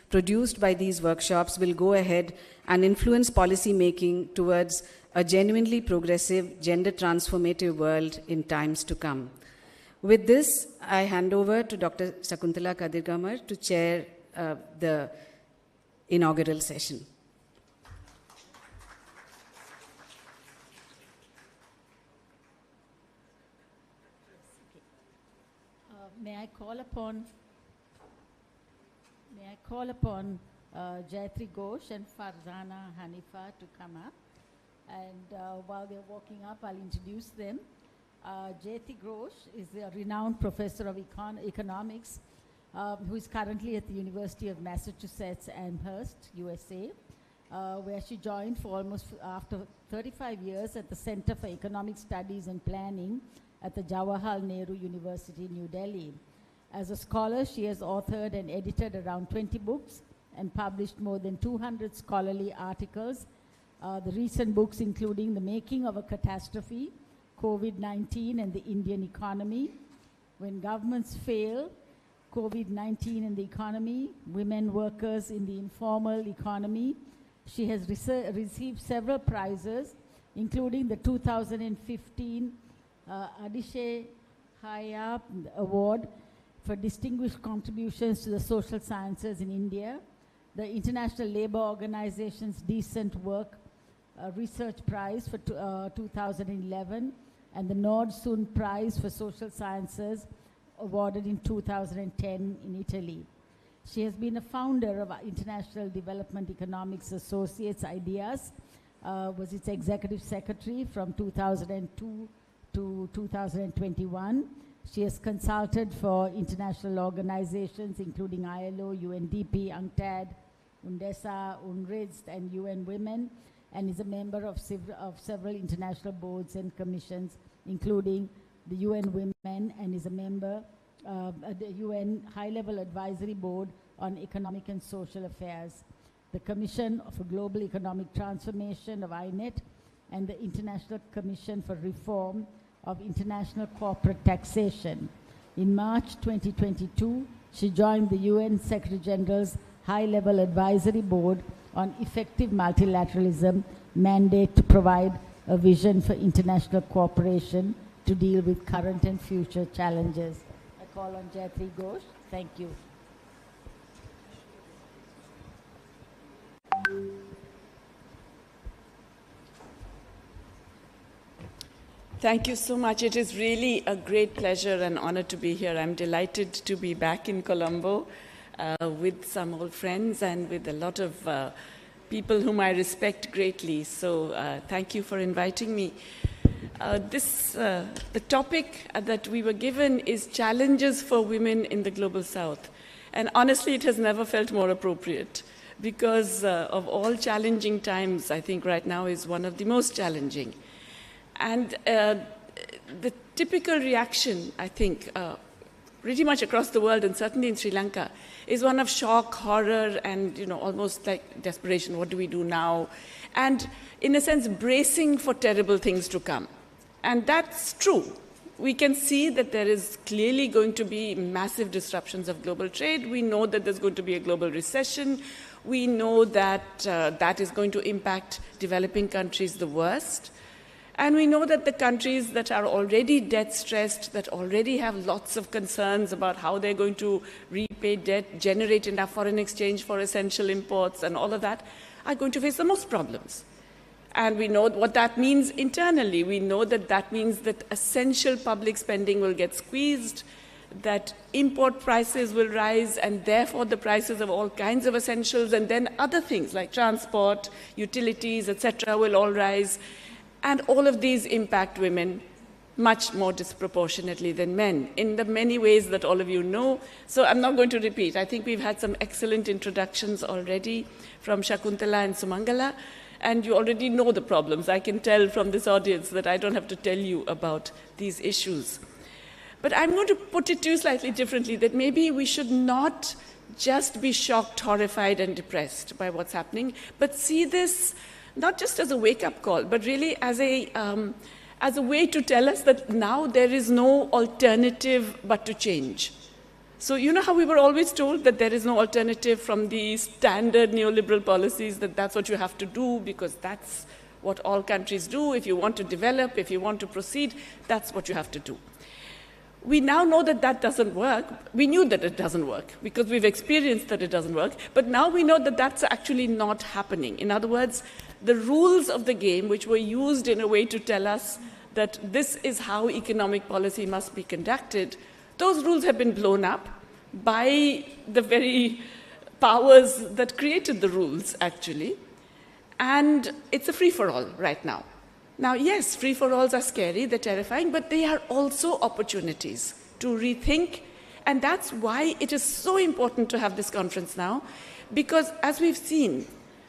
produced by these workshops will go ahead and influence policy making towards a genuinely progressive, gender transformative world in times to come. With this, I hand over to Dr. Shakuntala Kadirgamar to chair the inaugural session. May I call upon Jayatri Ghosh and Farzana Hanifa to come up. And while they're walking up, I'll introduce them. Jayatri Ghosh is a renowned professor of economics who is currently at the University of Massachusetts Amherst, USA, where she joined for after 35 years at the Center for Economic Studies and Planning at the Jawaharlal Nehru University, New Delhi. As a scholar, she has authored and edited around 20 books and published more than 200 scholarly articles. The recent books including The Making of a Catastrophe, COVID-19 and the Indian Economy, When Governments Fail, COVID-19 and the Economy, Women Workers in the Informal Economy. She has received several prizes, including the 2015 Adishe Haya Award for distinguished contributions to the social sciences in India, the International Labour Organization's Decent Work Research Prize for 2011, and the Nord-Sun Prize for Social Sciences awarded in 2010 in Italy. She has been a founder of International Development Economics Associates, IDEAS, was its executive secretary from 2002 to 2021. She has consulted for international organizations including ILO, UNDP, UNCTAD, UNDESA, UNRIDS, and UN Women, and is a member of several international boards and commissions, including the UN Women, and is a member of the UN High-Level Advisory Board on Economic and Social Affairs, the Commission for Global Economic Transformation of INET, and the International Commission for Reform of International Corporate Taxation. In March 2022, she joined the UN Secretary General's High-Level Advisory Board on Effective Multilateralism mandate to provide a vision for international cooperation to deal with current and future challenges. I call on Jayatri Ghosh. Thank you. Thank you so much. It is really a great pleasure and honor to be here. I'm delighted to be back in Colombo with some old friends and with a lot of people whom I respect greatly. So thank you for inviting me. The topic that we were given is challenges for women in the Global South. And honestly, it has never felt more appropriate because of all challenging times, I think right now is one of the most challenging. And the typical reaction, I think, pretty much across the world and certainly in Sri Lanka, is one of shock, horror, and almost like desperation. What do we do now? And in a sense, bracing for terrible things to come. And that's true. We can see that there is clearly going to be massive disruptions of global trade. We know that there's going to be a global recession. We know that that is going to impact developing countries the worst. And we know that the countries that are already debt-stressed, that already have lots of concerns about how they're going to repay debt, generate enough foreign exchange for essential imports and all of that, are going to face the most problems. And we know what that means internally. We know that that means that essential public spending will get squeezed, that import prices will rise, and therefore the prices of all kinds of essentials, and then other things like transport, utilities, etc., will all rise. And all of these impact women much more disproportionately than men in the many ways that all of you know. So I'm not going to repeat. I think we've had some excellent introductions already from Shakuntala and Sumangala, and you already know the problems. I can tell from this audience that I don't have to tell you about these issues. But I'm going to put it to you slightly differently, that maybe we should not just be shocked, horrified, and depressed by what's happening, but see this not just as a wake-up call, but really as a way to tell us that now there is no alternative but to change. So you know how we were always told that there is no alternative from the standard neoliberal policies, that that's what you have to do because that's what all countries do. If you want to develop, if you want to proceed, that's what you have to do. We now know that that doesn't work. We knew that it doesn't work because we've experienced that it doesn't work, but now we know that that's actually not happening. In other words, the rules of the game, which were used in a way to tell us that this is how economic policy must be conducted, those rules have been blown up by the very powers that created the rules, actually. And it's a free-for-all right now. Now, yes, free-for-alls are scary, they're terrifying, but they are also opportunities to rethink. And that's why it is so important to have this conference now, because as we've seen,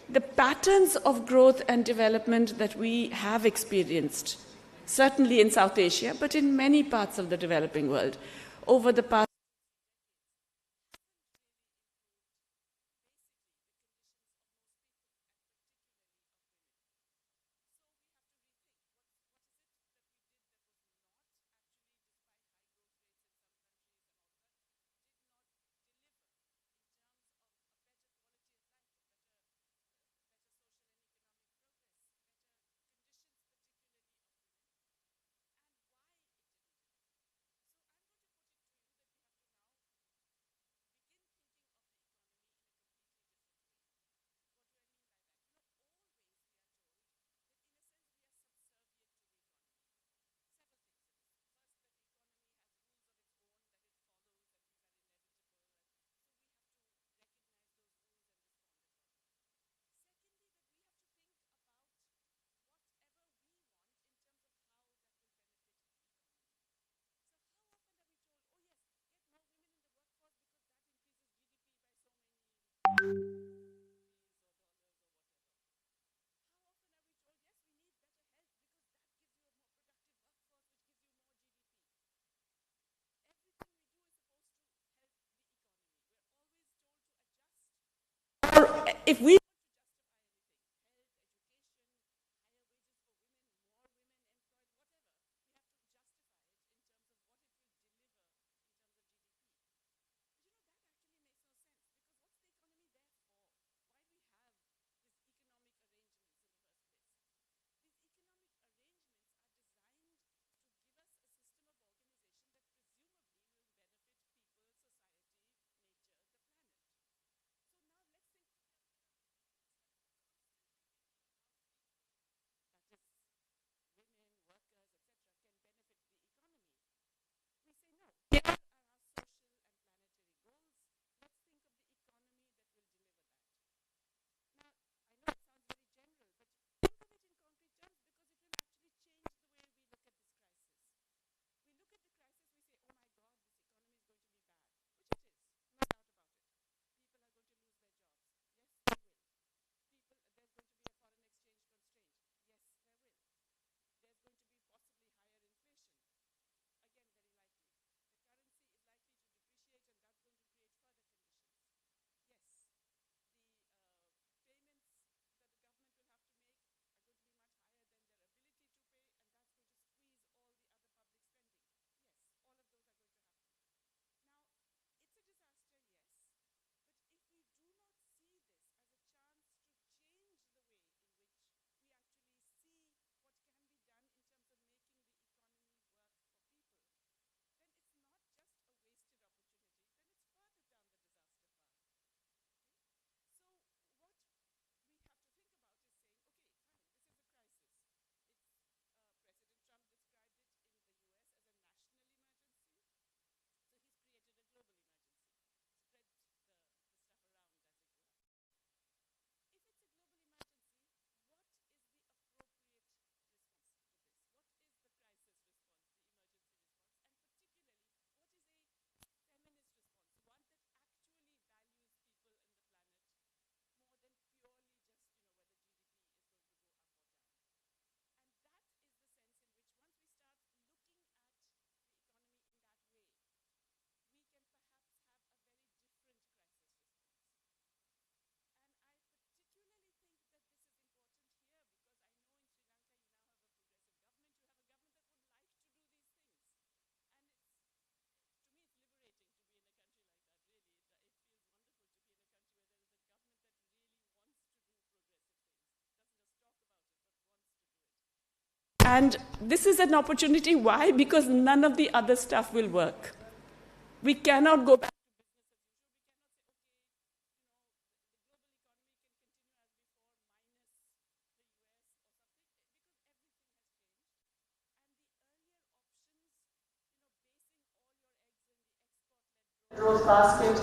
the patterns of growth and development that we have experienced, certainly in South Asia, but in many parts of the developing world, over the past if we And this is an opportunity. Why? Because none of the other stuff will work. We cannot go back. Growth basket,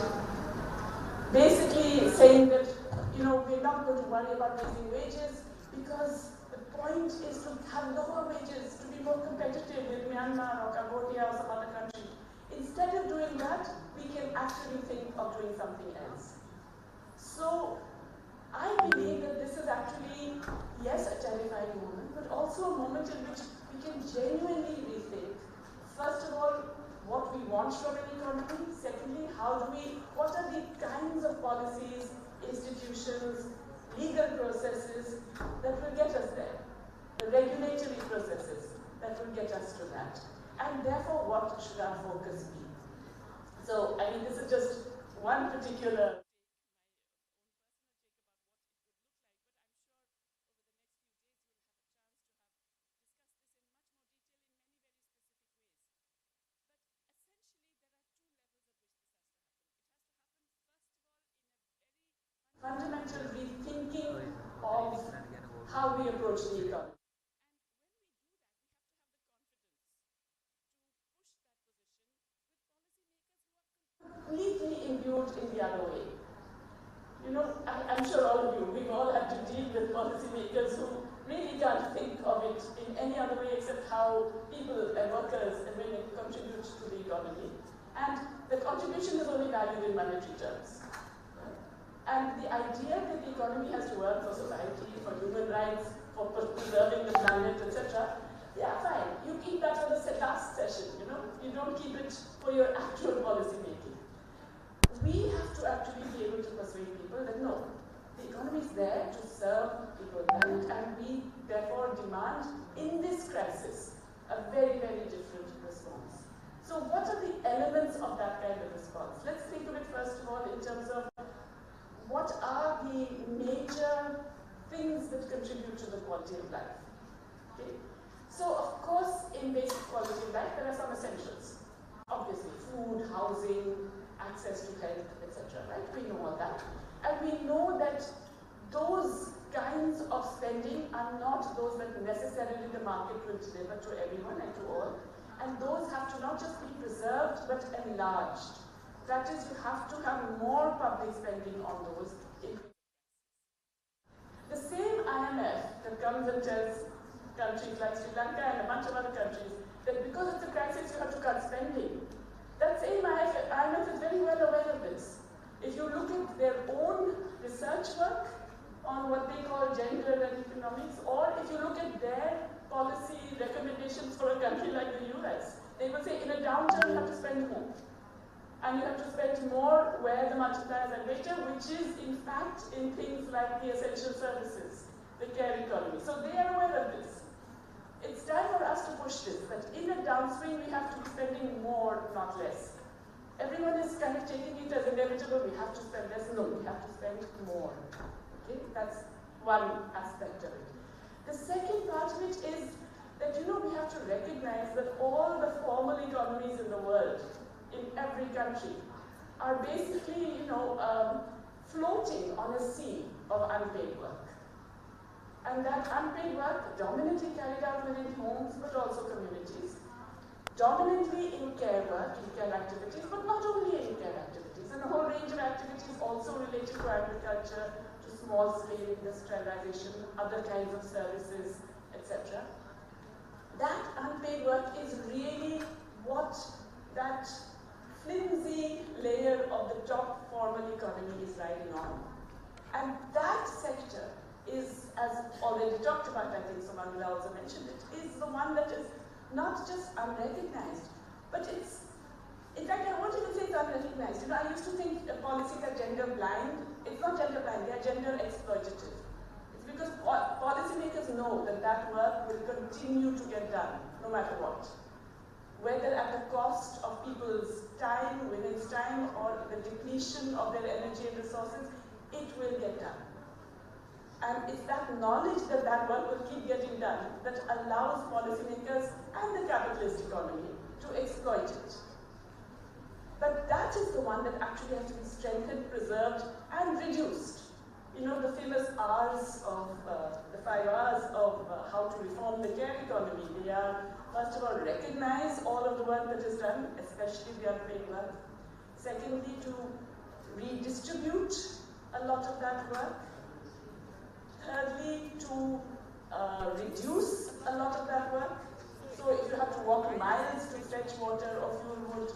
basically saying that, we're not going to worry about raising wages because the point is to have lower wages, to be more competitive with Myanmar or Cambodia or some other country. Instead of doing that, we can actually think of doing something else. So I believe that this is actually, yes, a terrifying moment, but also a moment in which we can genuinely rethink, first of all, what we want from an economy. Secondly, what are the kinds of policies, institutions, legal processes that will get us there? The regulatory processes that will get us to that. And therefore, what should our focus be? So, this is just one particular fundamental rethinking of how we approach the economy. Completely imbued in the other way. I'm sure all of you, we've all had to deal with policymakers who really can't think of it in any other way except how people and workers and women contribute to the economy. And the contribution is only valued in monetary terms. And the idea that the economy has to work for society, for human rights, for preserving the planet, etc., yeah, fine. You keep that for the last session, You don't keep it for your actual policy making. We have to actually be able to persuade people that no, the economy is there to serve people, and we therefore demand, in this crisis, a very, very different response. So what are the elements of that kind of response? Let's think of it first of all in terms of what are the major things that contribute to the quality of life? Okay? So, of course, in basic quality of life, there are some essentials. Obviously, food, housing, access to health, etc. Right? We know all that. And we know that those kinds of spending are not those that necessarily the market will deliver to everyone and to all. And those have to not just be preserved, but enlarged. That is, you have to have more public spending on those. The same IMF that comes and tells countries like Sri Lanka and a bunch of other countries that because it's a crisis you have to cut spending. That same IMF is very well aware of this. If you look at their own research work on what they call gender and economics, or if you look at their policy recommendations for a country like the US, they will say in a downturn you have to spend more. And you have to spend more where the multipliers are greater, which is in fact in things like the essential services, the care economy. So they are aware of this. It's time for us to push this, that in a downswing we have to be spending more, not less. Everyone is kind of taking it as inevitable, we have to spend less. No, we have to spend more. Okay, that's one aspect of it. The second part of it is that, we have to recognize that all the formal economies in the world, in every country, are basically, floating on a sea of unpaid work. And that unpaid work dominantly carried out within homes, but also communities. Dominantly in care work, in care activities, but not only in care activities, and a whole range of activities also related to agriculture, to small-scale industrialization, other kinds of services, etc. That unpaid work is really what that flimsy layer of the top formal economy is riding on. And that sector is, as already talked about, I think Samantha also mentioned it, is the one that is not just unrecognized, but it's, in fact, I won't even say it's unrecognized. I used to think policies are gender blind. It's not gender blind, they are gender exploitative. It's because policymakers know that that work will continue to get done, no matter what. Whether at the cost of people's time, women's time, or the depletion of their energy and resources, it will get done. And it's that knowledge that that work will keep getting done that allows policymakers and the capitalist economy to exploit it. But that is the one that actually has to be strengthened, preserved, and reduced. You know, the famous R's of, the 5 R's of how to reform the care economy. They are, first of all, recognize all of the work that is done, especially the unpaid work. Secondly, to redistribute a lot of that work. Thirdly, to reduce a lot of that work. So if you have to walk miles to fetch water or fuel wood,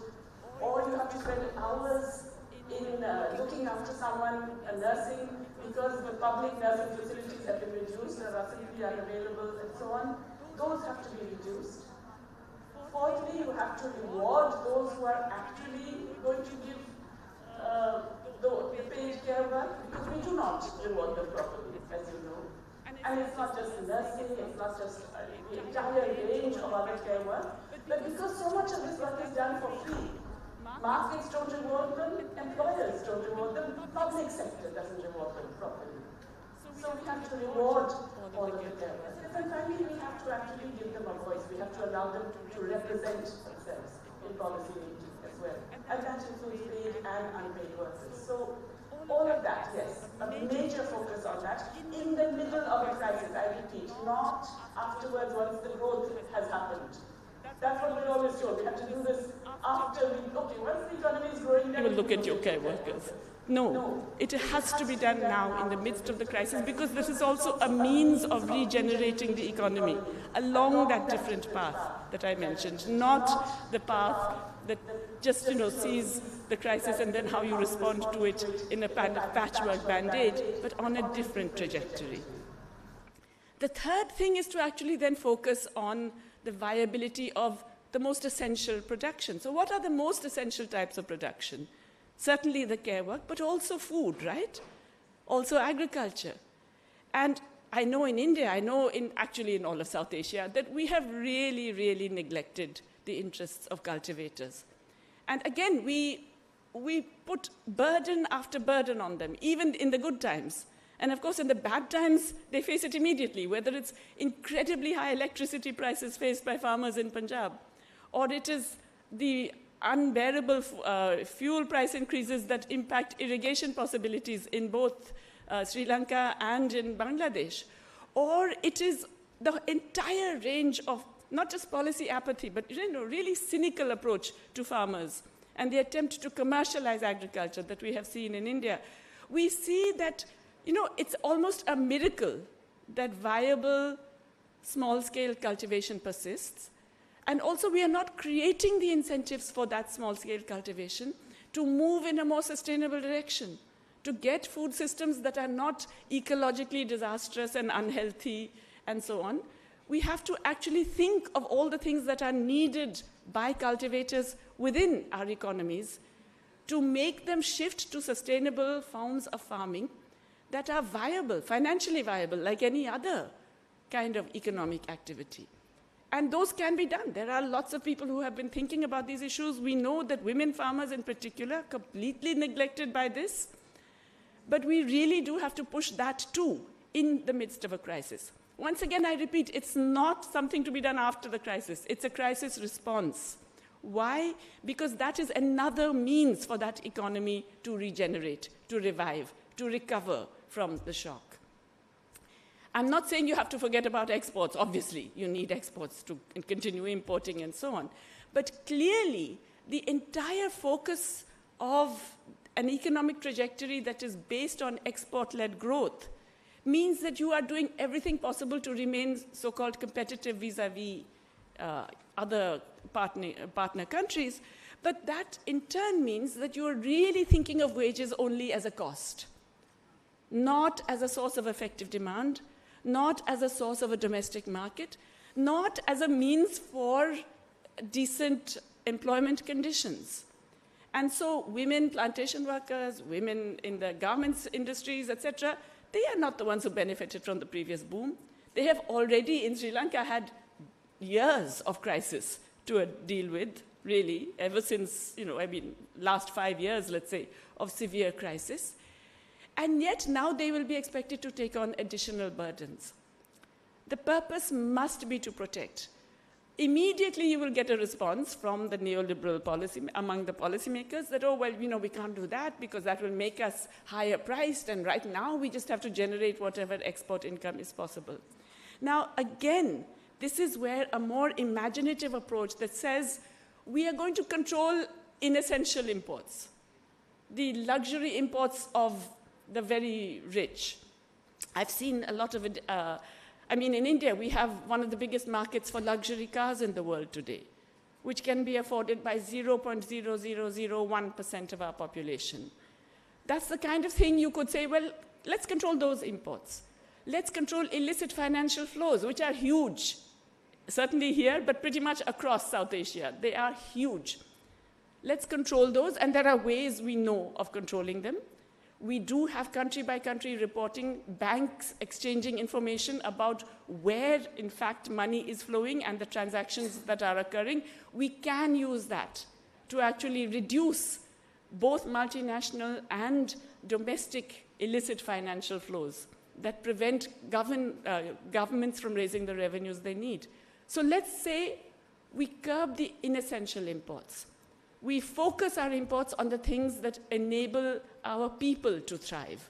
or you have to spend hours in looking after someone, nursing, because the public nursing facilities have been reduced, are simply unavailable, and so on, those have to be reduced. Fourthly, you have to reward those who are actually going to give the paid care work, because we do not reward them properly, as you know. And it's not just nursing, it's not just the entire range of other care work, but because so much of this work is done for free. Markets don't reward them, employers don't reward them, the public sector doesn't reward them properly. So we have to reward all of the care workers. And finally, we have to actually give them a voice. We have to allow them to represent themselves in policy making as well. And that includes paid and unpaid workers. So all of that, yes, a major focus on that in the middle of a crisis, I repeat, not afterwards once the growth has happened. That's what we're always told. We have to do this after once the economy is growing, then you will look at your care workers. No, it has to be done now in the midst of the crisis, because this is also a means of regenerating the economy along that different path that I mentioned, not the path that just sees the crisis and then how you respond to it in a kind of patchwork band-aid, but on a different trajectory. The third thing is to actually then focus on the viability of the most essential production. So what are the most essential types of production? Certainly the care work, but also food, right? Also agriculture. And I know in India, I know actually in all of South Asia, that we have really, really neglected the interests of cultivators. And again, we put burden after burden on them, even in the good times. And of course, in the bad times, they face it immediately, whether it's incredibly high electricity prices faced by farmers in Punjab, or it is the unbearable fuel price increases that impact irrigation possibilities in both Sri Lanka and in Bangladesh, or it is the entire range of not just policy apathy, but really cynical approach to farmers and the attempt to commercialize agriculture that we have seen in India. We see that it's almost a miracle that viable small-scale cultivation persists. And also, we are not creating the incentives for that small-scale cultivation to move in a more sustainable direction, to get food systems that are not ecologically disastrous and unhealthy and so on. We have to actually think of all the things that are needed by cultivators within our economies to make them shift to sustainable forms of farming that are viable, financially viable, like any other kind of economic activity. And those can be done. There are lots of people who have been thinking about these issues. We know that women farmers in particular are completely neglected by this. But we really do have to push that too in the midst of a crisis. Once again, I repeat, it's not something to be done after the crisis. It's a crisis response. Why? Because that is another means for that economy to regenerate, to revive, to recover from the shock. I'm not saying you have to forget about exports. Obviously, you need exports to continue importing and so on. But clearly, the entire focus of an economic trajectory that is based on export-led growth means that you are doing everything possible to remain so-called competitive vis-a-vis other partner countries. But that, in turn, means that you are really thinking of wages only as a cost, not as a source of effective demand, not as a source of a domestic market, not as a means for decent employment conditions. And so women plantation workers, women in the garments industries, etc., they are not the ones who benefited from the previous boom. They have already, in Sri Lanka, had years of crisis to deal with, really, ever since, last 5 years, let's say, of severe crisis. And yet now they will be expected to take on additional burdens. The purpose must be to protect. Immediately you will get a response from the neoliberal policy, among the policymakers, that, oh, well, we can't do that because that will make us higher priced, and right now we just have to generate whatever export income is possible. Now, again, this is where a more imaginative approach that says we are going to control inessential imports, the luxury imports of the very rich. I've seen a lot of it. In India, we have one of the biggest markets for luxury cars in the world today, which can be afforded by 0.0001% of our population. That's the kind of thing you could say, well, let's control those imports. Let's control illicit financial flows, which are huge, certainly here, but pretty much across South Asia. They are huge. Let's control those, and there are ways we know of controlling them. We do have country-by-country reporting, banks exchanging information about where, in fact, money is flowing and the transactions that are occurring. We can use that to actually reduce both multinational and domestic illicit financial flows that prevent governments from raising the revenues they need. So let's say we curb the inessential imports. We focus our imports on the things that enable our people to thrive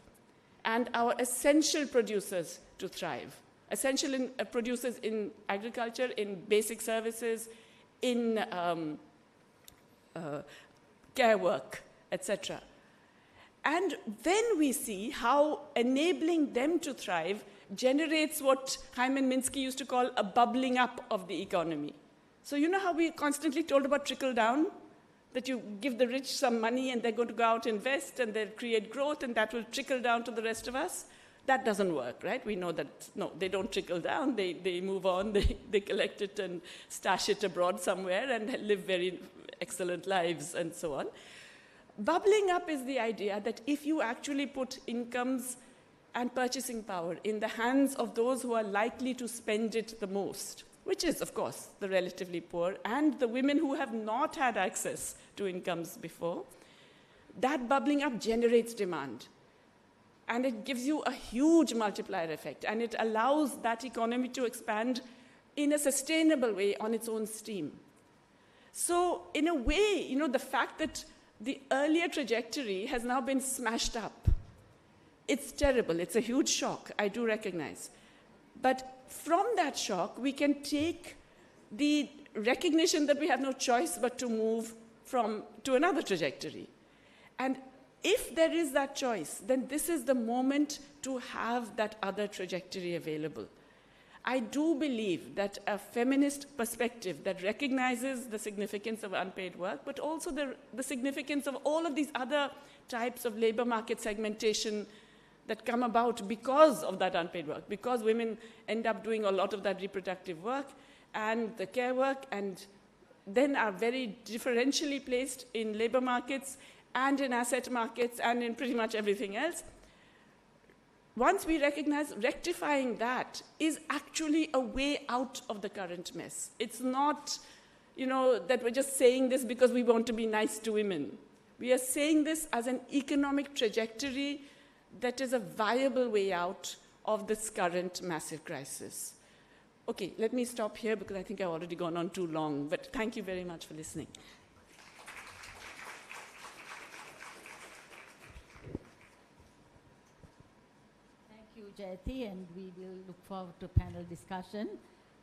and our essential producers to thrive. Essential producers in agriculture, in basic services, in care work, etc. And then we see how enabling them to thrive generates what Hyman Minsky used to call a bubbling up of the economy. So you know how we constantly told about trickle down? That you give the rich some money and they're going to go out and invest and they'll create growth and that will trickle down to the rest of us? That doesn't work, right? We know that, no, they don't trickle down. They move on, they collect it and stash it abroad somewhere and live very excellent lives and so on. Bubbling up is the idea that if you actually put incomes and purchasing power in the hands of those who are likely to spend it the most, which is, of course, the relatively poor and the women who have not had access to incomes before, that bubbling up generates demand. And it gives you a huge multiplier effect, and it allows that economy to expand in a sustainable way on its own steam. So, in a way, the fact that the earlier trajectory has now been smashed up, it's terrible. It's a huge shock, I do recognize. But from that shock, we can take the recognition that we have no choice but to move to another trajectory. And if there is that choice, then this is the moment to have that other trajectory available. I do believe that a feminist perspective that recognizes the significance of unpaid work, but also the significance of all of these other types of labor market segmentation that come about because of that unpaid work, because women end up doing a lot of that reproductive work and the care work, and then are very differentially placed in labor markets and in asset markets and in pretty much everything else. Once we recognize rectifying that is actually a way out of the current mess. It's not, that we're just saying this because we want to be nice to women. We are saying this as an economic trajectory that is a viable way out of this current massive crisis. Okay, let me stop here because I think I've already gone on too long, but thank you very much for listening. Thank you, Jayati, and we will look forward to panel discussion.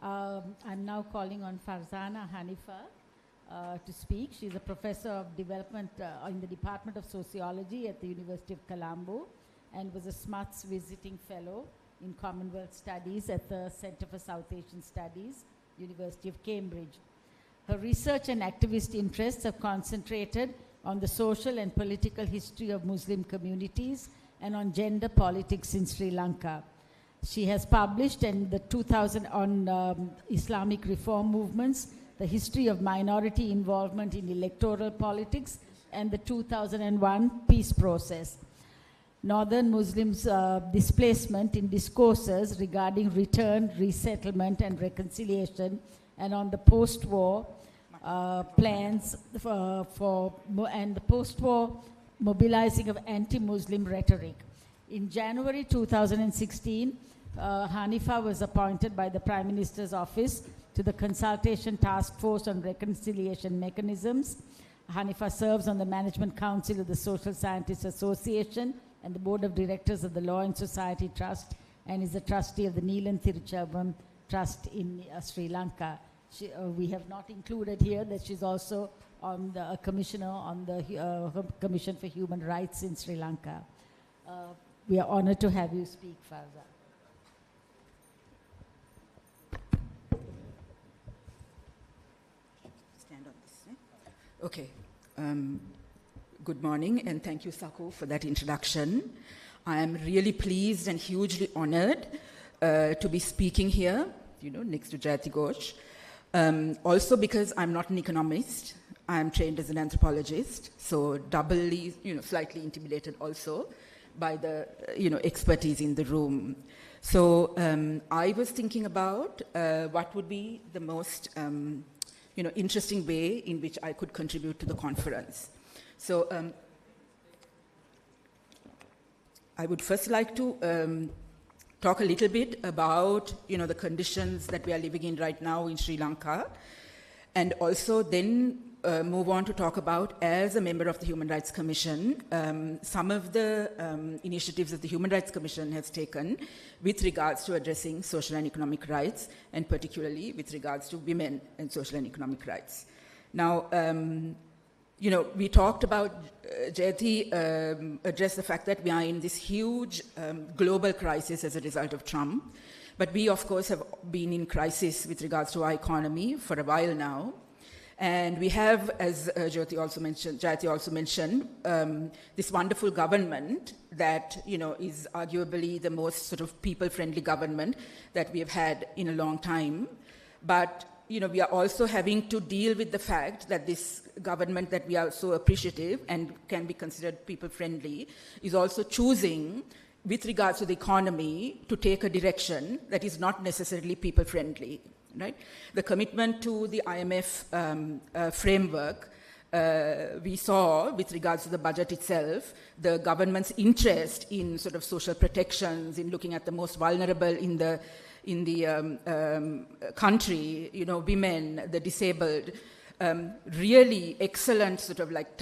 I'm now calling on Farzana Hanifa to speak. She's a professor of development in the Department of Sociology at the University of Colombo, and was a Smuts Visiting Fellow in Commonwealth Studies at the Center for South Asian Studies, University of Cambridge. Her research and activist interests have concentrated on the social and political history of Muslim communities and on gender politics in Sri Lanka. She has published in the 2000 on Islamic reform movements, the history of minority involvement in electoral politics, and the 2001 peace process. Northern Muslims' displacement in discourses regarding return, resettlement, and reconciliation, and on the post-war plans and the post-war mobilizing of anti-Muslim rhetoric. In January 2016, Hanifa was appointed by the Prime Minister's Office to the Consultation Task Force on Reconciliation Mechanisms. Hanifa serves on the Management Council of the Social Scientists Association and the Board of Directors of the Law and Society Trust, and is a trustee of the Neelan Tiruchelvam Trust in Sri Lanka. We have not included here that she's also on a commissioner on the Commission for Human Rights in Sri Lanka. We are honored to have you speak, Farza. Stand on this. Okay. Good morning, and thank you, Sako, for that introduction. I am really pleased and hugely honored to be speaking here, next to Jayati Ghosh. Also because I'm not an economist, I'm trained as an anthropologist, so doubly, slightly intimidated also by the, expertise in the room. So I was thinking about what would be the most, interesting way in which I could contribute to the conference. So I would first like to talk a little bit about, the conditions that we are living in right now in Sri Lanka, and also then move on to talk about, as a member of the Human Rights Commission, some of the initiatives that the Human Rights Commission has taken with regards to addressing social and economic rights, and particularly with regards to women and social and economic rights. Now, we talked about, Jayati addressed the fact that we are in this huge global crisis as a result of Trump. But we, of course, have been in crisis with regards to our economy for a while now. And we have, as Jayati also mentioned, this wonderful government that, is arguably the most sort of people-friendly government that we have had in a long time. But we are also having to deal with the fact that this government that we are so appreciative and can be considered people-friendly is also choosing, with regards to the economy, to take a direction that is not necessarily people-friendly, right? The commitment to the IMF framework, we saw with regards to the budget itself, the government's interest in sort of social protections, in looking at the most vulnerable in the country, women, the disabled, really excellent sort of like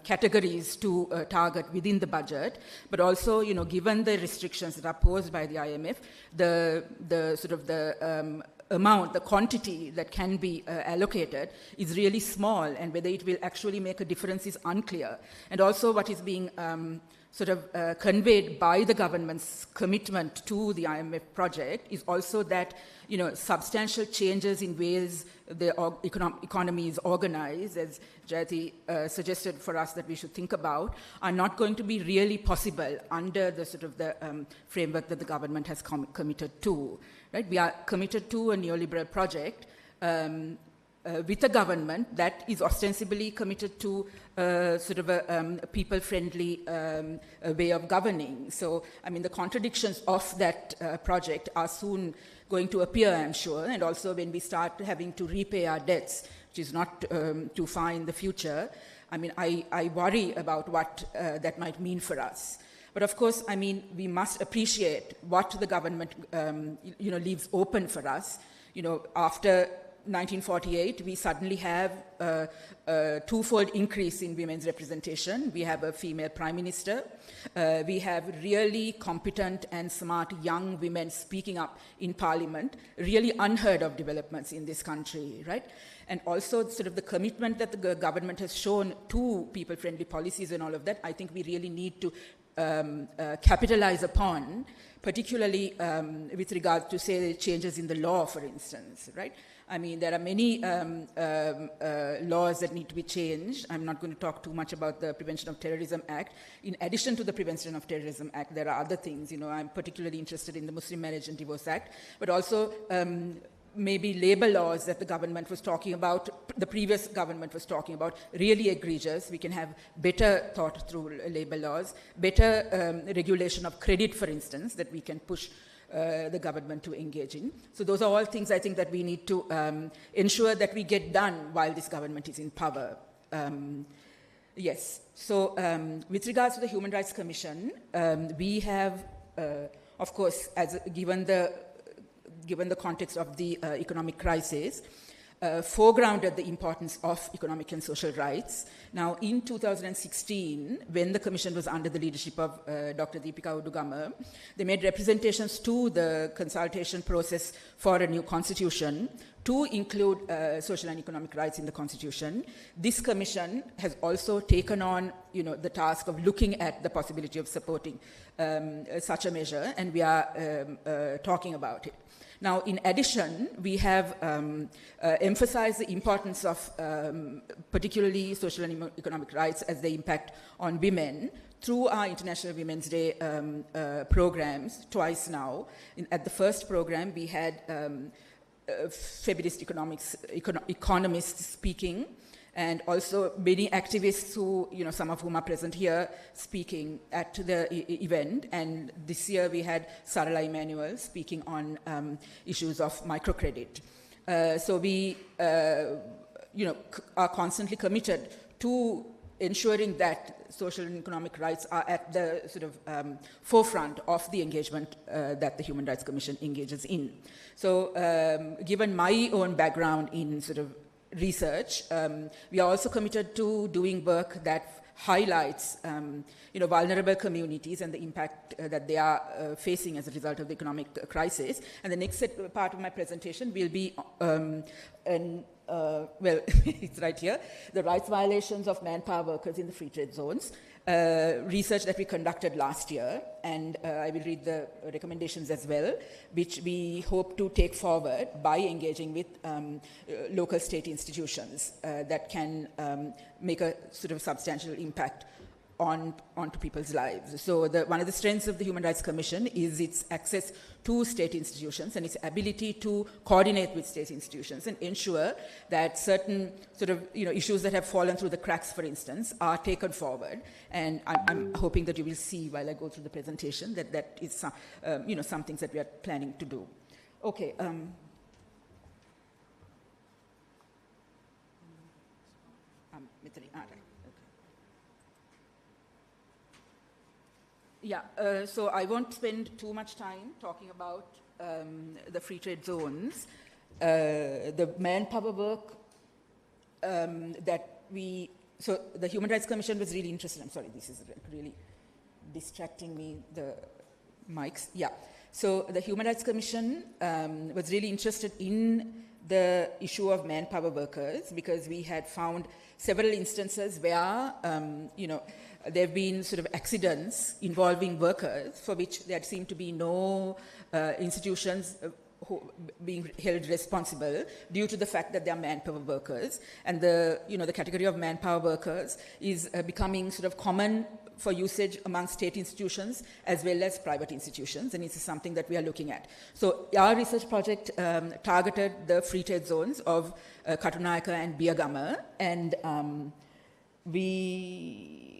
categories to target within the budget, but also, given the restrictions that are posed by the IMF, the amount, the quantity that can be allocated is really small, and whether it will actually make a difference is unclear. And also what is being conveyed by the government's commitment to the IMF project is also that, substantial changes in ways the economy is organized, as Jayati suggested for us that we should think about, are not going to be really possible under the framework that the government has committed to. Right? We are committed to a neoliberal project with a government that is ostensibly committed to a people-friendly way of governing. So, the contradictions of that project are soon going to appear, I'm sure, and also when we start having to repay our debts, which is not too far in the future, I worry about what that might mean for us. But of course, we must appreciate what the government, leaves open for us. After 1948, we suddenly have a twofold increase in women's representation. We have a female prime minister. We have really competent and smart young women speaking up in parliament, really unheard of developments in this country, right? And also the commitment that the government has shown to people-friendly policies and all of that, I think we really need to capitalize upon, particularly with regard to, say, changes in the law, for instance, right? There are many laws that need to be changed. I'm not going to talk too much about the Prevention of Terrorism Act. In addition to the Prevention of Terrorism Act, there are other things. I'm particularly interested in the Muslim Marriage and Divorce Act, but also maybe labor laws that the government was talking about, the previous government was talking about, really egregious. We can have better thought through labor laws, better regulation of credit, for instance, that we can push the government to engage in. So those are all things I think that we need to ensure that we get done while this government is in power. Yes. So with regards to the Human Rights Commission, we have, of course, given the context of the economic crisis, foregrounded the importance of economic and social rights. Now, in 2016, when the Commission was under the leadership of Dr. Deepika Udugama, they made representations to the consultation process for a new constitution to include social and economic rights in the constitution. This commission has also taken on, the task of looking at the possibility of supporting such a measure, and we are talking about it. Now, in addition, we have emphasized the importance of particularly social and economic rights as they impact on women through our International Women's Day programs twice now. At the first program, we had feminist economists speaking, and also many activists who, some of whom are present here, speaking at the event. And this year we had Sarala Emanuel speaking on issues of microcredit. So we, are constantly committed to ensuring that social and economic rights are at the sort of forefront of the engagement that the Human Rights Commission engages in. So given my own background in sort of research, we are also committed to doing work that highlights vulnerable communities and the impact that they are facing as a result of the economic crisis. And the next part of my presentation will be it's right here, the rights violations of manpower workers in the free trade zones, research that we conducted last year, and I will read the recommendations as well, which we hope to take forward by engaging with local state institutions that can make a sort of substantial impact onto people's lives. So one of the strengths of the Human Rights Commission is its access to state institutions and its ability to coordinate with state institutions and ensure that certain sort of issues that have fallen through the cracks, for instance, are taken forward. And I'm hoping that you will see while I go through the presentation that is some things that we are planning to do. Okay. Yeah, so I won't spend too much time talking about the free trade zones. The manpower work so the Human Rights Commission was really interested. I'm sorry, this is really distracting me, the mics. Yeah, so the Human Rights Commission was really interested in the issue of manpower workers because we had found several instances where, there have been sort of accidents involving workers for which there seemed to be no institutions being held responsible due to the fact that they are manpower workers. And the category of manpower workers is becoming sort of common for usage among state institutions as well as private institutions, and this is something that we are looking at. So our research project targeted the free trade zones of Katunayaka and Biyagama, and we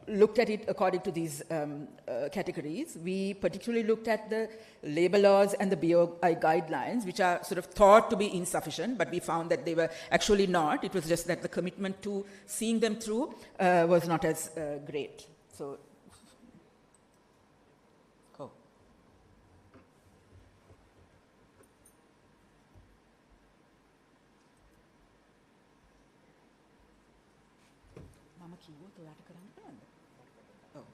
looked at it according to these categories. We particularly looked at the labor laws and the BOI guidelines, which are sort of thought to be insufficient, but we found that they were actually not. It was just that the commitment to seeing them through was not as great. So, oh. Mama kiwo to යට කරන්න පුළුවන්ද? ඔව්.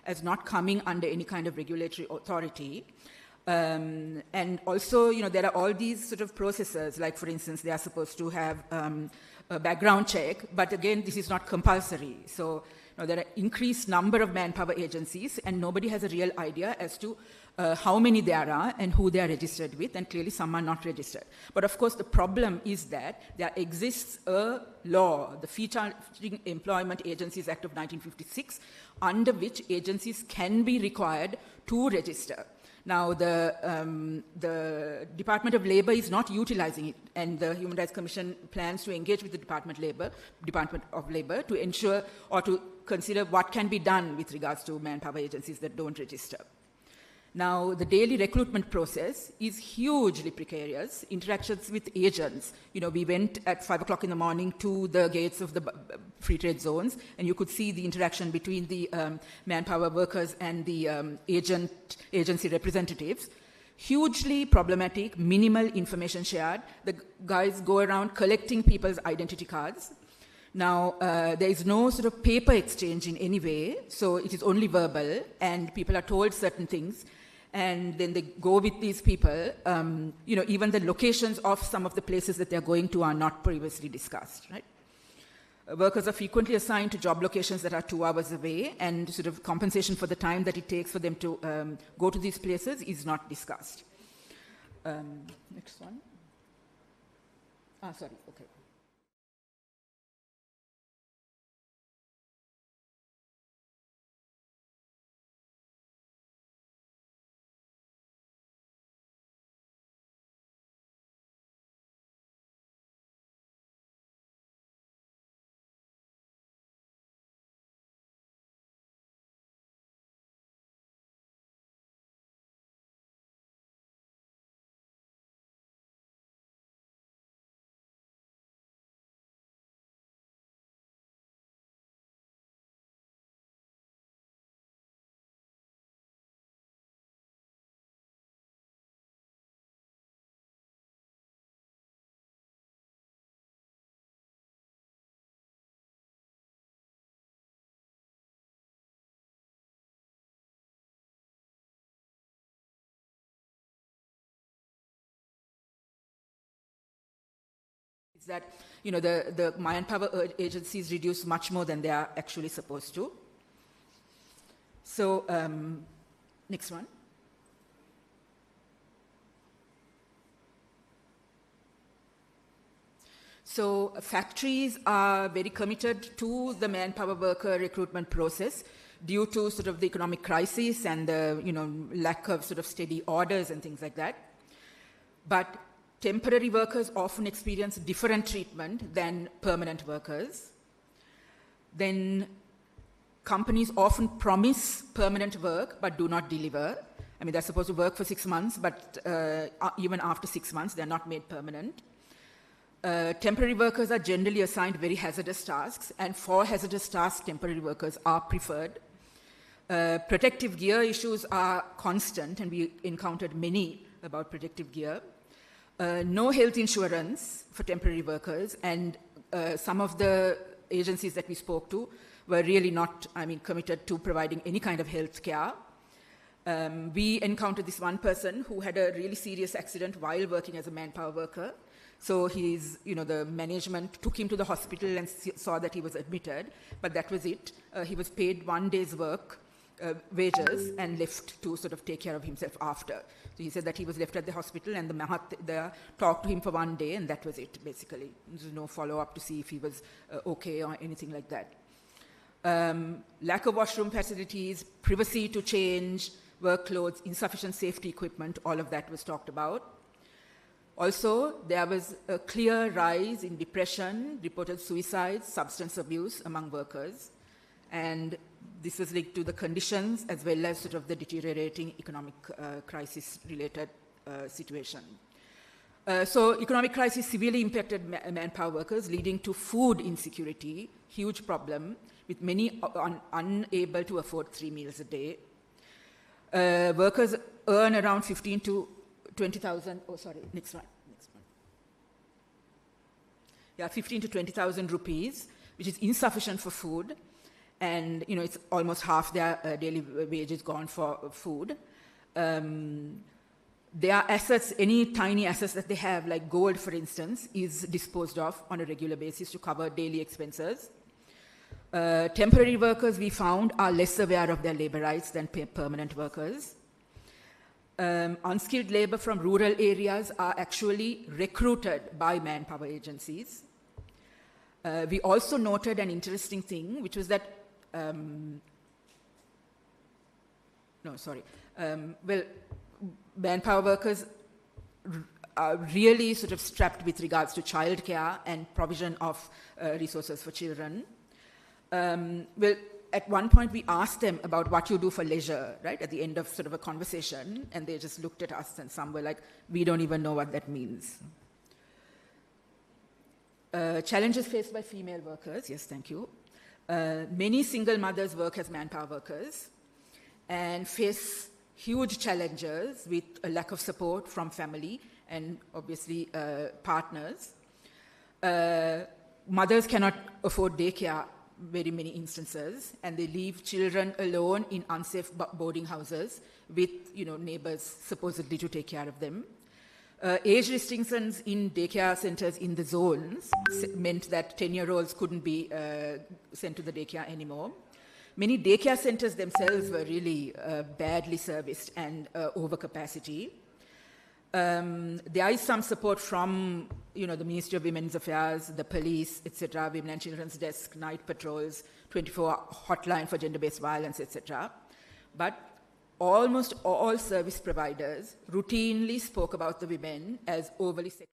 as not coming under any kind of regulatory authority. And also, there are all these sort of processes, like, for instance, they are supposed to have a background check, but again, this is not compulsory. So there are increased number of manpower agencies, and nobody has a real idea as to how many there are and who they are registered with, and clearly some are not registered. But of course, the problem is that there exists a law, the Fee-Charging Employment Agencies Act of 1956, under which agencies can be required to register. Now, the Department of Labor is not utilizing it, and the Human Rights Commission plans to engage with the Department of Labor to ensure or to consider what can be done with regards to manpower agencies that don't register. Now, the daily recruitment process is hugely precarious. Interactions with agents. We went at 5 o'clock in the morning to the gates of the free trade zones, and you could see the interaction between the manpower workers and the agency representatives. Hugely problematic, minimal information shared. The guys go around collecting people's identity cards. Now, there is no sort of paper exchange in any way, so it is only verbal, and people are told certain things, and then they go with these people. Even the locations of some of the places that they're going to are not previously discussed, right? Workers are frequently assigned to job locations that are 2 hours away, and sort of compensation for the time that it takes for them to go to these places is not discussed. Next one. Sorry, okay. Is that the manpower agencies reduce much more than they are actually supposed to. So next one. So factories are very committed to the manpower worker recruitment process due to sort of the economic crisis and the lack of sort of steady orders and things like that. But temporary workers often experience different treatment than permanent workers. Then companies often promise permanent work but do not deliver. I mean, they're supposed to work for 6 months, but even after 6 months, they're not made permanent. Temporary workers are generally assigned very hazardous tasks, and for hazardous tasks, temporary workers are preferred. Protective gear issues are constant, and we encountered many about protective gear. No health insurance for temporary workers, and some of the agencies that we spoke to were really not, committed to providing any kind of health care. We encountered this one person who had a really serious accident while working as a manpower worker. So the management took him to the hospital and saw that he was admitted, but that was it. He was paid 1 day's work, wages, and left to sort of take care of himself after. So he said that he was left at the hospital and the Mahat talked to him for 1 day, and that was it, basically. There was no follow-up to see if he was okay or anything like that. Lack of washroom facilities, privacy to change, workloads, insufficient safety equipment, all of that was talked about. Also, there was a clear rise in depression, reported suicides, substance abuse among workers, and this was linked to the conditions as well as sort of the deteriorating economic crisis-related situation. So economic crisis severely impacted manpower workers, leading to food insecurity, huge problem, with many unable to afford 3 meals a day. Workers earn around 15 to 20,000, next one. Yeah, 15 to 20,000 rupees, which is insufficient for food. and it's almost half their daily wages gone for food. Their assets, any tiny assets that they have, like gold, for instance, is disposed of on a regular basis to cover daily expenses. Temporary workers, we found, are less aware of their labor rights than permanent workers. Unskilled labor from rural areas are actually recruited by manpower agencies. We also noted an interesting thing, which was that, manpower workers are really sort of strapped with regards to childcare and provision of resources for children. At one point we asked them about what you do for leisure, right, at the end of sort of a conversation, and they just looked at us and some were like, we don't even know what that means. Challenges faced by female workers, yes, thank you. Many single mothers work as manpower workers and face huge challenges with a lack of support from family and obviously partners. Mothers cannot afford daycare very many instances, and they leave children alone in unsafe boarding houses with neighbors supposedly to take care of them. Age restrictions in daycare centers in the zones meant that 10-year-olds couldn't be sent to the daycare anymore. Many daycare centers themselves were really badly serviced and over capacity. There is some support from the Ministry of Women's Affairs, the police, etc., Women and Children's Desk, night patrols, 24-hour hotline for gender-based violence, etc. But almost all service providers routinely spoke about the women as overly sexual.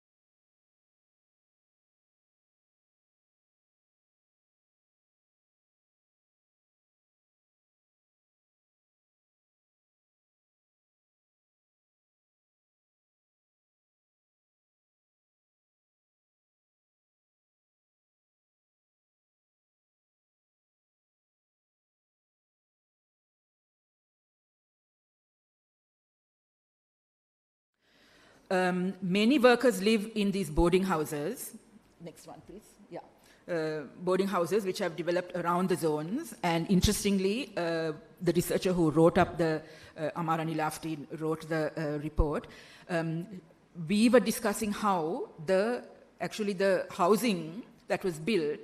Many workers live in these boarding houses. Next one, please. Yeah. Boarding houses which have developed around the zones. And interestingly, the researcher who wrote up the, Amara Nilafti wrote the report, we were discussing how the housing that was built,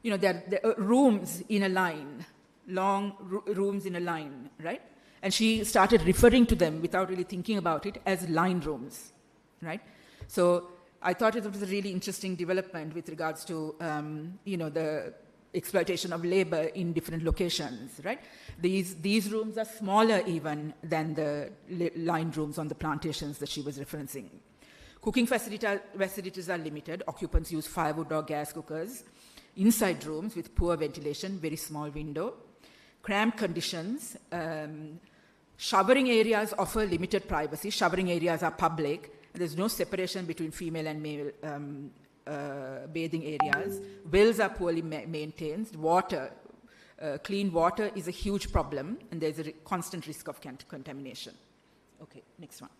there are rooms in a line, long rooms in a line, right? And she started referring to them without really thinking about it as line rooms, right? So I thought it was a really interesting development with regards to, the exploitation of labor in different locations, right? These rooms are smaller even than the line rooms on the plantations that she was referencing. Cooking facilities are limited. Occupants use firewood or gas cookers. Inside rooms with poor ventilation, very small window. Cramped conditions. Showering areas offer limited privacy. Showering areas are public. There's no separation between female and male bathing areas. Wells are poorly maintained. Clean water is a huge problem, and there's a constant risk of contamination. Okay, next one.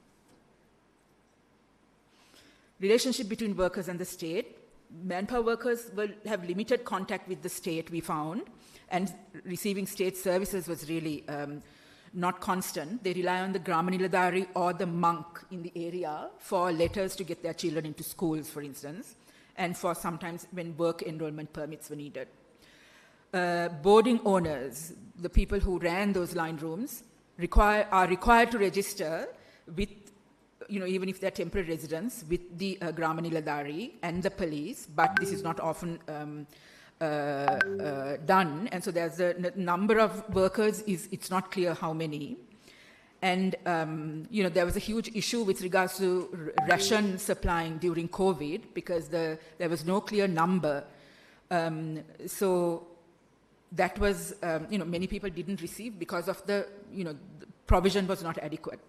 Relationship between workers and the state. Manpower workers will have limited contact with the state, we found, and receiving state services was really not constant. They rely on the Gramaniladari or the monk in the area for letters to get their children into schools, for instance, and for sometimes when work enrollment permits were needed. Boarding owners, the people who ran those line rooms, are required to register with, even if they're temporary residents, with the Gramaniladari and the police, but this is not often done, and so there's a number of workers, it's not clear how many. And, there was a huge issue with regards to ration supplying during COVID because there was no clear number. So that was, many people didn't receive because of the provision was not adequate.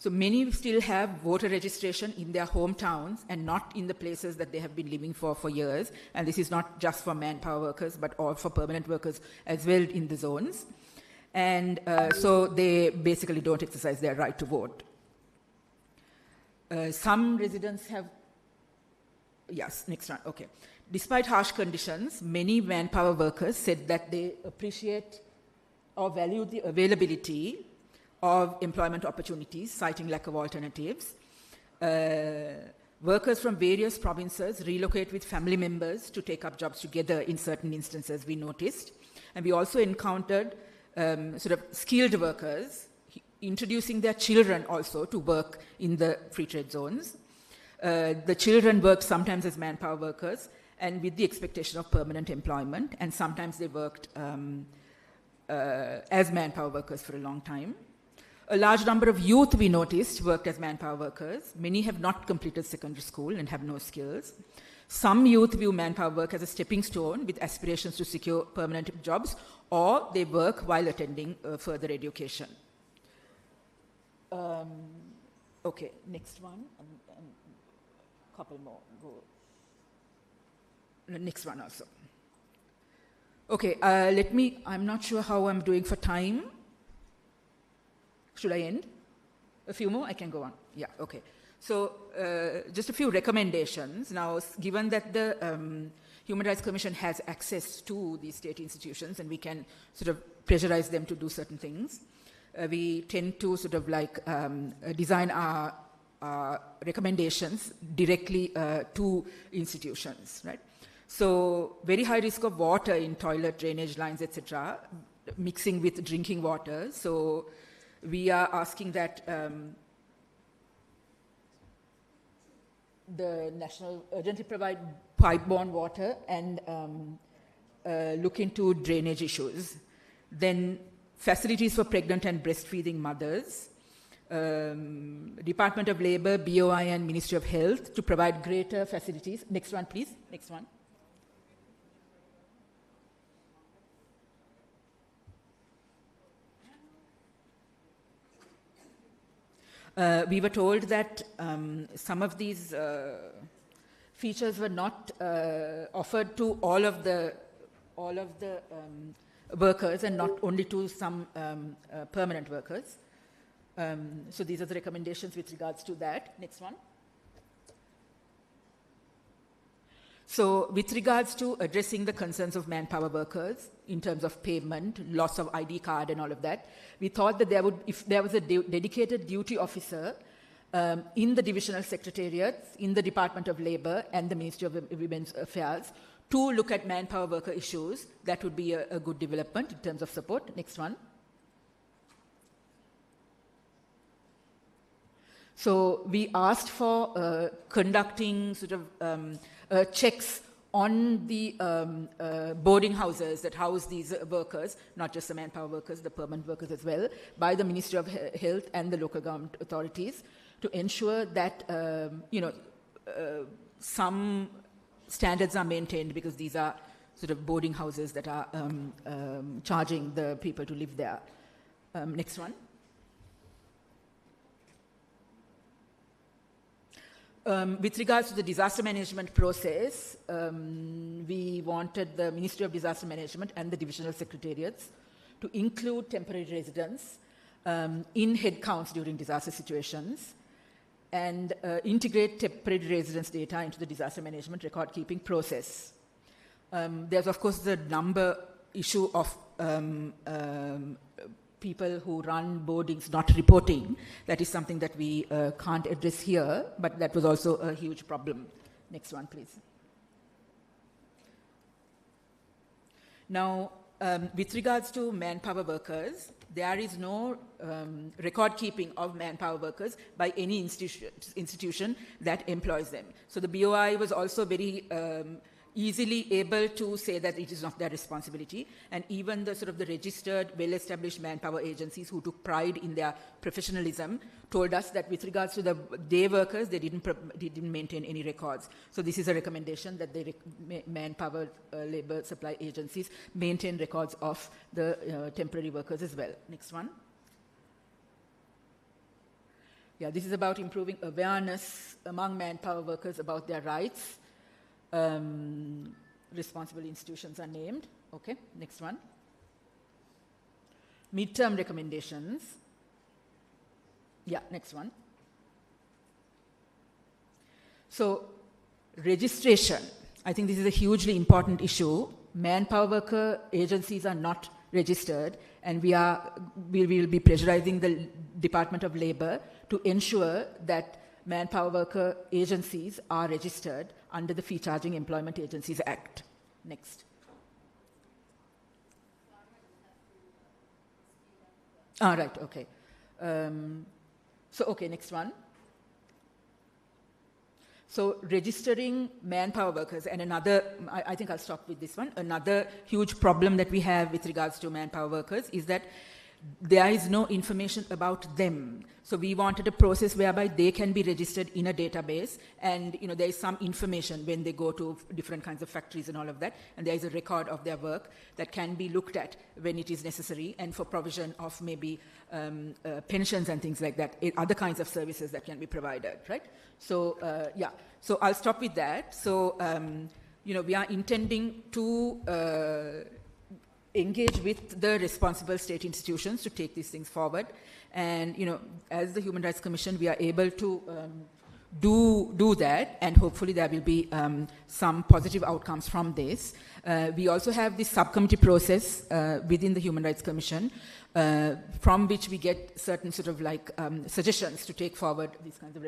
So many still have voter registration in their hometowns and not in the places that they have been living for years. And this is not just for manpower workers, but all for permanent workers as well in the zones. And so they basically don't exercise their right to vote. Some residents have... Yes, next one, okay. Despite harsh conditions, many manpower workers said that they appreciate or value the availability of employment opportunities, citing lack of alternatives. Workers from various provinces relocate with family members to take up jobs together in certain instances, we noticed. And we also encountered sort of skilled workers introducing their children also to work in the free trade zones. The children worked sometimes as manpower workers and with the expectation of permanent employment, and sometimes they worked as manpower workers for a long time. A large number of youth, we noticed, worked as manpower workers. Many have not completed secondary school and have no skills. Some youth view manpower work as a stepping stone with aspirations to secure permanent jobs, or they work while attending further education. Okay, next one. Couple more. Go. The next one also. Okay, I'm not sure how I'm doing for time. Should I end? A few more? I can go on. Yeah, okay. So just a few recommendations. Now, given that the Human Rights Commission has access to these state institutions and we can sort of pressurize them to do certain things, we tend to sort of like design our recommendations directly to institutions, right? So very high risk of water in toilet, drainage lines, etc., mixing with drinking water. So we are asking that the national urgently provide pipe-borne water and look into drainage issues. Then facilities for pregnant and breastfeeding mothers. Department of Labor, BOI, and Ministry of Health to provide greater facilities. Next one, please. Next one. We were told that some of these features were not offered to all of the workers and not only to some permanent workers. So these are the recommendations with regards to that. Next one. So with regards to addressing the concerns of manpower workers in terms of payment, loss of ID card and all of that, we thought that if there was a dedicated duty officer in the divisional secretariats, in the Department of Labor and the Ministry of Women's Affairs to look at manpower worker issues, that would be a good development in terms of support. Next one. So we asked for conducting sort of checks on the boarding houses that house these workers, not just the manpower workers, the permanent workers as well, by the Ministry of Health and the local government authorities to ensure that, some standards are maintained, because these are sort of boarding houses that are charging the people to live there. Next one. With regards to the disaster management process, we wanted the Ministry of Disaster Management and the divisional secretariats to include temporary residents in headcounts during disaster situations and integrate temporary residence data into the disaster management record-keeping process. There's, of course, the number issue of people who run boardings not reporting. That is something that we can't address here, but that was also a huge problem. Next one, please. Now, with regards to manpower workers, there is no record keeping of manpower workers by any institution that employs them. So the BOI was also very easily able to say that it is not their responsibility, and even the sort of the registered, well-established manpower agencies who took pride in their professionalism told us that with regards to the day workers, they didn't maintain any records. So this is a recommendation that the manpower labor supply agencies maintain records of the temporary workers as well. Next one. Yeah, this is about improving awareness among manpower workers about their rights. Responsible institutions are named. Okay, next one. Midterm recommendations. Yeah, next one. So registration. I think this is a hugely important issue. Manpower worker agencies are not registered, and we will be pressurizing the Department of Labor to ensure that manpower worker agencies are registered under the Fee Charging Employment Agencies Act. Next. Right, okay. Okay, next one. So registering manpower workers, and another, I think I'll stop with this one. Another huge problem that we have with regards to manpower workers is that there is no information about them. So we wanted a process whereby they can be registered in a database, and there is some information when they go to different kinds of factories and all of that, and there is a record of their work that can be looked at when it is necessary, and for provision of maybe pensions and things like that, other kinds of services that can be provided, right? So so I'll stop with that. So we are intending to engage with the responsible state institutions to take these things forward. And, as the Human Rights Commission, we are able to do that, and hopefully there will be some positive outcomes from this. We also have this subcommittee process within the Human Rights Commission, from which we get certain sort of suggestions to take forward these kinds of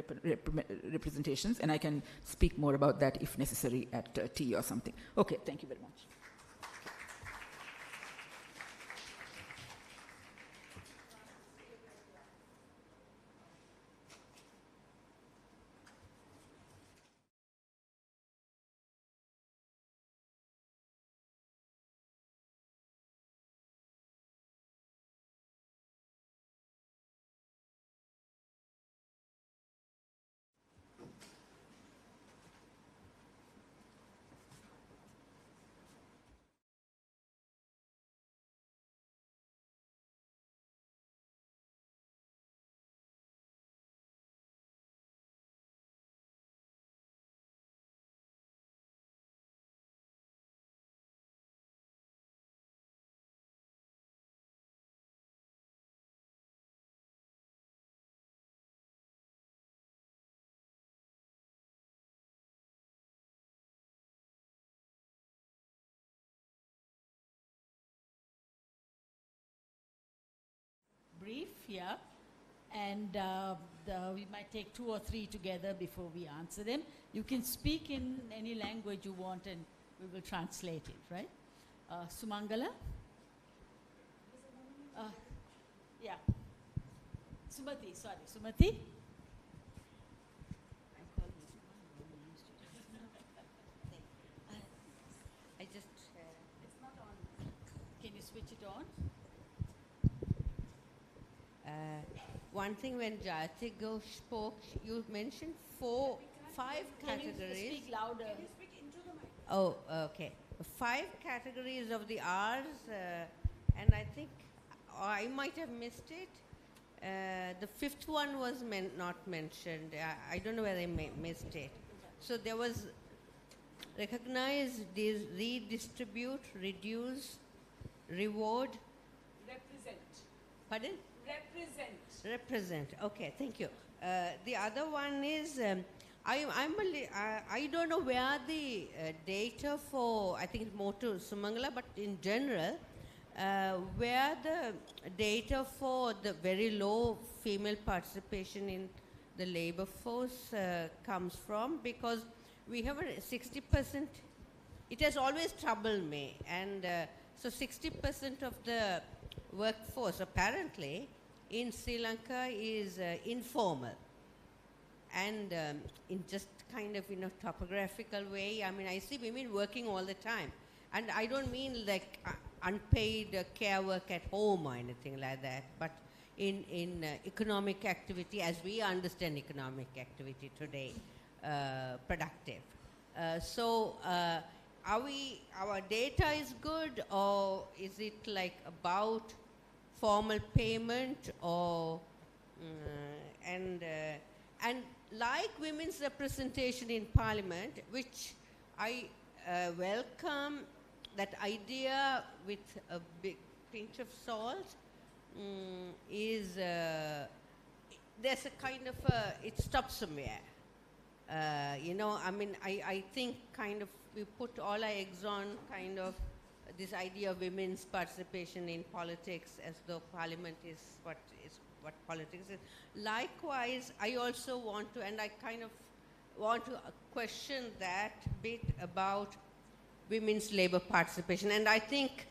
representations, and I can speak more about that if necessary at tea or something. Okay, thank you very much. Brief, yeah, and we might take 2 or 3 together before we answer them. You can speak in any language you want, and we will translate it, right? Sumangala? Yeah. Sumati, sorry, Sumati? I just... It's not on. Can you switch it on? One thing, when Jayati Ghosh spoke, you mentioned 5 categories. Can you speak louder? Can you speak into the mic? Oh, okay. 5 categories of the R's, and I think I might have missed it. The 5th one was not mentioned. I don't know whether I missed it. So there was recognize, redistribute, reduce, reward. Represent. Pardon? Represent. Okay, thank you. The other one is, I don't know where the data for, I think it's more to Sumangala, but in general, where the data for the very low female participation in the labor force comes from, because we have a 60%, it has always troubled me, and so 60% of the workforce apparently in Sri Lanka is informal, and in just kind of topographical way. I mean, I see women working all the time, and I don't mean like unpaid care work at home or anything like that, but in economic activity as we understand economic activity today, productive. So our data is good, or is it like about formal payment, or and like women's representation in parliament, which I welcome that idea with a big pinch of salt, is there's a kind of it stops somewhere. You know, I mean, I think kind of we put all our eggs on kind of this idea of women's participation in politics as though parliament is what politics is. Likewise, I also want to, and I kind of want to question that bit about women's labor participation. And I think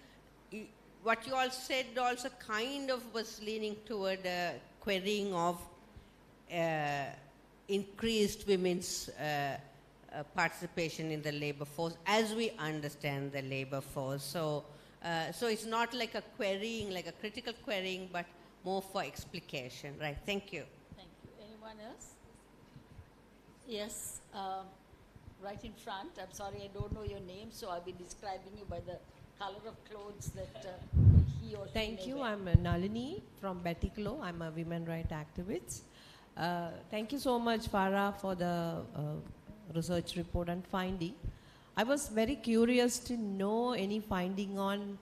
what you all said also kind of was leaning toward a querying of increased women's participation in the labor force as we understand the labor force. So, so it's not like a querying, like a critical querying, but more for explication, right? Thank you. Thank you. Anyone else? Yes, right in front. I'm sorry, I don't know your name, so I'll be describing you by the color of clothes that he or she Thank may you. wear. I'm Nalini from Betiklo. I'm a women rights activist. Thank you so much, Farah, for the research report and finding. I was very curious to know any finding on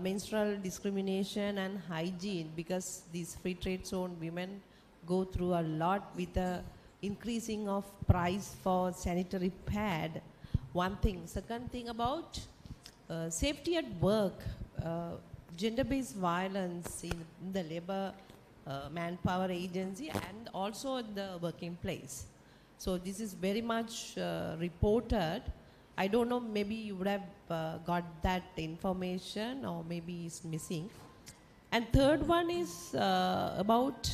menstrual discrimination and hygiene, because these free trade zone women go through a lot with the increasing of price for sanitary pad. One thing. Second thing about safety at work, gender-based violence in the labor manpower agency and also in the working place. So this is very much reported. I don't know, maybe you would have got that information or maybe it's missing. And third one is about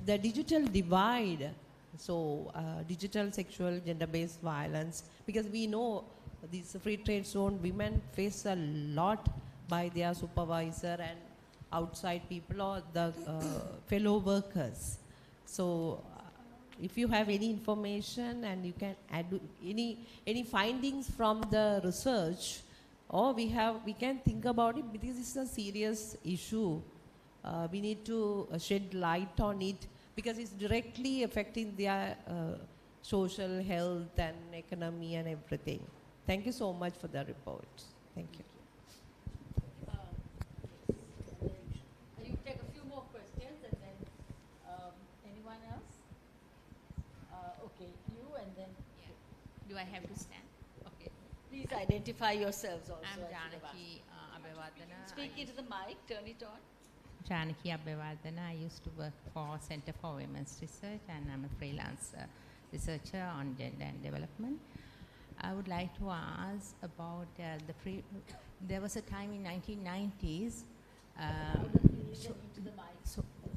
the digital divide. So digital sexual gender-based violence, because we know these free trade zone women face a lot by their supervisor and outside people or the fellow workers. So if you have any information and you can add any findings from the research, or we can think about it, because it's a serious issue. We need to shed light on it because it's directly affecting their social health and economy and everything. Thank you so much for the report. Thank you. You take a few more questions and then anyone else? Okay, you and then. Do I have to stand? Okay. Please identify yourselves also. I'm as you have Janaki Abhivardhana. Speak into the mic, turn it on. Janaki Abhivardhana. I used to work for Center for Women's Research, and I'm a freelance researcher on gender and development. I would like to ask about there was a time in 1990s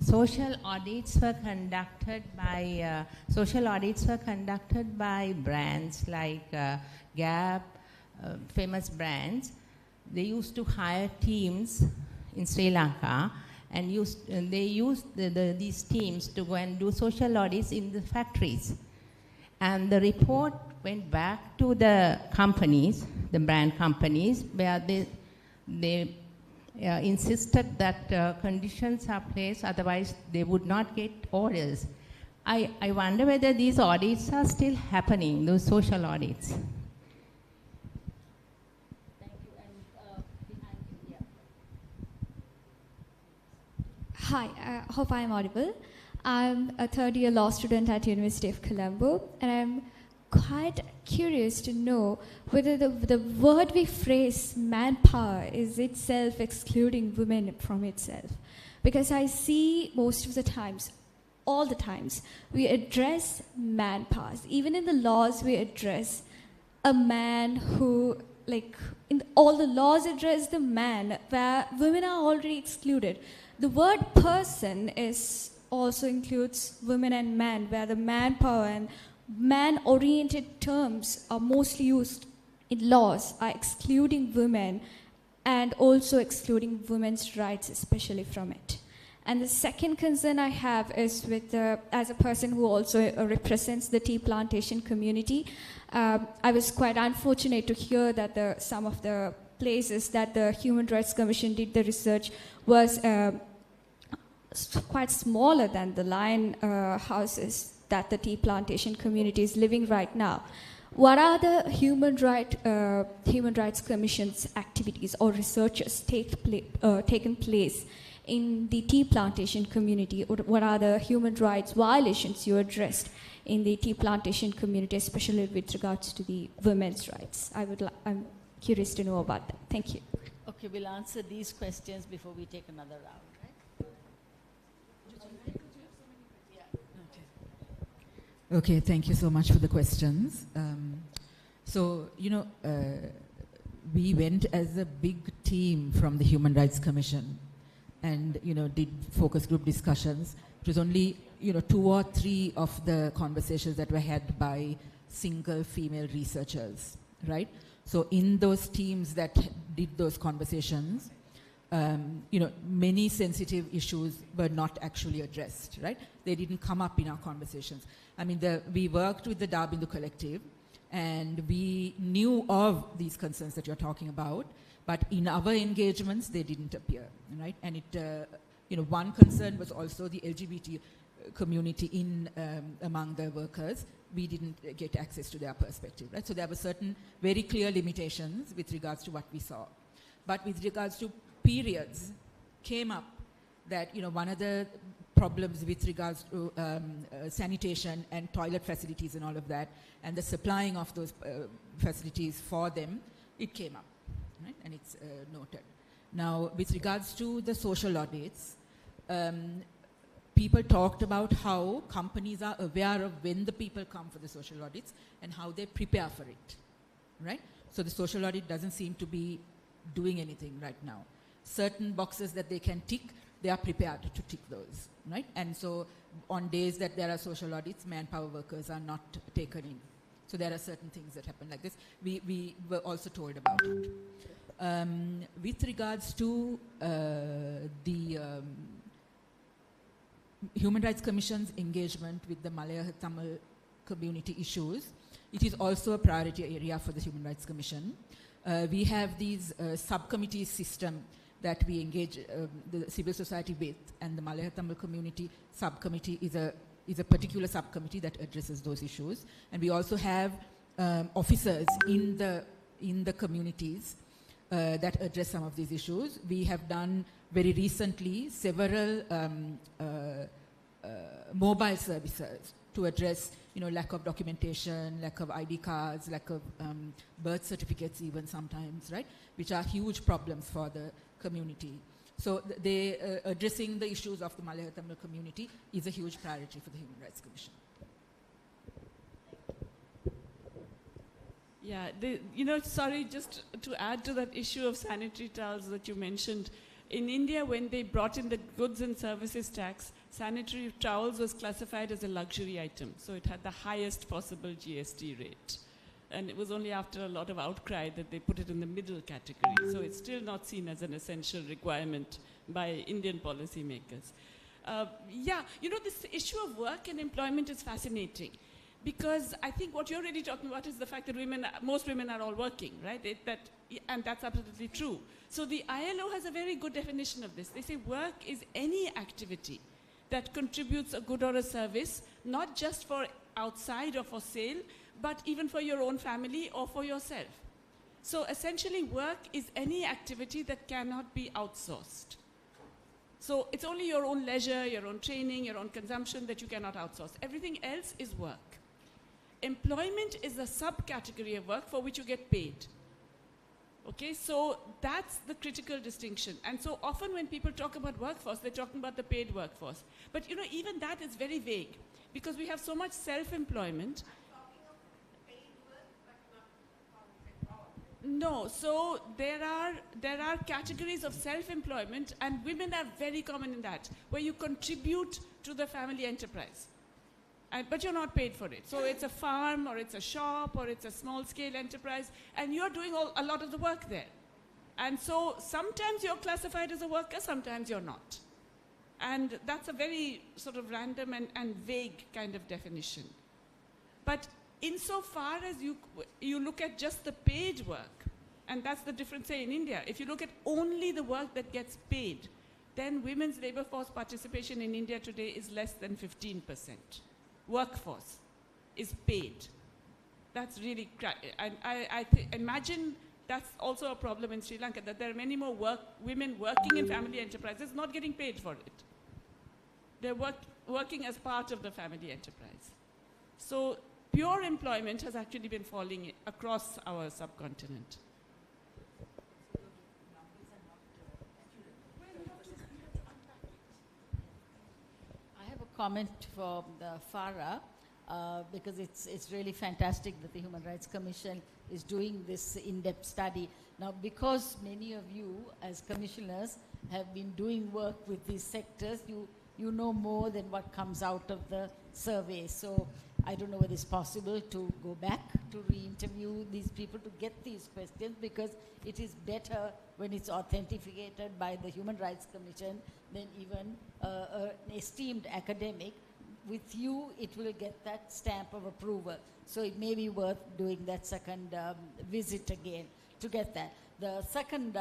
social audits were conducted by brands like Gap, famous brands. They used to hire teams in Sri Lanka and they used these teams to go and do social audits in the factories. And the report went back to the companies, the brand companies, where they insisted that conditions are placed, otherwise they would not get orders. I wonder whether these audits are still happening, those social audits. Thank you. And behind you, yeah. Hi, I hope I'm audible. I'm a third-year law student at University of Colombo, and I'm quite curious to know whether the word we phrase manpower is itself excluding women from itself. Because I see most of the times, all the times, we address manpowers. Even in the laws, we address a man who, like, in all the laws address the man, where women are already excluded. The word person also includes women and man, where the manpower and man-oriented terms are mostly used in laws, are excluding women and also excluding women's rights, especially from it. And the second concern I have is with as a person who also represents the tea plantation community. I was quite unfortunate to hear that some of the places that the Human Rights Commission did the research was quite smaller than the lion houses that the tea plantation community is living right now. What are the Human Rights Commission's activities or researches taken place in the tea plantation community? Or what are the human rights violations you addressed in the tea plantation community, especially with regards to the women's rights? I'm curious to know about that. Thank you. Okay, we'll answer these questions before we take another round, right? Okay, thank you so much for the questions. We went as a big team from the Human Rights Commission and, did focus group discussions. It was only, 2 or 3 of the conversations that were had by single female researchers, right? So in those teams that did those conversations, many sensitive issues were not actually addressed, right? They didn't come up in our conversations. I mean, we worked with the Dabindu Collective, and we knew of these concerns that you're talking about, but in our engagements, they didn't appear, right? And one concern was also the LGBT community among the workers. We didn't get access to their perspective, right? So there were certain very clear limitations with regards to what we saw. But with regards to periods, came up that, one of the problems with regards to sanitation and toilet facilities and all of that, and the supplying of those facilities for them, it came up, right? And it's noted. Now, with regards to the social audits, people talked about how companies are aware of when the people come for the social audits and how they prepare for it, right? So the social audit doesn't seem to be doing anything right now. Certain boxes that they can tick, they are prepared to tick those, right? And so on days that there are social audits, manpower workers are not taken in. So there are certain things that happen like this. We were also told about it. With regards to the Human Rights Commission's engagement with the Malaya Tamil community issues, it is also a priority area for the Human Rights Commission. We have these subcommittee system that we engage the civil society with, and the Malaya Tamil community subcommittee is a particular subcommittee that addresses those issues. And we also have officers in the communities that address some of these issues. We have done very recently several mobile services to address, lack of documentation, lack of ID cards, lack of birth certificates even sometimes, right? Which are huge problems for the community. So addressing the issues of the Malaya Tamil community is a huge priority for the Human Rights Commission. Yeah, sorry, just to add to that issue of sanitary towels that you mentioned, in India, when they brought in the goods and services tax, sanitary towels was classified as a luxury item. So it had the highest possible GST rate. And it was only after a lot of outcry that they put it in the middle category. So it's still not seen as an essential requirement by Indian policymakers. This issue of work and employment is fascinating. Because I think what you're really talking about is the fact that most women are all working, right? And that's absolutely true. So the ILO has a very good definition of this. They say work is any activity that contributes a good or a service, not just for outside or for sale, but even for your own family or for yourself. So essentially work is any activity that cannot be outsourced. So it's only your own leisure, your own training, your own consumption that you cannot outsource. Everything else is work. Employment is a subcategory of work for which you get paid. Okay, so that's the critical distinction. And so often when people talk about workforce, they're talking about the paid workforce. But even that is very vague because we have so much self-employment. No, so there are categories of self-employment, and women are very common in that, where you contribute to the family enterprise. But you're not paid for it. So it's a farm, or it's a shop, or it's a small-scale enterprise, and you're doing a lot of the work there. And so sometimes you're classified as a worker, sometimes you're not. And that's a very sort of random and vague kind of definition. But insofar as you look at just the paid work, and that's the difference, say, in India. If you look at only the work that gets paid, then women's labor force participation in India today is less than 15%. Workforce is paid. That's really, I imagine that's also a problem in Sri Lanka, that there are many more women working in family enterprises not getting paid for it. They're working as part of the family enterprise. So pure employment has actually been falling across our subcontinent. I have a comment for Farah, because it's really fantastic that the Human Rights Commission is doing this in-depth study. Now, because many of you as commissioners have been doing work with these sectors, you know more than what comes out of the survey. So I don't know whether it's possible to go back to re-interview these people to get these questions, because it is better when it's authenticated by the Human Rights Commission than even an esteemed academic. With you, it will get that stamp of approval. So it may be worth doing that second visit again to get that. The second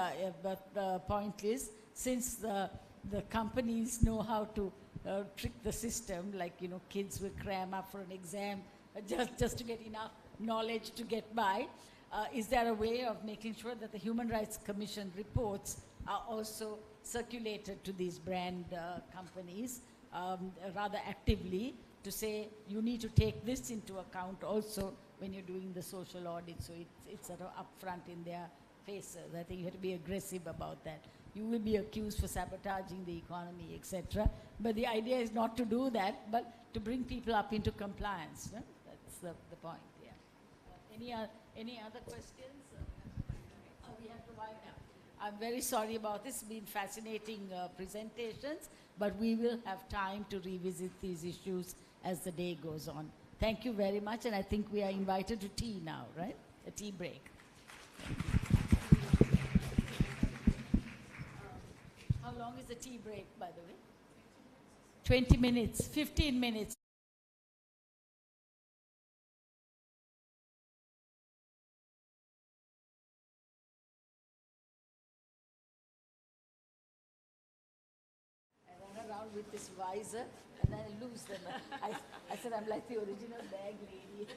point is, since the companies know how to trick the system, like, you know, kids will cram up for an exam just to get enough knowledge to get by, is there a way of making sure that the Human Rights Commission reports are also circulated to these brand companies rather actively, to say you need to take this into account also when you're doing the social audit, so it's sort of upfront in their faces? I think you have to be aggressive about that. You will be accused for sabotaging the economy, etc. But the idea is not to do that, but to bring people up into compliance. No? That's the point, yeah. Any other questions? We have to wind up. I'm very sorry about this. It's been fascinating presentations, but we will have time to revisit these issues as the day goes on. Thank you very much, and I think we are invited to tea now, right? A tea break. How long is the tea break, by the way? 20 minutes, 15 minutes. I ran around with this visor, and then I lose them. I said, I'm like the original bag lady.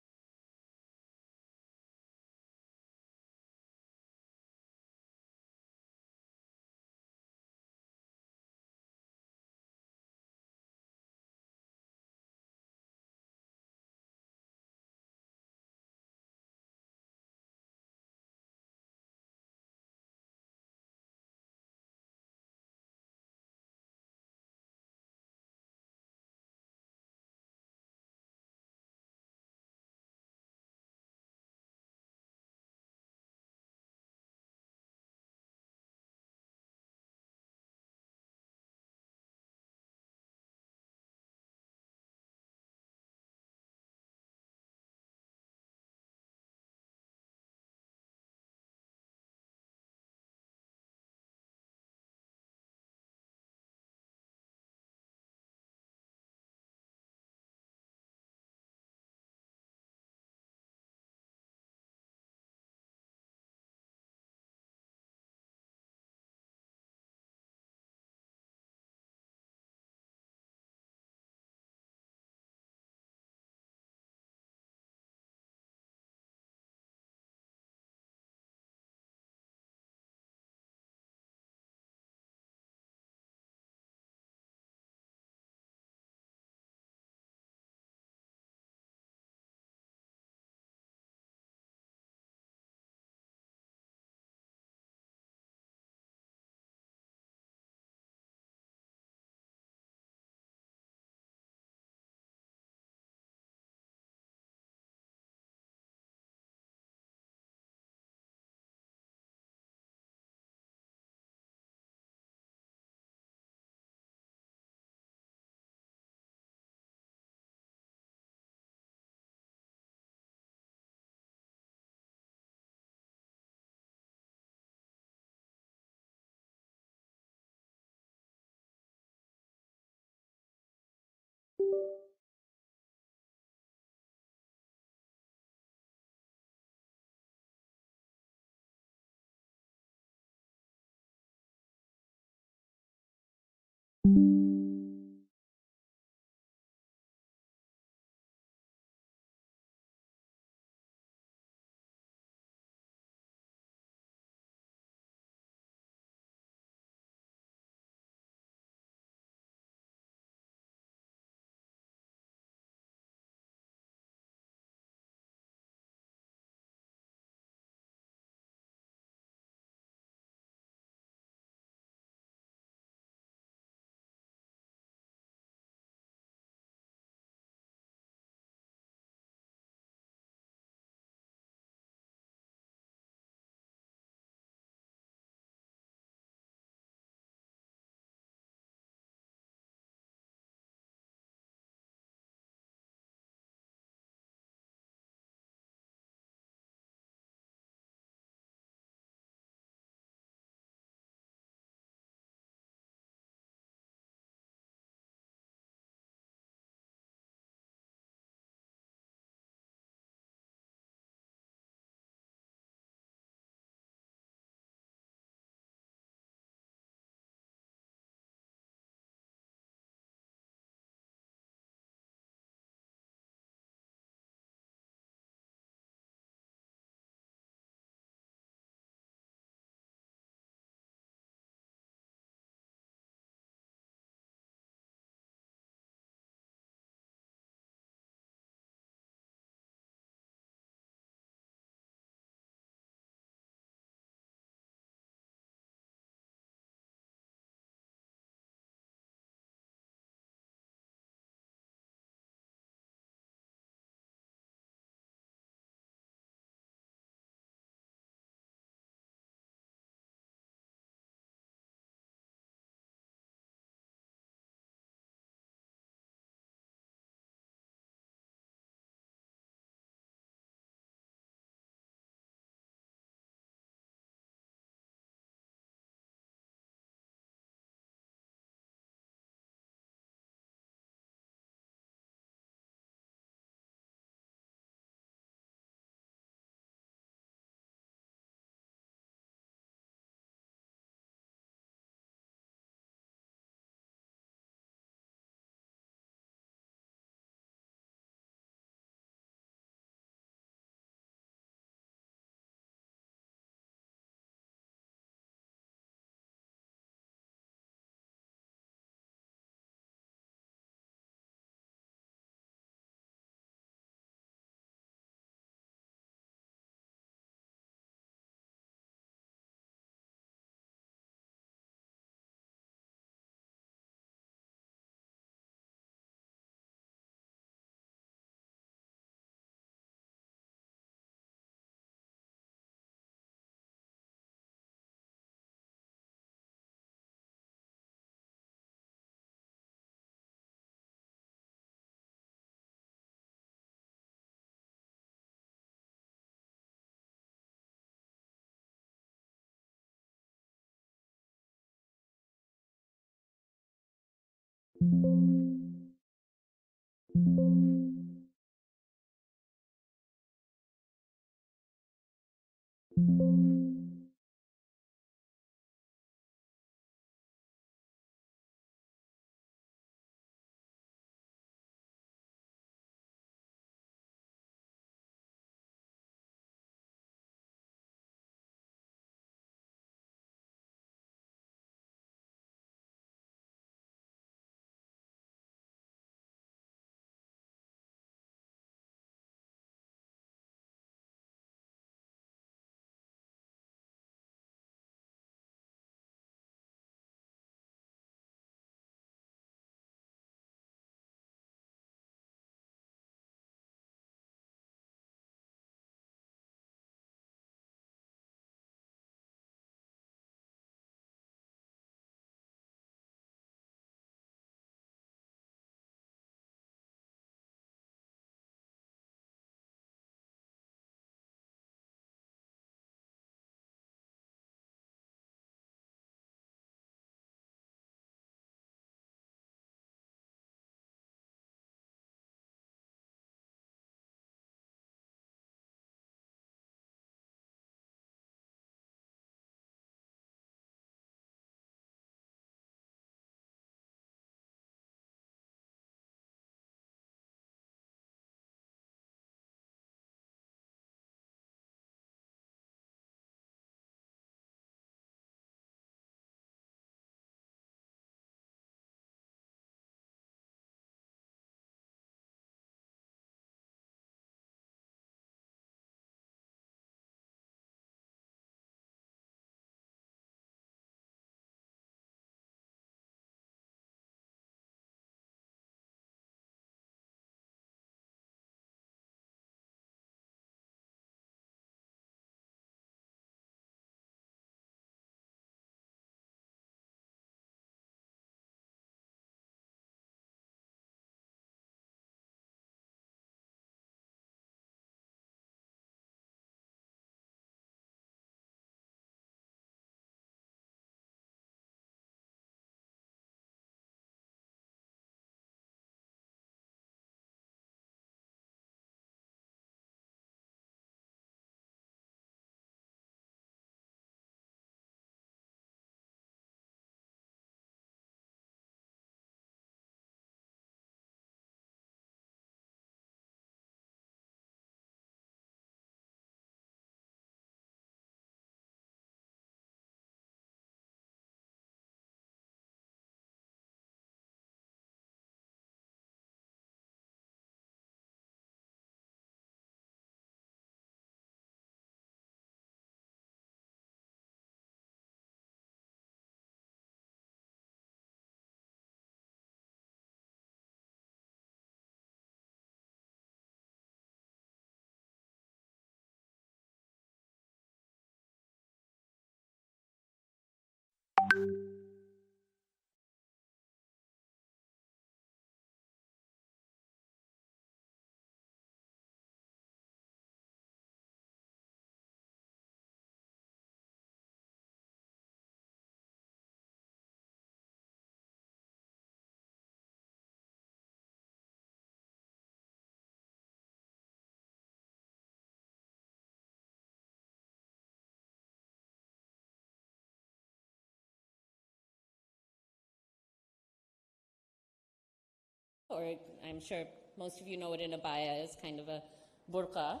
or I'm sure most of you know what an abaya is, kind of a burqa,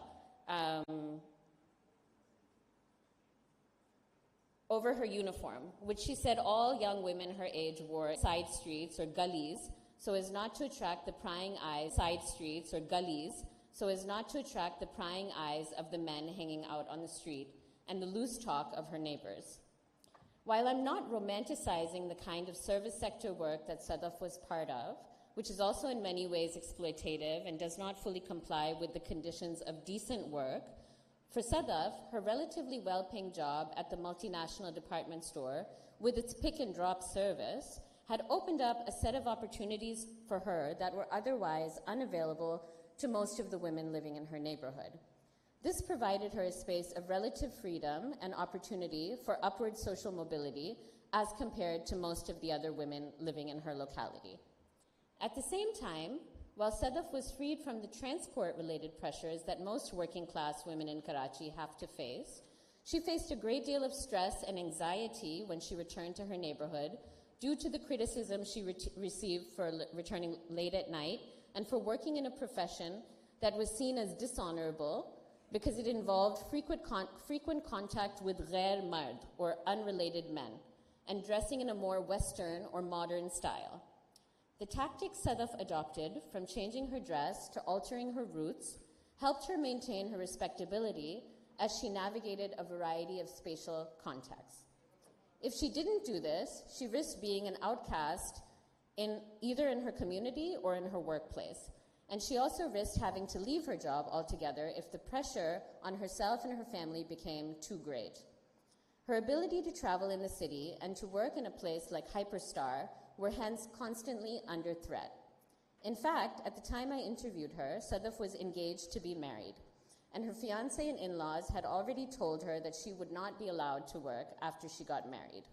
over her uniform, which she said all young women her age wore side streets or gullies so as not to attract the prying eyes, so as not to attract the prying eyes of the men hanging out on the street and the loose talk of her neighbors. While I'm not romanticizing the kind of service sector work that Sadaf was part of, which is also in many ways exploitative and does not fully comply with the conditions of decent work, for Sadaf, her relatively well-paying job at the multinational department store with its pick and drop service had opened up a set of opportunities for her that were otherwise unavailable to most of the women living in her neighborhood. This provided her a space of relative freedom and opportunity for upward social mobility as compared to most of the other women living in her locality. At the same time, while Sadaf was freed from the transport-related pressures that most working-class women in Karachi have to face, she faced a great deal of stress and anxiety when she returned to her neighborhood due to the criticism she received for returning late at night and for working in a profession that was seen as dishonorable because it involved frequent contact with ghair mard, or unrelated men, and dressing in a more Western or modern style. The tactics Sadaf adopted, from changing her dress to altering her roots, helped her maintain her respectability as she navigated a variety of spatial contexts. If she didn't do this, she risked being an outcast either in her community or in her workplace. And she also risked having to leave her job altogether if the pressure on herself and her family became too great. Her ability to travel in the city and to work in a place like Hyperstar were hence constantly under threat. In fact, at the time I interviewed her, Sadaf was engaged to be married, and her fiancé and in-laws had already told her that she would not be allowed to work after she got married.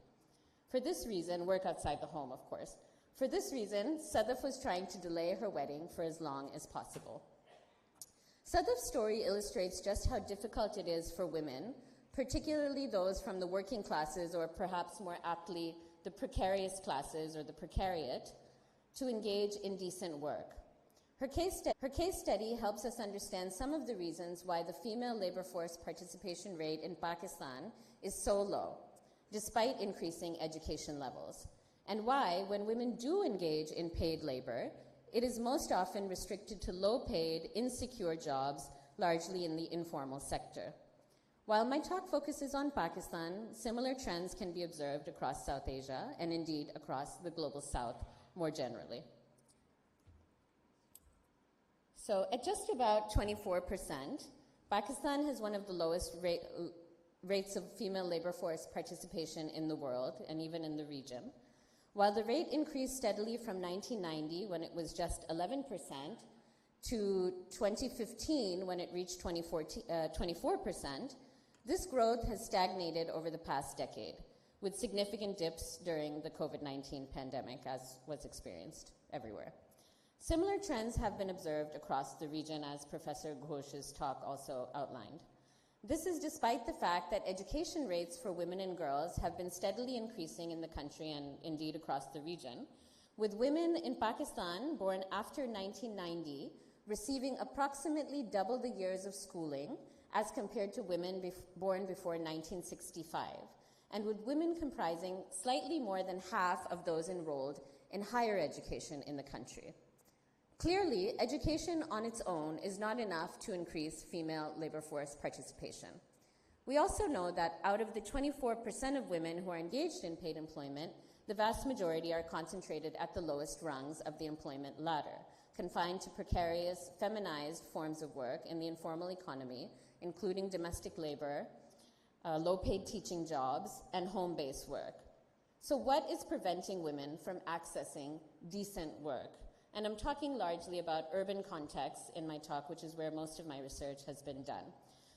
For this reason, work outside the home, of course. For this reason, Sadaf was trying to delay her wedding for as long as possible. Sadaf's story illustrates just how difficult it is for women, particularly those from the working classes, or perhaps more aptly, the precarious classes or the precariat, to engage in decent work. Her case study helps us understand some of the reasons why the female labor force participation rate in Pakistan is so low, despite increasing education levels, and why, when women do engage in paid labor, it is most often restricted to low-paid, insecure jobs, largely in the informal sector. While my talk focuses on Pakistan, similar trends can be observed across South Asia and indeed across the global South more generally. So at just about 24%, Pakistan has one of the lowest rates of female labor force participation in the world and even in the region. While the rate increased steadily from 1990, when it was just 11%, to 2015, when it reached 24%, this growth has stagnated over the past decade, with significant dips during the COVID-19 pandemic, as was experienced everywhere. Similar trends have been observed across the region, as Professor Ghosh's talk also outlined. This is despite the fact that education rates for women and girls have been steadily increasing in the country and indeed across the region, with women in Pakistan born after 1990 receiving approximately double the years of schooling as compared to women born before 1965, and with women comprising slightly more than half of those enrolled in higher education in the country. Clearly, education on its own is not enough to increase female labor force participation. We also know that out of the 24% of women who are engaged in paid employment, the vast majority are concentrated at the lowest rungs of the employment ladder, confined to precarious, feminized forms of work in the informal economy, including domestic labor, low-paid teaching jobs, and home-based work. So what is preventing women from accessing decent work? And I'm talking largely about urban contexts in my talk, which is where most of my research has been done.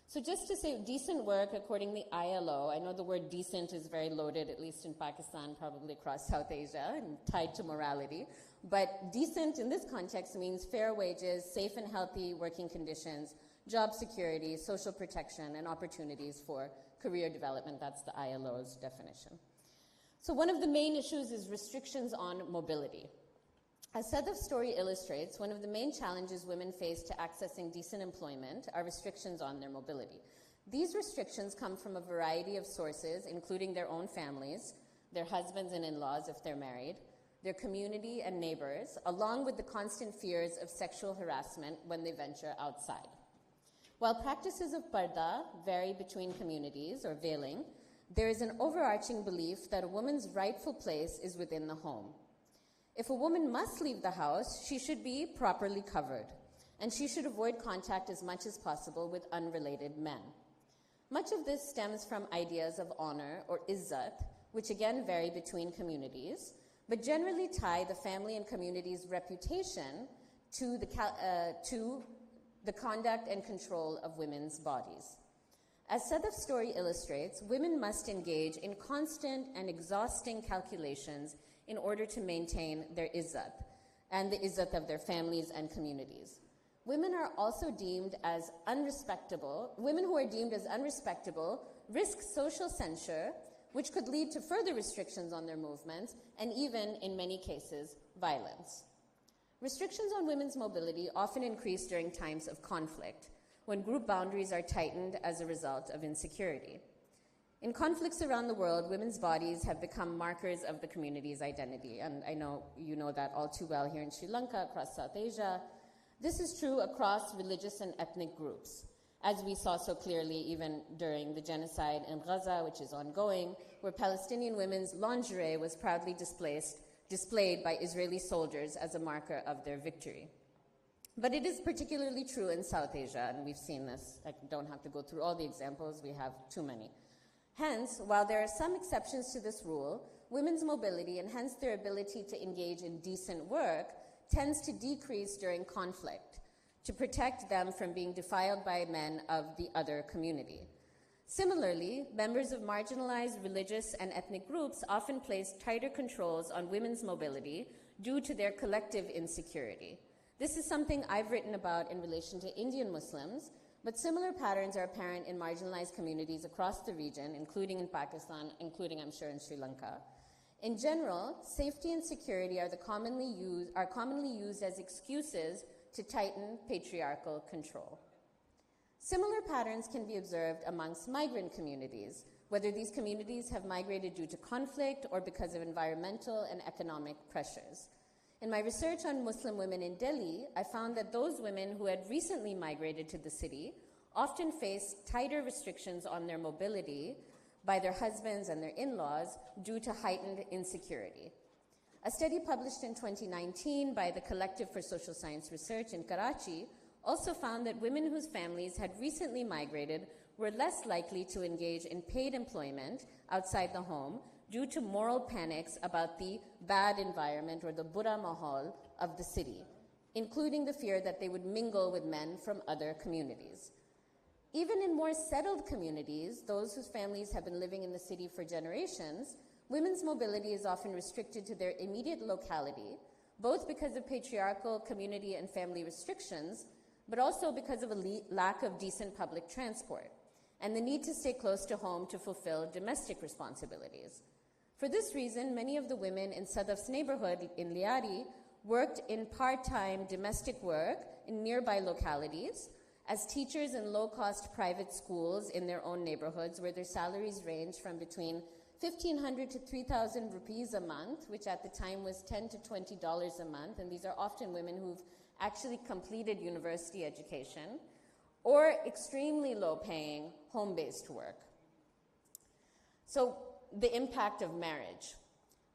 So just to say, decent work, according to the ILO, I know the word decent is very loaded, at least in Pakistan, probably across South Asia, and tied to morality. But decent in this context means fair wages, safe and healthy working conditions, job security, social protection, and opportunities for career development. That's the ILO's definition. So one of the main issues is restrictions on mobility. As Sadaf's story illustrates, one of the main challenges women face to accessing decent employment are restrictions on their mobility. These restrictions come from a variety of sources, including their own families, their husbands and in-laws if they're married, their community and neighbors, along with the constant fears of sexual harassment when they venture outside. While practices of parda vary between communities, or veiling, there is an overarching belief that a woman's rightful place is within the home. If a woman must leave the house, she should be properly covered, and she should avoid contact as much as possible with unrelated men. Much of this stems from ideas of honor, or izzat, which again vary between communities, but generally tie the family and community's reputation to the conduct and control of women's bodies. As Sadaf's story illustrates, women must engage in constant and exhausting calculations in order to maintain their izzat and the izzat of their families and communities. Women are also deemed as unrespectable. Women who are deemed as unrespectable risk social censure, which could lead to further restrictions on their movements and even, in many cases, violence. Restrictions on women's mobility often increase during times of conflict, when group boundaries are tightened as a result of insecurity. In conflicts around the world, women's bodies have become markers of the community's identity, and I know you know that all too well here in Sri Lanka, across South Asia. This is true across religious and ethnic groups, as we saw so clearly even during the genocide in Gaza, which is ongoing, where Palestinian women's lingerie was proudly displayed by Israeli soldiers as a marker of their victory. But it is particularly true in South Asia, and we've seen this. I don't have to go through all the examples, we have too many. Hence, while there are some exceptions to this rule, women's mobility, and hence their ability to engage in decent work, tends to decrease during conflict, to protect them from being defiled by men of the other community. Similarly, members of marginalized religious and ethnic groups often place tighter controls on women's mobility due to their collective insecurity. This is something I've written about in relation to Indian Muslims, but similar patterns are apparent in marginalized communities across the region, including in Pakistan, including, I'm sure, in Sri Lanka. In general, safety and security are commonly used as excuses to tighten patriarchal control. Similar patterns can be observed amongst migrant communities, whether these communities have migrated due to conflict or because of environmental and economic pressures. In my research on Muslim women in Delhi, I found that those women who had recently migrated to the city often faced tighter restrictions on their mobility by their husbands and their in-laws due to heightened insecurity. A study published in 2019 by the Collective for Social Science Research in Karachi also found that women whose families had recently migrated were less likely to engage in paid employment outside the home due to moral panics about the bad environment, or the bura mahal, of the city, including the fear that they would mingle with men from other communities. Even in more settled communities, those whose families have been living in the city for generations, women's mobility is often restricted to their immediate locality, both because of patriarchal community and family restrictions, but also because of a lack of decent public transport and the need to stay close to home to fulfill domestic responsibilities. For this reason, many of the women in Sadaf's neighborhood in Liari worked in part-time domestic work in nearby localities as teachers in low-cost private schools in their own neighborhoods, where their salaries range from between 1,500 to 3,000 rupees a month, which at the time was $10 to $20 a month, and these are often women who've actually completed university education, or extremely low-paying home-based work. So, the impact of marriage.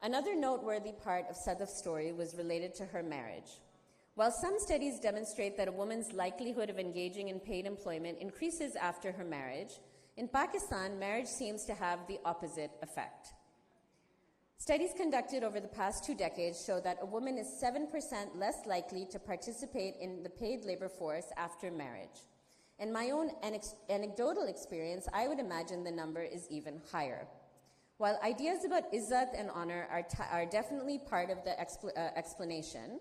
Another noteworthy part of Sadaf's story was related to her marriage. While some studies demonstrate that a woman's likelihood of engaging in paid employment increases after her marriage, in Pakistan, marriage seems to have the opposite effect. Studies conducted over the past 2 decades show that a woman is 7% less likely to participate in the paid labor force after marriage. In my own anecdotal experience, I would imagine the number is even higher. While ideas about izzat and honor are definitely part of the explanation,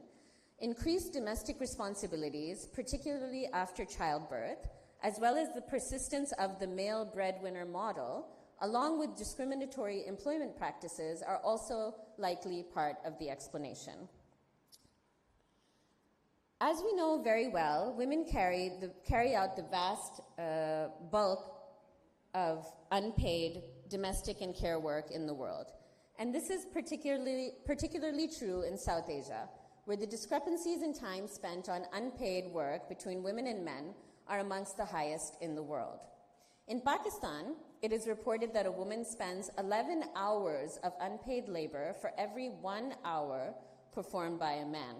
increased domestic responsibilities, particularly after childbirth, as well as the persistence of the male breadwinner model, along with discriminatory employment practices, are also likely part of the explanation. As we know very well, women carry out the vast bulk of unpaid domestic and care work in the world. And this is particularly true in South Asia, where the discrepancies in time spent on unpaid work between women and men are amongst the highest in the world. In Pakistan, it is reported that a woman spends 11 hours of unpaid labor for every 1 hour performed by a man.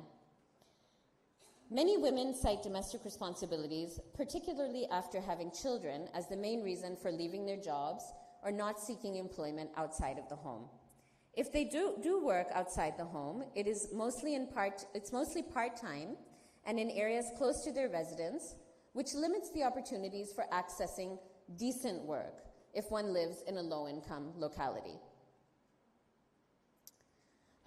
Many women cite domestic responsibilities, particularly after having children, as the main reason for leaving their jobs or not seeking employment outside of the home. If they do work outside the home, it's mostly part-time and in areas close to their residence, which limits the opportunities for accessing decent work if one lives in a low-income locality.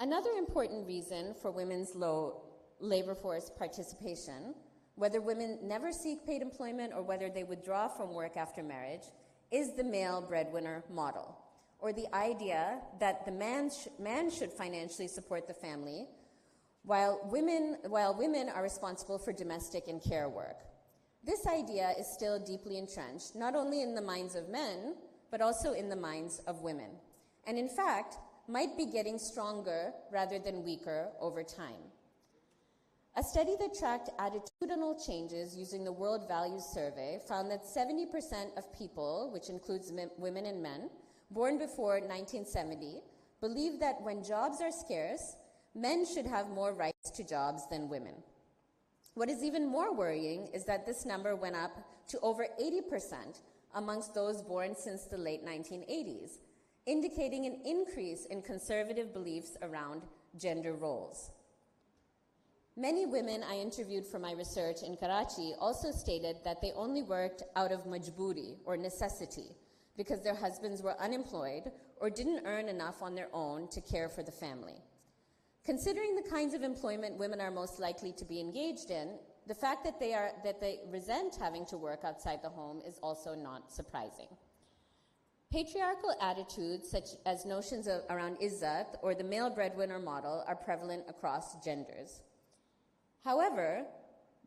Another important reason for women's low labor force participation, whether women never seek paid employment or whether they withdraw from work after marriage, is the male breadwinner model, or the idea that the man should financially support the family while women are responsible for domestic and care work. This idea is still deeply entrenched, not only in the minds of men, but also in the minds of women, and in fact, might be getting stronger rather than weaker over time. A study that tracked attitudinal changes using the World Values Survey found that 70% of people, which includes women and men, born before 1970, believe that when jobs are scarce, men should have more rights to jobs than women. What is even more worrying is that this number went up to over 80% amongst those born since the late 1980s, indicating an increase in conservative beliefs around gender roles. Many women I interviewed for my research in Karachi also stated that they only worked out of majburi, or necessity, because their husbands were unemployed or didn't earn enough on their own to care for the family. Considering the kinds of employment women are most likely to be engaged in, the fact that they resent having to work outside the home is also not surprising. Patriarchal attitudes such as notions around izzat or the male breadwinner model are prevalent across genders. However,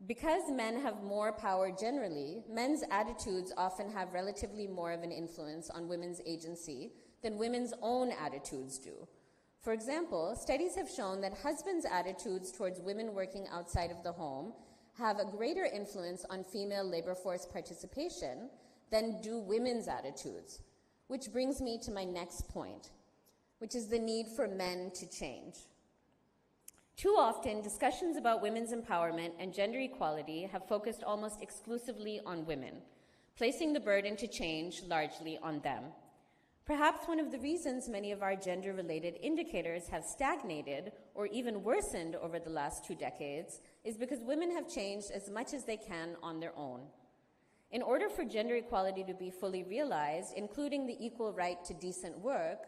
because men have more power generally, men's attitudes often have relatively more of an influence on women's agency than women's own attitudes do. For example, studies have shown that husbands' attitudes towards women working outside of the home have a greater influence on female labor force participation than do women's attitudes, which brings me to my next point, which is the need for men to change. Too often, discussions about women's empowerment and gender equality have focused almost exclusively on women, placing the burden to change largely on them. Perhaps one of the reasons many of our gender-related indicators have stagnated or even worsened over the last 2 decades is because women have changed as much as they can on their own. In order for gender equality to be fully realized, including the equal right to decent work,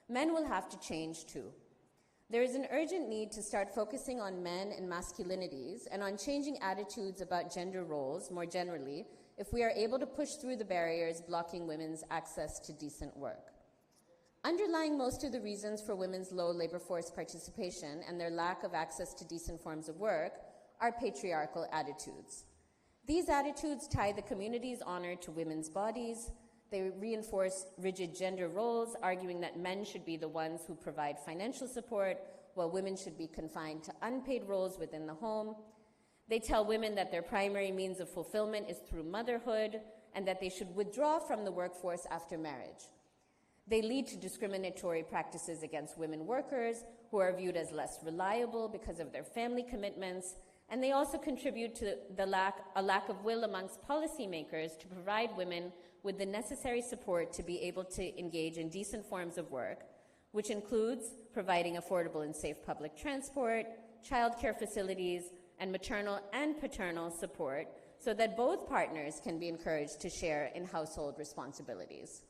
men will have to change too. There is an urgent need to start focusing on men and masculinities and on changing attitudes about gender roles more generally if we are able to push through the barriers blocking women's access to decent work. Underlying most of the reasons for women's low labor force participation and their lack of access to decent forms of work are patriarchal attitudes. These attitudes tie the community's honor to women's bodies. They reinforce rigid gender roles, arguing that men should be the ones who provide financial support, while women should be confined to unpaid roles within the home. They tell women that their primary means of fulfillment is through motherhood, and that they should withdraw from the workforce after marriage. They lead to discriminatory practices against women workers, who are viewed as less reliable because of their family commitments, and they also contribute to a lack of will amongst policymakers to provide women with the necessary support to be able to engage in decent forms of work, which includes providing affordable and safe public transport, childcare facilities, and maternal and paternal support so that both partners can be encouraged to share in household responsibilities.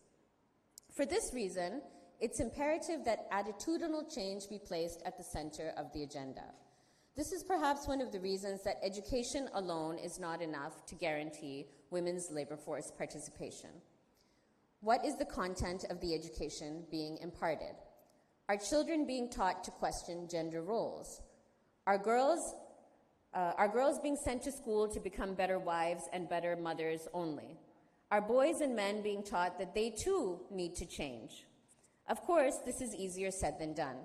For this reason, it's imperative that attitudinal change be placed at the center of the agenda. This is perhaps one of the reasons that education alone is not enough to guarantee women's labor force participation. What is the content of the education being imparted? Are children being taught to question gender roles? Are girls Are girls being sent to school to become better wives and better mothers only? Are boys and men being taught that they too need to change? Of course, this is easier said than done.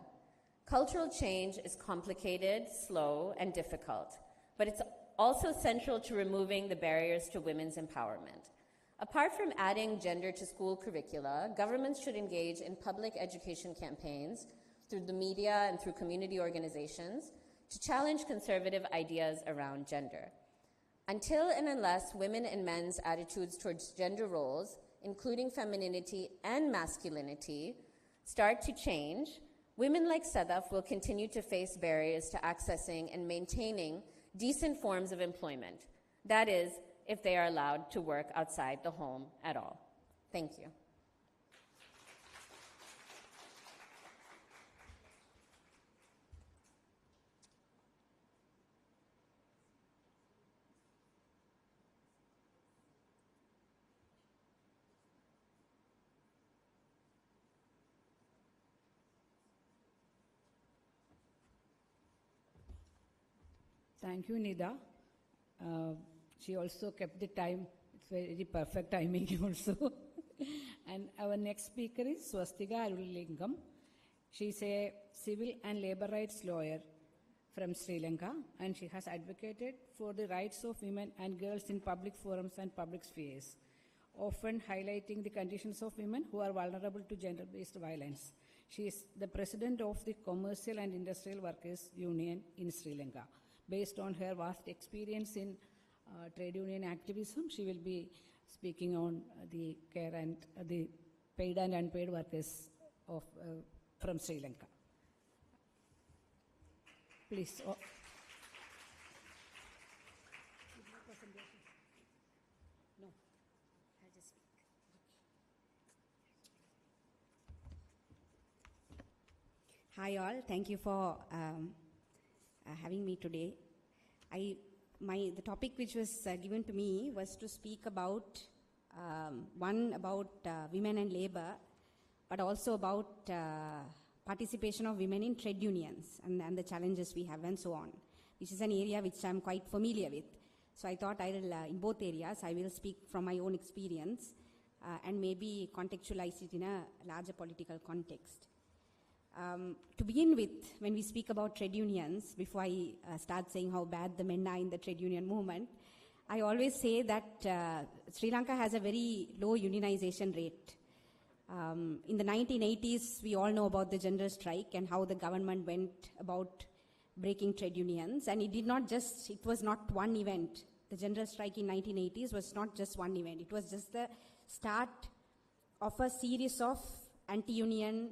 Cultural change is complicated, slow, and difficult, but it's also central to removing the barriers to women's empowerment. Apart from adding gender to school curricula, governments should engage in public education campaigns through the media and through community organizations to challenge conservative ideas around gender. Until and unless women and men's attitudes towards gender roles, including femininity and masculinity, start to change, women like Sadaf will continue to face barriers to accessing and maintaining decent forms of employment. That is, if they are allowed to work outside the home at all. Thank you. Thank you, Nida. She also kept the time. It's very perfect timing also. And our next speaker is Swastika Arulingam. She's a civil and labor rights lawyer from Sri Lanka, and she has advocated for the rights of women and girls in public forums and public spheres, often highlighting the conditions of women who are vulnerable to gender-based violence. She is the president of the Commercial and Industrial Workers Union in Sri Lanka. Based on her vast experience in trade union activism, she will be speaking on the care and the paid and unpaid workers of, from Sri Lanka. Please. No, I'll just speak. Hi all, thank you for having me today. The topic which was given to me was to speak about one about women and labor, but also about participation of women in trade unions and the challenges we have and so on, which is an area which I'm quite familiar with. So I thought I will, in both areas, I will speak from my own experience and maybe contextualize it in a larger political context. To begin with, when we speak about trade unions, before I start saying how bad the men are in the trade union movement, I always say that Sri Lanka has a very low unionization rate. In the 1980s, we all know about the general strike and how the government went about breaking trade unions. And it was not one event. The general strike in 1980s was not just one event. It was just the start of a series of anti-union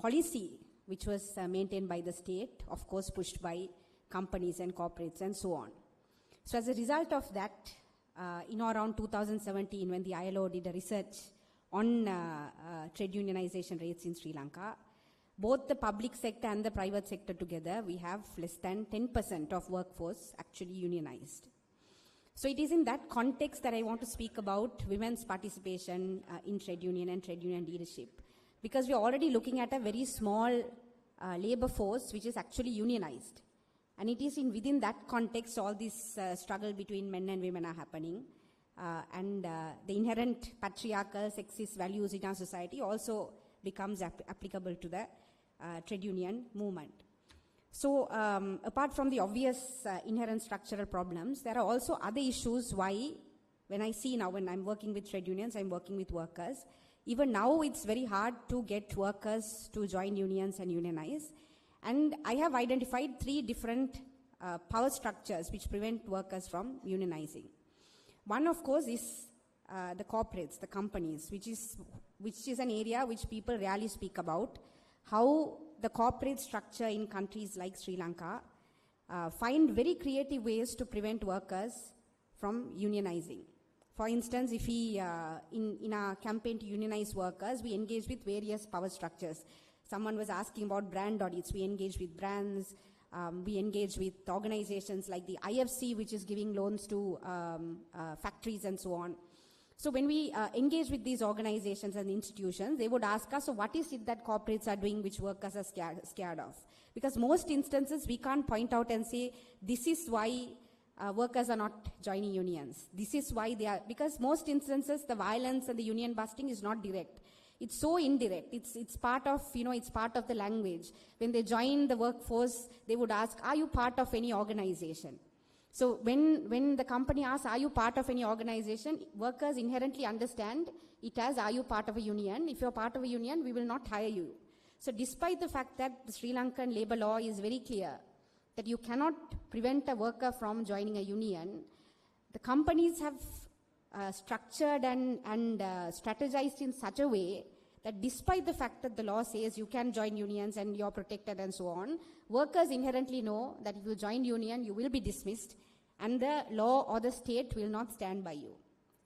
policy which was maintained by the state, of course pushed by companies and corporates and so on. So as a result of that, in or around 2017, when the ILO did a research on trade unionization rates in Sri Lanka, both the public sector and the private sector together, we have less than 10% of workforce actually unionized. So it is in that context that I want to speak about women's participation in trade union and trade union leadership. Because we are already looking at a very small labor force which is actually unionized. And it is within that context all this struggle between men and women are happening. And the inherent patriarchal, sexist values in our society also becomes applicable to the trade union movement. So apart from the obvious inherent structural problems, there are also other issues why, when I see now, when I'm working with trade unions, I'm working with workers. Even now, it's very hard to get workers to join unions and unionize. And I have identified 3 different power structures which prevent workers from unionizing. One, of course, is the corporates, the companies, which is an area which people rarely speak about. How the corporate structure in countries like Sri Lanka find very creative ways to prevent workers from unionizing. For instance, if we, in our campaign to unionize workers, we engage with various power structures. Someone was asking about brand audits. We engage with brands. We engage with organizations like the IFC, which is giving loans to factories and so on. So when we engage with these organizations and institutions, they would ask us, so what is it that corporates are doing which workers are scared of? Because most instances we can't point out and say, this is why workers are not joining unions. This is why they are, because most instances the violence and the union busting is not direct. It's so indirect. It's part of, it's part of the language. When they join the workforce, they would ask, are you part of any organization? So when the company asks, are you part of any organization, workers inherently understand it as, are you part of a union? If you're part of a union, we will not hire you. So despite the fact that the Sri Lankan labor law is very clear that you cannot prevent a worker from joining a union, the companies have structured and strategized in such a way that despite the fact that the law says you can join unions and you're protected and so on, workers inherently know that if you join union, you will be dismissed and the law or the state will not stand by you.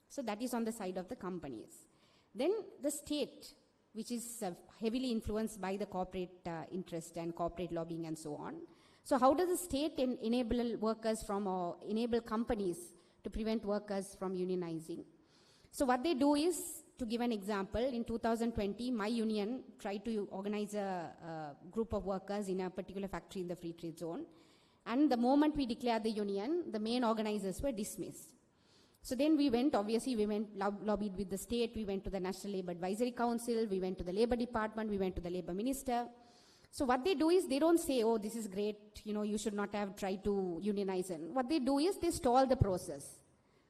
So that is on the side of the companies. Then the state, which is heavily influenced by the corporate interest and corporate lobbying and so on. So how does the state enable workers from, or enable companies to prevent workers from unionizing? So what they do is, to give an example, in 2020, my union tried to organize a group of workers in a particular factory in the free trade zone. And the moment we declared the union, the main organizers were dismissed. So then we went, lobbied with the state, we went to the National Labour Advisory Council, we went to the Labour Department, we went to the Labour Minister. So what they do is, they don't say, oh, this is great, you should not have tried to unionize. And what they do is, they stall the process.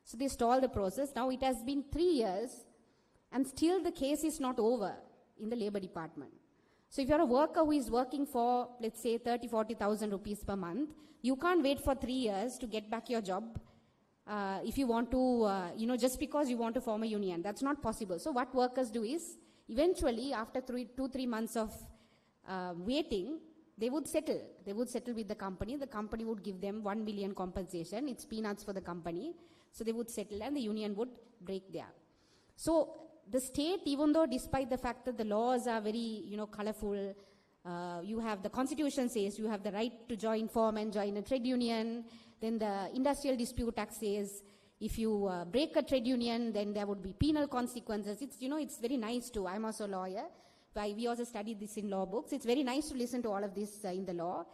So they stall the process. Now it has been 3 years, and still the case is not over in the Labour Department. So if you're a worker who is working for, let's say, 30,000-40,000 rupees per month, you can't wait for 3 years to get back your job if you want to, just because you want to form a union. That's not possible. So what workers do is, eventually, after 2-3 months of waiting, they would settle. They would settle with the company. The company would give them 1 million compensation. It's peanuts for the company. So they would settle and the union would break there. So the state, even though despite the fact that the laws are very, colorful, you have, the constitution says you have the right to form and join a trade union. Then the Industrial Dispute Act says if you break a trade union, then there would be penal consequences. It's, it's very nice to, I'm also a lawyer. We also studied this in law books. It's very nice to listen to all of this in the law.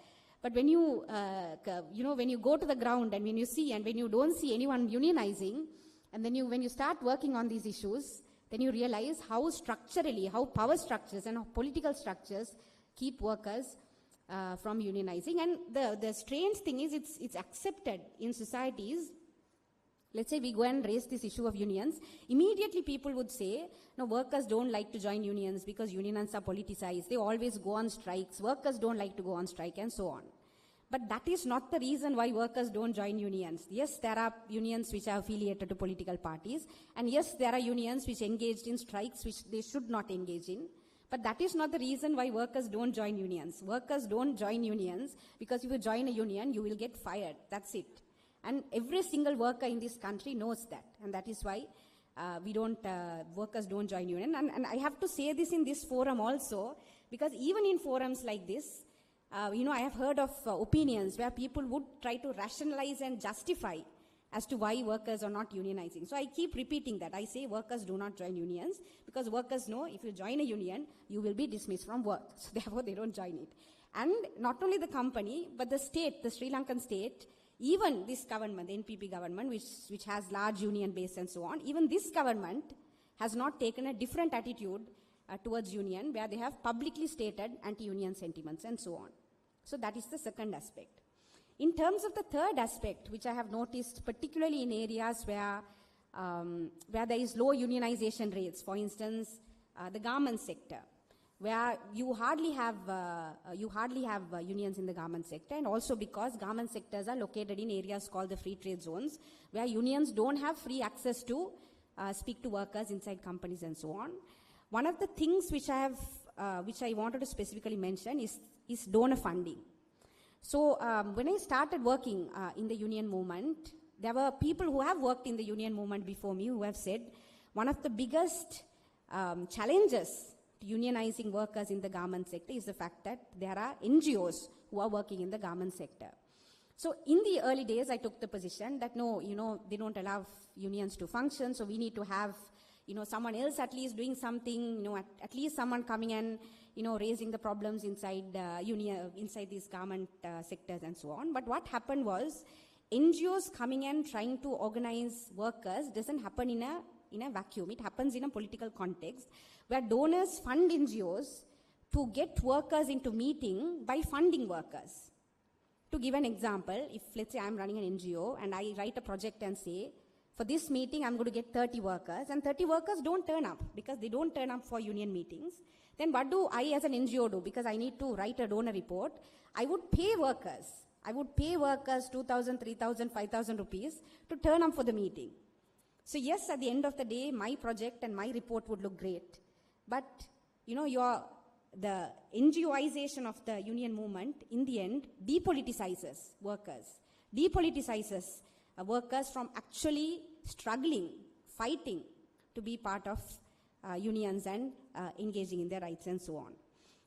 But when you, when you go to the ground and when you see, and when you don't see anyone unionizing, and then when you start working on these issues, then you realize how structurally, how power structures and how political structures keep workers from unionizing. And the strange thing is, it's accepted in societies. Let's say we go and raise this issue of unions. Immediately people would say, no, workers don't like to join unions because unions are politicized. They always go on strikes. Workers don't like to go on strike and so on. But that is not the reason why workers don't join unions. Yes, there are unions which are affiliated to political parties. And yes, there are unions which engaged in strikes which they should not engage in. But that is not the reason why workers don't join unions. Workers don't join unions because if you join a union, you will get fired. That's it. And every single worker in this country knows that. And that is why workers don't join union. And I have to say this in this forum also, because even in forums like this, I have heard of opinions where people would try to rationalize and justify as to why workers are not unionizing. So I keep repeating that. I say workers do not join unions because workers know if you join a union, you will be dismissed from work. So therefore they don't join it. And not only the company, but the state, the Sri Lankan state, even this government, the NPP government, which has large union base and so on, even this government has not taken a different attitude towards union, where they have publicly stated anti-union sentiments and so on. So that is the second aspect. In terms of the third aspect, which I have noticed particularly in areas where there is low unionization rates, for instance, the garment sector, where you hardly have unions in the garment sector, and also because garment sectors are located in areas called the free trade zones, where unions don't have free access to speak to workers inside companies and so on. One of the things which I wanted to specifically mention is donor funding. So when I started working in the union movement, there were people who have worked in the union movement before me who have said one of the biggest challenges to unionizing workers in the garment sector is the fact that there are NGOs who are working in the garment sector. So in the early days, I took the position that no, they don't allow unions to function, so we need to have, someone else at least doing something, at least someone coming and, raising the problems inside inside these government sectors and so on. But what happened was, NGOs coming and trying to organize workers doesn't happen in a vacuum. It happens in a political context where donors fund NGOs to get workers into meeting by funding workers. To give an example, if let's say I'm running an NGO and I write a project and say, for this meeting I'm going to get 30 workers, and 30 workers don't turn up because they don't turn up for union meetings, then what do I as an NGO do? Because I need to write a donor report, I would pay workers. I would pay workers 2,000, 3,000, 5,000 rupees to turn up for the meeting. So yes, at the end of the day, my project and my report would look great. But, the NGOization of the union movement, in the end, depoliticizes workers. Depoliticizes workers from actually struggling, fighting to be part of unions and engaging in their rights and so on.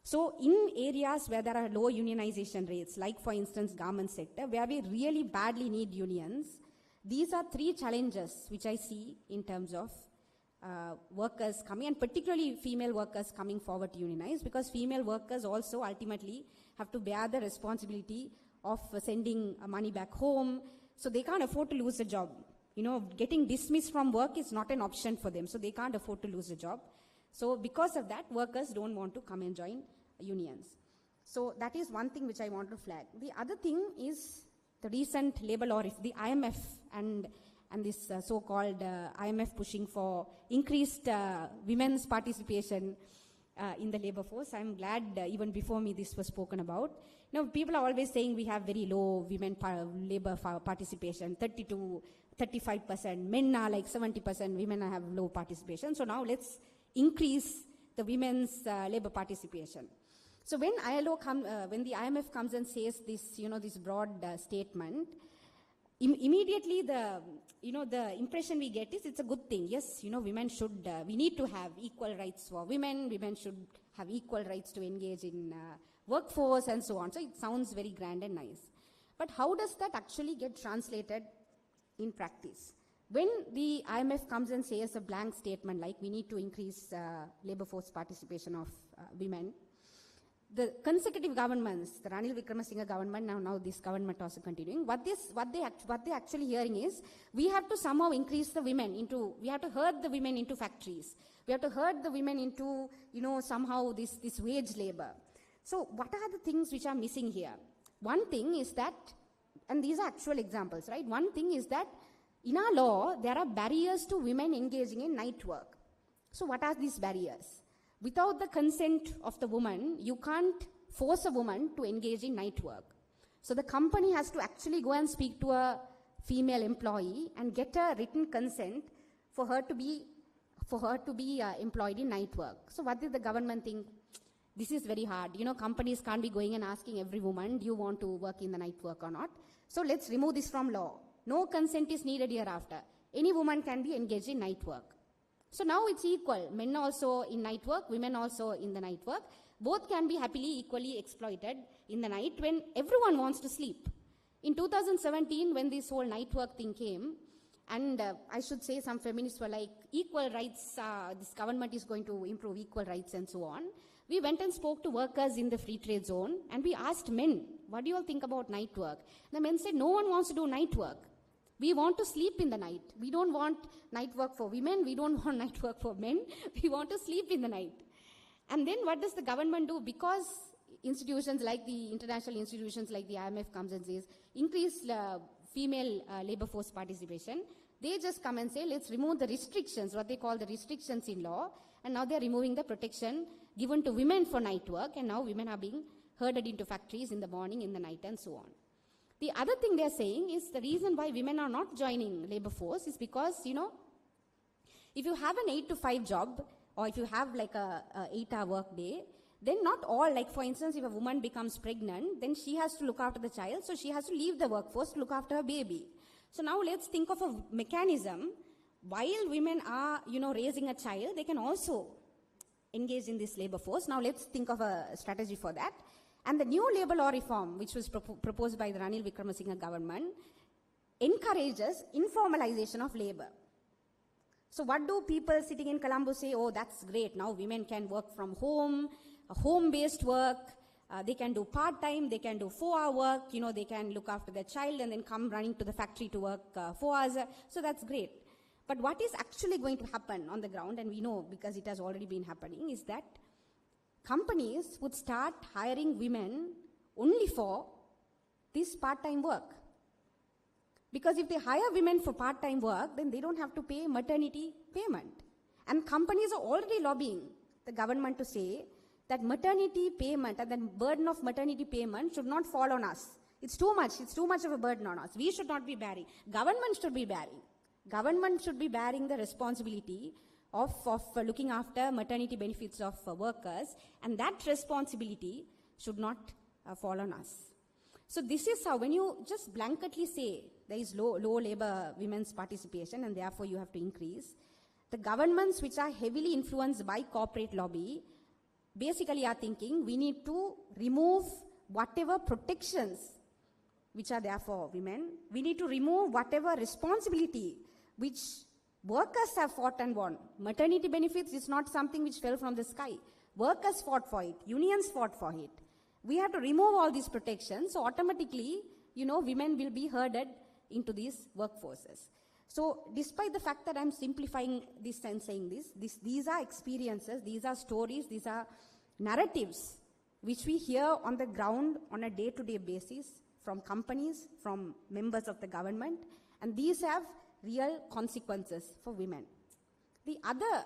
So in areas where there are low unionization rates, like for instance garment sector, where we really badly need unions, these are three challenges which I see in terms of workers coming, and particularly female workers coming forward to unionize, because female workers also ultimately have to bear the responsibility of sending money back home, so they can't afford to lose a job. Getting dismissed from work is not an option for them, so they can't afford to lose a job. So because of that, workers don't want to come and join unions. So that is one thing which I want to flag. The other thing is the recent labor law, the IMF and this so-called IMF pushing for increased women's participation in the labor force. I'm glad even before me this was spoken about. People are always saying we have very low women labor participation, 30 to 35%. Men are like 70%, women have low participation. So now let's increase the women's labor participation. So when when the IMF comes and says this, this broad statement, immediately the impression we get is it's a good thing. Yes, women should, we need to have equal rights for women. Women should have equal rights to engage in workforce and so on. So it sounds very grand and nice. But how does that actually get translated in practice? When the IMF comes and says a blank statement like we need to increase labor force participation of women, the consecutive governments, the Ranil Wickremesinghe government, now this government also continuing, what they actually hearing is, we have to somehow increase the women into, we have to herd the women into factories. We have to herd the women into, somehow this wage labor. So what are the things which are missing here? One thing is that, and these are actual examples, right? One thing is that in our law, there are barriers to women engaging in night work. So what are these barriers? Without the consent of the woman, you can't force a woman to engage in night work. So the company has to actually go and speak to a female employee and get a written consent for her to be employed in night work. So what did the government think? This is very hard. Companies can't be going and asking every woman, do you want to work in the night work or not? So let's remove this from law. No consent is needed hereafter. Any woman can be engaged in night work. So now it's equal. Men also in night work, women also in the night work. Both can be happily, equally exploited in the night when everyone wants to sleep. In 2017, when this whole night work thing came, and I should say some feminists were like, equal rights, this government is going to improve equal rights and so on. We went and spoke to workers in the free trade zone and we asked men, what do you all think about night work? The men said, no one wants to do night work. We want to sleep in the night. We don't want night work for women. We don't want night work for men. We want to sleep in the night. And then what does the government do? Because institutions like the international institutions like the IMF comes and says, increase female labor force participation, they just come and say, let's remove the restrictions, what they call the restrictions in law, and now they're removing the protection given to women for night work, and now women are being herded into factories in the morning, in the night, and so on. The other thing they're saying is the reason why women are not joining labor force is because, if you have an 8 to 5 job, or if you have like a 8-hour work day, then not all, like for instance, if a woman becomes pregnant, then she has to look after the child, so she has to leave the workforce to look after her baby. So now let's think of a mechanism, while women are, raising a child, they can also engage in this labor force. Now let's think of a strategy for that. And the new labor law reform, which was proposed by the Ranil Wickremesinghe government, encourages informalization of labor. So what do people sitting in Colombo say? Oh, that's great. Now women can work from home, home-based work. They can do part-time, they can do 4-hour work, they can look after their child and then come running to the factory to work 4 hours. So that's great. But what is actually going to happen on the ground, and we know because it has already been happening, is that companies would start hiring women only for this part-time work. Because if they hire women for part-time work, then they don't have to pay maternity payment. And companies are already lobbying the government to say that maternity payment and the burden of maternity payment should not fall on us. It's too much of a burden on us. We should not be bearing. Government should be bearing. Government should be bearing the responsibility of looking after maternity benefits of workers, and that responsibility should not fall on us. So this is how, when you just blanketly say there is low labor women's participation and therefore you have to increase, the governments which are heavily influenced by corporate lobby basically are thinking we need to remove whatever protections which are there for women. We need to remove whatever responsibility which workers have fought and won. Maternity benefits is not something which fell from the sky. Workers fought for it. Unions fought for it. We have to remove all these protections. So automatically, women will be herded into these workforces. So despite the fact that I'm simplifying this and saying these are experiences, these are stories, these are narratives which we hear on the ground on a day-to-day basis from companies, from members of the government, and these have real consequences for women. The other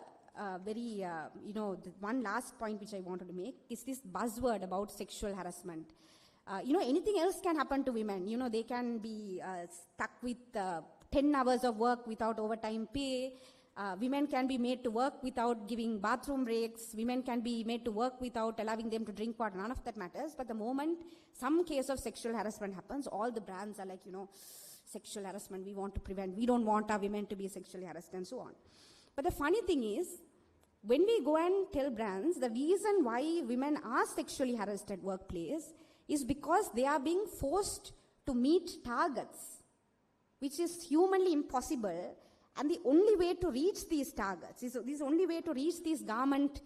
the one last point which I wanted to make is this buzzword about sexual harassment. Anything else can happen to women. They can be stuck with 10 hours of work without overtime pay. Women can be made to work without giving bathroom breaks. Women can be made to work without allowing them to drink water. None of that matters. But the moment some case of sexual harassment happens, all the brands are like, sexual harassment we want to prevent. We don't want our women to be sexually harassed and so on. But the funny thing is, when we go and tell brands, the reason why women are sexually harassed at workplace is because they are being forced to meet targets, which is humanly impossible. And the only way to reach these targets, the only way to reach these garment,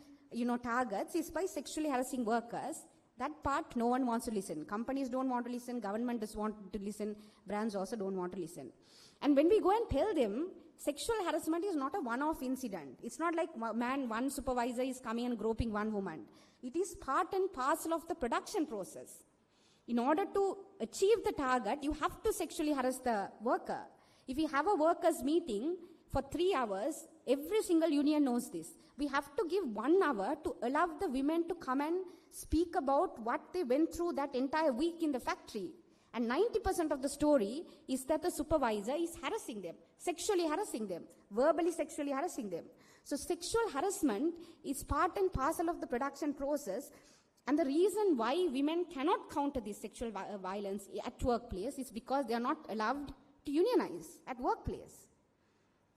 targets is by sexually harassing workers. That part no one wants to listen. Companies don't want to listen, government doesn't want to listen, brands also don't want to listen. And when we go and tell them, sexual harassment is not a one-off incident. It's not like one supervisor is coming and groping one woman. It is part and parcel of the production process. In order to achieve the target, you have to sexually harass the worker. If we have a workers' meeting for 3 hours, every single union knows this. We have to give 1 hour to allow the women to come and speak about what they went through that entire week in the factory. And 90% of the story is that the supervisor is harassing them, sexually harassing them, verbally sexually harassing them. So sexual harassment is part and parcel of the production process. And the reason why women cannot counter this sexual violence at workplace is because they are not allowed to unionize at workplace.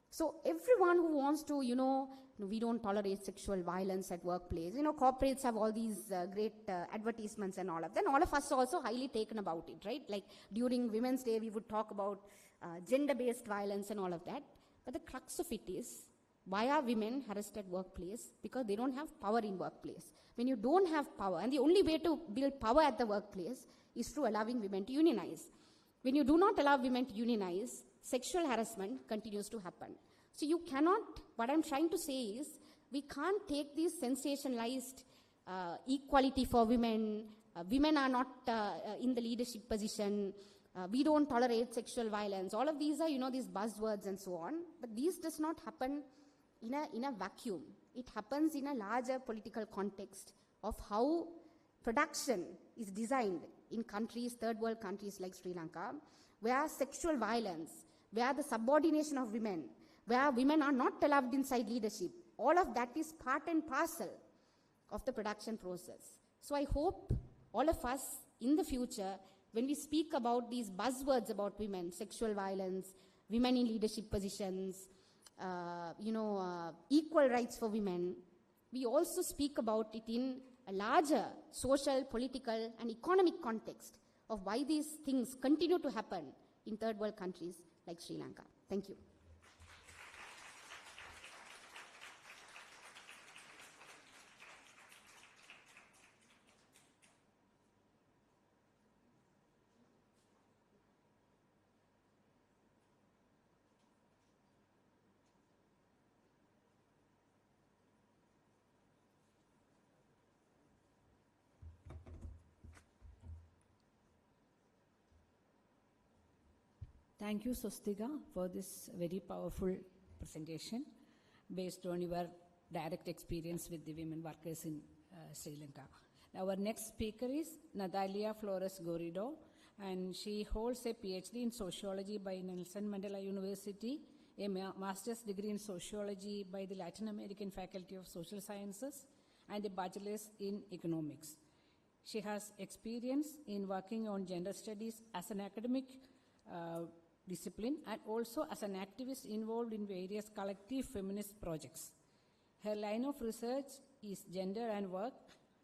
So everyone who wants to, we don't tolerate sexual violence at workplace. Corporates have all these great advertisements and all of that. And all of us are also highly taken about it, right? Like during Women's Day, we would talk about gender-based violence and all of that. But the crux of it is, why are women harassed at workplace? Because they don't have power in workplace. When you don't have power, and the only way to build power at the workplace is through allowing women to unionize. When you do not allow women to unionize, sexual harassment continues to happen. So you cannot, what I'm trying to say is, we can't take these sensationalized equality for women, women are not in the leadership position, we don't tolerate sexual violence. All of these are, these buzzwords and so on. But these does not happen in a vacuum. It happens in a larger political context of how production is designed in countries, third world countries like Sri Lanka, where sexual violence, where the subordination of women, where women are not allowed inside leadership, all of that is part and parcel of the production process. So I hope all of us in the future, when we speak about these buzzwords about women, sexual violence, women in leadership positions, equal rights for women, we also speak about it in a larger social, political, and economic context of why these things continue to happen in third world countries like Sri Lanka. Thank you. Thank you, Swastika, for this very powerful presentation based on your direct experience with the women workers in Sri Lanka. Our next speaker is Natalia Flores Gorido, and she holds a PhD in sociology by Nelson Mandela University, a master's degree in sociology by the Latin American Faculty of Social Sciences, and a bachelor's in economics. She has experience in working on gender studies as an academic discipline and also as an activist involved in various collective feminist projects. Her line of research is gender and work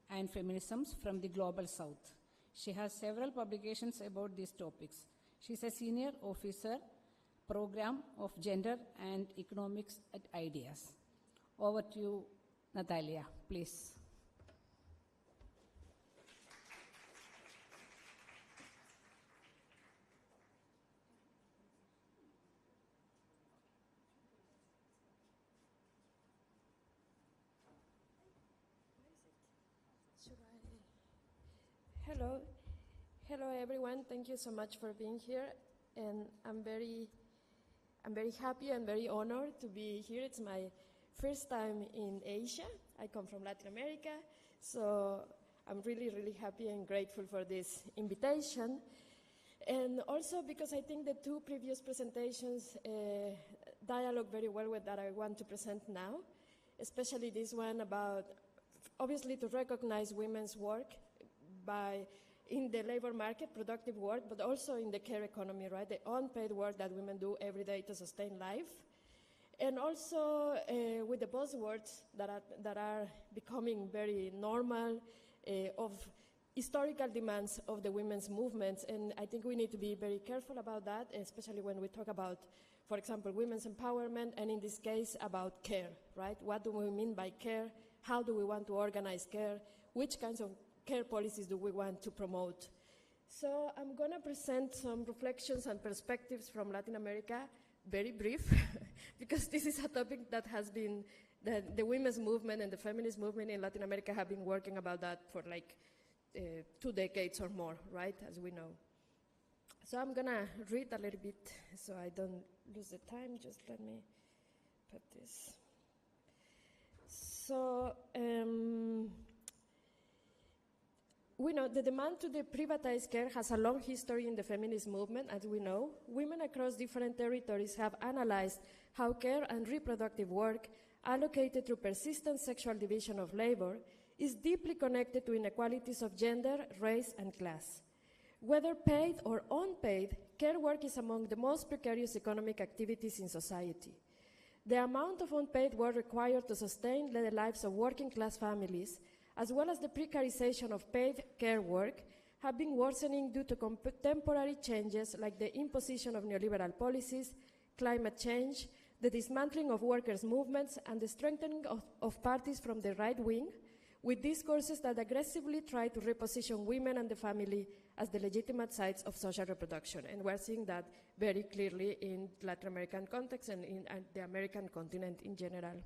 and feminisms from the global south. She has several publications about these topics. She's a senior officer, program of gender and economics at IDEAS. Over to you, Natalia, please. Hello everyone. Thank you so much for being here, and I'm very happy and very honored to be here. It's my first time in Asia. I come from Latin America, so I'm really happy and grateful for this invitation. And also because I think the two previous presentations dialogue very well with that I want to present now, especially this one about obviously to recognize women's work in the labor market, productive work, but also in the care economy, right? The unpaid work that women do every day to sustain life. And also with the buzzwords that are becoming very normal of historical demands of the women's movements. And I think we need to be very careful about that, especially when we talk about, for example, women's empowerment, and in this case about care, right? What do we mean by care? How do we want to organize care? Which kinds of care policies do we want to promote? So I'm going to present some reflections and perspectives from Latin America, very brief, because this is a topic that has been, the women's movement and the feminist movement in Latin America have been working about that for like 2 decades or more, right, as we know. So I'm going to read a little bit so I don't lose the time. Just let me put this. So, we know the demand to privatize care has a long history in the feminist movement, as we know. Women across different territories have analyzed how care and reproductive work, allocated through persistent sexual division of labor, is deeply connected to inequalities of gender, race, and class. Whether paid or unpaid, care work is among the most precarious economic activities in society. The amount of unpaid work required to sustain the lives of working-class families, as well as the precarization of paid care work, have been worsening due to contemporary changes like the imposition of neoliberal policies, climate change, the dismantling of workers' movements, and the strengthening of parties from the right wing, with discourses that aggressively try to reposition women and the family as the legitimate sites of social reproduction. And we're seeing that very clearly in Latin American context and in the American continent in general.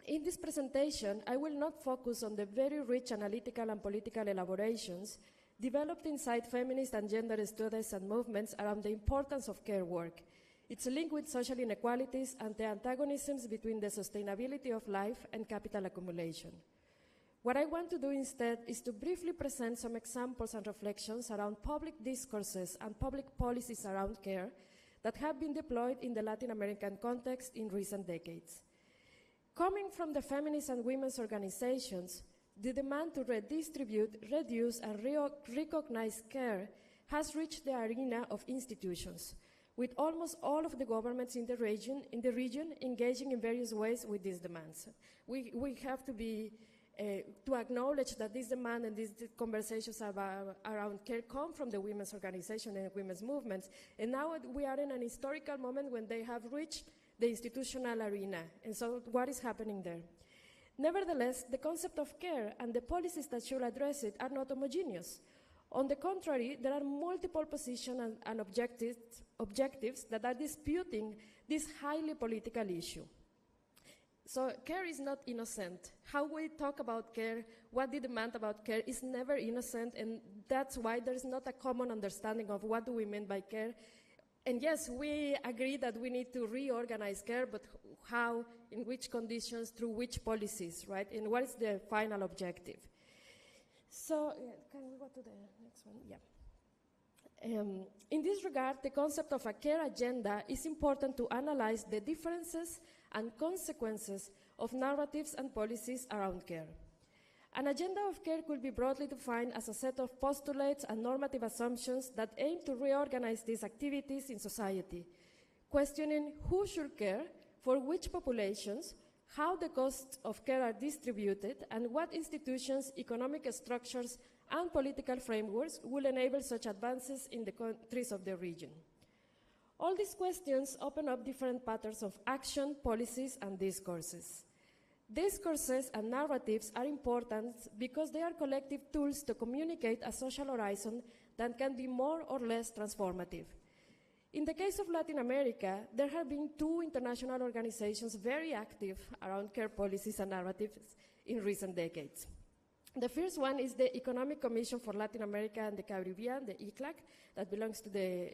In this presentation, I will not focus on the very rich analytical and political elaborations developed inside feminist and gender studies and movements around the importance of care work, its link with social inequalities, and the antagonisms between the sustainability of life and capital accumulation. What I want to do instead is to briefly present some examples and reflections around public discourses and public policies around care that have been deployed in the Latin American context in recent decades. Coming from the feminist and women's organizations, the demand to redistribute, reduce, and recognize care has reached the arena of institutions, with almost all of the governments in the region engaging in various ways with these demands. We have to be to acknowledge that this demand and these conversations around care come from the women's organization and women's movements. And now we are in an historical moment when they have reached the institutional arena. And so what is happening there? Nevertheless, the concept of care and the policies that should address it are not homogeneous. On the contrary, there are multiple positions and objectives that are disputing this highly political issue. So care is not innocent. How we talk about care, what we demand about care is never innocent, and that's why there's not a common understanding of what do we mean by care. And yes, we agree that we need to reorganize care, but how, in which conditions, through which policies, right? And what is the final objective? So, can we go to the next one? Yeah. In this regard, the concept of a care agenda is important to analyze the differences and consequences of narratives and policies around care. An agenda of care could be broadly defined as a set of postulates and normative assumptions that aim to reorganize these activities in society, questioning who should care, for which populations, how the costs of care are distributed, and what institutions, economic structures, and political frameworks will enable such advances in the countries of the region. All these questions open up different patterns of action, policies, and discourses. Discourses and narratives are important because they are collective tools to communicate a social horizon that can be more or less transformative. In the case of Latin America, there have been two international organizations very active around care policies and narratives in recent decades. The first one is the Economic Commission for Latin America and the Caribbean, the ECLAC, that belongs to the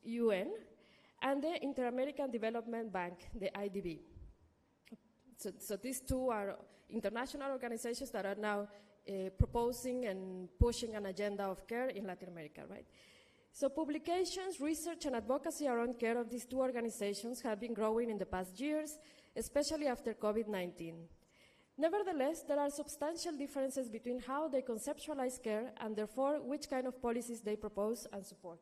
UN, and the Inter-American Development Bank, the IDB. So these two are international organizations that are now proposing and pushing an agenda of care in Latin America, right? So publications, research, and advocacy around care of these two organizations have been growing in the past years, especially after COVID-19. Nevertheless, there are substantial differences between how they conceptualize care and therefore which kind of policies they propose and support.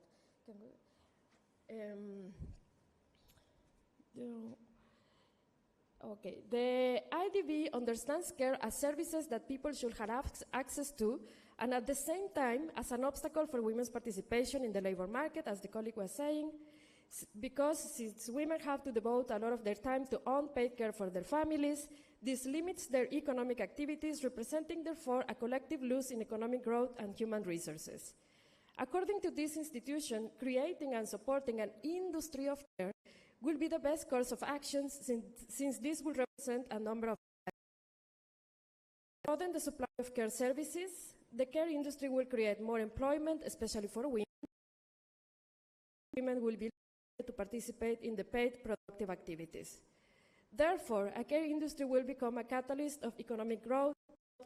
Okay, the IDB understands care as services that people should have access to, and at the same time as an obstacle for women's participation in the labor market, as the colleague was saying, because since women have to devote a lot of their time to unpaid care for their families, this limits their economic activities, representing therefore a collective loss in economic growth and human resources. According to this institution, creating and supporting an industry of care will be the best course of action since this will represent a number of broaden the supply of care services. The care industry will create more employment, especially for women. Women will be able to participate in the paid productive activities. Therefore, a care industry will become a catalyst of economic growth,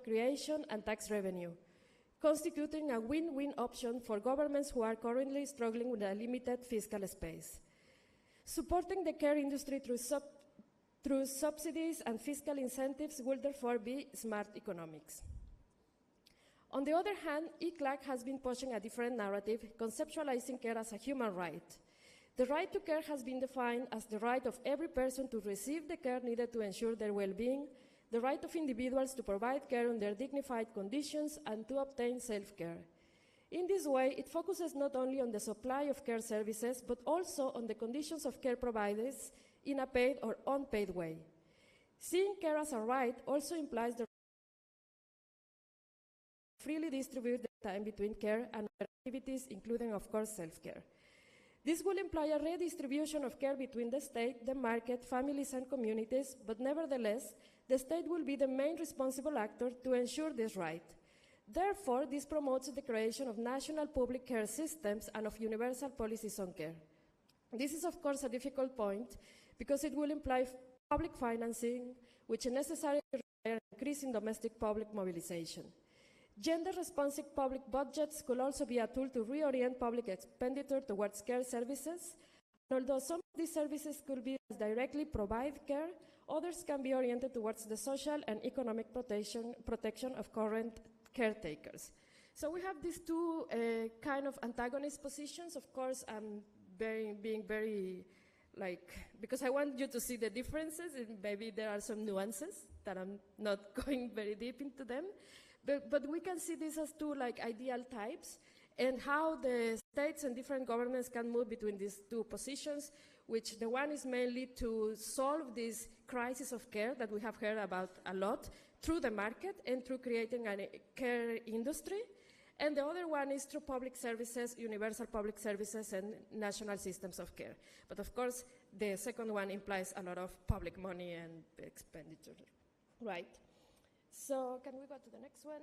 creation, and tax revenue, constituting a win-win option for governments who are currently struggling with a limited fiscal space. Supporting the care industry through subsidies and fiscal incentives will therefore be smart economics. On the other hand, ECLAC has been pushing a different narrative, conceptualizing care as a human right. The right to care has been defined as the right of every person to receive the care needed to ensure their well-being, the right of individuals to provide care under dignified conditions, and to obtain self-care. In this way, it focuses not only on the supply of care services, but also on the conditions of care provided in a paid or unpaid way. Seeing care as a right also implies the freely distribute the time between care and other activities, including, of course, self-care. This will imply a redistribution of care between the state, the market, families, and communities, but nevertheless, the state will be the main responsible actor to ensure this right. Therefore, this promotes the creation of national public care systems and of universal policies on care. This is, of course, a difficult point because it will imply public financing, which is necessary to require an increase in domestic public mobilization. Gender-responsive public budgets could also be a tool to reorient public expenditure towards care services. And although some of these services could be directly provide care, others can be oriented towards the social and economic protection of current caretakers. So we have these two kind of antagonist positions. Of course, I'm being very like, because I want you to see the differences, and maybe there are some nuances that I'm not going very deep into them. But we can see this as two like ideal types, and how the states and different governments can move between these two positions, which the one is mainly to solve this crisis of care that we have heard about a lot through the market and through creating a care industry. And the other one is through public services, universal public services, and national systems of care. But of course, the second one implies a lot of public money and expenditure, right? So can we go to the next one?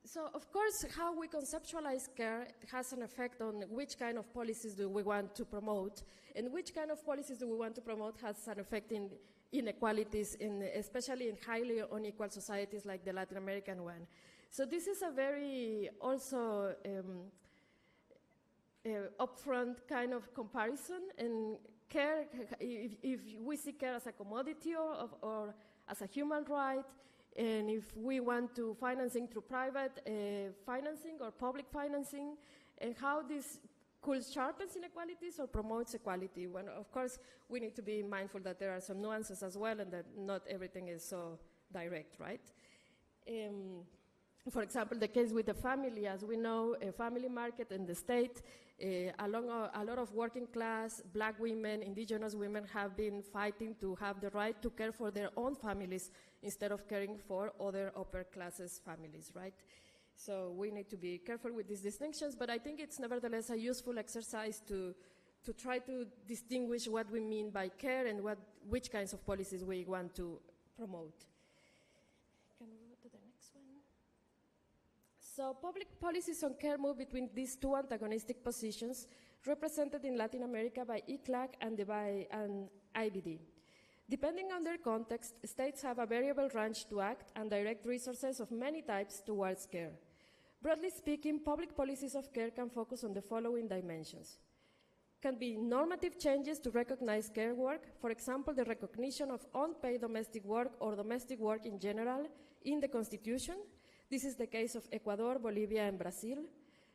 So, of course, how we conceptualize care has an effect on which kind of policies do we want to promote, and which kind of policies do we want to promote has an effect in inequalities, especially in highly unequal societies like the Latin American one. So this is a very also upfront kind of comparison, and care, if we see care as a commodity or as a human right, and if we want to financing through private financing or public financing, and how this could sharpen inequalities or promotes equality. When, of course, we need to be mindful that there are some nuances as well, and that not everything is so direct, right? For example, the case with the family, as we know, a family market in the state, a lot of working class, black women, indigenous women have been fighting to have the right to care for their own families instead of caring for other upper classes families, right? So we need to be careful with these distinctions, but I think it's nevertheless a useful exercise to try to distinguish what we mean by care and which kinds of policies we want to promote. Can we go to the next one? So public policies on care move between these two antagonistic positions represented in Latin America by ICLAC and IBD. Depending on their context, states have a variable range to act and direct resources of many types towards care. Broadly speaking, public policies of care can focus on the following dimensions. Can be normative changes to recognize care work, for example, the recognition of unpaid domestic work or domestic work in general in the Constitution. This is the case of Ecuador, Bolivia, and Brazil.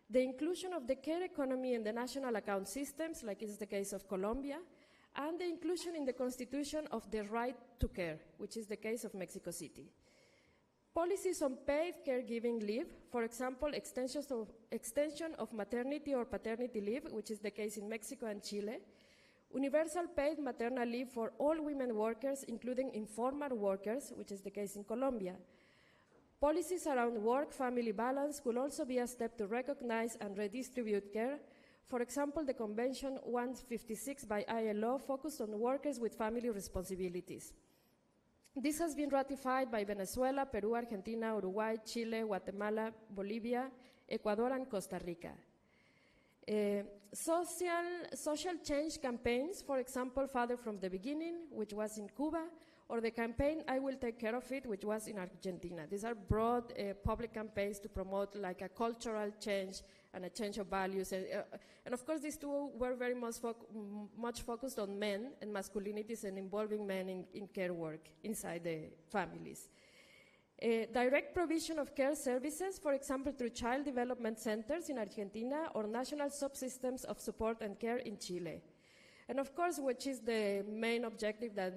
The inclusion of the care economy in the national account systems, like is the case of Colombia, and the inclusion in the Constitution of the right to care, which is the case of Mexico City. Policies on paid caregiving leave, for example, extension of maternity or paternity leave, which is the case in Mexico and Chile. Universal paid maternal leave for all women workers, including informal workers, which is the case in Colombia. Policies around work-family balance could also be a step to recognize and redistribute care. For example, the Convention 156 by ILO focused on workers with family responsibilities. This has been ratified by Venezuela, Peru, Argentina, Uruguay, Chile, Guatemala, Bolivia, Ecuador, and Costa Rica. Social change campaigns, for example, Father from the Beginning, which was in Cuba, or the campaign I Will Take Care of It, which was in Argentina. These are broad public campaigns to promote like a cultural change and a change of values. And of course, these two were very much focused on men and masculinities and involving men in care work inside the families. Direct provision of care services, for example, through child development centers in Argentina or national subsystems of support and care in Chile. And of course, which is the main objective that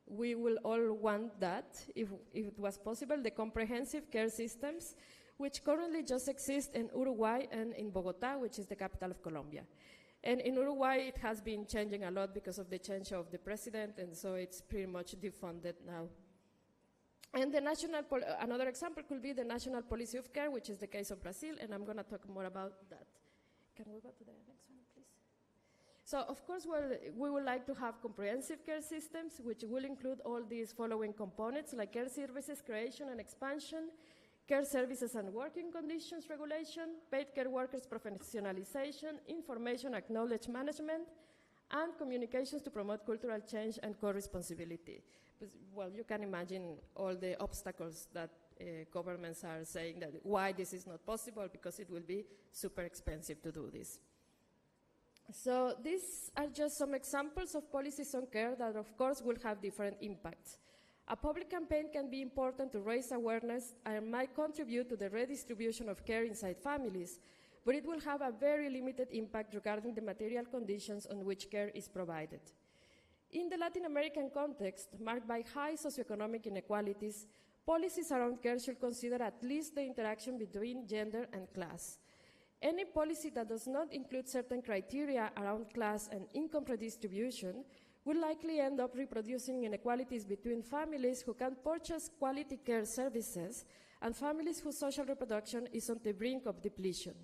we will all want that, if it was possible, the comprehensive care systems, which currently just exist in Uruguay and in Bogotá, which is the capital of Colombia. And in Uruguay, it has been changing a lot because of the change of the president, and so it's pretty much defunded now. And the another example could be the national policy of care, which is the case of Brazil, and I'm going to talk more about that. Can we go to the next one, please? So, of course, we would like to have comprehensive care systems, which will include all these following components, like care services creation and expansion, care services and working conditions regulation, paid care workers professionalization, information acknowledge management, and communications to promote cultural change and co-responsibility. Well, you can imagine all the obstacles that governments are saying that why this is not possible, because it will be super expensive to do this. So these are just some examples of policies on care that, of course, will have different impacts. A public campaign can be important to raise awareness and might contribute to the redistribution of care inside families, but it will have a very limited impact regarding the material conditions on which care is provided. In the Latin American context, marked by high socioeconomic inequalities, policies around care should consider at least the interaction between gender and class. Any policy that does not include certain criteria around class and income redistribution will likely end up reproducing inequalities between families who can purchase quality care services and families whose social reproduction is on the brink of depletion.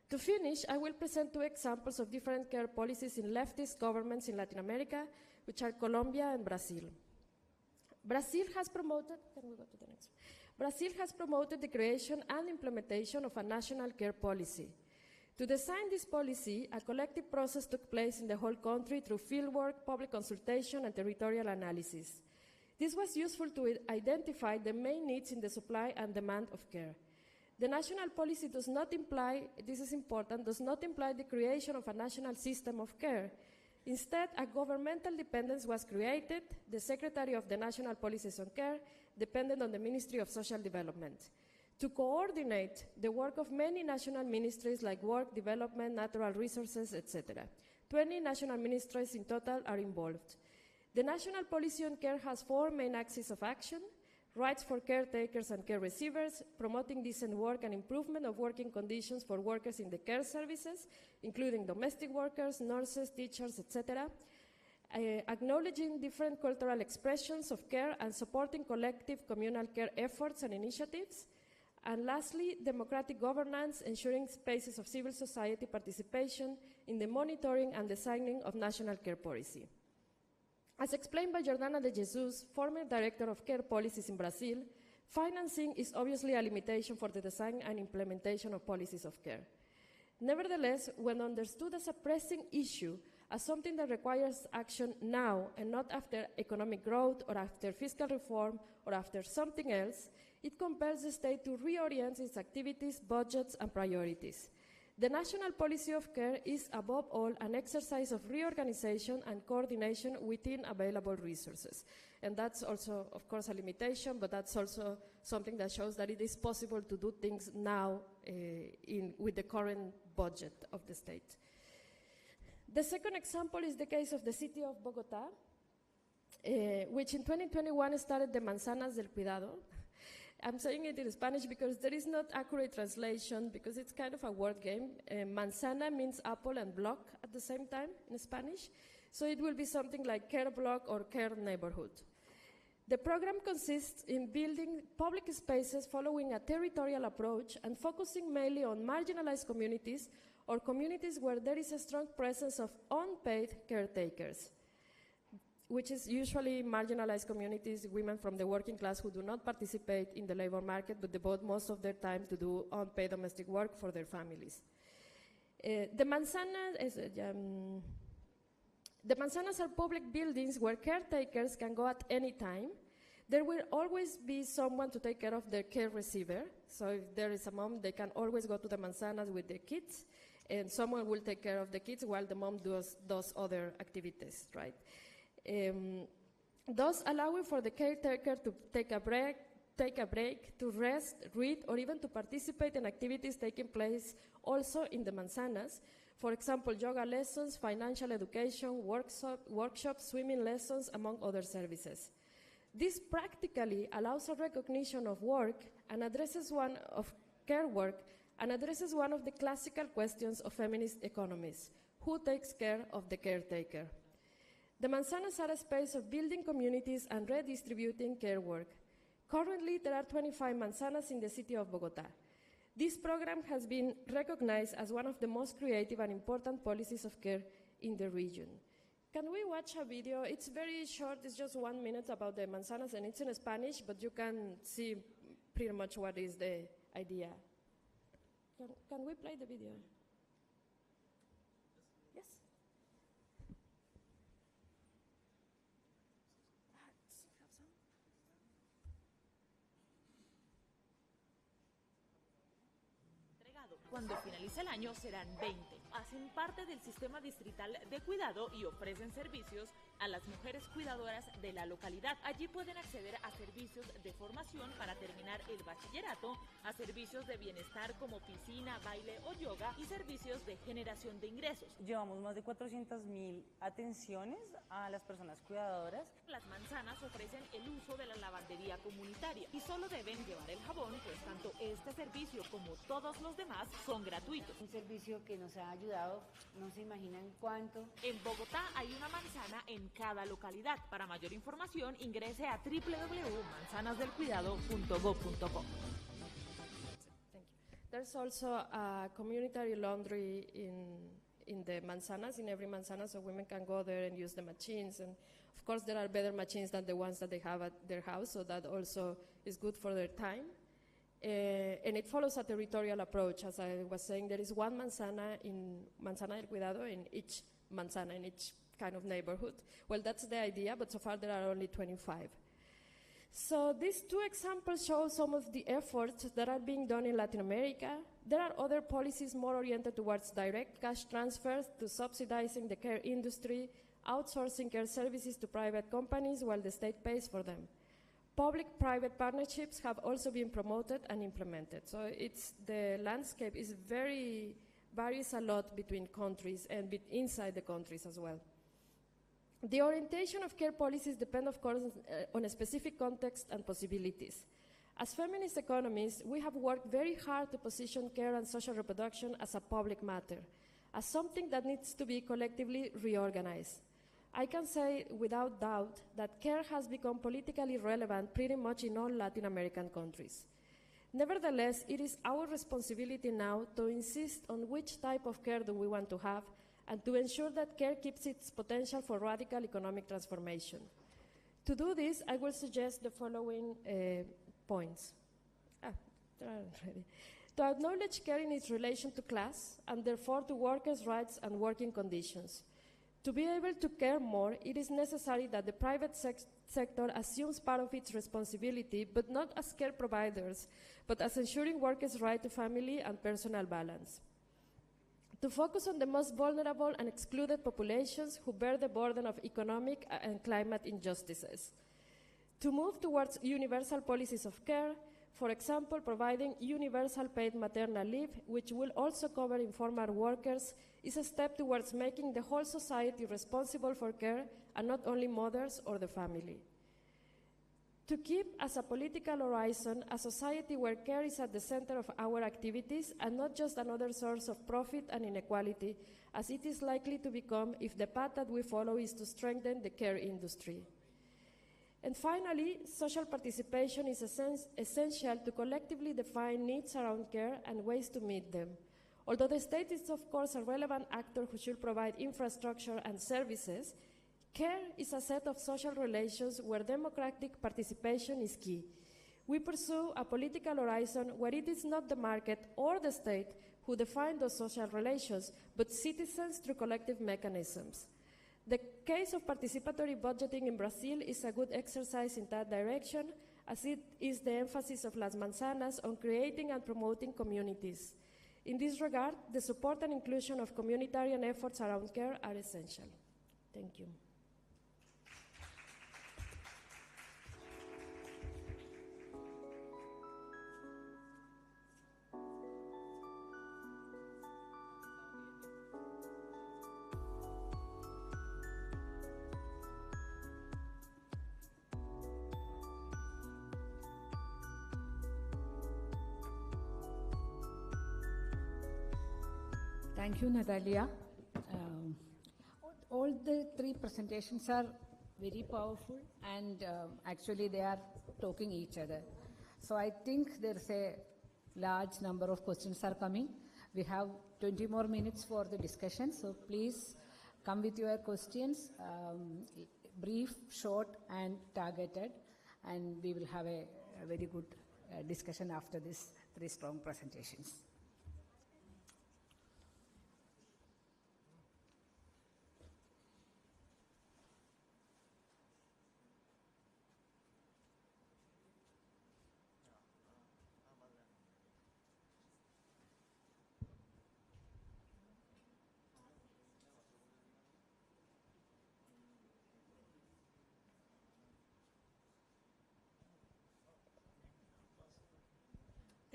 To finish, I will present two examples of different care policies in leftist governments in Latin America, which are Colombia and Brazil. Brazil has promoted the creation and implementation of a national care policy. To design this policy, a collective process took place in the whole country through fieldwork, public consultation, and territorial analysis. This was useful to identify the main needs in the supply and demand of care. The national policy does not imply, this is important, does not imply the creation of a national system of care. Instead, a governmental dependence was created. The Secretary of the National Policies on Care depended on the Ministry of Social Development to coordinate the work of many national ministries like Work, Development, Natural Resources, etc. 20 national ministries in total are involved. The national policy on care has 4 main axes of action: rights for caretakers and care receivers, promoting decent work and improvement of working conditions for workers in the care services, including domestic workers, nurses, teachers, etc., acknowledging different cultural expressions of care and supporting collective communal care efforts and initiatives, and lastly, democratic governance, ensuring spaces of civil society participation in the monitoring and designing of national care policy. As explained by Jordana de Jesus, former director of care policies in Brazil, financing is obviously a limitation for the design and implementation of policies of care. Nevertheless, when understood as a pressing issue, as something that requires action now and not after economic growth or after fiscal reform or after something else, it compels the state to reorient its activities, budgets, and priorities. The national policy of care is, above all, an exercise of reorganization and coordination within available resources. And that's also, of course, a limitation, but that's also something that shows that it is possible to do things now with the current budget of the state. The second example is the case of the city of Bogota, which in 2021 started the Manzanas del Cuidado. I'm saying it in Spanish because there is not accurate translation because it's kind of a word game. Manzana means apple and block at the same time in Spanish. So it will be something like care block or care neighborhood. The program consists in building public spaces following a territorial approach and focusing mainly on marginalized communities or communities where there is a strong presence of unpaid caretakers, which is usually marginalized communities, women from the working class who do not participate in the labor market, but devote most of their time to do unpaid domestic work for their families. The manzanas are public buildings where caretakers can go at any time. There will always be someone to take care of their care receiver. So if there is a mom, they can always go to the manzanas with their kids, and someone will take care of the kids while the mom does other activities, right? Thus allowing for the caretaker to take a break, to rest, read, or even to participate in activities taking place also in the manzanas. For example, yoga lessons, financial education, workshops, swimming lessons, among other services. This practically allows a recognition of work and addresses one of care work and addresses one of the classical questions of feminist economists: who takes care of the caretaker? The manzanas are a space of building communities and redistributing care work. Currently, there are 25 manzanas in the city of Bogota. This program has been recognized as one of the most creative and important policies of care in the region. Can we watch a video? It's very short, it's just 1 minute about the manzanas, and it's in Spanish, but you can see pretty much what is the idea. Can we play the video? Yes? Cuando finalice el año serán 20. Hacen parte del sistema distrital de cuidado y ofrecen servicios a las mujeres cuidadoras de la localidad. Allí pueden acceder a servicios de formación para terminar el bachillerato, a servicios de bienestar como piscina, baile o yoga y servicios de generación de ingresos. Llevamos más de 400.000 atenciones a las personas cuidadoras. Las manzanas ofrecen el uso de la lavandería comunitaria y solo deben llevar el jabón, pues tanto este servicio como todos los demás son gratuitos. Un servicio que nos ha ayudado, no se imaginan cuánto. En Bogotá hay una manzana en cada localidad. Para mayor información ingrese a www.manzanasdelcuidado.gov.co. There's also a community laundry in the manzanas, in every manzana, so women can go there and use the machines. And of course, there are better machines than the ones that they have at their house, so that also is good for their time. And it follows a territorial approach. As I was saying, there is one manzana del Cuidado in each manzana, in each kind of neighborhood. Well, that's the idea, but so far there are only 25. So these two examples show some of the efforts that are being done in Latin America. There are other policies more oriented towards direct cash transfers to subsidizing the care industry, outsourcing care services to private companies while the state pays for them. Public-private partnerships have also been promoted and implemented. So the landscape varies a lot between countries and inside the countries as well. The orientation of care policies depend, of course, on a specific context and possibilities. As feminist economists, we have worked very hard to position care and social reproduction as a public matter, as something that needs to be collectively reorganized. I can say without doubt that care has become politically relevant pretty much in all Latin American countries. Nevertheless, it is our responsibility now to insist on which type of care do we want to have and to ensure that care keeps its potential for radical economic transformation. To do this, I will suggest the following points. To acknowledge care in its relation to class and therefore to workers' rights and working conditions. To be able to care more, it is necessary that the private sector assumes part of its responsibility, but not as care providers, but as ensuring workers' right to family and personal balance. To focus on the most vulnerable and excluded populations who bear the burden of economic and climate injustices. To move towards universal policies of care, for example, providing universal paid maternal leave, which will also cover informal workers, is a step towards making the whole society responsible for care and not only mothers or the family. To keep as a political horizon a society where care is at the center of our activities and not just another source of profit and inequality, as it is likely to become if the path that we follow is to strengthen the care industry. And finally, social participation is essential to collectively define needs around care and ways to meet them. Although the state is, of course, a relevant actor who should provide infrastructure and services, care is a set of social relations where democratic participation is key. We pursue a political horizon where it is not the market or the state who define those social relations, but citizens through collective mechanisms. The case of participatory budgeting in Brazil is a good exercise in that direction, as it is the emphasis of Las Manzanas on creating and promoting communities. In this regard, the support and inclusion of communitarian efforts around care are essential. Thank you. Thank you, Natalia. All the three presentations are very powerful, and actually they are talking each other. So I think there's a large number of questions are coming. We have 20 more minutes for the discussion, so please come with your questions, brief, short, and targeted, and we will have a very good discussion after these three strong presentations.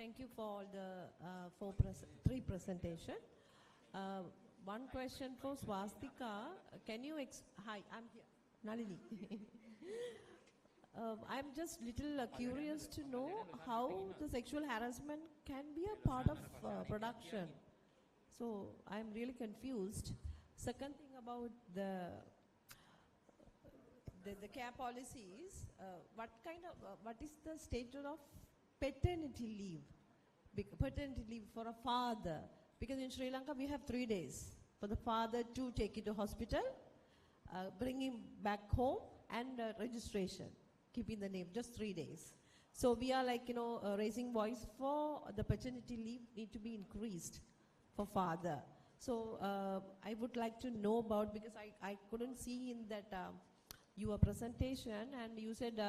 Thank you for all the three presentation. One question for Swastika. Can you hi, I'm here. Nalini. I'm just little curious to know how the sexual harassment can be a part of production. So I'm really confused. Second thing about the care policies, what is the status of paternity leave? Paternity leave for a father. Because in Sri Lanka we have 3 days for the father to take it to hospital, bring him back home, and registration, keeping the name, just 3 days. So we are like, raising voice for the paternity leave need to be increased for father. So I would like to know about, because I couldn't see in that your presentation, and you said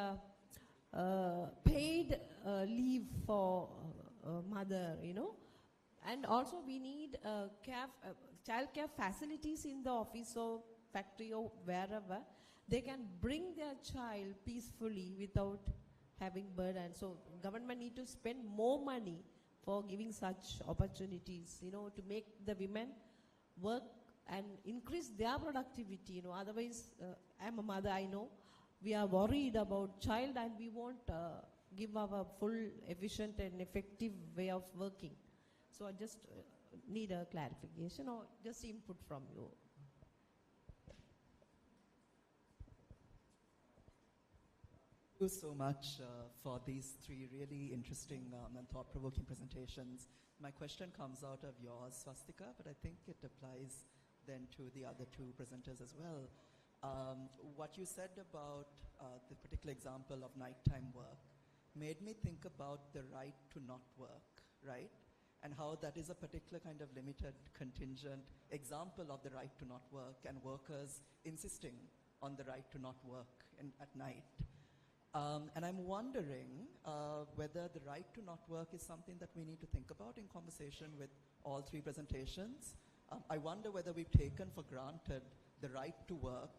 paid leave for mother, and also we need child care facilities in the office or factory or wherever. They can bring their child peacefully without having burden. So government need to spend more money for giving such opportunities, to make the women work and increase their productivity. Otherwise, I'm a mother, I know. We are worried about child and we won't give our full efficient and effective way of working. So I just need a clarification or just input from you. Thank you so much for these three really interesting and thought-provoking presentations. My question comes out of yours, Swastika, but I think it applies then to the other two presenters as well. What you said about the particular example of nighttime work made me think about the right to not work, right? And how that is a particular kind of limited, contingent example of the right to not work and workers insisting on the right to not work at night. And I'm wondering whether the right to not work is something that we need to think about in conversation with all three presentations. I wonder whether we've taken for granted the right to work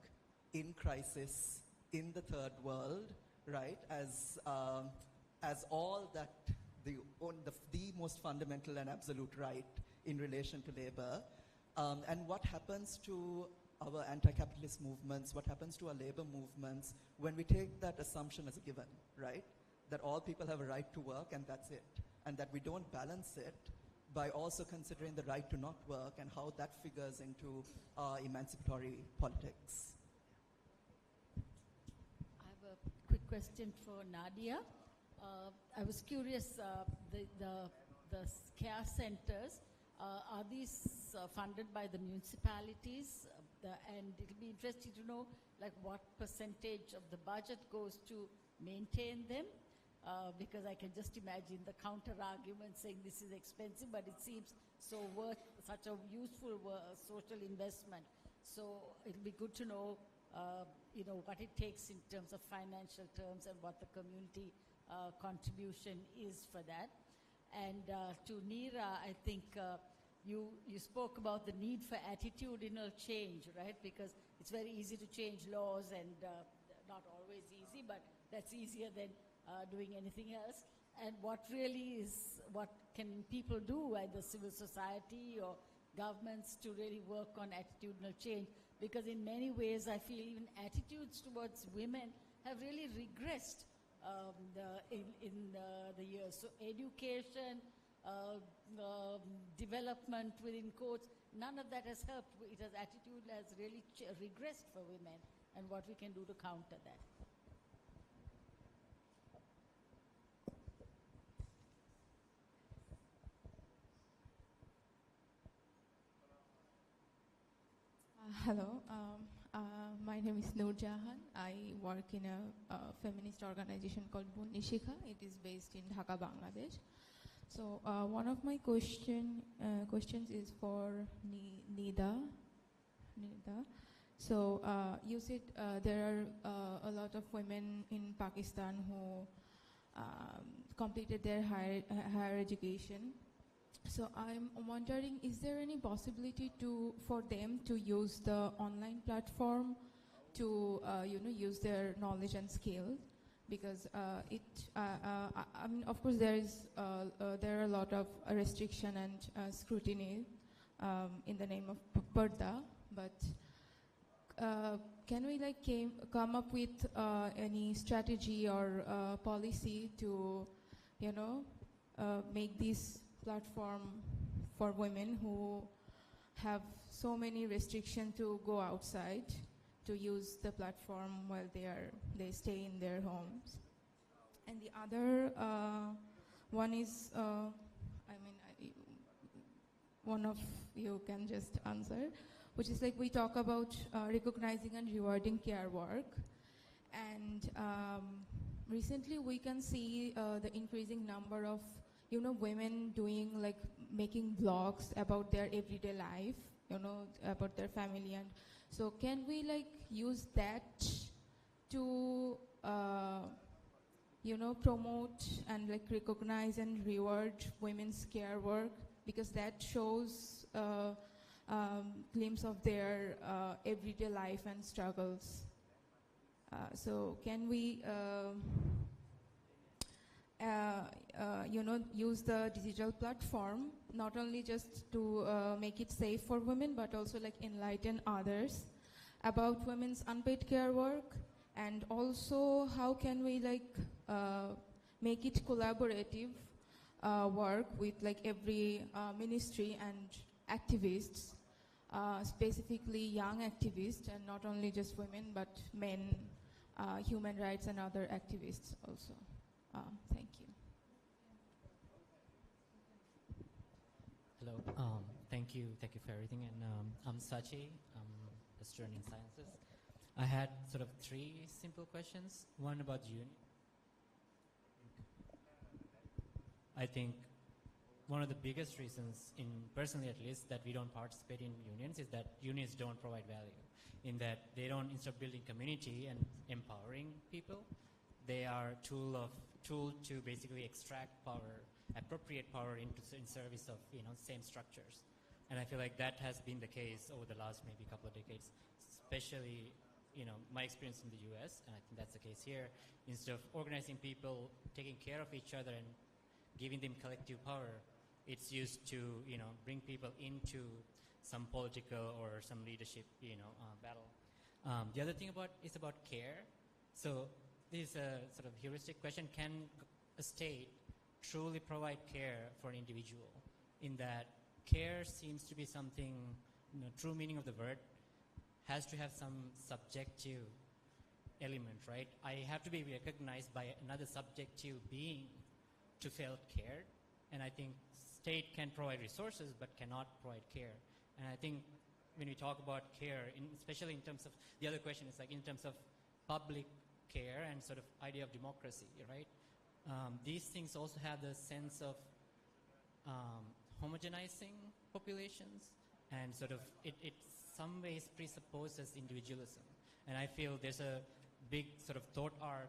in crisis in the third world, right, as all that the most fundamental and absolute right in relation to labor. And what happens to our anti-capitalist movements, what happens to our labor movements when we take that assumption as a given, right? That all people have a right to work and that's it. And that we don't balance it by also considering the right to not work and how that figures into emancipatory politics. I have a quick question for Nadia. I was curious, the care centers, are these funded by the municipalities? And it'll be interesting to know like what percentage of the budget goes to maintain them, because I can just imagine the counter argument saying this is expensive, but it seems so worth such a useful social investment. So it'll be good to know, what it takes in terms of financial terms and what the community contribution is for that. And to Neera, I think you spoke about the need for attitudinal change, right? Because it's very easy to change laws and not always easy, but that's easier than doing anything else. And what can people do, either civil society or governments, to really work on attitudinal change? Because in many ways, I feel even attitudes towards women have really regressed in the years. So education, development within quotes, none of that has helped. Attitude has really regressed for women, and what we can do to counter that. Hello, my name is Noor Jahan. I work in a feminist organization called Bunishika. It is based in Dhaka, Bangladesh. So one of my questions is for Nida. So you said there are a lot of women in Pakistan who completed their higher education. So I'm wondering, is there any possibility for them to use the online platform to use their knowledge and skill? because I mean, of course, there are a lot of restriction and scrutiny in the name of Purda, but can we like come up with any strategy or policy to, you know, make this platform for women who have so many restrictions to go outside to use the platform while they stay in their homes? And the other one is, one of you can just answer, which is like we talk about recognizing and rewarding care work. And recently we can see the increasing number of, you know, women doing like making blogs about their everyday life, you know, about their family. And so can we like use that to, you know, promote and like recognize and reward women's care work, because that shows glimpse of their everyday life and struggles. So can we, you know, use the digital platform not only just to make it safe for women, but also like enlighten others about women's unpaid care work? And also, how can we like make it collaborative work with like every ministry and activists, specifically young activists, and not only just women, but men, human rights and other activists also. Thank you. Hello, thank you for everything. And I'm Sachi, I'm a student in sciences. I had sort of three simple questions. One about union. I think one of the biggest reasons, personally at least, that we don't participate in unions is that unions don't provide value. In that they don't, instead of building community and empowering people, they are tool to basically extract power, appropriate power in service of, you know, same structures. And I feel like that has been the case over the last maybe couple of decades, especially, you know, my experience in the US, and I think that's the case here. Instead of organizing people, taking care of each other and giving them collective power, it's used to, you know, bring people into some political or some leadership, you know, battle. The other thing is about care. So this is a sort of heuristic question. Can a state truly provide care for an individual? In that care seems to be something, you know, true meaning of the word has to have some subjective element, right? I have to be recognized by another subjective being to feel cared. And I think state can provide resources but cannot provide care. And I think when we talk about care, especially in terms of, the other question is like in terms of public care and sort of idea of democracy, right? These things also have the sense of homogenizing populations, and sort of it some ways presupposes individualism. And I feel there's a big sort of thought arc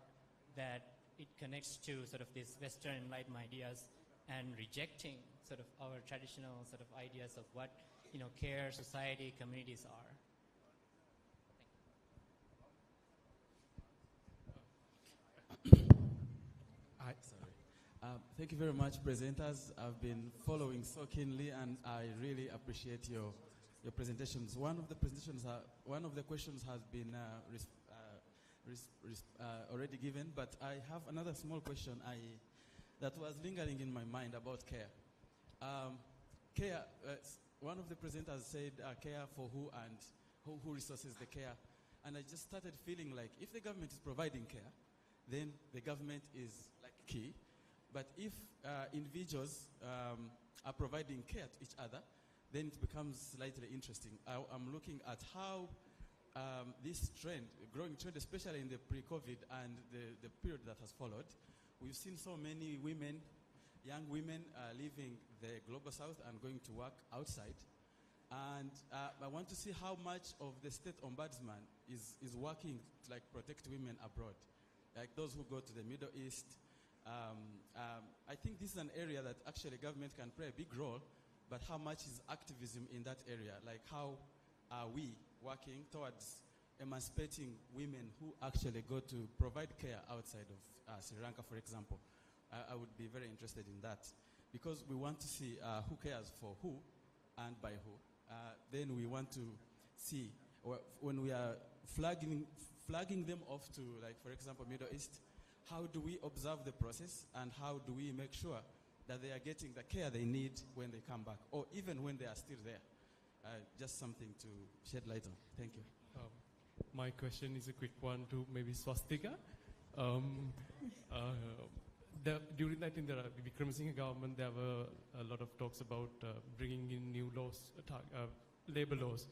that it connects to sort of these Western Enlightenment ideas and rejecting sort of our traditional sort of ideas of what, you know, care, society, communities are. Hi, sorry. Thank you very much, presenters. I've been following so keenly, and I really appreciate your presentations. One of the questions has been already given, but I have another small question that was lingering in my mind about care. Care. One of the presenters said care for who, and who resources the care, and I just started feeling like if the government is providing care, then the government is like key. But if individuals are providing care to each other, then it becomes slightly interesting. I'm looking at how this trend, growing trend, especially in the pre-COVID and the period that has followed, we've seen so many women, young women leaving the global south and going to work outside. And I want to see how much of the state ombudsman is working to like protect women abroad, like those who go to the Middle East. I think this is an area that actually government can play a big role, but how much is activism in that area? Like how are we working towards emancipating women who actually go to provide care outside of Sri Lanka, for example. I would be very interested in that, because we want to see who cares for who and by who. Then we want to see when we are flagging them off to, like, for example, Middle East, how do we observe the process and how do we make sure that they are getting the care they need when they come back, or even when they are still there? Just something to shed light on. Thank you. My question is a quick one to maybe Swastika. During that, in the Wickremesinghe government, there were a lot of talks about bringing in new laws, labor laws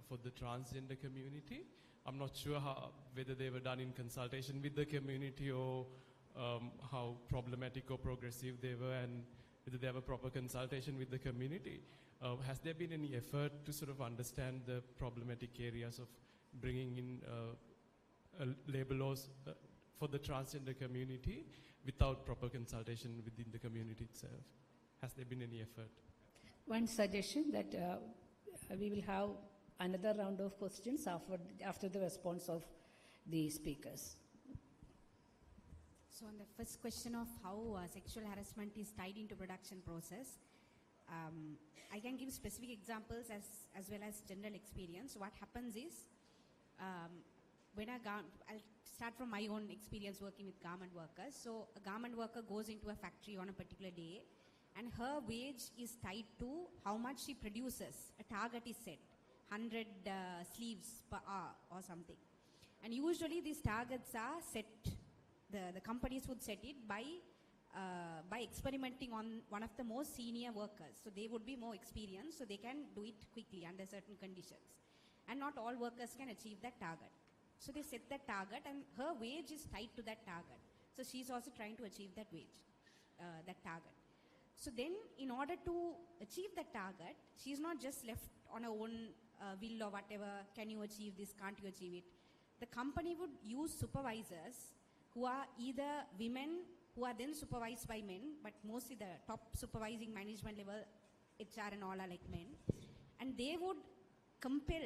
for the transgender community. I'm not sure whether they were done in consultation with the community, or how problematic or progressive they were, and whether they have a proper consultation with the community. Has there been any effort to sort of understand the problematic areas of bringing in labor laws for the transgender community without proper consultation within the community itself? Has there been any effort? One suggestion that we will have another round of questions after the response of the speakers. So on the first question of how sexual harassment is tied into production process, I can give specific examples as well as general experience. What happens is, I'll start from my own experience working with garment workers. So a garment worker goes into a factory on a particular day, and her wage is tied to how much she produces. A target is set, 100 sleeves per hour or something. And usually these targets are set, the companies would set it by experimenting on one of the most senior workers. So they would be more experienced, so they can do it quickly under certain conditions. And not all workers can achieve that target. So they set that target, and her wage is tied to that target. So she's also trying to achieve that wage, that target. So then, in order to achieve that target, she's not just left on her own will or whatever, can you achieve this, can't you achieve it? The company would use supervisors who are either women who are then supervised by men, but mostly the top supervising management level, HR and all are like men. And they would compel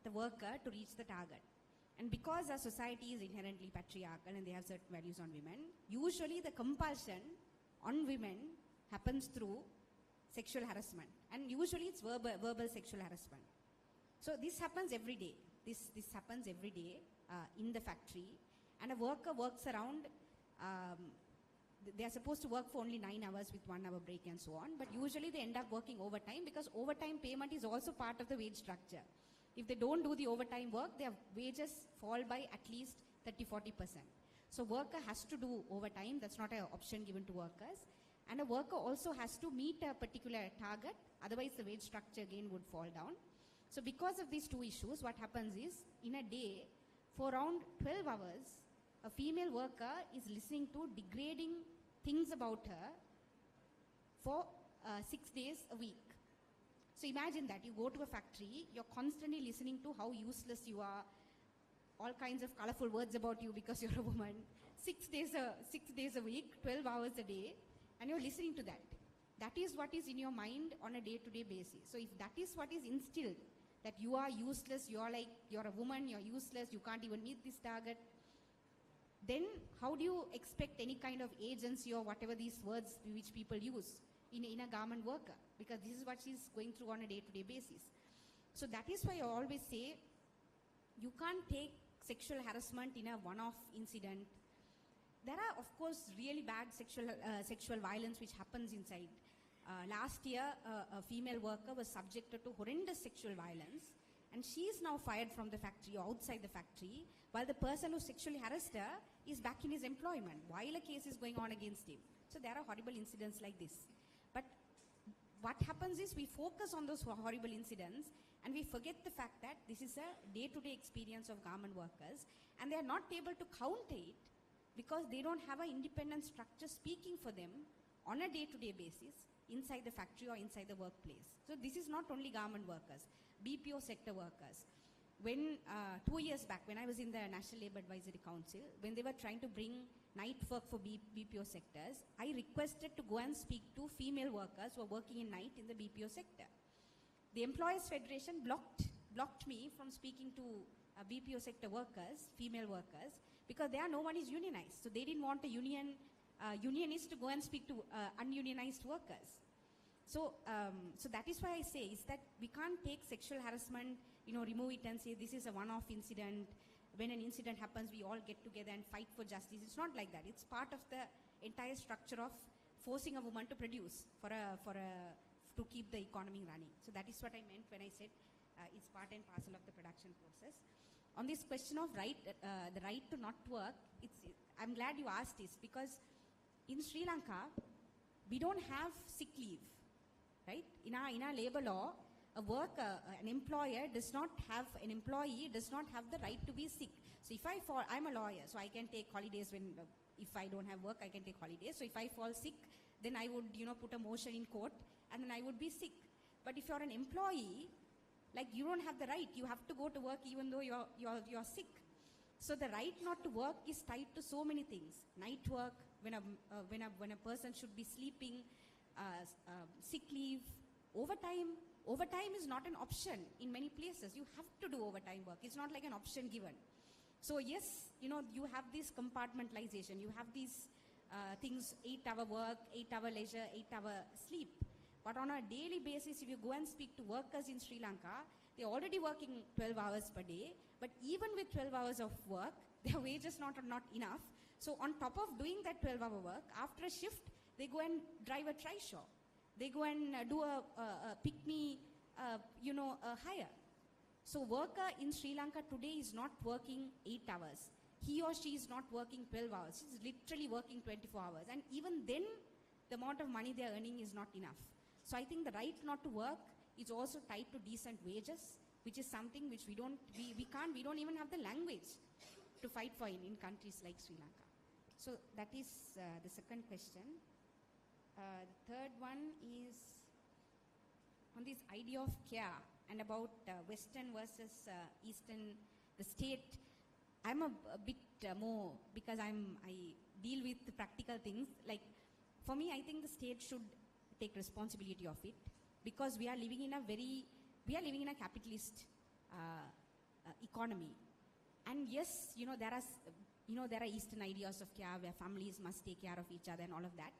the worker to reach the target. And because our society is inherently patriarchal and they have certain values on women, usually the compulsion on women happens through sexual harassment. And usually it's verbal sexual harassment. So this happens every day. This happens every day in the factory. And a worker works around, they are supposed to work for only 9 hours with 1 hour break and so on. But usually they end up working overtime, because overtime payment is also part of the wage structure. If they don't do the overtime work, their wages fall by at least 30-40%. So worker has to do overtime. That's not an option given to workers. And a worker also has to meet a particular target. Otherwise, the wage structure again would fall down. So because of these two issues, what happens is, in a day, for around 12 hours, a female worker is listening to degrading things about her for 6 days a week. So imagine that, you go to a factory, you're constantly listening to how useless you are, all kinds of colorful words about you because you're a woman, 6 days a week, 12 hours a day, and you're listening to that. That is what is in your mind on a day-to-day basis. So if that is what is instilled, that you are useless, you're a woman, you're useless, you can't even meet this target, then how do you expect any kind of agency or whatever these words which people use in a garment worker? Because this is what she's going through on a day-to-day basis. So that is why I always say, you can't take sexual harassment in a one-off incident. There are, of course, really bad sexual violence which happens inside. Last year, a female worker was subjected to horrendous sexual violence, and she is now fired from the factory or outside the factory, while the person who sexually harassed her is back in his employment while a case is going on against him. So there are horrible incidents like this. But what happens is, we focus on those horrible incidents and we forget the fact that this is a day-to-day experience of garment workers, and they are not able to counter it because they don't have an independent structure speaking for them on a day-to-day basis inside the factory or inside the workplace. So this is not only garment workers, BPO sector workers. When 2 years back, when I was in the National Labour Advisory Council, when they were trying to bring night work for BPO sectors, I requested to go and speak to female workers who are working in night in the BPO sector. The Employers Federation blocked me from speaking to BPO sector workers, female workers, because there no one is unionized. So they didn't want a unionist to go and speak to ununionized workers. So, so that is why I say is that we can't take sexual harassment, remove it and say this is a one-off incident. When an incident happens, we all get together and fight for justice. It's not like that. It's part of the entire structure of forcing a woman to produce to keep the economy running. So that is what I meant when I said it's part and parcel of the production process. On this question of the right to not work, I'm glad you asked this, because in Sri Lanka, we don't have sick leave, right? In our labor law, an employee does not have the right to be sick. So if I fall, I'm a lawyer, so I can take holidays if I don't have work, I can take holidays. So if I fall sick, then I would, put a motion in court, and then I would be sick. But if you're an employee, like, you don't have the right. You have to go to work even though you're sick. So the right not to work is tied to so many things. Night work, when a person should be sleeping, sick leave, overtime. Overtime is not an option in many places. You have to do overtime work. It's not like an option given. So yes, you have this compartmentalization. You have these things, 8-hour work, 8-hour leisure, 8-hour sleep. But on a daily basis, if you go and speak to workers in Sri Lanka, they're already working 12 hours per day. But even with 12 hours of work, their wages are not enough. So on top of doing that 12-hour work, after a shift, they go and drive a trishaw. They go and do a pick-me, hire. So worker in Sri Lanka today is not working 8 hours. He or she is not working 12 hours. He's literally working 24 hours. And even then, the amount of money they're earning is not enough. So I think the right not to work is also tied to decent wages, which is something which we don't even have the language to fight for in countries like Sri Lanka. So that is the second question. The third one is on this idea of care and about Western versus Eastern, the state. I'm a bit more, because I deal with the practical things. Like, for me, I think the state should take responsibility of it, because we are living in a capitalist economy. And yes, there are Eastern ideas of care where families must take care of each other and all of that.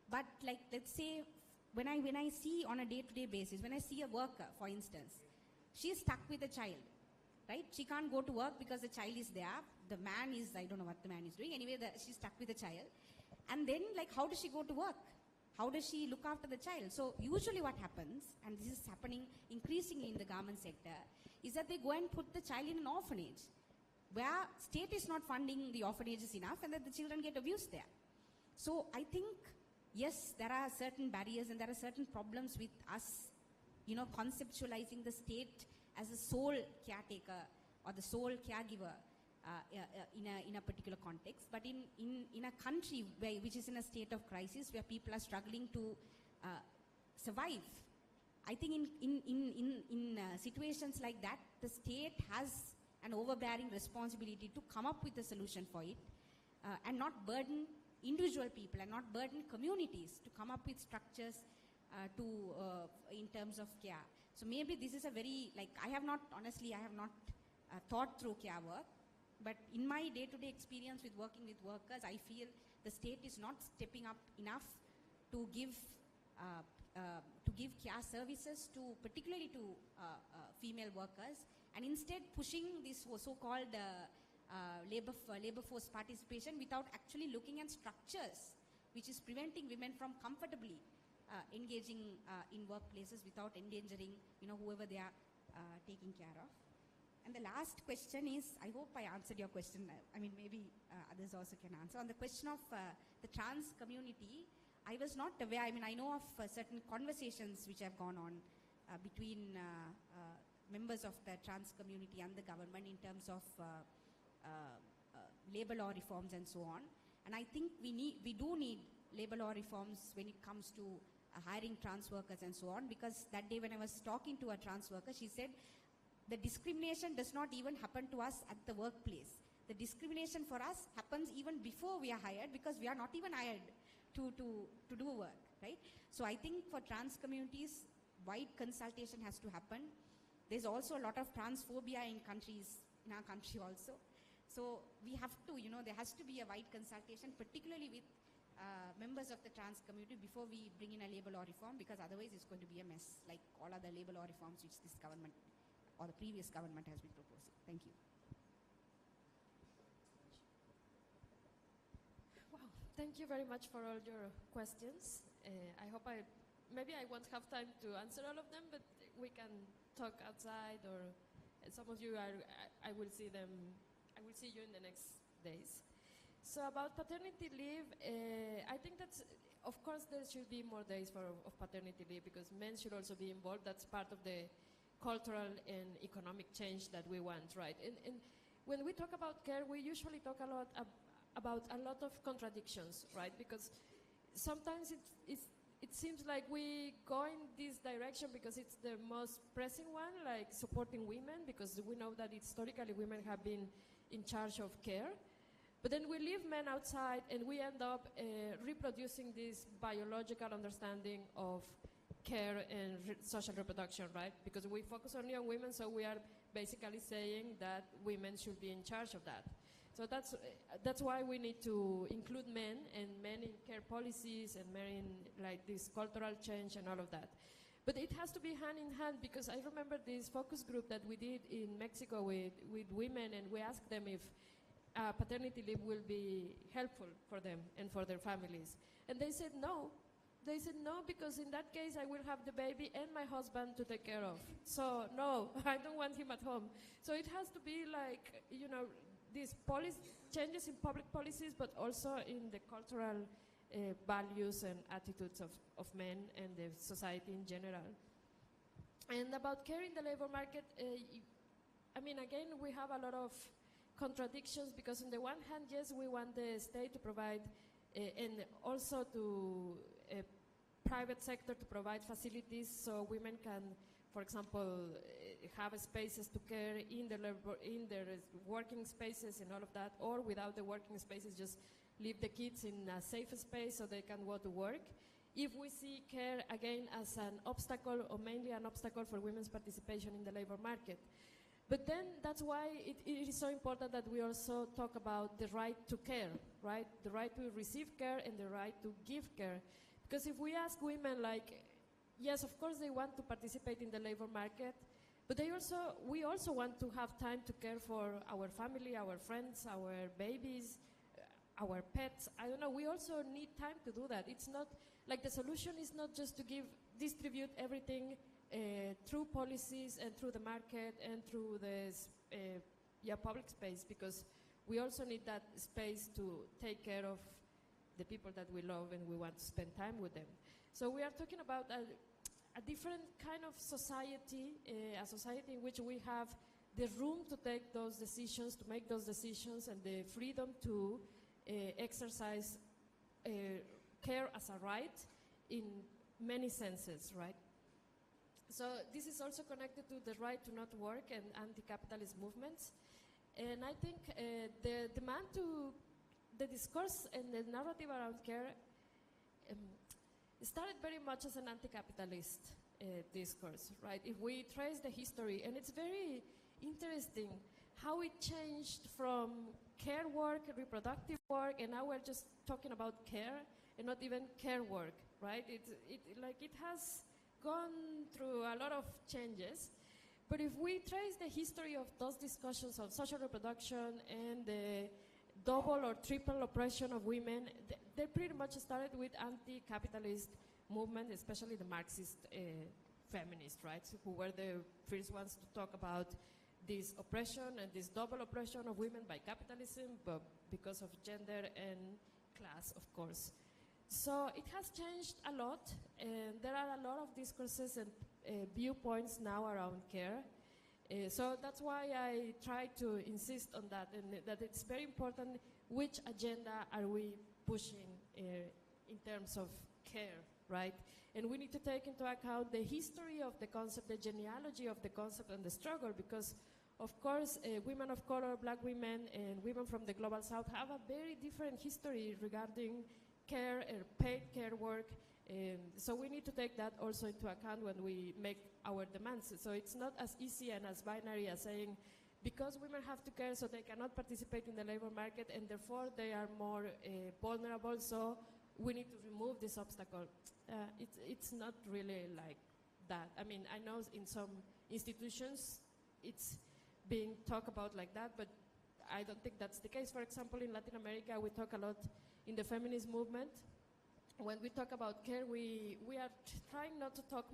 But like, let's say, when I see on a day-to-day basis, when I see a worker, for instance, she is stuck with a child, right? She can't go to work because the child is there. The man is, I don't know what the man is doing. Anyway, she's stuck with the child. And then, like, how does she go to work? How does she look after the child? So usually what happens, and this is happening increasingly in the garment sector, is that they go and put the child in an orphanage, where state is not funding the orphanages enough, and that the children get abused there. So I think, yes, there are certain barriers and there are certain problems with us, conceptualizing the state as a sole caretaker or the sole caregiver in a particular context. But in a country which is in a state of crisis, where people are struggling to survive, I think in situations like that, the state has an overbearing responsibility to come up with a solution for it, and not burden individual people and not burden communities to come up with structures in terms of care. So maybe this is a very, I have not thought through care work, but in my day-to-day experience with working with workers, I feel the state is not stepping up enough to give care services particularly to female workers, and instead pushing this so-called labor force participation without actually looking at structures which is preventing women from comfortably engaging in workplaces without endangering whoever they are taking care of. And the last question is, I hope I answered your question. I mean, maybe others also can answer. On the question of the trans community, I was not aware. I mean, I know of certain conversations which have gone on between members of the trans community and the government in terms of labor law reforms and so on. And I think we do need labor law reforms when it comes to hiring trans workers and so on, because that day when I was talking to a trans worker, she said the discrimination does not even happen to us at the workplace. The discrimination for us happens even before we are hired, because we are not even hired to do work, right? So I think for trans communities, wide consultation has to happen. There's also a lot of transphobia in countries in our country also. So we have to, there has to be a wide consultation, particularly with members of the trans community before we bring in a labor law reform, because otherwise it's going to be a mess, like all other labor law reforms which this government or the previous government has been proposing. Thank you. Wow, thank you very much for all your questions. I hope maybe I won't have time to answer all of them, but we can talk outside, or some of you I will see you in the next days. So about paternity leave, I think that's, of course, there should be more days of paternity leave because men should also be involved. That's part of the cultural and economic change that we want, right? And when we talk about care, we usually talk a lot about a lot of contradictions, right? Because sometimes it seems like we go in this direction because it's the most pressing one, like supporting women, because we know that historically women have been in charge of care. But then we leave men outside and we end up reproducing this biological understanding of care and social reproduction, right? Because we focus only on women, so we are basically saying that women should be in charge of that. So that's why we need to include men and men in care policies and men in like this cultural change and all of that. But it has to be hand in hand, because I remember this focus group that we did in Mexico with women, and we asked them if paternity leave will be helpful for them and for their families. And they said no. They said no, because in that case I will have the baby and my husband to take care of. So no, I don't want him at home. So it has to be like, these changes in public policies, but also in the cultural values and attitudes of men and the society in general. And about care in the labor market, again, we have a lot of contradictions, because on the one hand, yes, we want the state to provide and also to private sector to provide facilities so women can, for example, have spaces to care in their working spaces and all of that, or without the working spaces, just leave the kids in a safe space so they can go to work. If we see care again as an obstacle, or mainly an obstacle for women's participation in the labor market. But then that's why it is so important that we also talk about the right to care, right? The right to receive care and the right to give care. Because if we ask women, like, yes, of course they want to participate in the labor market, but we also want to have time to care for our family, our friends, our babies, our pets. I don't know, we also need time to do that. It's not, like the solution is not just to distribute everything through policies and through the market and through the public space, because we also need that space to take care of the people that we love and we want to spend time with them. So we are talking about a different kind of society, a society in which we have the room to take those decisions, to make those decisions, and the freedom to exercise care as a right in many senses, right? So this is also connected to the right to not work and anti-capitalist movements. And I think the demand to the discourse and the narrative around care started very much as an anti-capitalist discourse, right? If we trace the history, and it's very interesting how it changed from care work, reproductive work, and now we're just talking about care and not even care work, right? It has gone through a lot of changes. But if we trace the history of those discussions of social reproduction and the double or triple oppression of women, they pretty much started with anti-capitalist movement, especially the Marxist feminists, right? Who were the first ones to talk about this oppression and this double oppression of women by capitalism, but because of gender and class, of course. So it has changed a lot, and there are a lot of discourses and viewpoints now around care. So that's why I try to insist on that, and that it's very important which agenda are we pushing in terms of care, right? And we need to take into account the history of the concept, the genealogy of the concept and the struggle, because of course women of color, black women, and women from the global south have a very different history regarding care and paid care work. So we need to take that also into account when we make our demands. So it's not as easy and as binary as saying because women have to care, so they cannot participate in the labor market, and therefore they are more vulnerable, so we need to remove this obstacle. It's not really like that. I mean, I know in some institutions it's being talked about like that, but I don't think that's the case. For example, in Latin America, we talk a lot in the feminist movement. When we talk about care, we are trying not to talk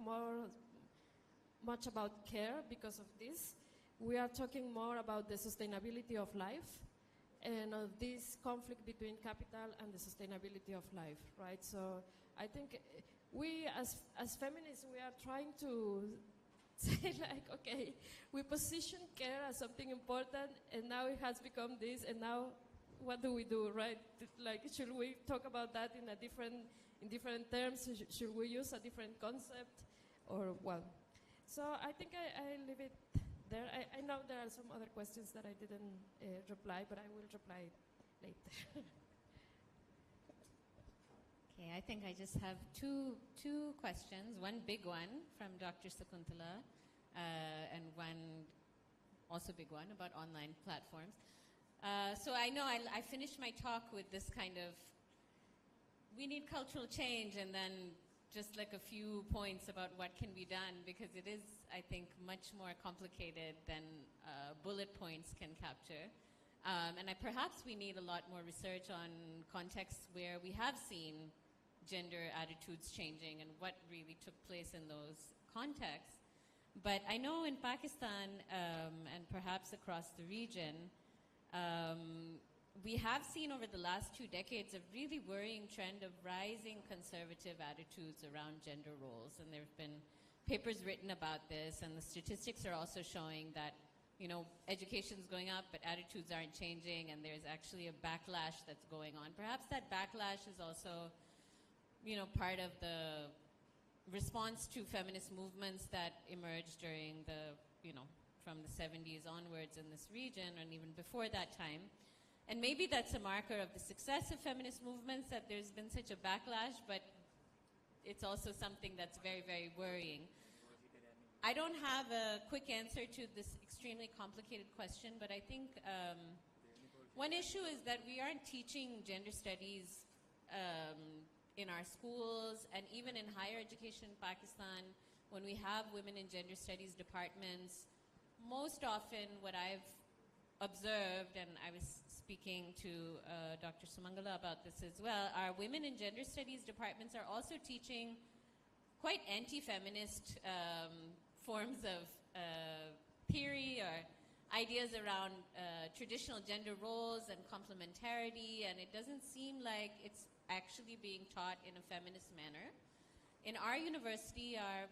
much about care because of this. We are talking more about the sustainability of life and of this conflict between capital and the sustainability of life, right? So I think we as feminists, we are trying to say like, okay, we position care as something important, and now it has become this, and now what do we do, right? Like, should we talk about that in different terms? Should we use a different concept, or well? So I think I leave it there. I know there are some other questions that I didn't reply, but I will reply later. Okay, I think I just have two questions. One big one from Dr. Sakuntala, and one also big one about online platforms. So I know I finished my talk with this kind of, we need cultural change, and then just like a few points about what can be done, because it is, I think, much more complicated than bullet points can capture. And perhaps we need a lot more research on contexts where we have seen gender attitudes changing and what really took place in those contexts. But I know in Pakistan, and perhaps across the region, we have seen over the last 2 decades a really worrying trend of rising conservative attitudes around gender roles. And there have been papers written about this, and the statistics are also showing that, you know, education's going up, but attitudes aren't changing, and there's actually a backlash that's going on. Perhaps that backlash is also, you know, part of the response to feminist movements that emerged during the, you know, from the 70s onwards in this region, and even before that time. And maybe that's a marker of the success of feminist movements, that there's been such a backlash, but it's also something that's very, very worrying. I don't have a quick answer to this extremely complicated question, but I think one issue is that we aren't teaching gender studies in our schools, and even in higher education in Pakistan, when we have women in gender studies departments, most often what I've observed, and I was speaking to Dr. Sumangala about this as well, our women in gender studies departments are also teaching quite anti-feminist forms of theory or ideas around traditional gender roles and complementarity, and it doesn't seem like it's actually being taught in a feminist manner. In our university, our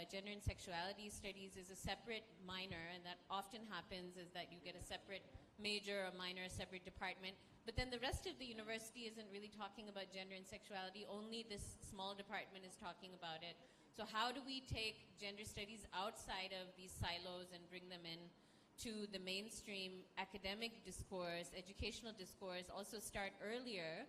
gender and sexuality studies is a separate minor, and that often happens is that you get a separate major, a minor, a separate department, but then the rest of the university isn't really talking about gender and sexuality, only this small department is talking about it. So how do we take gender studies outside of these silos and bring them in to the mainstream academic discourse, educational discourse, also start earlier?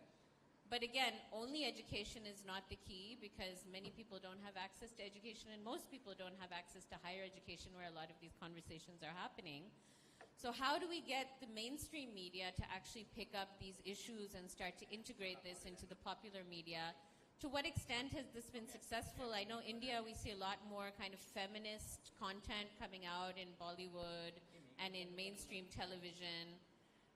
But again, only education is not the key, because many people don't have access to education, and most people don't have access to higher education where a lot of these conversations are happening. So how do we get the mainstream media to actually pick up these issues and start to integrate this into the popular media? To what extent has this been successful? I know India, we see a lot more kind of feminist content coming out in Bollywood and in mainstream television.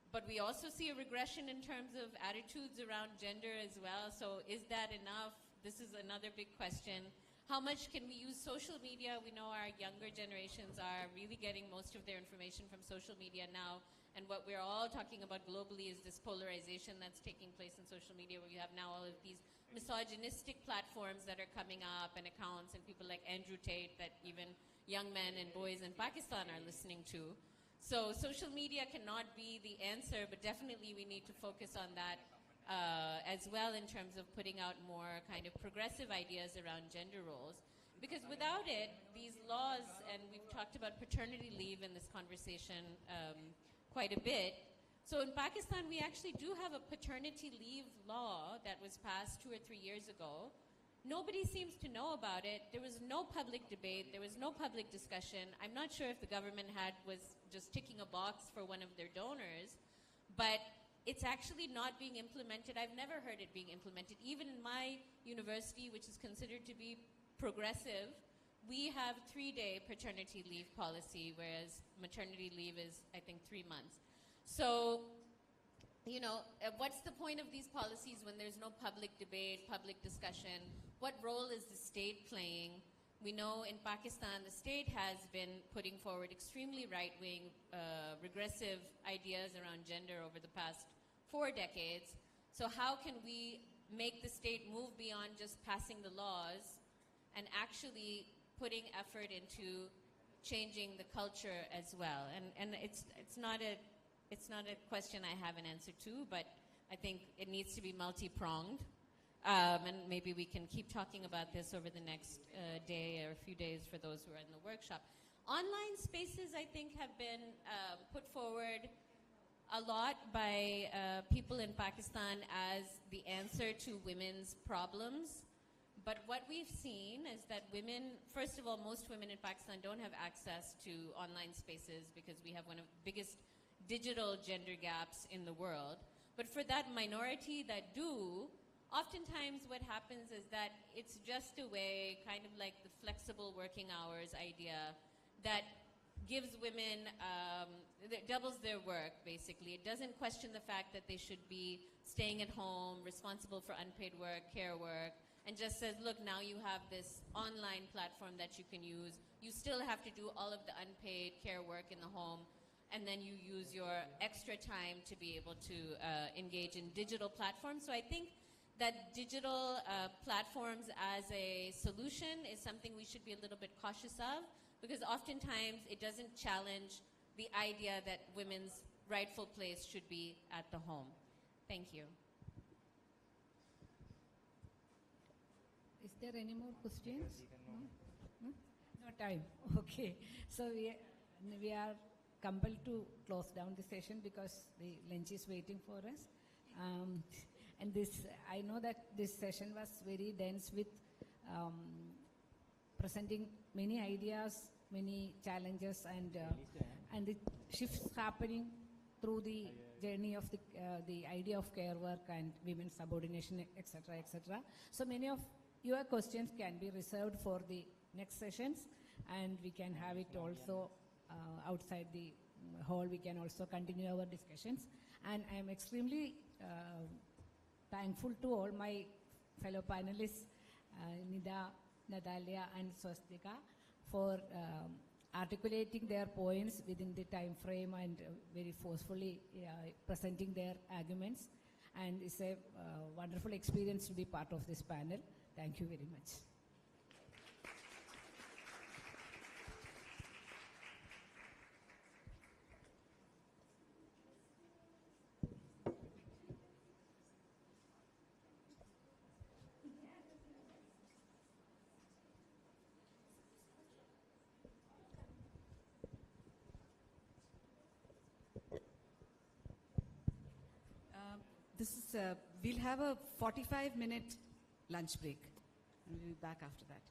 But we also see a regression in terms of attitudes around gender as well. So is that enough? This is another big question. How much can we use social media? We know our younger generations are really getting most of their information from social media now. And what we're all talking about globally is this polarization that's taking place in social media, where you have now all of these misogynistic platforms that are coming up, and accounts, and people like Andrew Tate that even young men and boys in Pakistan are listening to. So social media cannot be the answer, but definitely we need to focus on that as well, in terms of putting out more kind of progressive ideas around gender roles. Because without it, these laws, and we've talked about paternity leave in this conversation quite a bit. So in Pakistan, we actually do have a paternity leave law that was passed 2 or 3 years ago. Nobody seems to know about it. There was no public debate. There was no public discussion. I'm not sure if the government was just ticking a box for one of their donors, but it's actually not being implemented. I've never heard it being implemented. Even in my university, which is considered to be progressive, we have 3-day paternity leave policy, whereas maternity leave is, I think, 3 months. So, you know, what's the point of these policies when there's no public debate, public discussion? What role is the state playing? We know in Pakistan, the state has been putting forward extremely right-wing, regressive ideas around gender over the past 4 decades. So how can we make the state move beyond just passing the laws and actually putting effort into changing the culture as well? And it's not a question I have an answer to, but I think it needs to be multi-pronged. And maybe we can keep talking about this over the next day or a few days for those who are in the workshop. Online spaces, I think, have been put forward a lot by people in Pakistan as the answer to women's problems. But what we've seen is that women, first of all, most women in Pakistan don't have access to online spaces because we have one of the biggest digital gender gaps in the world. But for that minority that do, oftentimes what happens is that it's just a way, kind of like the flexible working hours idea, that gives women, that doubles their work, basically. It doesn't question the fact that they should be staying at home, responsible for unpaid work, care work, and just says, look, now you have this online platform that you can use. You still have to do all of the unpaid care work in the home, and then you use your extra time to be able to engage in digital platforms. So I think that digital platforms as a solution is something we should be a little bit cautious of, because oftentimes it doesn't challenge the idea that women's rightful place should be at the home. Thank you. Is there any more questions? No? No time. Okay. So we are compelled to close down the session because the lunch is waiting for us. And this, I know that this session was very dense with presenting many ideas, many challenges, and the shifts happening through the journey of the idea of care work and women's subordination, etc., etc. So many of your questions can be reserved for the next sessions, and we can have it also outside the hall. We can also continue our discussions. And I am extremely thankful to all my fellow panelists, Nida, Natalia, and Swastika, for articulating their points within the time frame and very forcefully presenting their arguments. And it's a wonderful experience to be part of this panel. Thank you very much. We'll have a 45-minute lunch break, and we'll be back after that.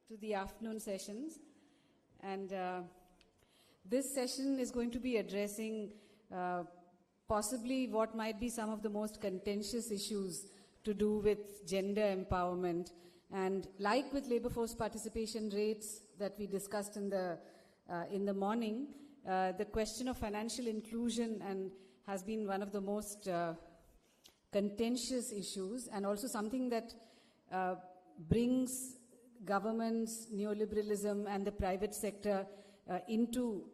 to the afternoon sessions. And this session is going to be addressing possibly what might be some of the most contentious issues to do with gender empowerment. And like with labor force participation rates that we discussed in the morning, the question of financial inclusion has been one of the most contentious issues, and also something that brings governments, neoliberalism, and the private sector into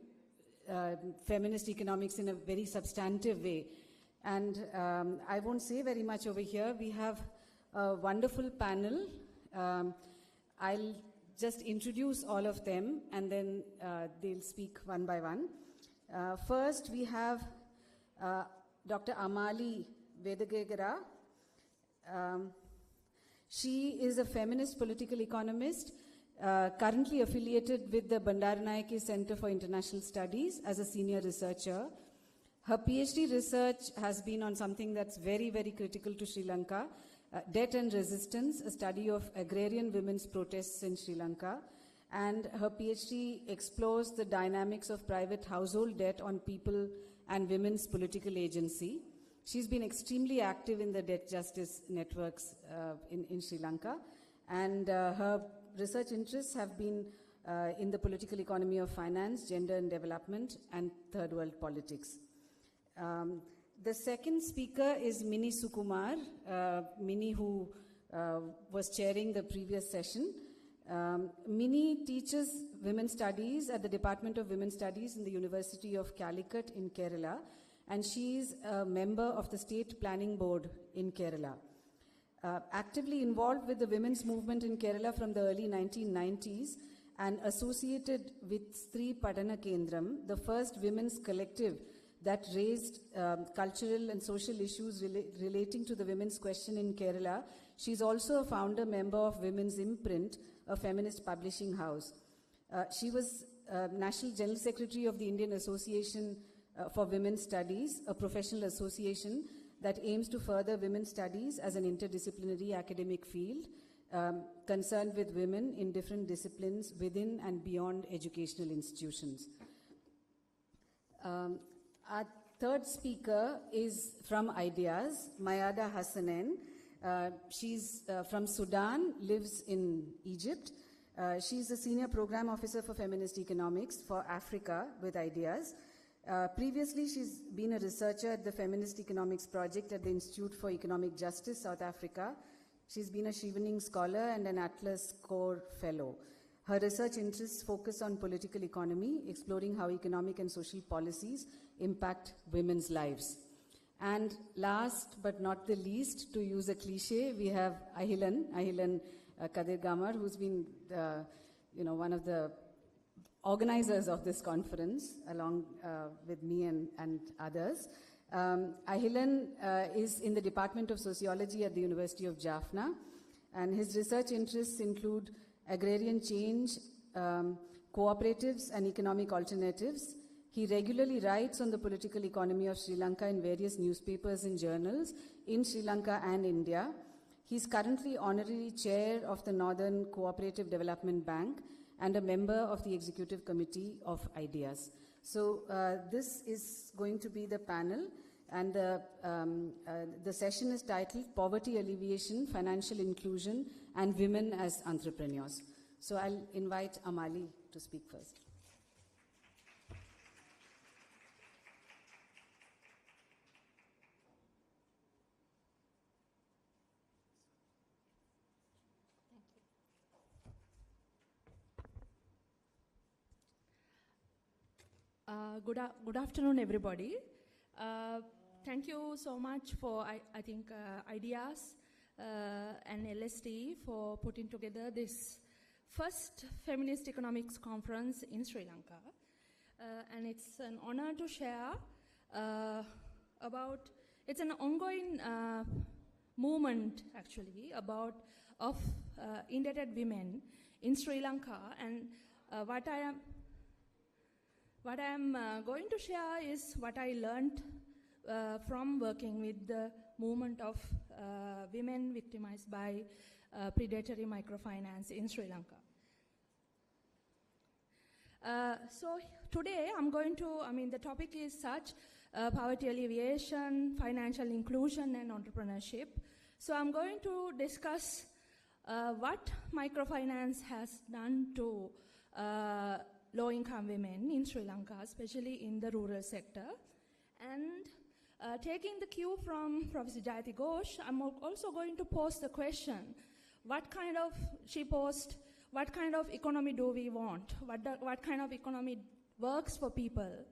feminist economics in a very substantive way. And I won't say very much over here. We have a wonderful panel. I'll just introduce all of them, and then they'll speak one by one. First, we have Dr. Amali Vedagegara. She is a feminist political economist, currently affiliated with the Bandaranaike Center for International Studies as a senior researcher. Her PhD research has been on something that's very, very critical to Sri Lanka, debt and resistance, a study of agrarian women's protests in Sri Lanka. And her PhD explores the dynamics of private household debt on people and women's political agency. She's been extremely active in the debt justice networks in Sri Lanka. And her research interests have been in the political economy of finance, gender and development, and third world politics. The second speaker is Mini Sukumar, Mini who was chairing the previous session. Mini teaches women's studies at the Department of Women's Studies in the University of Calicut in Kerala, and she is a member of the State Planning Board in Kerala. Actively involved with the women's movement in Kerala from the early 1990s and associated with Stri Padana Kendram, the first women's collective that raised cultural and social issues relating to the women's question in Kerala. She's also a founder member of Women's Imprint, a feminist publishing house. She was National General Secretary of the Indian Association for Women's Studies, a professional association that aims to further women's studies as an interdisciplinary academic field concerned with women in different disciplines within and beyond educational institutions. Our third speaker is from Ideas, Mayada Hassanen. She's from Sudan, lives in Egypt. She's a senior program officer for feminist economics for Africa with Ideas. Previously, she's been a researcher at the Feminist Economics Project at the Institute for Economic Justice, South Africa. She's been a Shrivening Scholar and an Atlas Core Fellow. Her research interests focus on political economy, exploring how economic and social policies impact women's lives. And last but not the least, to use a cliche, we have Ahilan Kadir Gamar, who's been one of the organizers of this conference, along with me and others. Ahilan is in the Department of Sociology at the University of Jaffna, and his research interests include agrarian change, cooperatives, and economic alternatives. He regularly writes on the political economy of Sri Lanka in various newspapers and journals in Sri Lanka and India. He's currently honorary chair of the Northern Cooperative Development Bank and a member of the Executive Committee of Ideas. So this is going to be the panel, and the session is titled Poverty Alleviation, Financial Inclusion, and Women as Entrepreneurs. So I'll invite Amali to speak first. Good afternoon, everybody. Thank you so much for, I think, Ideas and LSD for putting together this first Feminist Economics Conference in Sri Lanka. And it's an honor to share about, it's an ongoing movement, actually, of indebted women in Sri Lanka. And what I am going to share is what I learned from working with the movement of women victimized by predatory microfinance in Sri Lanka. So today the topic is such poverty alleviation, financial inclusion, and entrepreneurship. So I'm going to discuss what microfinance has done to low-income women in Sri Lanka, especially in the rural sector. And taking the cue from Professor Jayati Ghosh, I'm also going to pose the question, what kind of economy do we want? What kind of economy works for people?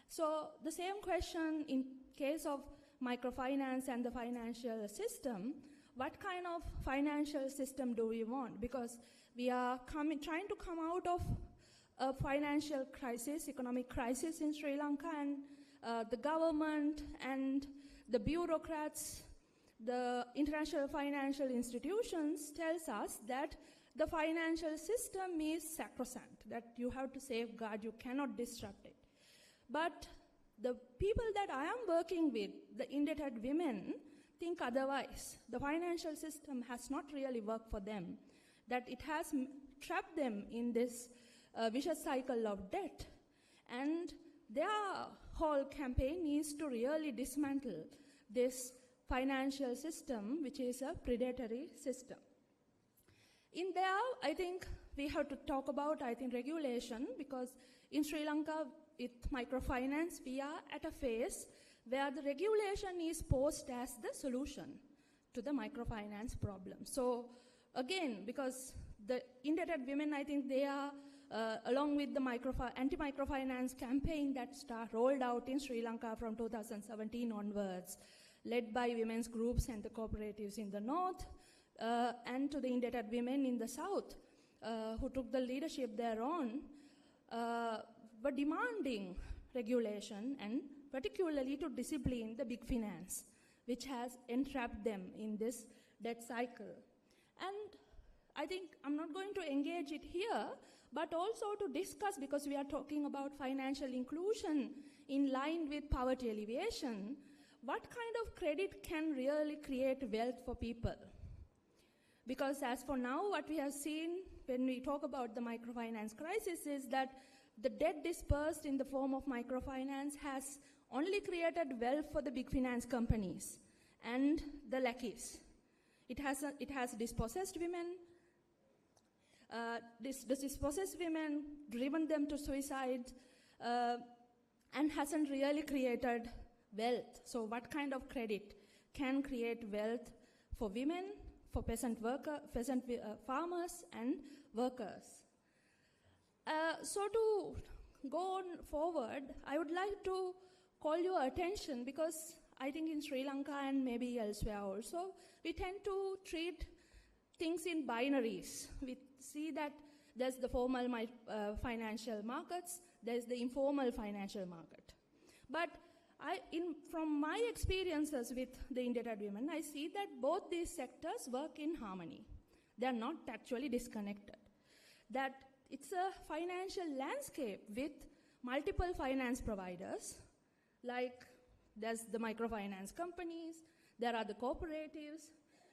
So the same question in case of microfinance and the financial system, what kind of financial system do we want? Because we are trying to come out of a financial crisis, economic crisis in Sri Lanka, and the government and the bureaucrats, the international financial institutions tells us that the financial system is sacrosanct, that you have to safeguard, you cannot disrupt it. But the people that I am working with, the indebted women, think otherwise. The financial system has not really worked for them, that it has trapped them in this vicious cycle of debt. And their whole campaign is to really dismantle this financial system, which is a predatory system. In there, I think we have to talk about, regulation, because in Sri Lanka, with microfinance, we are at a phase where the regulation is posed as the solution to the microfinance problem. So again, because the indebted women, I think they are, along with the anti-microfinance campaign that rolled out in Sri Lanka from 2017 onwards, led by women's groups and the cooperatives in the north, and to the indebted women in the south, who took the leadership thereon, were demanding regulation, and particularly to discipline the big finance, which has entrapped them in this debt cycle. And I think I'm not going to engage it here, but also to discuss, because we are talking about financial inclusion in line with poverty alleviation, what kind of credit can really create wealth for people? Because as for now, what we have seen when we talk about the microfinance crisis is that the debt dispersed in the form of microfinance has only created wealth for the big finance companies and the lackeys. It has dispossessed women, dispossessed women, driven them to suicide, and hasn't really created wealth. So what kind of credit can create wealth for women, for peasant farmers and workers? So to go on forward, I would like to call your attention, because I think in Sri Lanka and maybe elsewhere also, we tend to treat things in binaries. We see that there's the formal financial markets, there's the informal financial market. But from my experiences with the indebted women, I see that both these sectors work in harmony. They are not actually disconnected. That it's a financial landscape with multiple finance providers, like there's the microfinance companies, there are the cooperatives,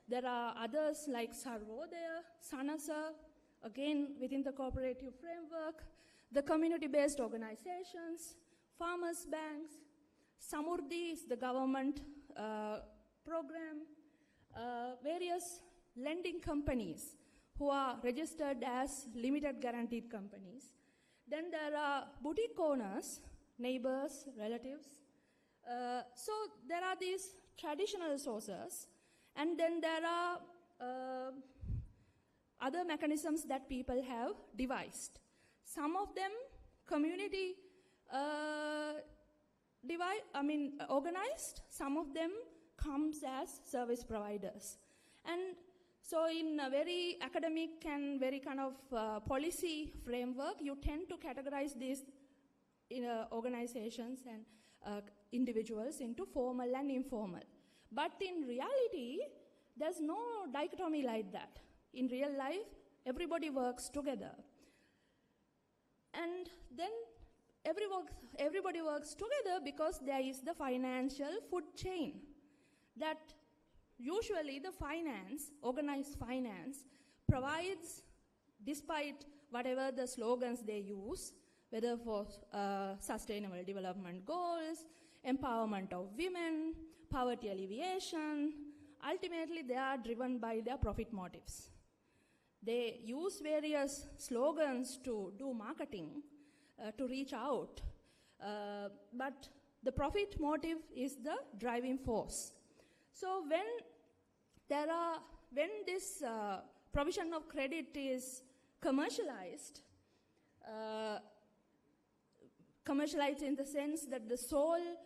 there are others like Sarvodaya, Sanasa, again within the cooperative framework, the community-based organizations, farmers' banks, Samurdhi is the government program, various lending companies who are registered as limited guaranteed companies. Then there are boutique owners, neighbors, relatives. So there are these traditional sources, and then there are other mechanisms that people have devised. Some of them community organized, some of them comes as service providers. And so in a very academic and very kind of policy framework, you tend to categorize these organizations and individuals into formal and informal. But in reality, there's no dichotomy like that. In real life, everybody works together. And then everybody works together because there is the financial food chain. That usually the organized finance, provides, despite whatever the slogans they use, whether for sustainable development goals, empowerment of women, poverty alleviation. Ultimately, they are driven by their profit motives. They use various slogans to do marketing, to reach out, but the profit motive is the driving force. So when this provision of credit is commercialized, commercialized in the sense that the sole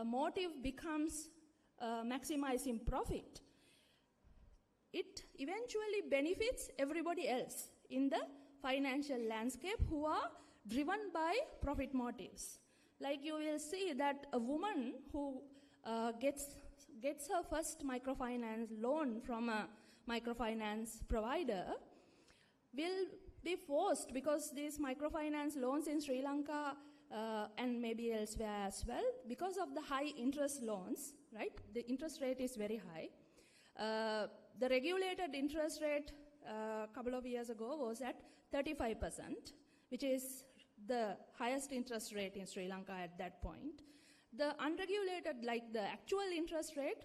motive becomes maximizing profit, it eventually benefits everybody else in the financial landscape who are driven by profit motives. Like you will see that a woman who gets her first microfinance loan from a microfinance provider will be forced, because these microfinance loans in Sri Lanka and maybe elsewhere as well, because of the high interest loans, right? The interest rate is very high. The regulated interest rate a couple of years ago was at 35%, which is the highest interest rate in Sri Lanka at that point. The unregulated, like the actual interest rate,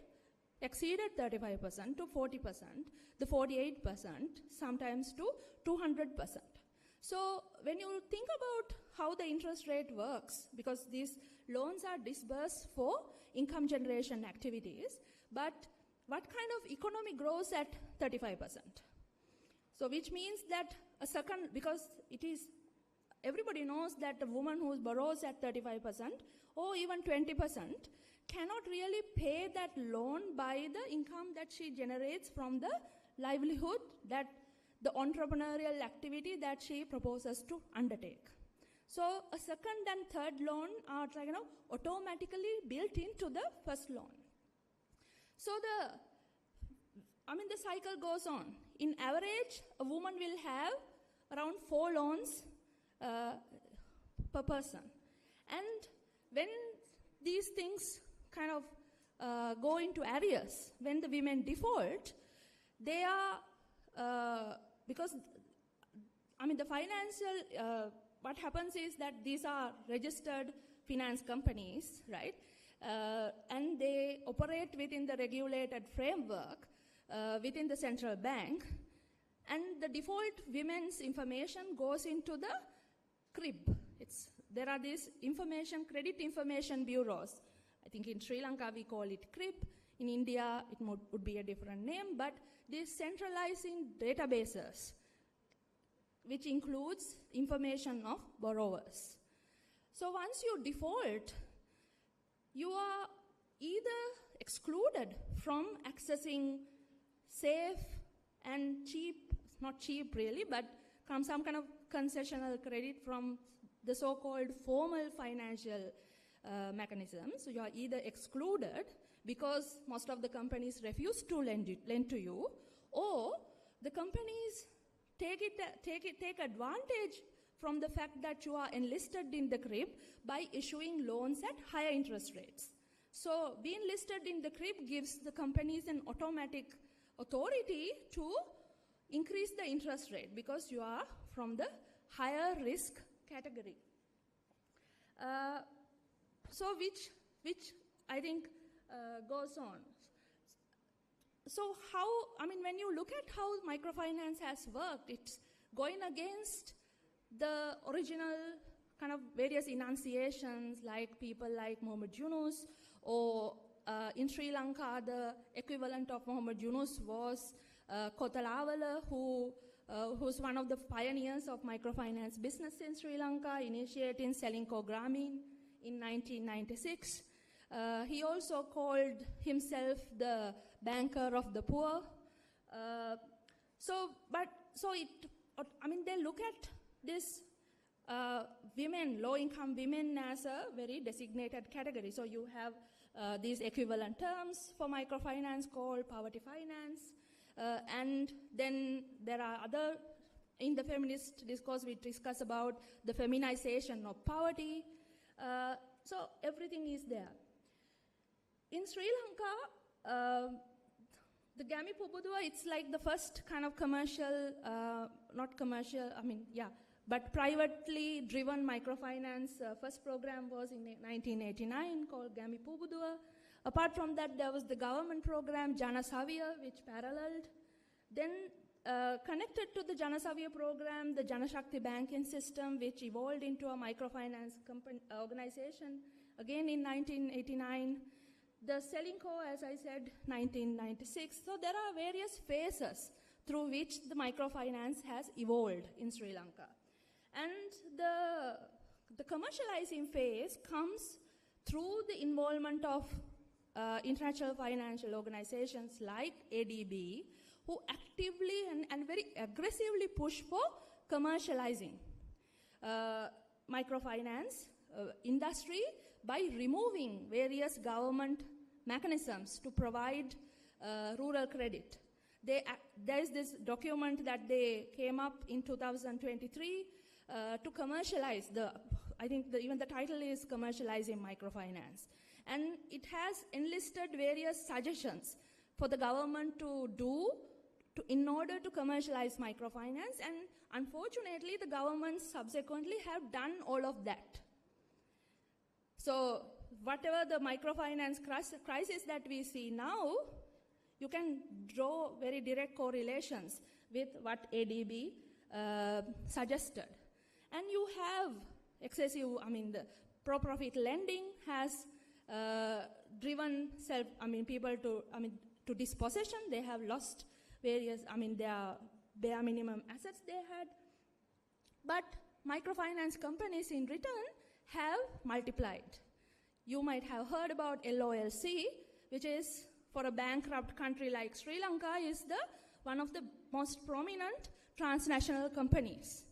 exceeded 35% to 40%, the 48%, sometimes to 200%. So when you think about how the interest rate works, because these loans are disbursed for income generation activities, but what kind of economy grows at 35%? So which means that because it is, everybody knows that a woman who borrows at 35% or even 20% cannot really pay that loan by the income that she generates from the livelihood, that the entrepreneurial activity that she proposes to undertake. So a second and third loan are automatically built into the first loan. So the cycle goes on. In average, a woman will have around 4 loans per person. And when these things kind of go into arrears, when the women default, they are, because, the financial, what happens is that these are registered finance companies, right? And they operate within the regulated framework within the central bank, and the default women's information goes into the crib. There are these credit information bureaus. I think in Sri Lanka we call it crib. In India it would be a different name, but these centralizing databases, which includes information of borrowers. So once you default, you are either excluded from accessing safe and cheap, not cheap really, but from some kind of concessional credit from the so-called formal financial mechanisms. So you are either excluded because most of the companies refuse to lend to you, or the companies take advantage from the fact that you are enlisted in the crib by issuing loans at higher interest rates. So being listed in the crib gives the companies an automatic authority to increase the interest rate because you are from the higher risk category. So which I think goes on. So when you look at how microfinance has worked, it's going against the original kind of various enunciations, like people like Muhammad Yunus, or in Sri Lanka, the equivalent of Muhammad Yunus was Kotalawala, who's one of the pioneers of microfinance business in Sri Lanka, initiating Selinko Gramin in 1996. He also called himself the banker of the poor. They look at this women, low-income women, as a very designated category. So you have these equivalent terms for microfinance called poverty finance. And then there are other, in the feminist discourse, we discuss about the feminization of poverty. So everything is there. In Sri Lanka, the Gami Pubudua, it's like the first kind of commercial, but privately driven microfinance. First program was in 1989 called Gami Pubudua. Apart from that, there was the government program, Jana Savia, which paralleled. Then connected to the Jana Savia program, the Janashakti banking system, which evolved into a microfinance organization, again in 1989. The Selinco, as I said, 1996. So there are various phases through which the microfinance has evolved in Sri Lanka. And the commercializing phase comes through the involvement of international financial organizations like ADB, who actively and very aggressively push for commercializing microfinance industry by removing various government mechanisms to provide rural credit. There is this document that they came up in 2023 to commercialize I think even the title is Commercializing Microfinance. And it has enlisted various suggestions for the government to do in order to commercialize microfinance, and unfortunately the governments subsequently have done all of that. So whatever the microfinance crisis that we see now, you can draw very direct correlations with what ADB suggested. And you have excessive, the pro-profit lending has driven people to dispossession. They have lost various, their bare minimum assets they had. But microfinance companies in return have multiplied. You might have heard about LOLC, which is, for a bankrupt country like Sri Lanka, is one of the most prominent transnational companies,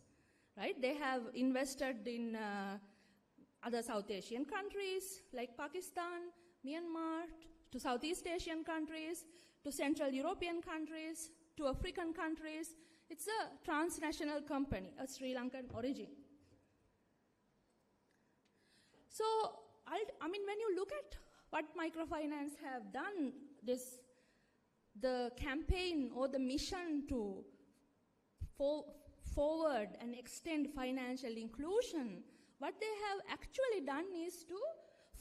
right? They have invested in other South Asian countries like Pakistan, Myanmar, to Southeast Asian countries, to Central European countries, to African countries. It's a transnational company, a Sri Lankan origin. So, when you look at what microfinance have done, the campaign or the mission to forward and extend financial inclusion, what they have actually done is to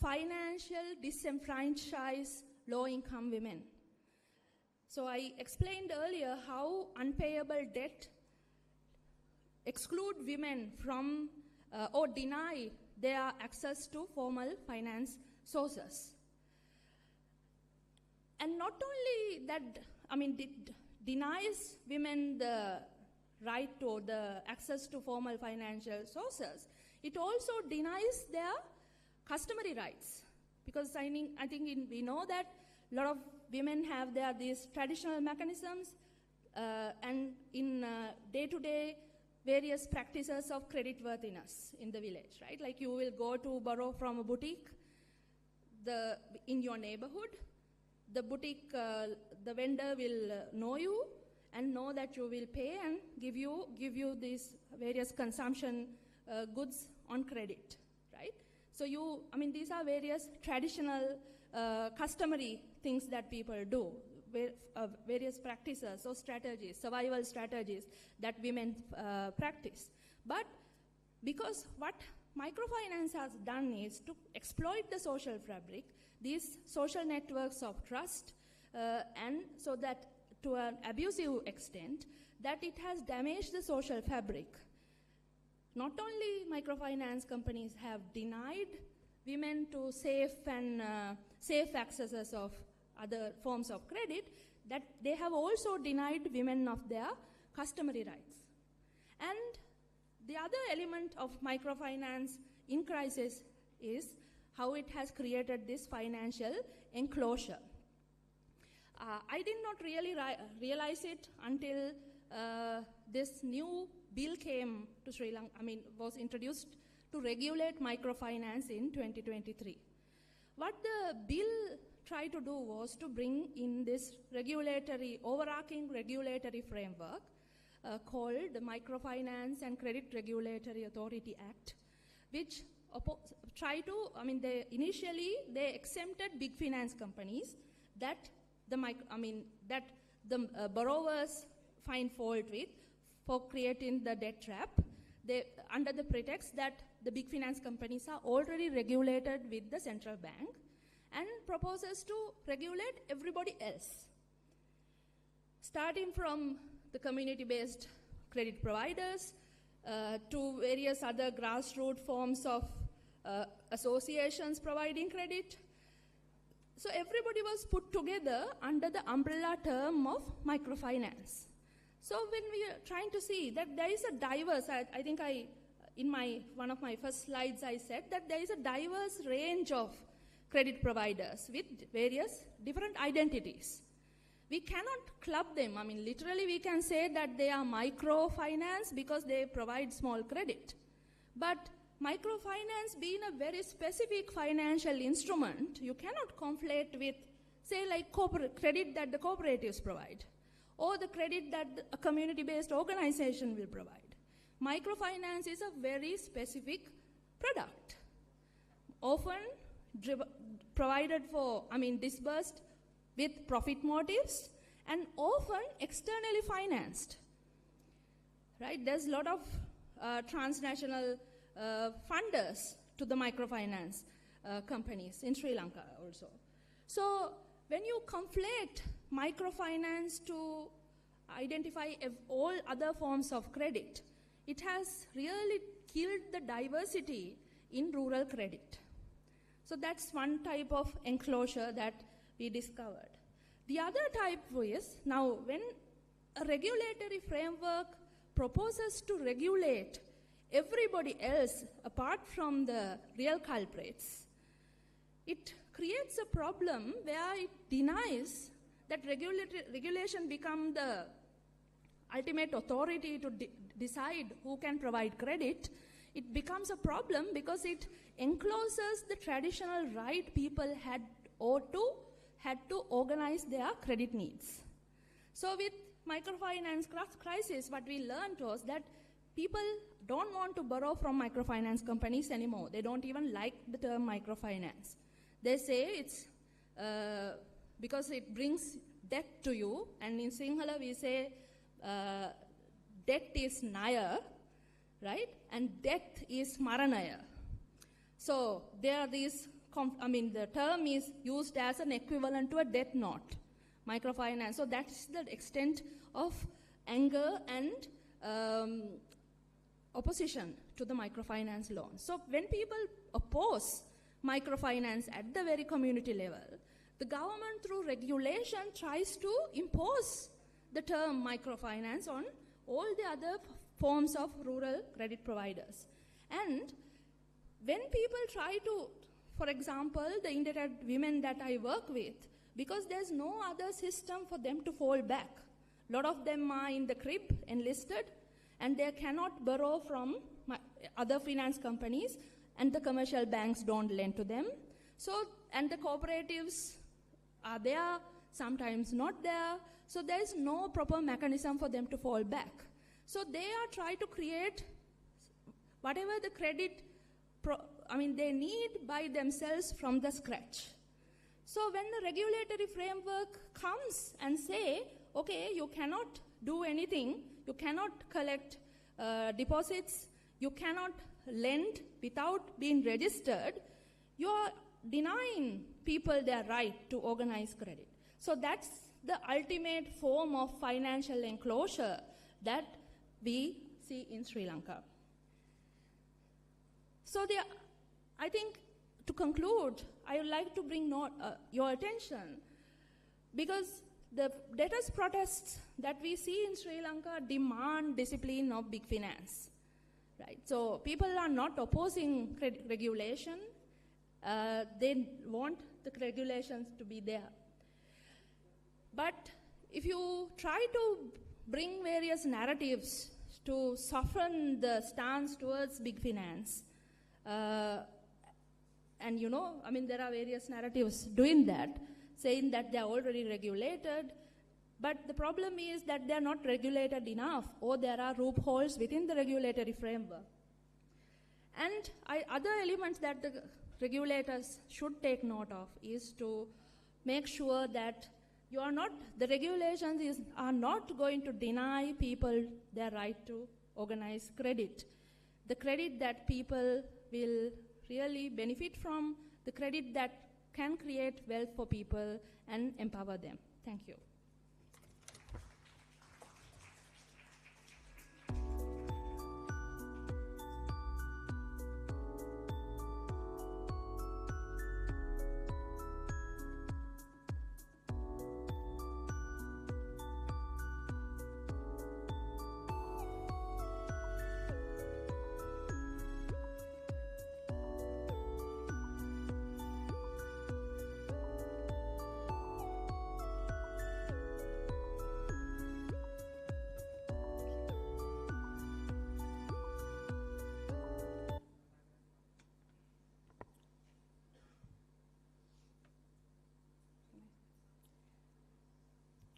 financially disenfranchise low-income women. So I explained earlier how unpayable debt exclude women from or deny their access to formal finance sources. And not only that, it denies women the right to the access to formal financial sources, it also denies their customary rights. Because we know that a lot of women have these traditional mechanisms and in day-to-day various practices of creditworthiness in the village, right? Like you will go to borrow from a boutique in your neighborhood. The boutique, the vendor will know you and know that you will pay and give you these various consumption goods on credit, right? So these are various traditional customary things that people do, various practices or strategies, survival strategies that women practice. But because what microfinance has done is to exploit the social fabric, these social networks of trust, and so that to an abusive extent, that it has damaged the social fabric. Not only microfinance companies have denied women to safe accesses of other forms of credit, that they have also denied women of their customary rights. And the other element of microfinance in crisis is how it has created this financial enclosure. I did not really realize it until this new bill came to Sri Lanka, was introduced to regulate microfinance in 2023. What the bill tried to do was to bring in this overarching regulatory framework called the Microfinance and Credit Regulatory Authority Act, which initially they exempted big finance companies that the borrowers find fault with for creating the debt trap. under the pretext that the big finance companies are already regulated with the central bank, and proposes to regulate everybody else, starting from the community-based credit providers to various other grassroots forms of associations providing credit. So everybody was put together under the umbrella term of microfinance. So when we are trying to see that there is a diverse, I think in one of my first slides I said that there is a diverse range of credit providers with various different identities. We cannot club them. I mean, literally we can say that they are microfinance because they provide small credit. But microfinance being a very specific financial instrument, you cannot conflate with, say, like corporate credit that the cooperatives provide, or the credit that a community-based organization will provide. Microfinance is a very specific product, often provided for, disbursed with profit motives, and often externally financed. Right? There's a lot of transnational funders to the microfinance companies in Sri Lanka also. So when you conflate microfinance to identify all other forms of credit, it has really killed the diversity in rural credit. So that's one type of enclosure that we discovered. The other type is, now when a regulatory framework proposes to regulate everybody else apart from the real culprits, it creates a problem where it denies that regulation become the ultimate authority to decide who can provide credit. It becomes a problem because it encloses the traditional right people had to organize their credit needs. So with microfinance crisis, what we learned was that people don't want to borrow from microfinance companies anymore. They don't even like the term microfinance. They say it's because it brings debt to you, and in Sinhala we say debt is naya, right? And death is maranaya. So there are these, the term is used as an equivalent to a death note, microfinance. So that's the extent of anger and opposition to the microfinance loan. So when people oppose microfinance at the very community level, the government through regulation tries to impose the term microfinance on all the other forms of rural credit providers. And when people try to, for example, the indebted women that I work with, because there's no other system for them to fall back. A lot of them are in the crib, enlisted, and they cannot borrow from other finance companies, and the commercial banks don't lend to them. So, and the cooperatives are there, sometimes not there, so there is no proper mechanism for them to fall back. So they are trying to create whatever the credit they need by themselves from the scratch. So when the regulatory framework comes and say, okay, you cannot do anything, you cannot collect deposits, you cannot lend without being registered, you are denying people their right to organize credit. So that's the ultimate form of financial enclosure that we see in Sri Lanka. So I think to conclude, I would like to bring your attention, because the debtors' protests that we see in Sri Lanka demand discipline of big finance. Right? So people are not opposing regulation. They want the regulations to be there. But if you try to bring various narratives to soften the stance towards big finance, and there are various narratives doing that, saying that they are already regulated, but the problem is that they are not regulated enough, or there are loopholes within the regulatory framework. And other elements that the regulators should take note of is to make sure that the regulations are not going to deny people their right to organize credit. the credit that people will really benefit from, the credit that can create wealth for people and empower them. Thank you.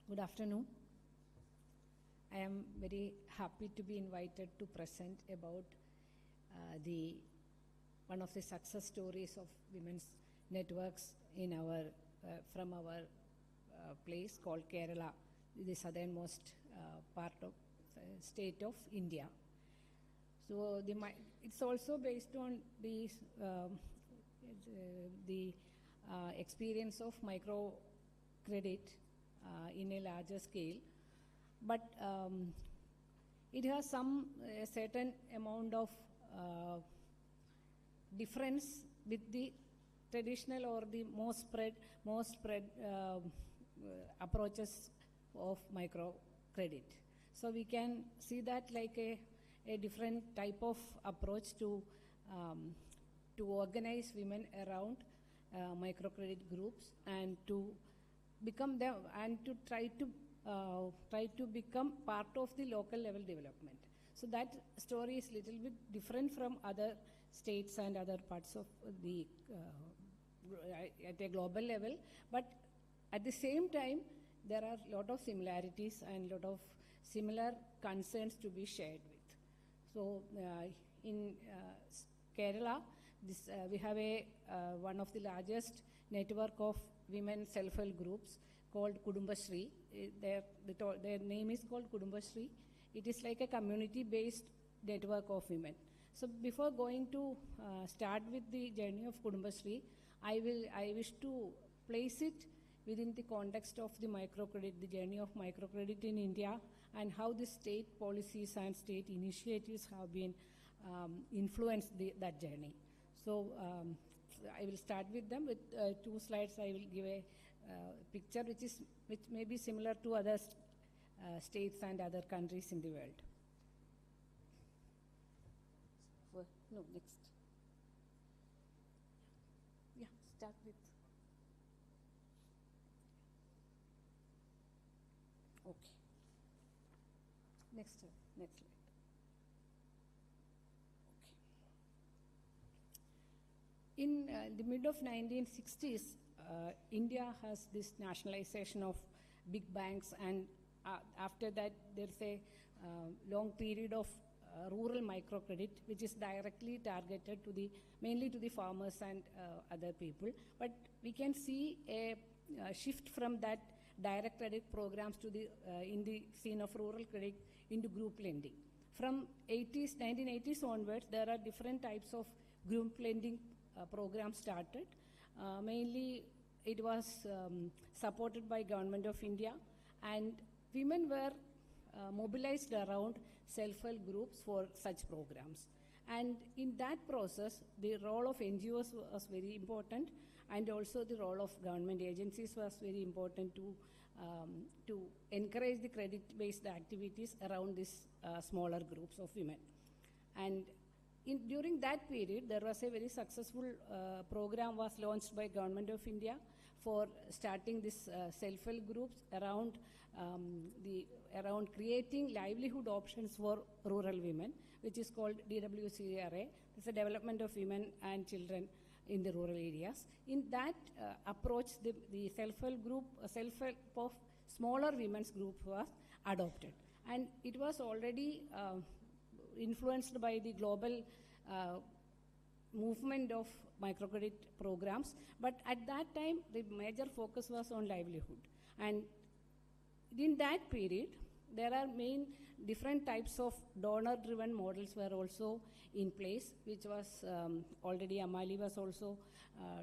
Good afternoon. I am very happy to be invited to present about one of the success stories of women's networks in our from our place called Kerala, the southernmost part of state of India. So it's also based on the experience of microcredit in a larger scale, but it has some certain amount of difference with the traditional or the most spread approaches of microcredit. So we can see that like a different type of approach to organize women around microcredit groups and to become them and to try to become part of the local level development. So that story is little bit different from other states and other parts of the at a global level, but at the same time there are a lot of similarities and lot of similar concerns to be shared with. So in Kerala, we have one of the largest network of women self-help groups called Kudumbashree. Their name is called Kudumbashree. It is like a community-based network of women. So before going to start with the journey of Kudumbashree, I wish to place it within the context of the microcredit, the journey of microcredit in India, and how the state policies and state initiatives have been influenced that journey. So I will start with them. With 2 slides, I will give a picture which may be similar to other states and other countries in the world. No, next. Yeah, start with. Okay. Next slide. In the mid of 1960s, India has this nationalization of big banks, and after that there's a long period of rural microcredit, which is directly targeted to mainly to the farmers and other people. But we can see a shift from that direct credit programs to in the scene of rural credit into group lending. From 1980s onwards, there are different types of group lending programs started. Mainly it was supported by Government of India, and women were mobilized around self-help groups for such programs. And in that process, the role of NGOs was very important, and also the role of government agencies was very important to encourage the credit-based activities around these smaller groups of women. And during that period, there was a very successful program was launched by Government of India for starting this self-help groups around creating livelihood options for rural women, which is called DWCRA. It's a development of women and children in the rural areas. In that approach, the self-help group, self-help of smaller women's group was adopted. And it was already influenced by the global movement of microcredit programs, but at that time the major focus was on livelihood. And in that period, there are different types of donor-driven models were also in place, which was already Amali was also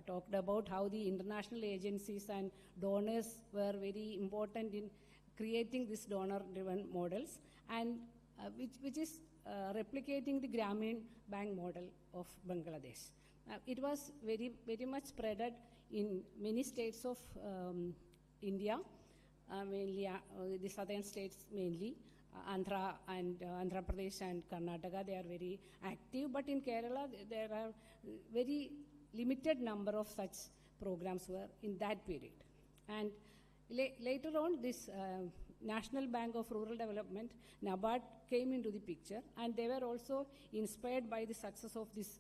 talked about how the international agencies and donors were very important in creating these donor-driven models, and which is replicating the Grameen Bank model of Bangladesh. It was very much spread in many states of India, mainly the southern states mainly, Andhra Pradesh and Karnataka, they are very active, but in Kerala there are very limited number of such programs were in that period. And later on, this National Bank of Rural Development, NABARD, came into the picture, and they were also inspired by the success of these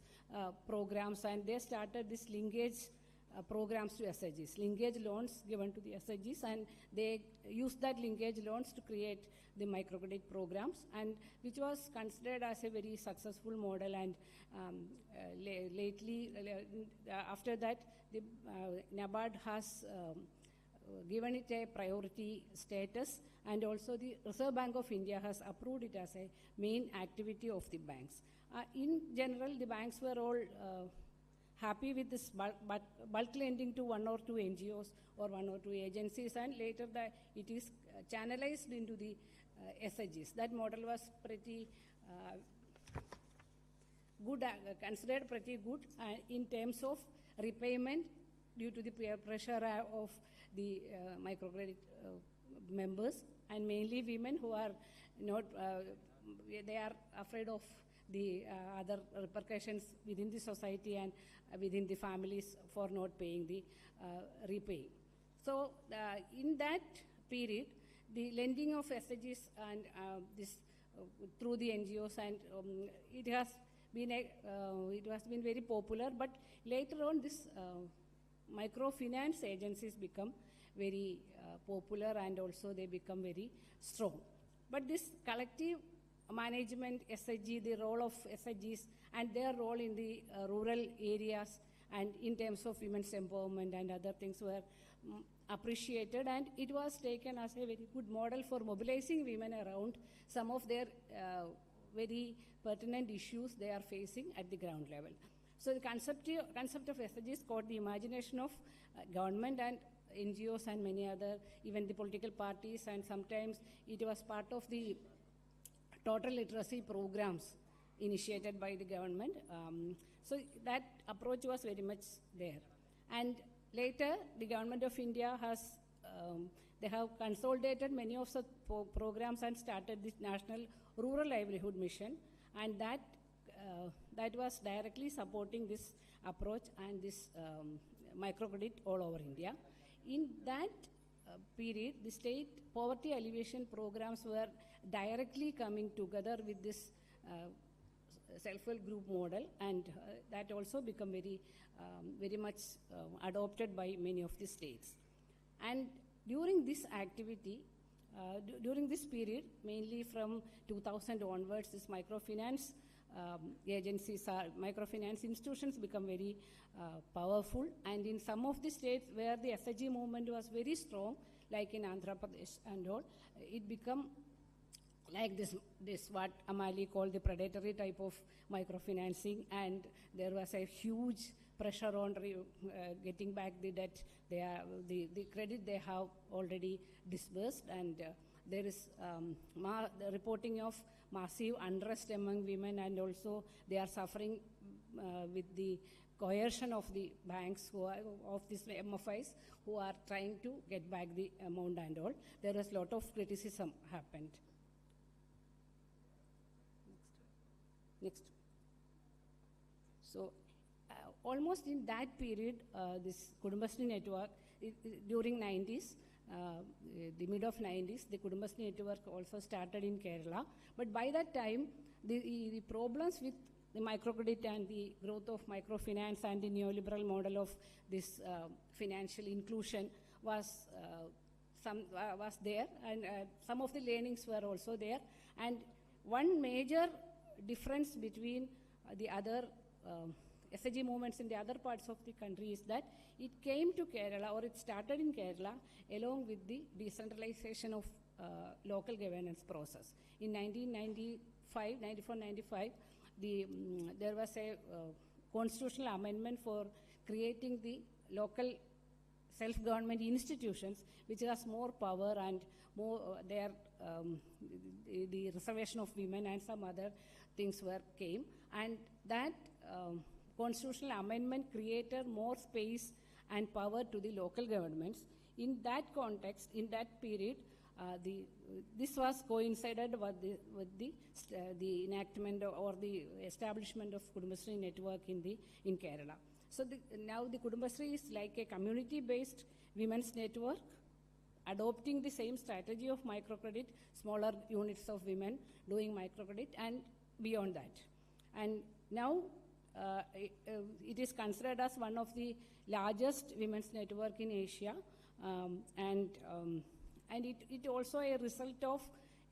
programs, and they started this linkage programs to SHGs, linkage loans given to the SHGs, and they used that linkage loans to create the microcredit programs, and which was considered as a very successful model. And lately, after that, the NABARD has given it a priority status, and also the Reserve Bank of India has approved it as a main activity of the banks. In general, the banks were all happy with this bulk lending to one or two NGOs or one or two agencies, and later it is channelized into the SHGs. That model was pretty good, considered pretty good in terms of repayment due to the peer pressure of the microcredit members, and mainly women who are not, they are afraid of the other repercussions within the society and within the families for not paying the repaying. So in that period, the lending of SHGs and this through the NGOs, and it has been very popular. But later on, this microfinance agencies become very popular, and also they become very strong. But this collective management SHG, the role of SHGs and their role in the rural areas and in terms of women's empowerment and other things were appreciated, and it was taken as a very good model for mobilizing women around some of their very pertinent issues they are facing at the ground level. So the concept of SHGs caught the imagination of government and NGOs and many other, even the political parties, and sometimes it was part of the total literacy programs initiated by the government. So that approach was very much there. And later, the government of India has, they have consolidated many of the programs and started this National Rural Livelihood Mission, and that was directly supporting this approach and this microcredit all over India. In that period, the state poverty alleviation programs were directly coming together with this self-help group model, and that also become very much adopted by many of the states. And during this activity, during this period, mainly from 2000 onwards, this microfinance agencies, microfinance institutions become very powerful, and in some of the states where the SHG movement was very strong, like in Andhra Pradesh and all, it become like this what Amali called the predatory type of microfinancing, and there was a huge pressure on getting back the debt, the credit they have already disbursed, and there is the reporting of massive unrest among women, and also they are suffering with the coercion of the banks of these MFIs who are trying to get back the amount and all. There was a lot of criticism happened. Next. So almost in that period, this Kudumbashree network, during 90s, the mid of 90s, the Kudumbashree network also started in Kerala. But by that time, the problems with the microcredit and the growth of microfinance and the neoliberal model of this financial inclusion was there, and some of the learnings were also there. And one major difference between the other SG movements in the other parts of the country is that it came to Kerala, or it started in Kerala, along with the decentralization of local governance process. In 1994-95, there was a constitutional amendment for creating the local self-government institutions, which has more power and more the reservation of women and some other things came, and that constitutional amendment created more space and power to the local governments. In that context, in that period, this was coincided with the enactment or the establishment of Kudumbashree network in Kerala. So now the Kudumbashree is like a community-based women's network, adopting the same strategy of microcredit, smaller units of women doing microcredit, and beyond that. And now it is considered as one of the largest women's network in Asia, and it also a result of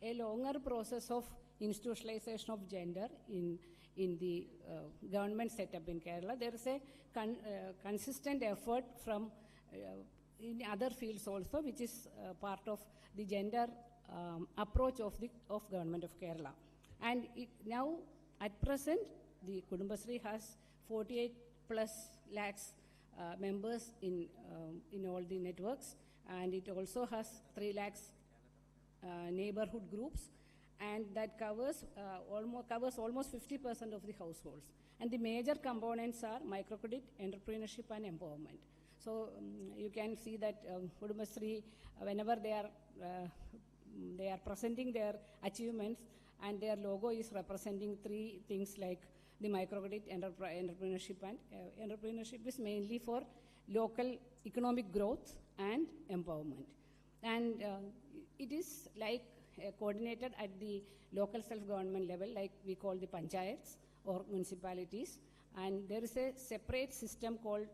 a longer process of institutionalization of gender in the government setup in Kerala. There is a consistent effort from in other fields also, which is part of the gender approach of government of Kerala. And now, at present, the Kudumbashree has 48+ lakhs members in all the networks, and it also has 3 lakhs neighborhood groups, and that covers almost 50% of the households. And the major components are microcredit, entrepreneurship, and empowerment. So you can see that Kudumbashree, whenever they are presenting their achievements, and their logo is representing 3 things like the microcredit, entrepreneurship, and entrepreneurship is mainly for local economic growth and empowerment. And it is like coordinated at the local self-government level, like we call the panchayats or municipalities. And there is a separate system called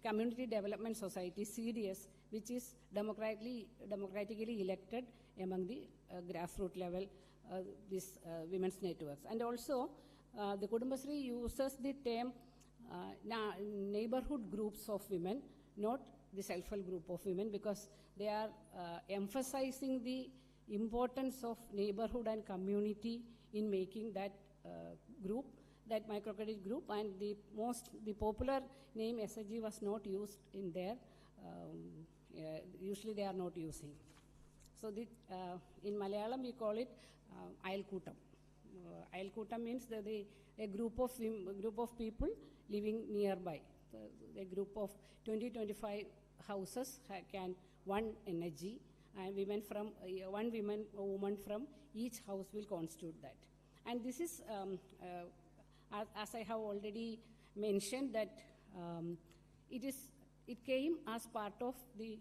Community Development Society, CDS, which is democratically elected among the grassroots level, these women's networks. And also, the Kudumbashree uses the term neighborhood groups of women, not the self-help group of women, because they are emphasizing the importance of neighborhood and community in making that group, that microcredit group. And the popular name SHG was not used in there. Usually they are not using. So in Malayalam we call it Ayalkootam. Ayalkootam means a group of people living nearby. So a group of 20-25 houses can one energy, and one woman from each house will constitute that. And this is, as I have already mentioned, that it came as part of the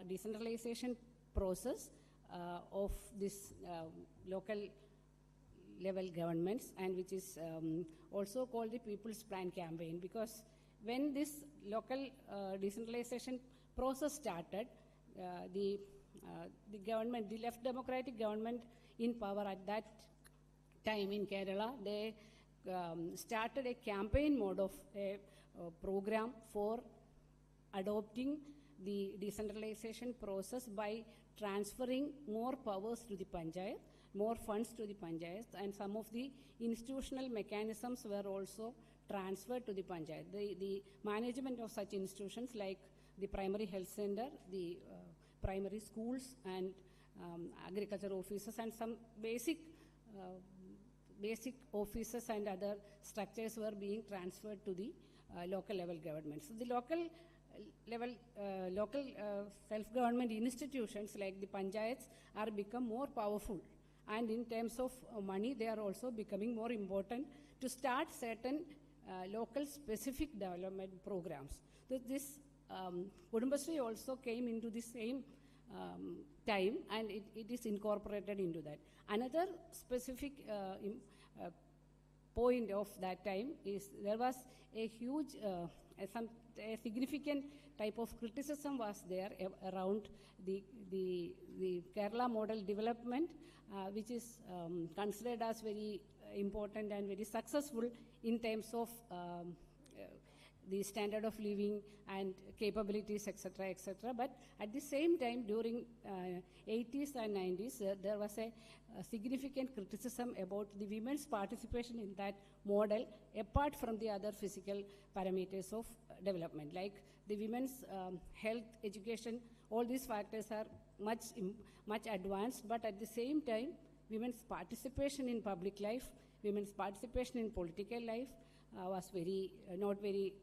decentralization process of this local level governments, and which is also called the People's Plan Campaign, because when this local decentralization process started, the government, the left democratic government in power at that time in Kerala, they started a campaign mode of a program for adopting the decentralization process by transferring more powers to the panchayat, more funds to the panchayats, and some of the institutional mechanisms were also transferred to the panchayat. The management of such institutions like the primary health center, the primary schools, and agriculture offices, and some basic offices and other structures were being transferred to the local level government. So the local self-government institutions like the panchayats are become more powerful, and in terms of money they are also becoming more important to start certain local specific development programs. So this Kudumbashree also came into the same time, and it is incorporated into that. Another specific point of that time is there was a huge a significant type of criticism was there around the Kerala model development, which is considered as very important and very successful in terms of the standard of living and capabilities, etc., etc. But at the same time, during 80s and 90s, there was a significant criticism about the women's participation in that model, apart from the other physical parameters of development, like the women's health, education. All these factors are much advanced, but at the same time, women's participation in public life, women's participation in political life was not very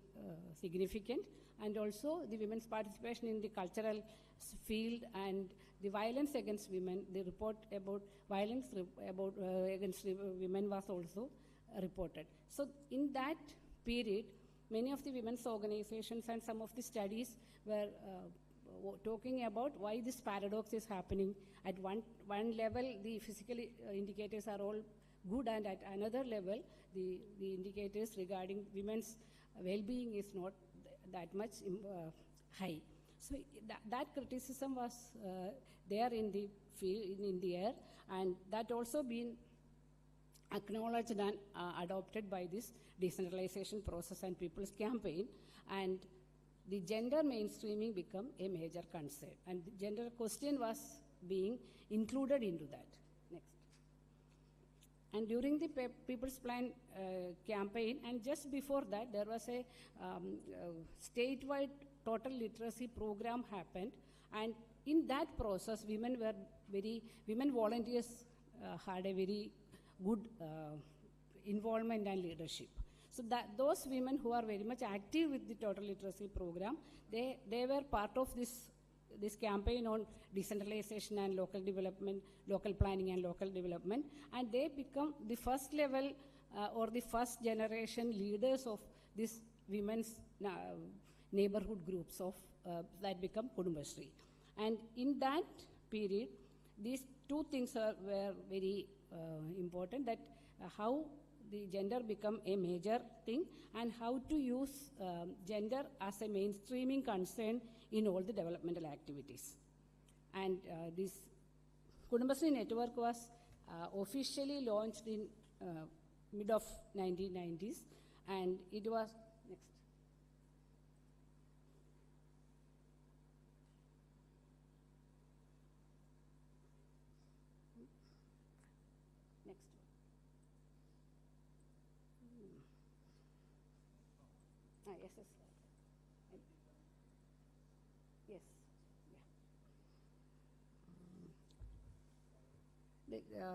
significant, and also the women's participation in the cultural field and the violence against women. The report about violence against women was also reported. So in that period, many of the women's organizations and some of the studies were talking about why this paradox is happening. At one level, the physical indicators are all good, and at another level, the indicators regarding women's well-being is not that much high. So that criticism was there in the field, in the air, and that also been acknowledged and adopted by this decentralization process and people's campaign, and the gender mainstreaming become a major concern, and the gender question was being included into that. Next. And during the People's Plan campaign, and just before that, there was a statewide total literacy program happened, and in that process, women volunteers had a very good involvement and leadership. So that those women who are very much active with the total literacy program, they were part of this campaign on decentralization and local development, local planning and local development, and they become the first level or the first generation leaders of this women's neighborhood groups of that become Kudumbashree. And in that period, these two things were very important, that how the gender become a major thing and how to use gender as a mainstreaming concern in all the developmental activities. And this Kudumbashree network was officially launched in mid of 1990s, and it was, next. Next. Yes, yes. Yes. Yeah.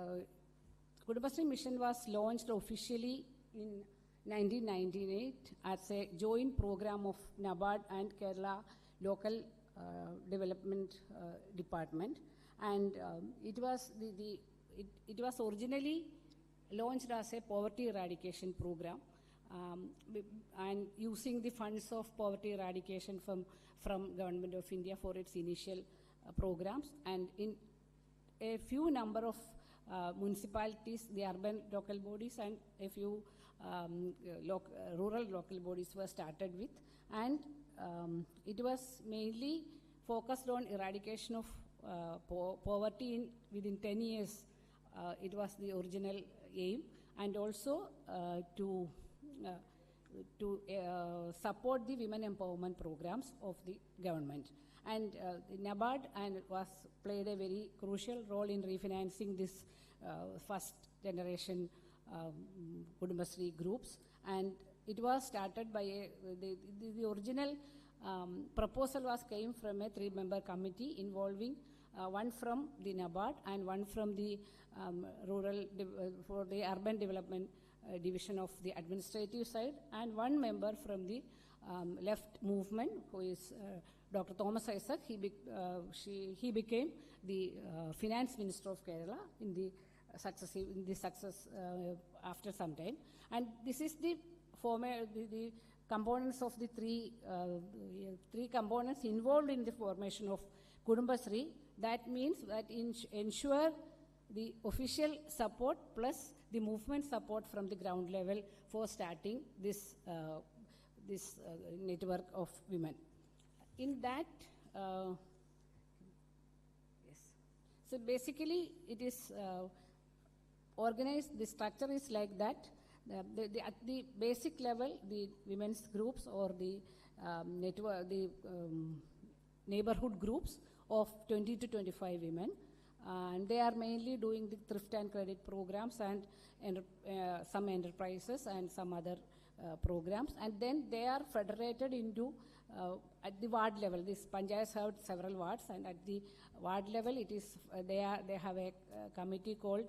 The Kudumbashree mission was launched officially in 1998 as a joint program of NABARD and Kerala Local Development Department, and it was it was originally launched as a poverty eradication program, and using the funds of poverty eradication from Government of India for its initial programs, and in a few number of municipalities, the urban local bodies, and a few rural local bodies were started with, and it was mainly focused on eradication of poverty within 10 years. It was the original aim, and also to support the women empowerment programs of the government. And NABARD played a very crucial role in refinancing this first generation Kudumbashree groups, and it was started by the original proposal came from a 3-member committee involving one from the NABARD and one from the for the urban development division of the administrative side, and one member from the left movement, who is Dr. Thomas Isaac. He became the finance minister of Kerala in the success after some time. And this is the components of the three components involved in the formation of Kudumbashree. That means that ensure the official support plus the movement support from the ground level for starting this this network of women. In that, yes. So basically, it is organized. The structure is like that. At the basic level, the women's groups or the network, the neighborhood groups of 20 to 25 women. And they are mainly doing the thrift and credit programs and some enterprises and some other programs. And then they are federated into at the ward level. These panchayats have several wards, and at the ward level, it is they have a committee called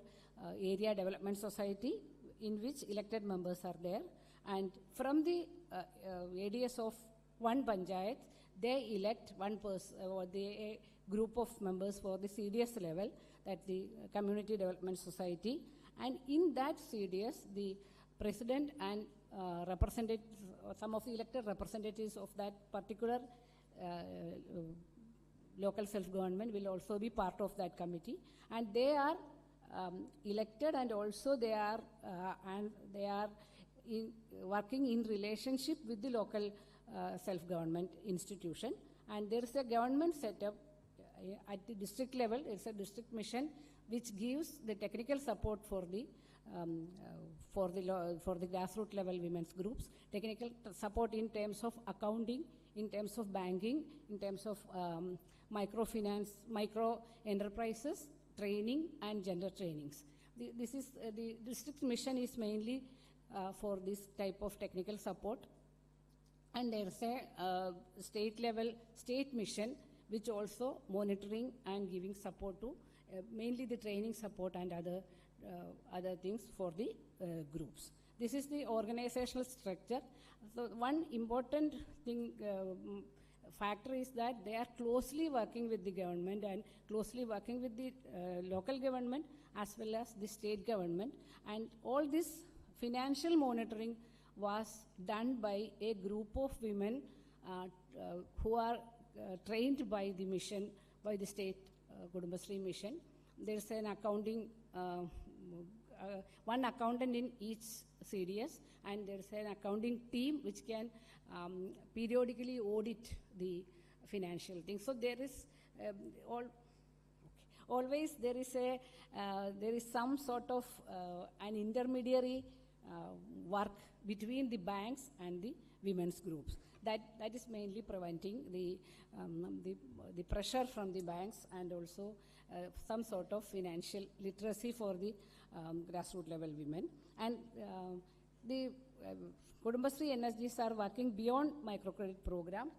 Area Development Society, in which elected members are there. And from the ADS of one panchayat, they elect one person or a group of members for the CDS level, that the Community Development Society. And in that CDS, the president and representatives, some of the elected representatives of that particular local self-government will also be part of that committee. And they are elected, and also they are working in relationship with the local self-government institution. And there is a government setup at the district level. It's a district mission which gives the technical support for the grassroots level women's groups, technical support in terms of accounting, in terms of banking, in terms of microfinance, micro enterprises, training, and gender trainings. This is the district mission is mainly for this type of technical support. And there's a state mission which also monitoring and giving support to mainly the training support and other things for the groups. This is the organizational structure. So one important thing factor is that they are closely working with the government and closely working with the local government as well as the state government. And all this financial monitoring was done by a group of women who are trained by the mission, by the state Kudumbashree mission. There's an accounting, one accountant in each CDS, and there's an accounting team which can periodically audit the financial things. So there is always there is some sort of an intermediary work between the banks and the women's groups. That is mainly preventing the pressure from the banks, and also some sort of financial literacy for the grassroots level women. And the Kudumbashree NSGs are working beyond microcredit program.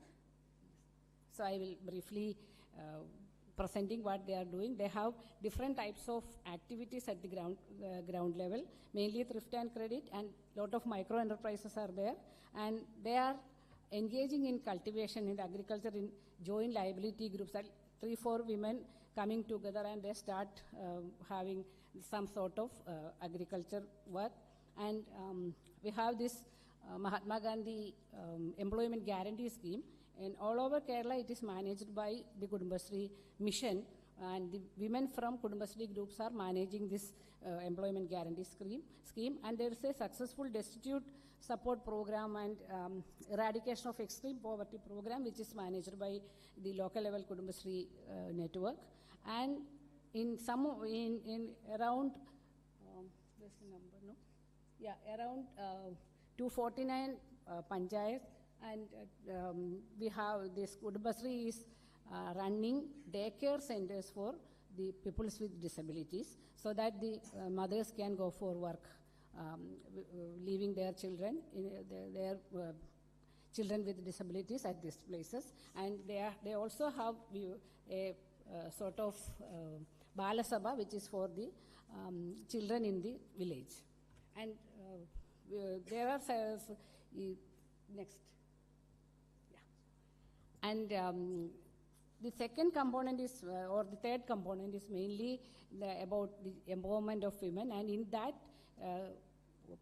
So I will briefly presenting what they are doing. They have different types of activities at the ground level, mainly thrift and credit, and lot of micro enterprises are there. And they are engaging in cultivation, in agriculture, in joint liability groups. 3-4 women coming together, and they start having some sort of agriculture work. And we have this Mahatma Gandhi Employment Guarantee Scheme. And all over Kerala, it is managed by the Kudumbashree mission, and the women from Kudumbashree groups are managing this employment guarantee scheme. And there is a successful destitute support program and eradication of extreme poverty program, which is managed by the local level Kudumbashree network. And in around there's a number, no? Yeah, around 249 panchayats. And we have this Kudumbashree is running daycare centers for the people with disabilities, so that the mothers can go for work, leaving their children, their children with disabilities at these places. And they also have a sort of Bala Sabha, which is for the children in the village. And there are next. And the second component is, or the third component is mainly about the empowerment of women. And in that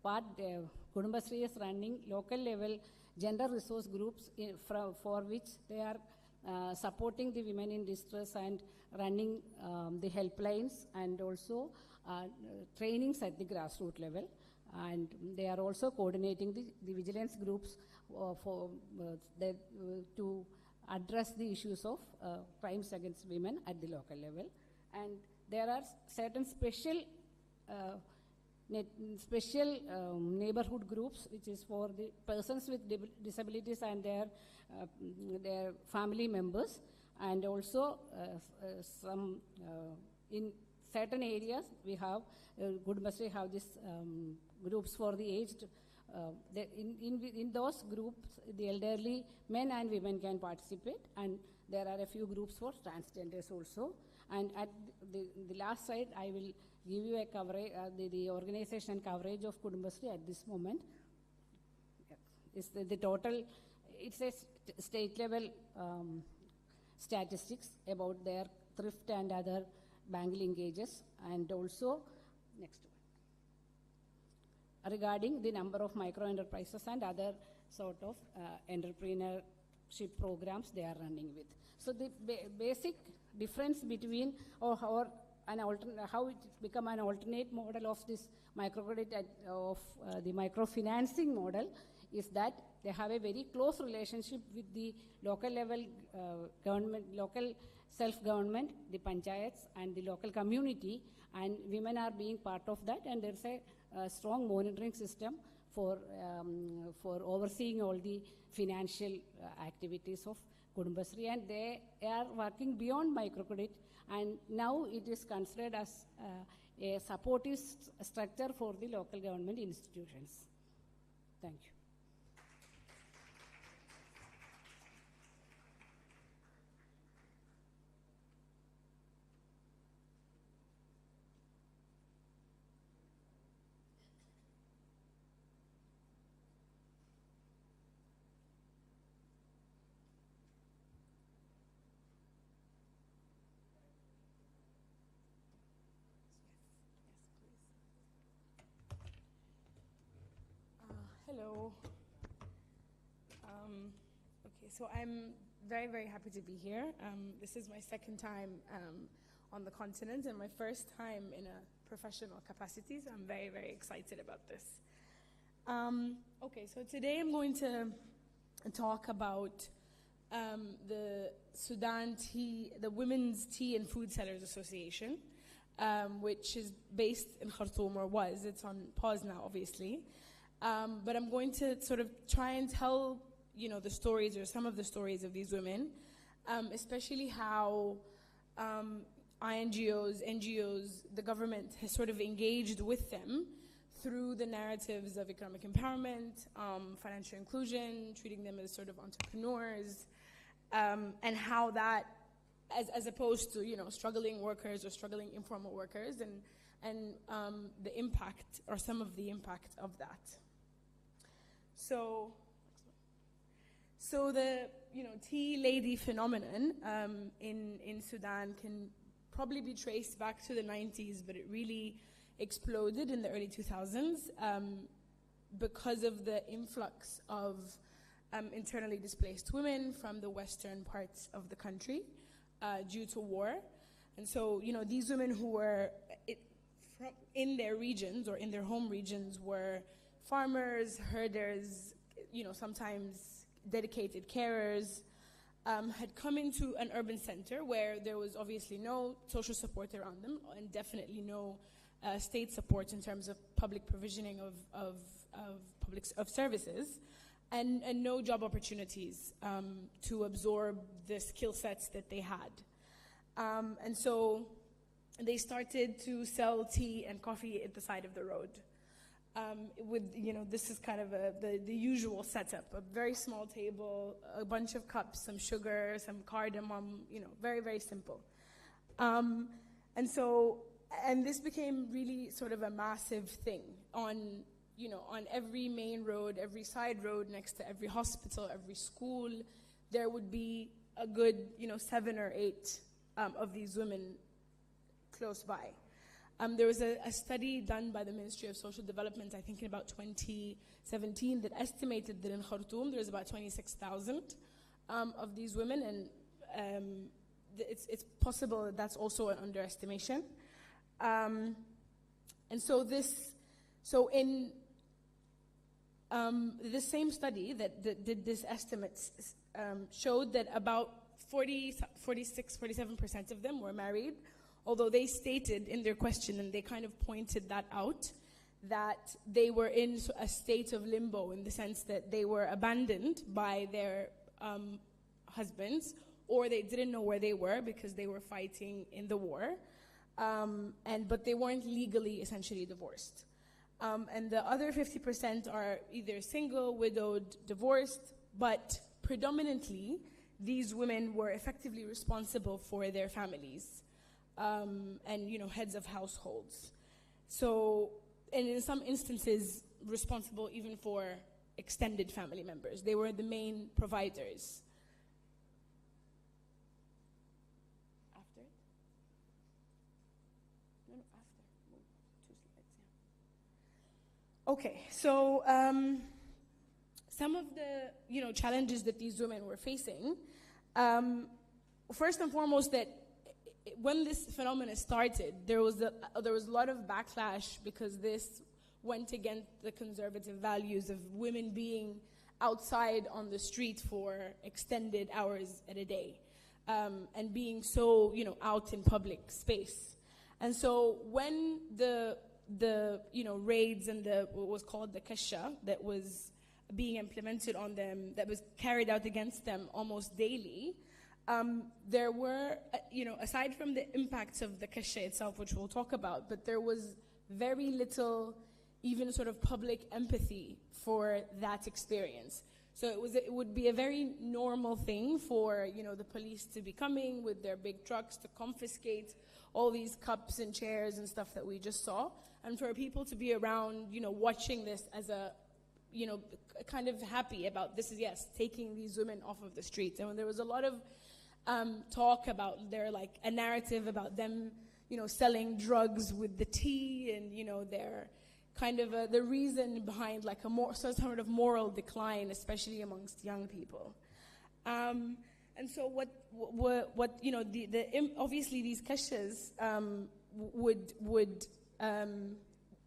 part, Kudumbashree is running local level gender resource groups for which they are supporting the women in distress and running the helplines, and also trainings at the grassroots level. And they are also coordinating the vigilance groups to address the issues of crimes against women at the local level. And there are certain special neighborhood groups, which is for the persons with disabilities and their family members, and also some in certain areas we have Kudumbashi have this groups for the aged. In those groups, the elderly men and women can participate, and there are a few groups for transgenders also. And at the last slide, I will give you a coverage, the organization coverage of Kudumbashi at this moment. It's the total, it's a state level statistics about their thrift and other bank linkages, and also, next one, regarding the number of micro enterprises and other sort of entrepreneurship programs they are running with. So the basic difference between how it become an alternate model of this microcredit of the microfinancing model is that they have a very close relationship with the local level government, local self-government, the panchayats and the local community, and women are being part of that, and there's a strong monitoring system for overseeing all the financial activities of Kudumbashi, and they are working beyond microcredit, and now it is considered as a supportive structure for the local government institutions. Thank you. Hello. Okay, so I'm very, very happy to be here. This is my second time on the continent and my first time in a professional capacity, so I'm very, very excited about this. Okay, so today I'm going to talk about the Sudan Tea, the Women's Tea and Food Sellers Association, which is based in Khartoum, or was. It's on pause now, obviously. But I'm going to sort of try and tell, the stories or some of the stories of these women, especially how INGOs, NGOs, the government has sort of engaged with them through the narratives of economic empowerment, financial inclusion, treating them as sort of entrepreneurs, and how that, as opposed to, struggling workers or struggling informal workers, and the impact, or some of the impact of that. So the tea lady phenomenon in Sudan can probably be traced back to the 90s, but it really exploded in the early 2000s because of the influx of internally displaced women from the western parts of the country due to war. And so, these women who were in their regions or in their home regions were farmers, herders, sometimes dedicated carers, had come into an urban center where there was obviously no social support around them, and definitely no state support in terms of public provisioning of services, and no job opportunities to absorb the skill sets that they had. And so they started to sell tea and coffee at the side of the road. This is kind of the usual setup: a very small table, a bunch of cups, some sugar, some cardamom, very, very simple. And this became really sort of a massive thing on every main road, every side road, next to every hospital, every school. There would be a good, 7 or 8 of these women close by. There was a study done by the Ministry of Social Development, I think in about 2017, that estimated that in Khartoum there was about 26,000 of these women, and it's possible that that's also an underestimation. And so in the same study that did this estimates showed that about 47% of them were married, although they stated in their question, and they kind of pointed that out, that they were in a state of limbo in the sense that they were abandoned by their husbands, or they didn't know where they were because they were fighting in the war, but they weren't legally essentially divorced. And the other 50% are either single, widowed, divorced, but predominantly these women were effectively responsible for their families and heads of households. So, and in some instances, responsible even for extended family members. They were the main providers. After? No, after. 2 slides, yeah. Okay, so some of the challenges that these women were facing, first and foremost, that when this phenomenon started, there was a lot of backlash because this went against the conservative values of women being outside on the street for extended hours at a day, and being so out in public space. And so when the raids and what was called the kasha that was being implemented on them, that was carried out against them almost daily, there were, aside from the impacts of the kasha itself, which we'll talk about, but there was very little even sort of public empathy for that experience. So it would be a very normal thing for, the police to be coming with their big trucks to confiscate all these cups and chairs and stuff that we just saw, and for people to be around, watching this as a, kind of happy about this is, yes, taking these women off of the streets. And when there was a lot of talk about their, a narrative about them, selling drugs with the tea, and, their kind of the reason behind some sort of moral decline, especially amongst young people. And so obviously these kashas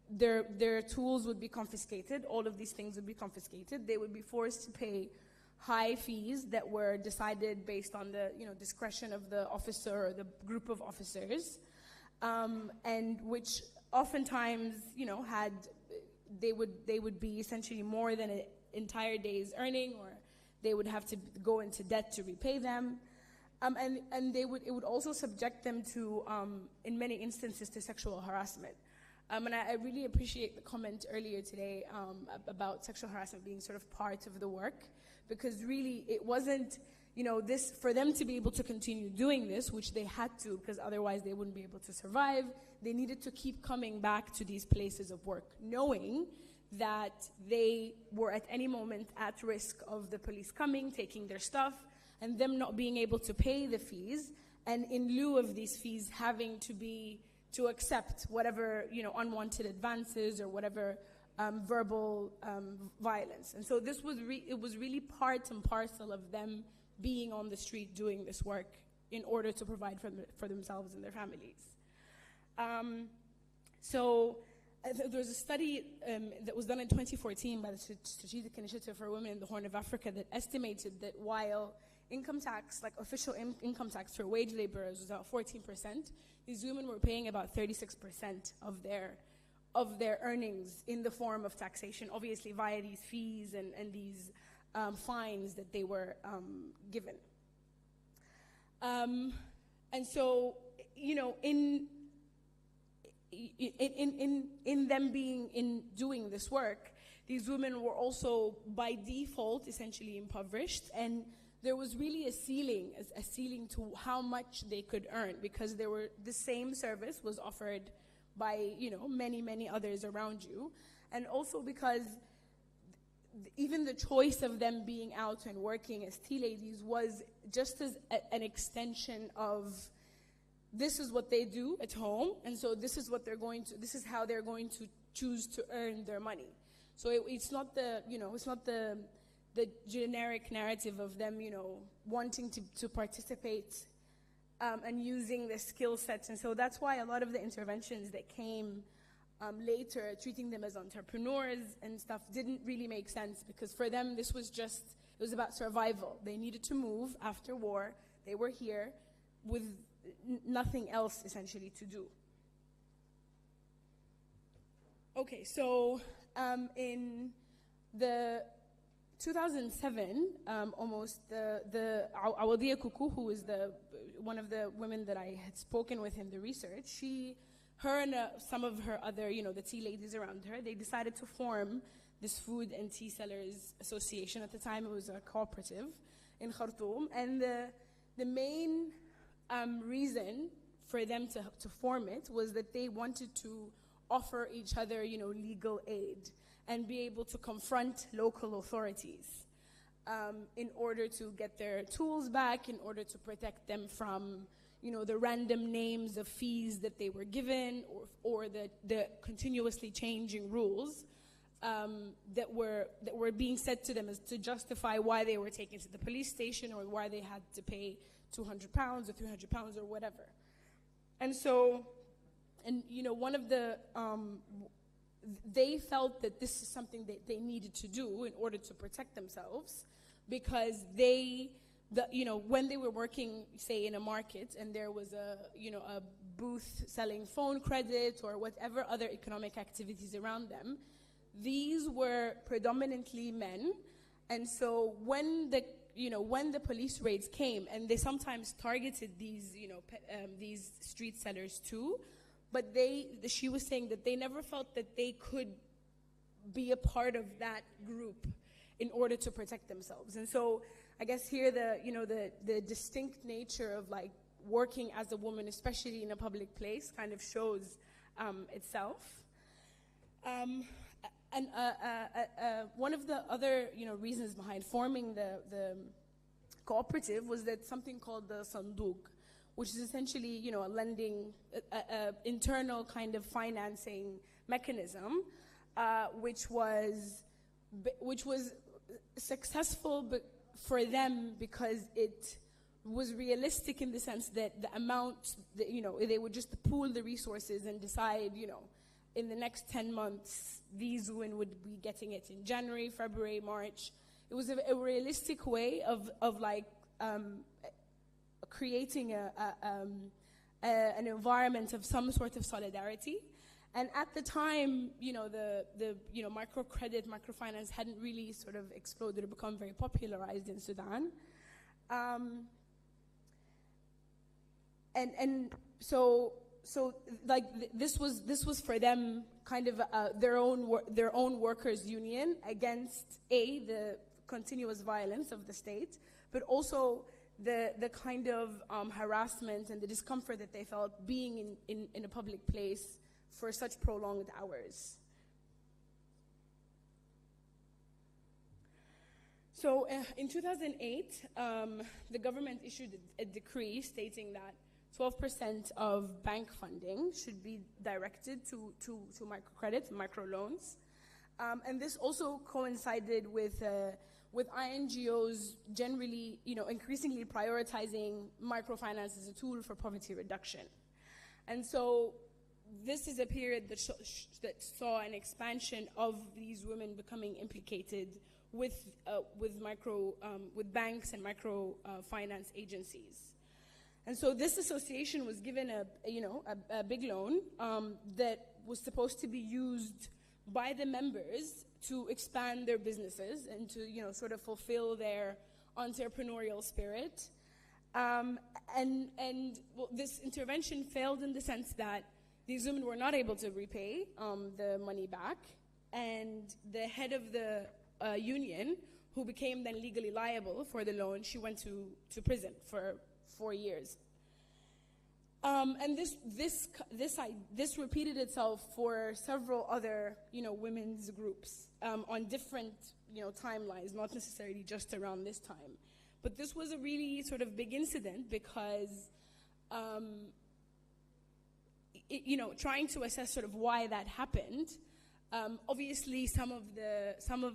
their tools would be confiscated. All of these things would be confiscated. They would be forced to pay high fees that were decided based on the discretion of the officer or the group of officers, and which oftentimes they would be essentially more than an entire day's earning, or they would have to go into debt to repay them, and it would also subject them to in many instances to sexual harassment. And I really appreciate the comment earlier today about sexual harassment being sort of part of the work, because really it wasn't, this, for them to be able to continue doing this, which they had to, because otherwise they wouldn't be able to survive, they needed to keep coming back to these places of work, knowing that they were at any moment at risk of the police coming, taking their stuff, and them not being able to pay the fees, and in lieu of these fees having to accept whatever unwanted advances or whatever verbal violence. And so this was it was really part and parcel of them being on the street doing this work in order to provide for themselves and their families. There was a study that was done in 2014 by the Strategic Initiative for Women in the Horn of Africa that estimated that while income tax, official income tax for wage laborers was about 14%, these women were paying about 36% of their earnings in the form of taxation, obviously via these fees and these fines that they were given. And so, in them doing this work, these women were also by default essentially impoverished, and there was really a ceiling to how much they could earn, because the same service was offered by many others around you, and also because even the choice of them being out and working as tea ladies was just as an extension of this is what they do at home, and so this is how they're going to choose to earn their money. So it's not the generic narrative of them, wanting to participate and using the skill sets. And so that's why a lot of the interventions that came later treating them as entrepreneurs and stuff didn't really make sense, because for them this was just, it was about survival. They needed to move after war. They were here with nothing else essentially to do. Okay, so in the 2007, almost, the Awadia Kuku, who is one of the women that I had spoken with in the research, her and some of her other, the tea ladies around her, they decided to form this Food and Tea Sellers Association. At the time, it was a cooperative in Khartoum, and the main reason for them to form it was that they wanted to offer each other, legal aid and be able to confront local authorities in order to get their tools back, in order to protect them from, the random names of fees that they were given, or the continuously changing rules that were being said to them as to justify why they were taken to the police station, or why they had to pay £200 or £300 or whatever. And so, one of the, they felt that this is something that they needed to do in order to protect themselves, because when they were working, say, in a market, and there was a booth selling phone credit or whatever other economic activities around them, these were predominantly men. And so when the police raids came, and they sometimes targeted these street sellers too, but she was saying that they never felt that they could be a part of that group in order to protect themselves. And so I guess here the distinct nature of working as a woman, especially in a public place, kind of shows itself. And one of the other reasons behind forming the cooperative was that something called the Sanduk, which is essentially a lending, internal kind of financing mechanism, which was successful for them because it was realistic in the sense that the amount that, they would just pool the resources and decide, in the next 10 months, these women would be getting it in January, February, March. It was a realistic way of creating an environment of some sort of solidarity. And at the time, the microcredit, microfinance hadn't really sort of exploded or become very popularized in Sudan. So this was for them kind of their own workers' union against the continuous violence of the state, but also the kind of harassment and the discomfort that they felt being in a public place for such prolonged hours. So in 2008, the government issued a decree stating that 12% of bank funding should be directed to microcredit, microloans. And this also coincided with INGOs generally, increasingly prioritizing microfinance as a tool for poverty reduction. And so this is a period that saw an expansion of these women becoming implicated with banks and microfinance agencies. And so this association was given a big loan that was supposed to be used by the members to expand their businesses and to sort of fulfill their entrepreneurial spirit. This intervention failed in the sense that these women were not able to repay the money back, and the head of the union, who became then legally liable for the loan, she went to prison for 4 years. And this repeated itself for several other women's groups on different timelines, not necessarily just around this time. But this was a really sort of big incident because trying to assess sort of why that happened. Obviously, some of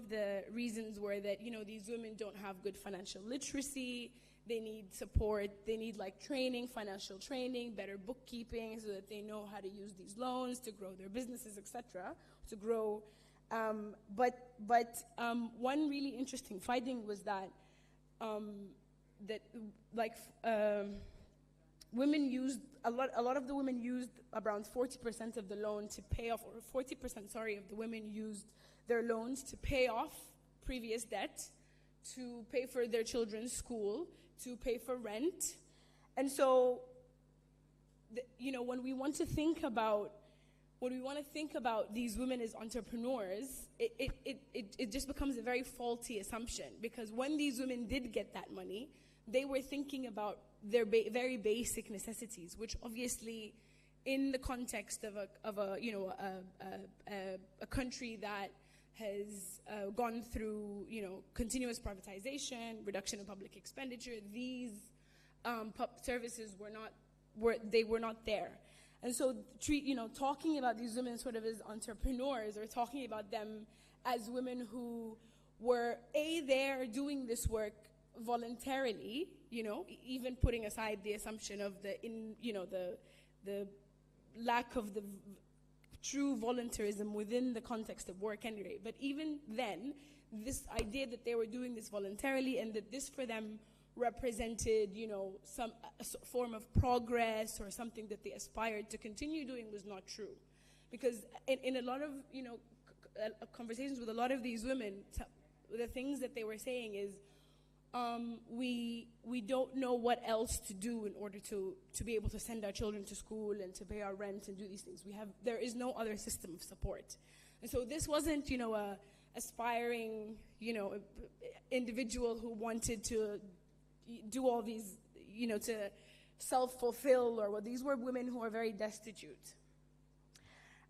the reasons were that these women don't have good financial literacy. they need support, they need like training, financial training, better bookkeeping so that they know how to use these loans to grow their businesses, etc., to grow. But one really interesting finding was that women used a lot of the women used around 40% of the loan to pay off, or 40%, sorry, of the women used their loans to pay off previous debt, to pay for their children's school, to pay for rent. And so, when we want to think about these women as entrepreneurs, it just becomes a very faulty assumption, because when these women did get that money, they were thinking about their very basic necessities, which obviously, in the context of a country that has gone through continuous privatization, reduction of public expenditure, these services were not there. And so, talking about these women sort of as entrepreneurs, or talking about them as women who were there doing this work voluntarily, even putting aside the assumption of the lack of the true voluntarism within the context of work anyway. But even then, this idea that they were doing this voluntarily and that this for them represented, some form of progress or something that they aspired to continue doing was not true. Because in a lot of, conversations with a lot of these women, the things that they were saying is, we don't know what else to do in order to be able to send our children to school and to pay our rent and do these things. There is no other system of support. And so this wasn't, a aspiring, individual who wanted to do all these, to self-fulfill, or what. These were women who are very destitute.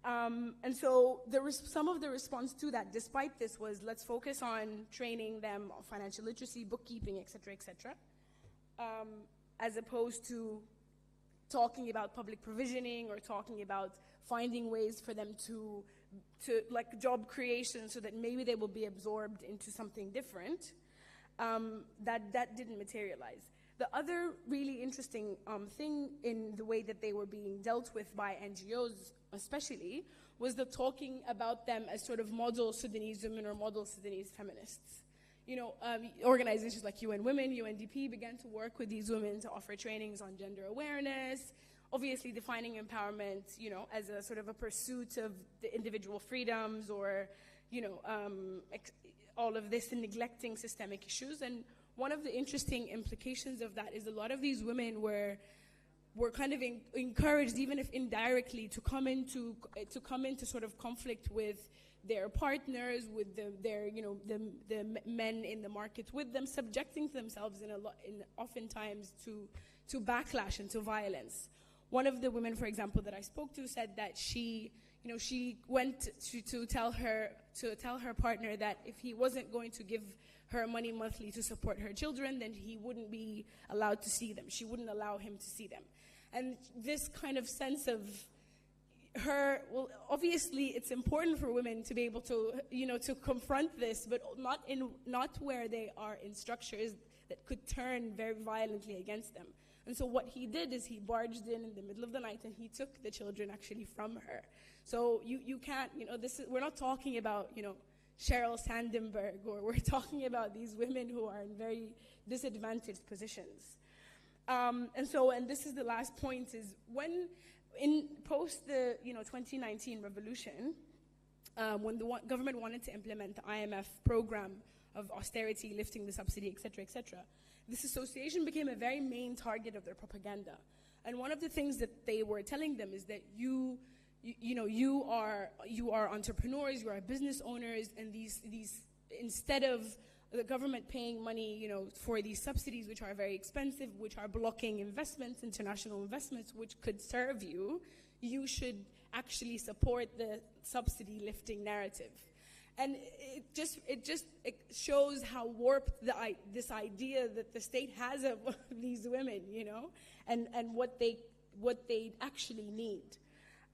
And so some of the response to that, despite this, was let's focus on training them on financial literacy, bookkeeping, et cetera, as opposed to talking about public provisioning or talking about finding ways for them to like job creation so that maybe they will be absorbed into something different. That didn't materialize. The other really interesting thing in the way that they were being dealt with by NGOs especially was the talking about them as sort of model Sudanese women or model Sudanese feminists. Organizations like UN Women, UNDP began to work with these women to offer trainings on gender awareness, obviously defining empowerment, as a sort of a pursuit of the individual freedoms, or, all of this, and neglecting systemic issues. And one of the interesting implications of that is a lot of these women were kind of encouraged, even if indirectly, to come into sort of conflict with their partners, with the men in the market with them, subjecting themselves oftentimes to backlash and to violence. One of the women, for example, that I spoke to said that she went to tell her partner that if he wasn't going to give her money monthly to support her children, then he wouldn't be allowed to see them. She wouldn't allow him to see them. And this kind of sense of obviously it's important for women to be able to, to confront this, but not where they are in structures that could turn very violently against them. And so what he did is he barged in the middle of the night and he took the children actually from her. So you can't, we're not talking about, Sheryl Sandberg, or we're talking about these women who are in very disadvantaged positions. And this is the last point, is when in post the 2019 revolution, when the government wanted to implement the IMF program of austerity, lifting the subsidy, et cetera, this association became a very main target of their propaganda. And one of the things that they were telling them is that you are entrepreneurs, you are business owners, and these instead of the government paying money, for these subsidies, which are very expensive, which are blocking investments, international investments, which could serve you, you should actually support the subsidy lifting narrative. And it shows how warped this idea that the state has of these women, and what they actually need.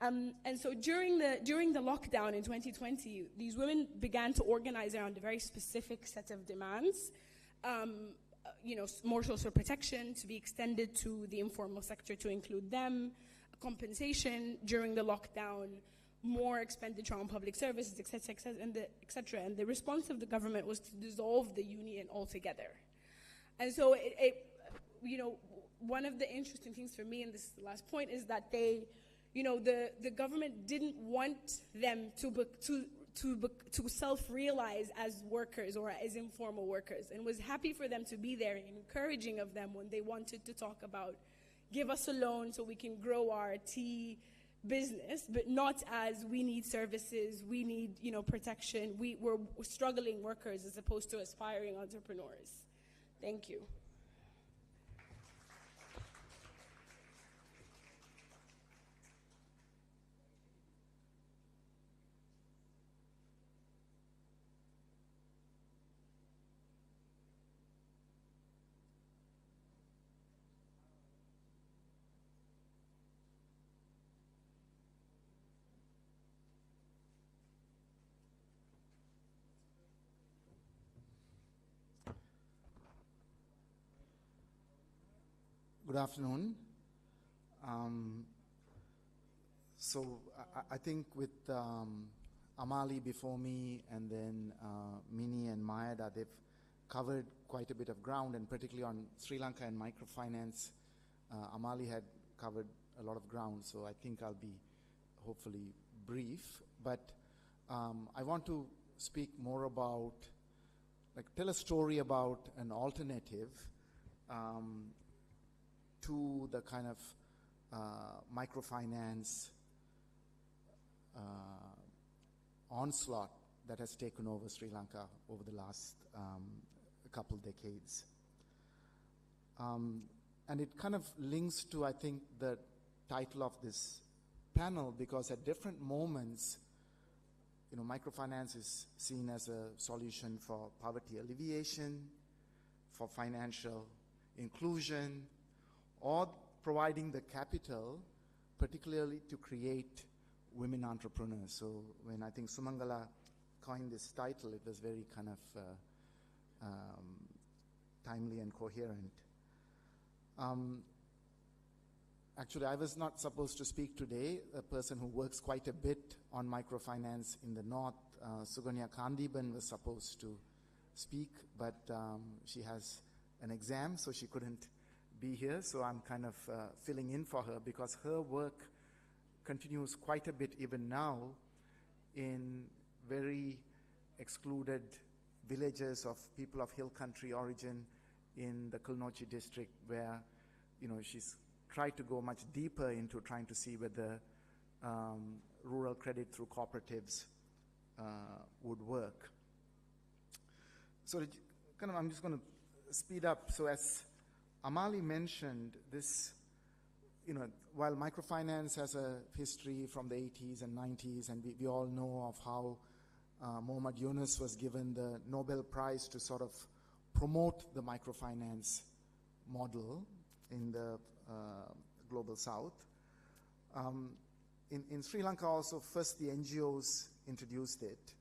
And so during the lockdown in 2020, these women began to organize around a very specific set of demands, more social protection to be extended to the informal sector to include them, compensation during the lockdown, more expenditure on public services, etc., etc. And the response of the government was to dissolve the union altogether. And so, one of the interesting things for me in this last point is that the government didn't want them to self-realize as workers or as informal workers, and was happy for them to be there and encouraging of them when they wanted to talk about, give us a loan so we can grow our tea business, but not as we need services, we need protection, we're struggling workers as opposed to aspiring entrepreneurs. Thank you. Good afternoon. So I think with Amali before me, and then Mini and Mayada, they've covered quite a bit of ground, and particularly on Sri Lanka and microfinance, Amali had covered a lot of ground, so I think I'll be hopefully brief. But I want to speak more about, tell a story about an alternative to the kind of microfinance onslaught that has taken over Sri Lanka over the last couple decades. And it kind of links to, I think, the title of this panel, because at different moments, microfinance is seen as a solution for poverty alleviation, for financial inclusion, or providing the capital, particularly to create women entrepreneurs. So when I think Sumangala coined this title, it was very kind of timely and coherent. Actually, I was not supposed to speak today. A person who works quite a bit on microfinance in the north, Suganya Kandiban, was supposed to speak, but she has an exam, so she couldn't be here. So I'm kind of filling in for her, because her work continues quite a bit even now in very excluded villages of people of hill country origin in the Kilnochi district, where she's tried to go much deeper into trying to see whether rural credit through cooperatives would work. So I'm just going to speed up. So as Amali mentioned, this, while microfinance has a history from the 80s and 90s, and we all know of how Muhammad Yunus was given the Nobel Prize to sort of promote the microfinance model in the global south. In Sri Lanka also, first the NGOs introduced it,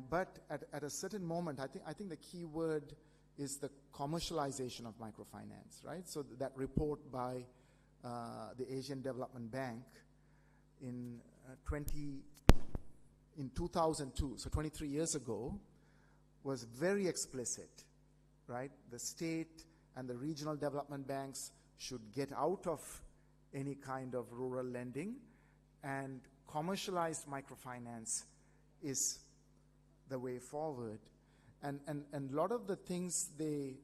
but at a certain moment, I think the key word is the commercialization of microfinance, right? So that report by the Asian Development Bank in 2002, so 23 years ago, was very explicit, right? The state and the regional development banks should get out of any kind of rural lending, and commercialized microfinance is the way forward. And a lot of the things they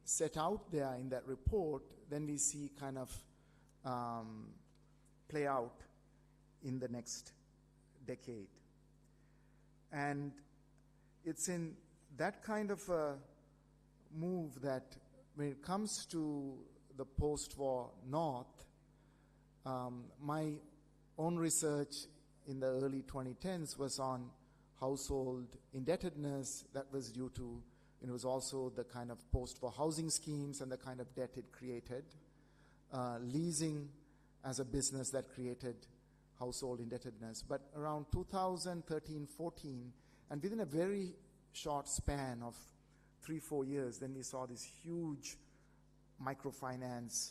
set out there in that report, then we see kind of play out in the next decade. And it's in that kind of a move that when it comes to the post-war North, my own research in the early 2010s was on household indebtedness that was due to, it was also the kind of post-war housing schemes and the kind of debt it created, leasing as a business that created household indebtedness. But around 2013-14, and within a very short span of 3-4 years, then we saw this huge microfinance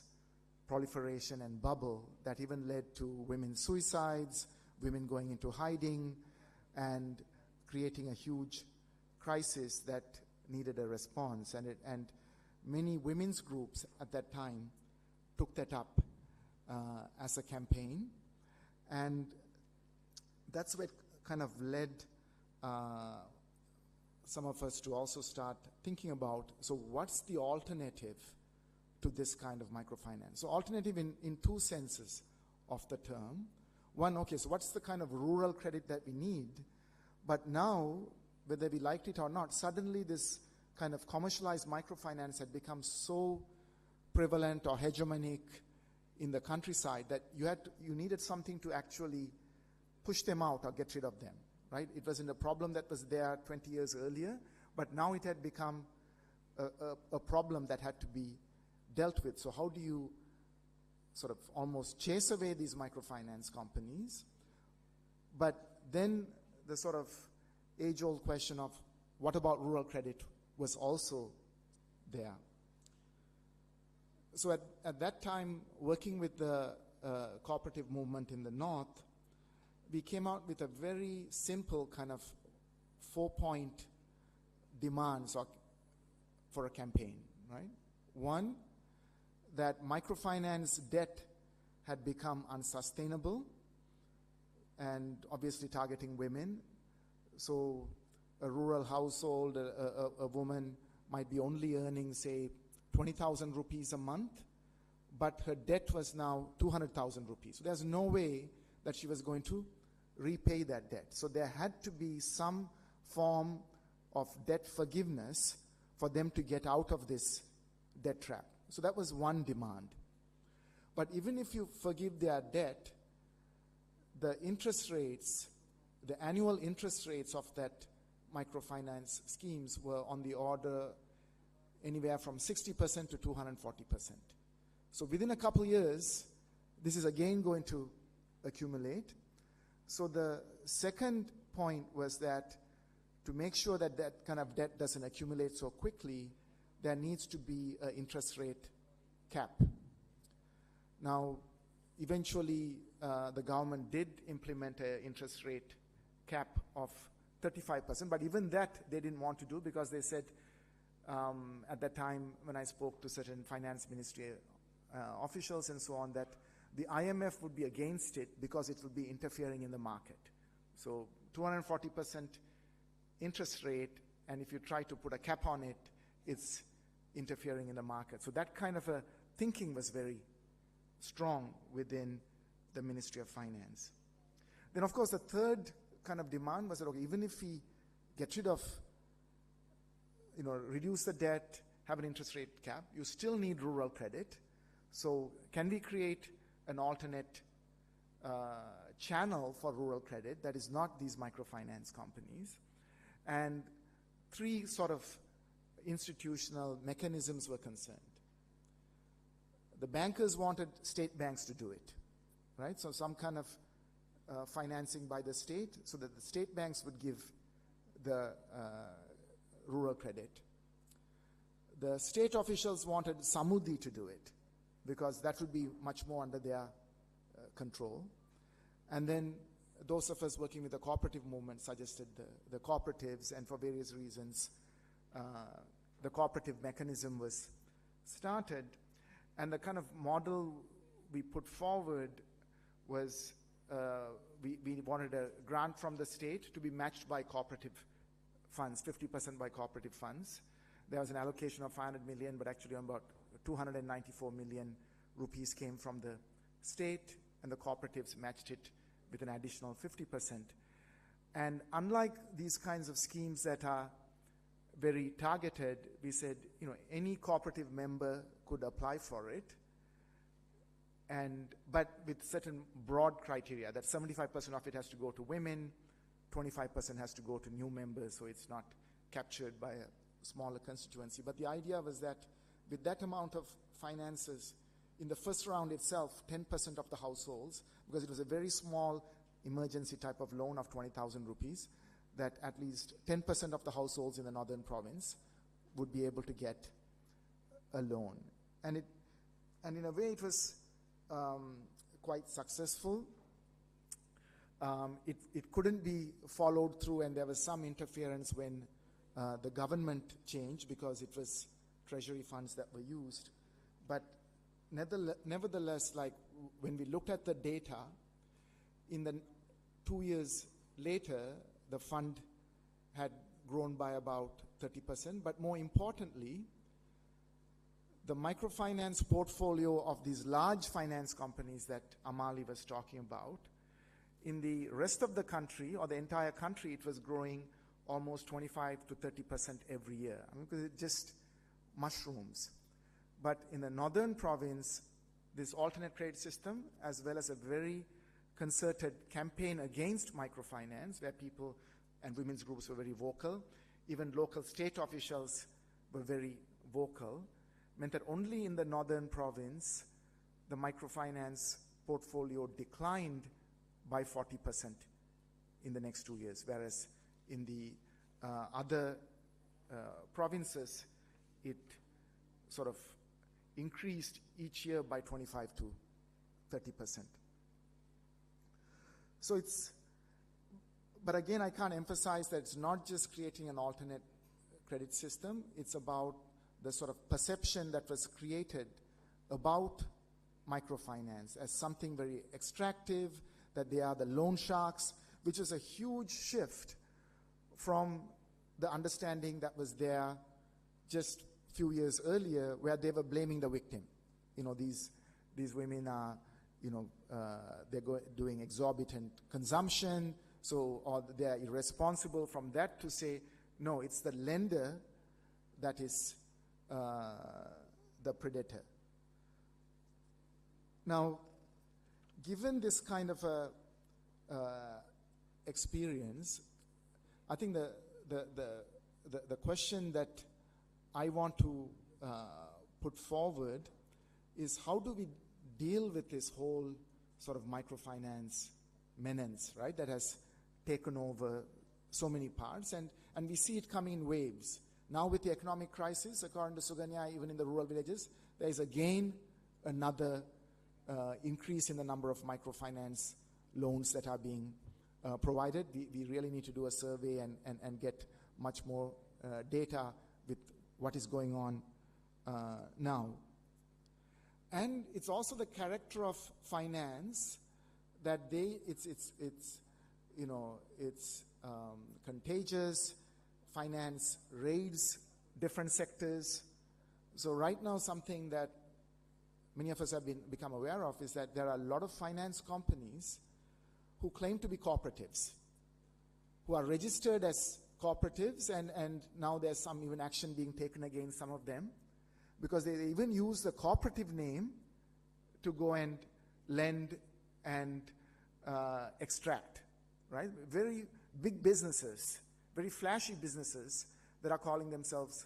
proliferation and bubble that even led to women's suicides, women going into hiding, and creating a huge crisis that needed a response. And many women's groups at that time took that up as a campaign. And that's what kind of led some of us to also start thinking about, so what's the alternative to this kind of microfinance? So alternative in two senses of the term. One, okay, so what's the kind of rural credit that we need? But now, whether we liked it or not, suddenly this kind of commercialized microfinance had become so prevalent or hegemonic in the countryside that you needed something to actually push them out or get rid of them, right? It wasn't a problem that was there 20 years earlier, but now it had become a problem that had to be dealt with. So how do you sort of almost chase away these microfinance companies? But then the sort of age-old question of what about rural credit was also there. So at that time, working with the cooperative movement in the North, we came out with a very simple kind of 4-point demands for a campaign, right? One, that microfinance debt had become unsustainable and obviously targeting women. So a rural household, a woman might be only earning, say, 20,000 rupees a month, but her debt was now 200,000 rupees. So there's no way that she was going to repay that debt. So there had to be some form of debt forgiveness for them to get out of this debt trap. So that was one demand. But even if you forgive their debt, the interest rates, the annual interest rates of that microfinance schemes were on the order anywhere from 60% to 240%. So within a couple years, this is again going to accumulate. So the second point was that to make sure that that kind of debt doesn't accumulate so quickly, there needs to be an interest rate cap. Now, eventually, the government did implement an interest rate cap of 35%, but even that they didn't want to do because they said at that time when I spoke to certain finance ministry officials and so on, that the IMF would be against it because it would be interfering in the market. So 240% interest rate, and if you try to put a cap on it, it's interfering in the market. So that kind of a thinking was very strong within the Ministry of Finance. Then, of course, the third kind of demand was that, okay, even if we get rid of, reduce the debt, have an interest rate cap, you still need rural credit. So can we create an alternate channel for rural credit that is not these microfinance companies? And three sort of institutional mechanisms were concerned. The bankers wanted state banks to do it, right? So some kind of financing by the state so that the state banks would give the rural credit. The state officials wanted Samudi to do it because that would be much more under their control. And then those of us working with the cooperative movement suggested the cooperatives, and for various reasons, the cooperative mechanism was started. And the kind of model we put forward was we wanted a grant from the state to be matched by cooperative funds, 50% by cooperative funds. There was an allocation of 500 million, but actually about 294 million rupees came from the state, and the cooperatives matched it with an additional 50%. And unlike these kinds of schemes that are very targeted, we said, any cooperative member could apply for it, but with certain broad criteria, that 75% of it has to go to women, 25% has to go to new members, so it's not captured by a smaller constituency. But the idea was that with that amount of finances, in the first round itself, 10% of the households, because it was a very small emergency type of loan of 20,000 rupees, that at least 10% of the households in the northern province would be able to get a loan. And in a way it was quite successful. It couldn't be followed through, and there was some interference when the government changed, because it was treasury funds that were used. But nevertheless, like when we looked at the data, in the 2 years later, the fund had grown by about 30%. But more importantly, the microfinance portfolio of these large finance companies that Amali was talking about, in the rest of the country, or the entire country, it was growing almost 25 to 30% every year. I mean, because it just mushrooms. But in the northern province, this alternate credit system, as well as a very concerted campaign against microfinance, where people and women's groups were very vocal, even local state officials were very vocal, meant that only in the northern province, the microfinance portfolio declined by 40% in the next 2 years, whereas in the other provinces, it sort of increased each year by 25 to 30%. So but again, I can't emphasize that it's not just creating an alternate credit system, it's about the sort of perception that was created about microfinance as something very extractive, that they are the loan sharks, which is a huge shift from the understanding that was there just a few years earlier, where they were blaming the victim. You know, these women are, they're doing exorbitant consumption, or they are irresponsible. From that to say, no, it's the lender that is the predator. Now, given this kind of experience, I think the question that I want to put forward is, how do we deal with this whole sort of microfinance menace, right, that has taken over so many parts, and we see it coming in waves. Now with the economic crisis, according to Suganya, even in the rural villages, there is again another increase in the number of microfinance loans that are being provided. We really need to do a survey and get much more data with what is going on now. And it's also the character of finance that it's contagious. Finance raids different sectors. So right now, something that many of us have become aware of is that there are a lot of finance companies who claim to be cooperatives, who are registered as cooperatives, and now there's some even action being taken against some of them, because they even use the cooperative name to go and lend and extract, right? Very big businesses, very flashy businesses that are calling themselves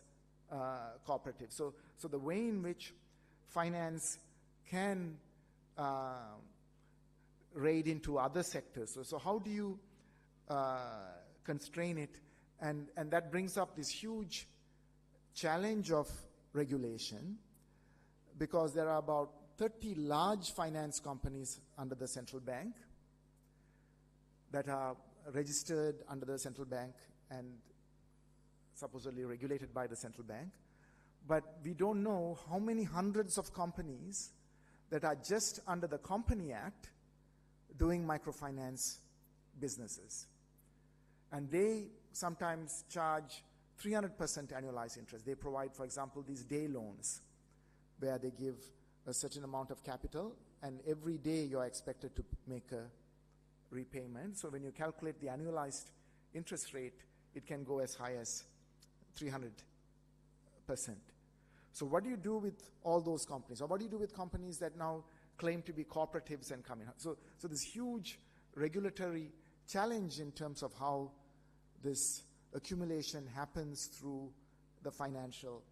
cooperatives. So the way in which finance can raid into other sectors. So how do you constrain it? And that brings up this huge challenge of regulation, because there are about 30 large finance companies under the central bank that are registered under the central bank and supposedly regulated by the central bank. But we don't know how many hundreds of companies that are just under the Company Act doing microfinance businesses. And they sometimes charge 300% annualized interest. They provide, for example, these day loans where they give a certain amount of capital, and every day you're expected to make a repayment. So when you calculate the annualized interest rate, it can go as high as 300%. So what do you do with all those companies? Or what do you do with companies that now claim to be cooperatives and come in? So this huge regulatory challenge in terms of how this accumulation happens through the financial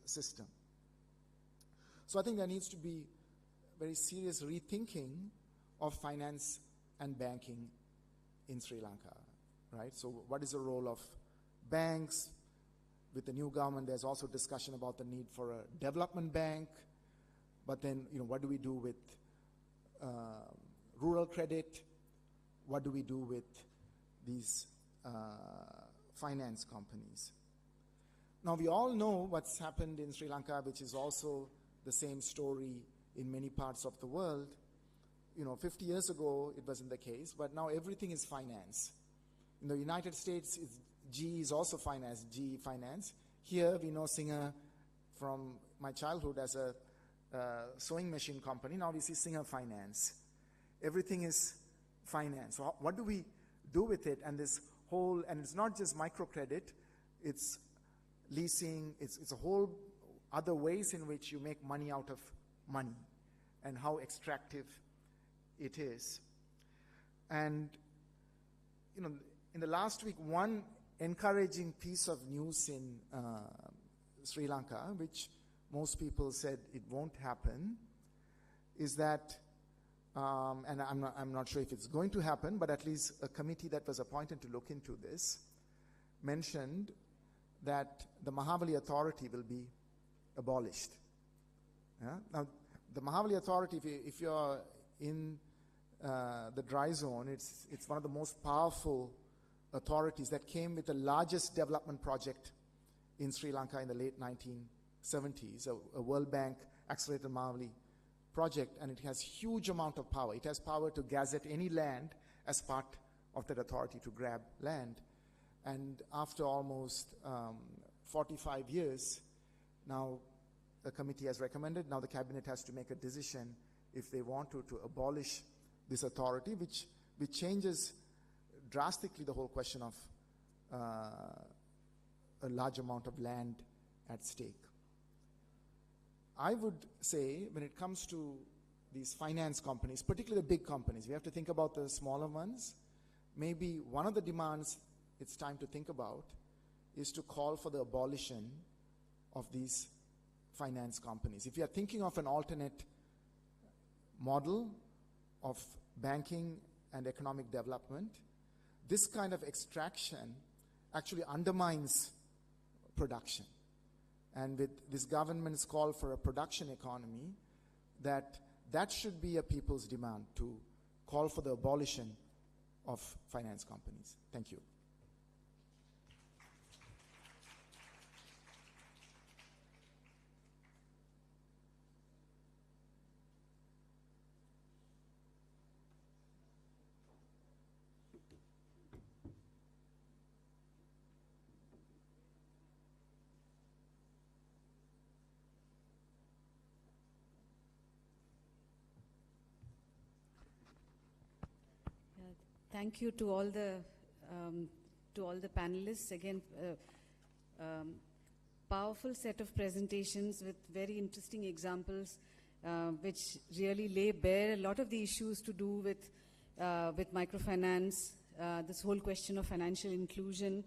system. So I think there needs to be very serious rethinking of finance and banking in Sri Lanka, right? So what is the role of banks, with the new government, there's also discussion about the need for a development bank. But then, what do we do with rural credit? What do we do with these finance companies? Now, we all know what's happened in Sri Lanka, which is also the same story in many parts of the world. 50 years ago, it wasn't the case, but now everything is finance. In the United States, GE is also finance, GE Finance. Here, we know Singer from my childhood as a sewing machine company. Now we see Singer Finance. Everything is finance. So what do we do with it? And this whole, and it's not just microcredit, it's leasing, it's a whole other ways in which you make money out of money and how extractive it is. And, in the last week, one encouraging piece of news in Sri Lanka, which most people said it won't happen, is that, and I'm not sure if it's going to happen, but at least a committee that was appointed to look into this mentioned that the Mahavali Authority will be abolished. Yeah? Now, the Mahavali Authority, if you're in the dry zone, it's one of the most powerful authorities that came with the largest development project in Sri Lanka in the late 1970s, a World Bank Accelerated Mahavali project, and it has huge amount of power. It has power to gazette any land as part of that authority to grab land. And after almost 45 years, now the committee has recommended, now the cabinet has to make a decision if they want to abolish this authority, which changes drastically the whole question of a large amount of land at stake. I would say when it comes to these finance companies, particularly the big companies, we have to think about the smaller ones. Maybe one of the demands it's time to think about is to call for the abolition of these finance companies. If you are thinking of an alternate model of banking and economic development, this kind of extraction actually undermines production. And with this government's call for a production economy, that should be a people's demand to call for the abolition of finance companies. Thank you. Thank you to all the panelists. Again, powerful set of presentations with very interesting examples, which really lay bare a lot of the issues to do with microfinance, this whole question of financial inclusion,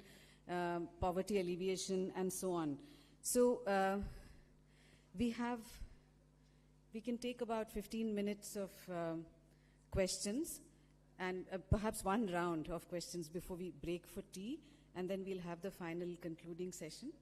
poverty alleviation, and so on. So we can take about 15 minutes of questions, and perhaps one round of questions before we break for tea, and then we'll have the final concluding session.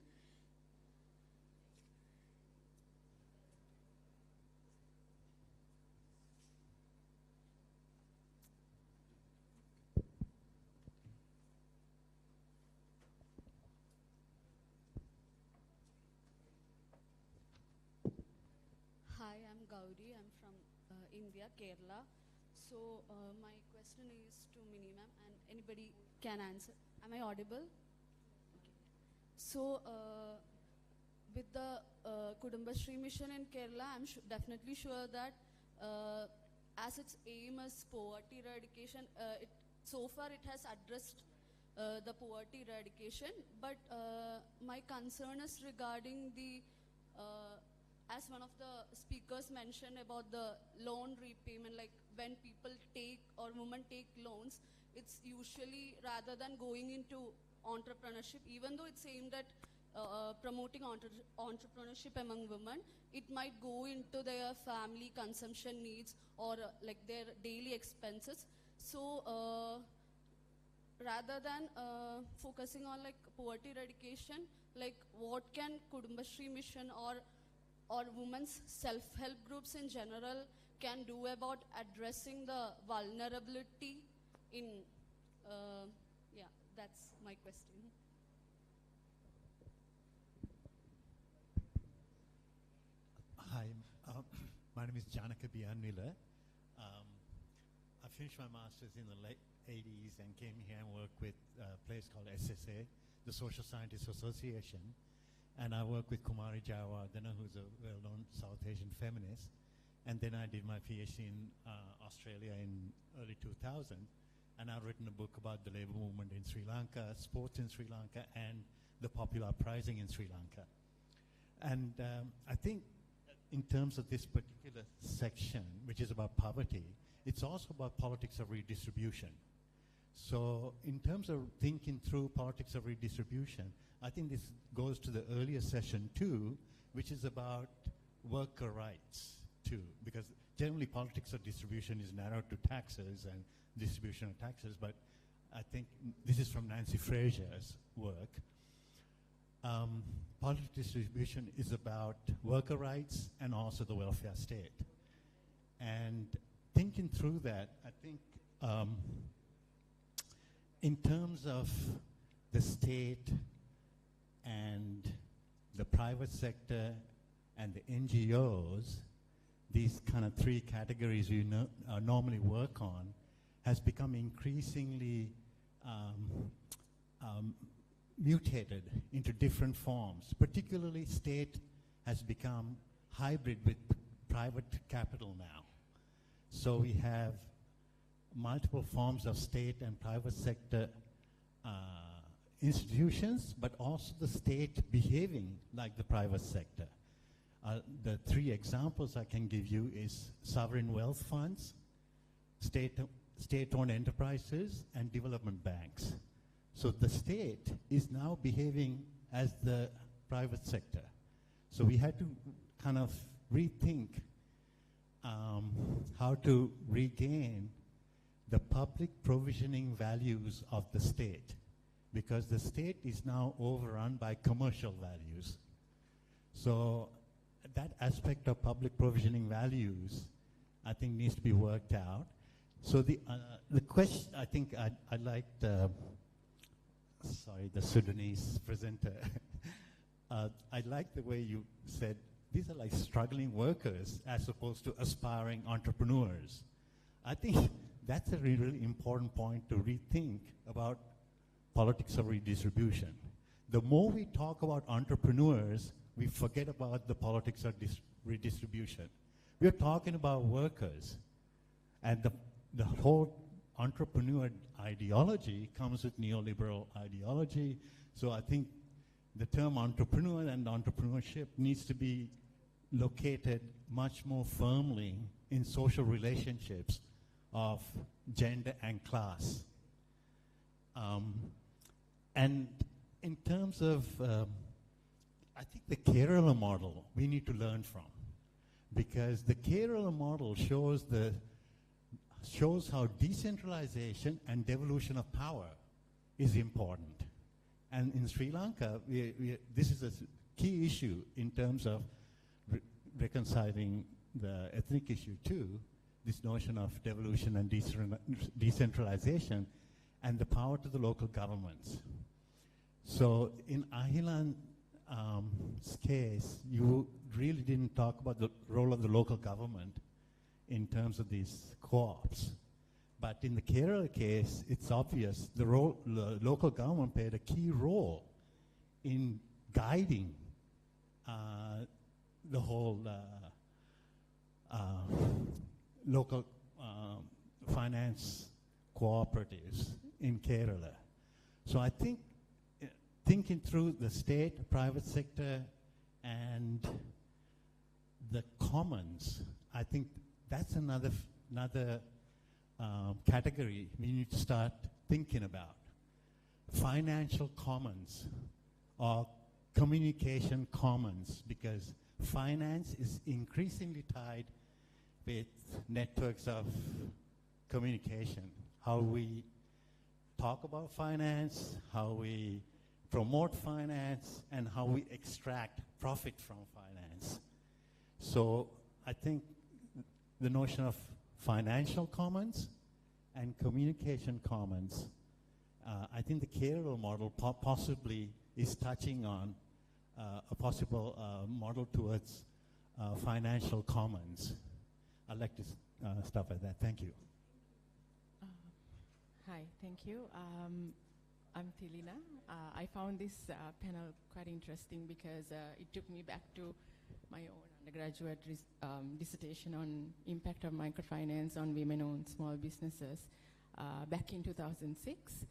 Hi, I'm Gauri. I'm from India, Kerala. So my question is to Mini ma'am, and anybody can answer. Am I audible? Okay. So with the Kudumbashree mission in Kerala, I'm definitely sure that as its aim is poverty eradication, so far it has addressed the poverty eradication, but my concern is regarding the as one of the speakers mentioned about the loan repayment, like when people take or women take loans, it's usually rather than going into entrepreneurship, even though it's aimed at promoting entrepreneurship among women, it might go into their family consumption needs or like their daily expenses. So rather than focusing on like poverty eradication, like what can Kudumbashri Mission or women's self-help groups in general can do about addressing the vulnerability in, yeah, that's my question. Hi, my name is Janaka Bianmiller. I finished my master's in the late 80s and came here and worked with a place called SSA, the Social Scientists Association. And I worked with Kumari Jayawardena, who's a well-known South Asian feminist. And then I did my PhD in Australia in early 2000. And I've written a book about the labor movement in Sri Lanka, sports in Sri Lanka, and the popular uprising in Sri Lanka. And I think in terms of this particular section, which is about poverty, it's also about politics of redistribution. So in terms of thinking through politics of redistribution, I think this goes to the earlier session too, which is about worker rights too, because generally politics of distribution is narrowed to taxes and distribution of taxes, but I think this is from Nancy Fraser's work. Politics distribution is about worker rights and also the welfare state. And thinking through that, I think in terms of the state and the private sector and the NGOs, these kind of three categories you normally work on, has become increasingly mutated into different forms. Particularly, state has become hybrid with private capital now. So we have multiple forms of state and private sector institutions, but also the state behaving like the private sector. The three examples I can give you is sovereign wealth funds, state-owned enterprises, and development banks. So the state is now behaving as the private sector. So we had to kind of rethink how to regain the public provisioning values of the state, because the state is now overrun by commercial values. So that aspect of public provisioning values, I think, needs to be worked out. So the question, I think I liked, sorry, the Sudanese presenter. I like the way you said these are like struggling workers as opposed to aspiring entrepreneurs. I think that's a really important point to rethink about politics of redistribution. The more we talk about entrepreneurs, we forget about the politics of redistribution. We're talking about workers. And the whole entrepreneur ideology comes with neoliberal ideology. So I think the term entrepreneur and entrepreneurship needs to be located much more firmly in social relationships of gender and class. And in terms of, I think the Kerala model we need to learn from, because the Kerala model shows how decentralization and devolution of power is important. And in Sri Lanka, this is a key issue in terms of reconciling the ethnic issue too, this notion of devolution and decentralization and the power to the local governments. So in Ahilan's case, you really didn't talk about the role of the local government in terms of these co-ops. But in the Kerala case, it's obvious the local government played a key role in guiding the whole local finance cooperatives in Kerala. So I think thinking through the state, private sector, and the commons, I think that's another category we need to start thinking about. Financial commons or communication commons, because finance is increasingly tied with networks of communication. How we talk about finance, how we promote finance and how we extract profit from finance. So I think the notion of financial commons and communication commons, I think the Kerala model possibly is touching on a possible model towards financial commons. I'd like to stop at that. Thank you. Hi, thank you. I'm Tilina. I found this panel quite interesting because it took me back to my own undergraduate dissertation on impact of microfinance on women-owned small businesses back in 2006.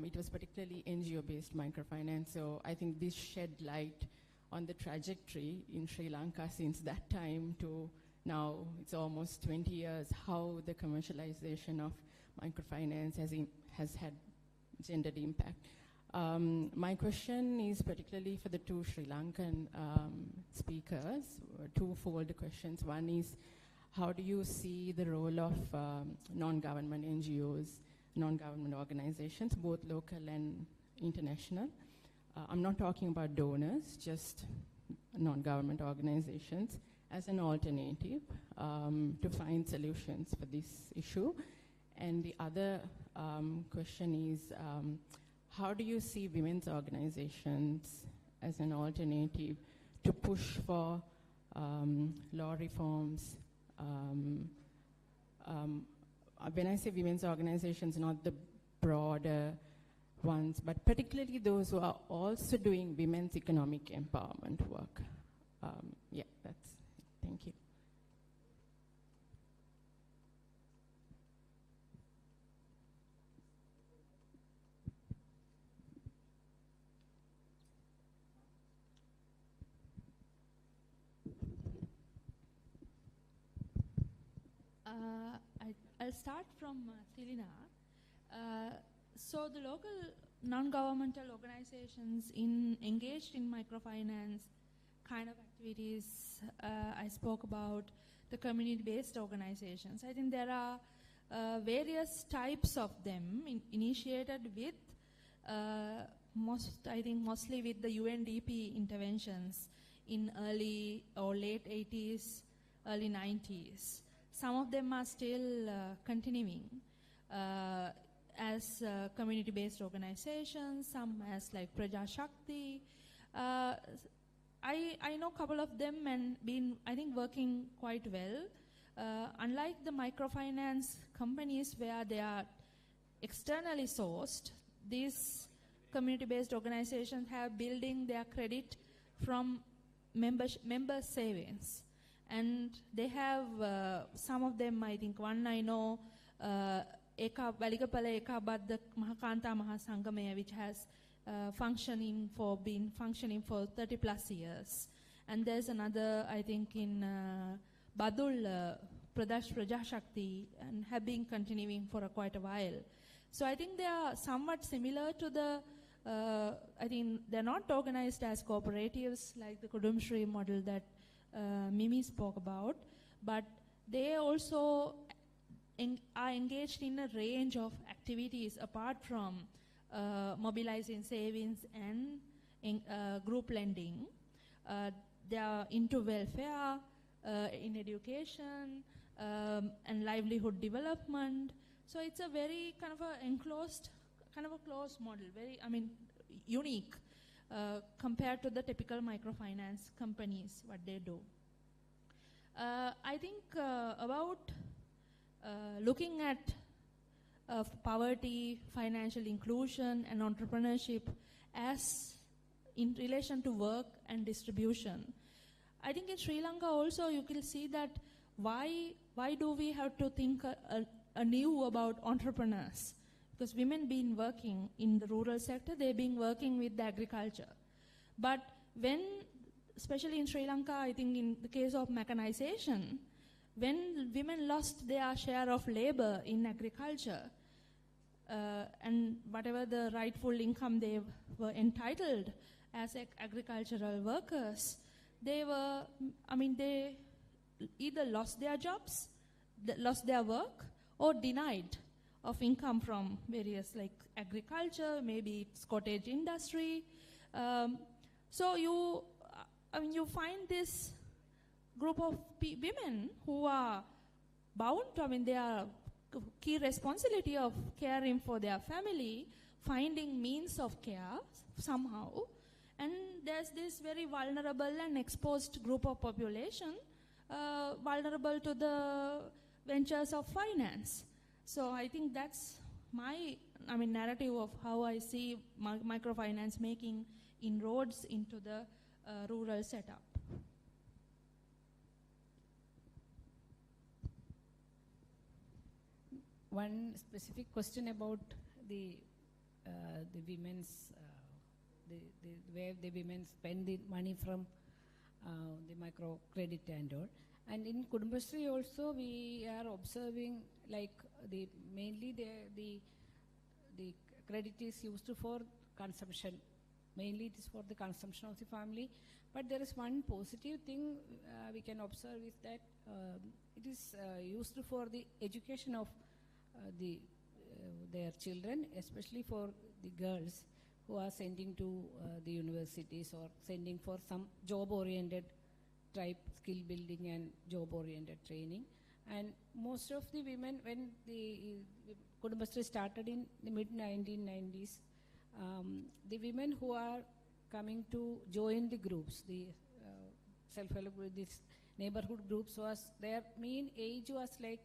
It was particularly NGO-based microfinance, so I think this shed light on the trajectory in Sri Lanka since that time to now. It's almost 20 years, how the commercialization of microfinance has had gendered impact. My question is particularly for the two Sri Lankan speakers, twofold questions. One is, how do you see the role of non-government NGOs, non-government organizations, both local and international? I'm not talking about donors, just non-government organizations as an alternative to find solutions for this issue. And the other question is, how do you see women's organizations as an alternative to push for law reforms? When I say women's organizations, not the broader ones, but particularly those who are also doing women's economic empowerment work. Yeah, that's it. Thank you. I'll start from Tilina. So the local non-governmental organizations engaged in microfinance kind of activities, I spoke about the community-based organizations. I think there are various types of them initiated with mostly with the UNDP interventions in early or late 80s, early 90s. Some of them are still continuing as community-based organizations, some as like Praja Shakti. I know a couple of them and been, I think, working quite well. Unlike the microfinance companies where they are externally sourced, these community-based organizations have building their credit from member savings. And they have some of them, I think one I know, Valigapala Ekabadda Mahakanta Mahasangamaya, which has been functioning for 30 plus years. And there's another, I think, in Badul Praja Shakti, and have been continuing for quite a while. So I think they are somewhat similar to the, I think they're not organized as cooperatives like the Kudumshri model that Mimi spoke about, but they also are engaged in a range of activities apart from mobilizing savings and group lending. They are into welfare, in education, and livelihood development. So it's a very kind of a enclosed, kind of a closed model, very, I mean, unique. Compared to the typical microfinance companies, what they do. I think about looking at poverty, financial inclusion, and entrepreneurship as in relation to work and distribution. I think in Sri Lanka also you can see that why do we have to think anew about entrepreneurs? Because women been working in the rural sector, they've been working with the agriculture. But when, especially in Sri Lanka, I think in the case of mechanization, when women lost their share of labor in agriculture, and whatever the rightful income they were entitled as agricultural workers, they were, I mean, they either lost their jobs, lost their work, or denied, of income from various like agriculture, maybe it's cottage industry. So you find this group of women who are bound to, their key responsibility of caring for their family, finding means of care somehow. And there's this very vulnerable and exposed group of population, vulnerable to the ventures of finance. So I think that's my narrative of how I see microfinance making inroads into the rural setup. One specific question about the women's, where the women spend the money from the microcredit and all. And in Kudumbashree also we are observing like mainly the credit is used for consumption. Mainly it is for the consumption of the family. But there is one positive thing we can observe is that it is used for the education of their children, especially for the girls who are sending to the universities or sending for some job-oriented type skill building and job-oriented training. And most of the women, when the Kudumbashree started in the mid-1990s, the women who are coming to join the groups, the self-help group, these neighborhood groups, was their mean age was like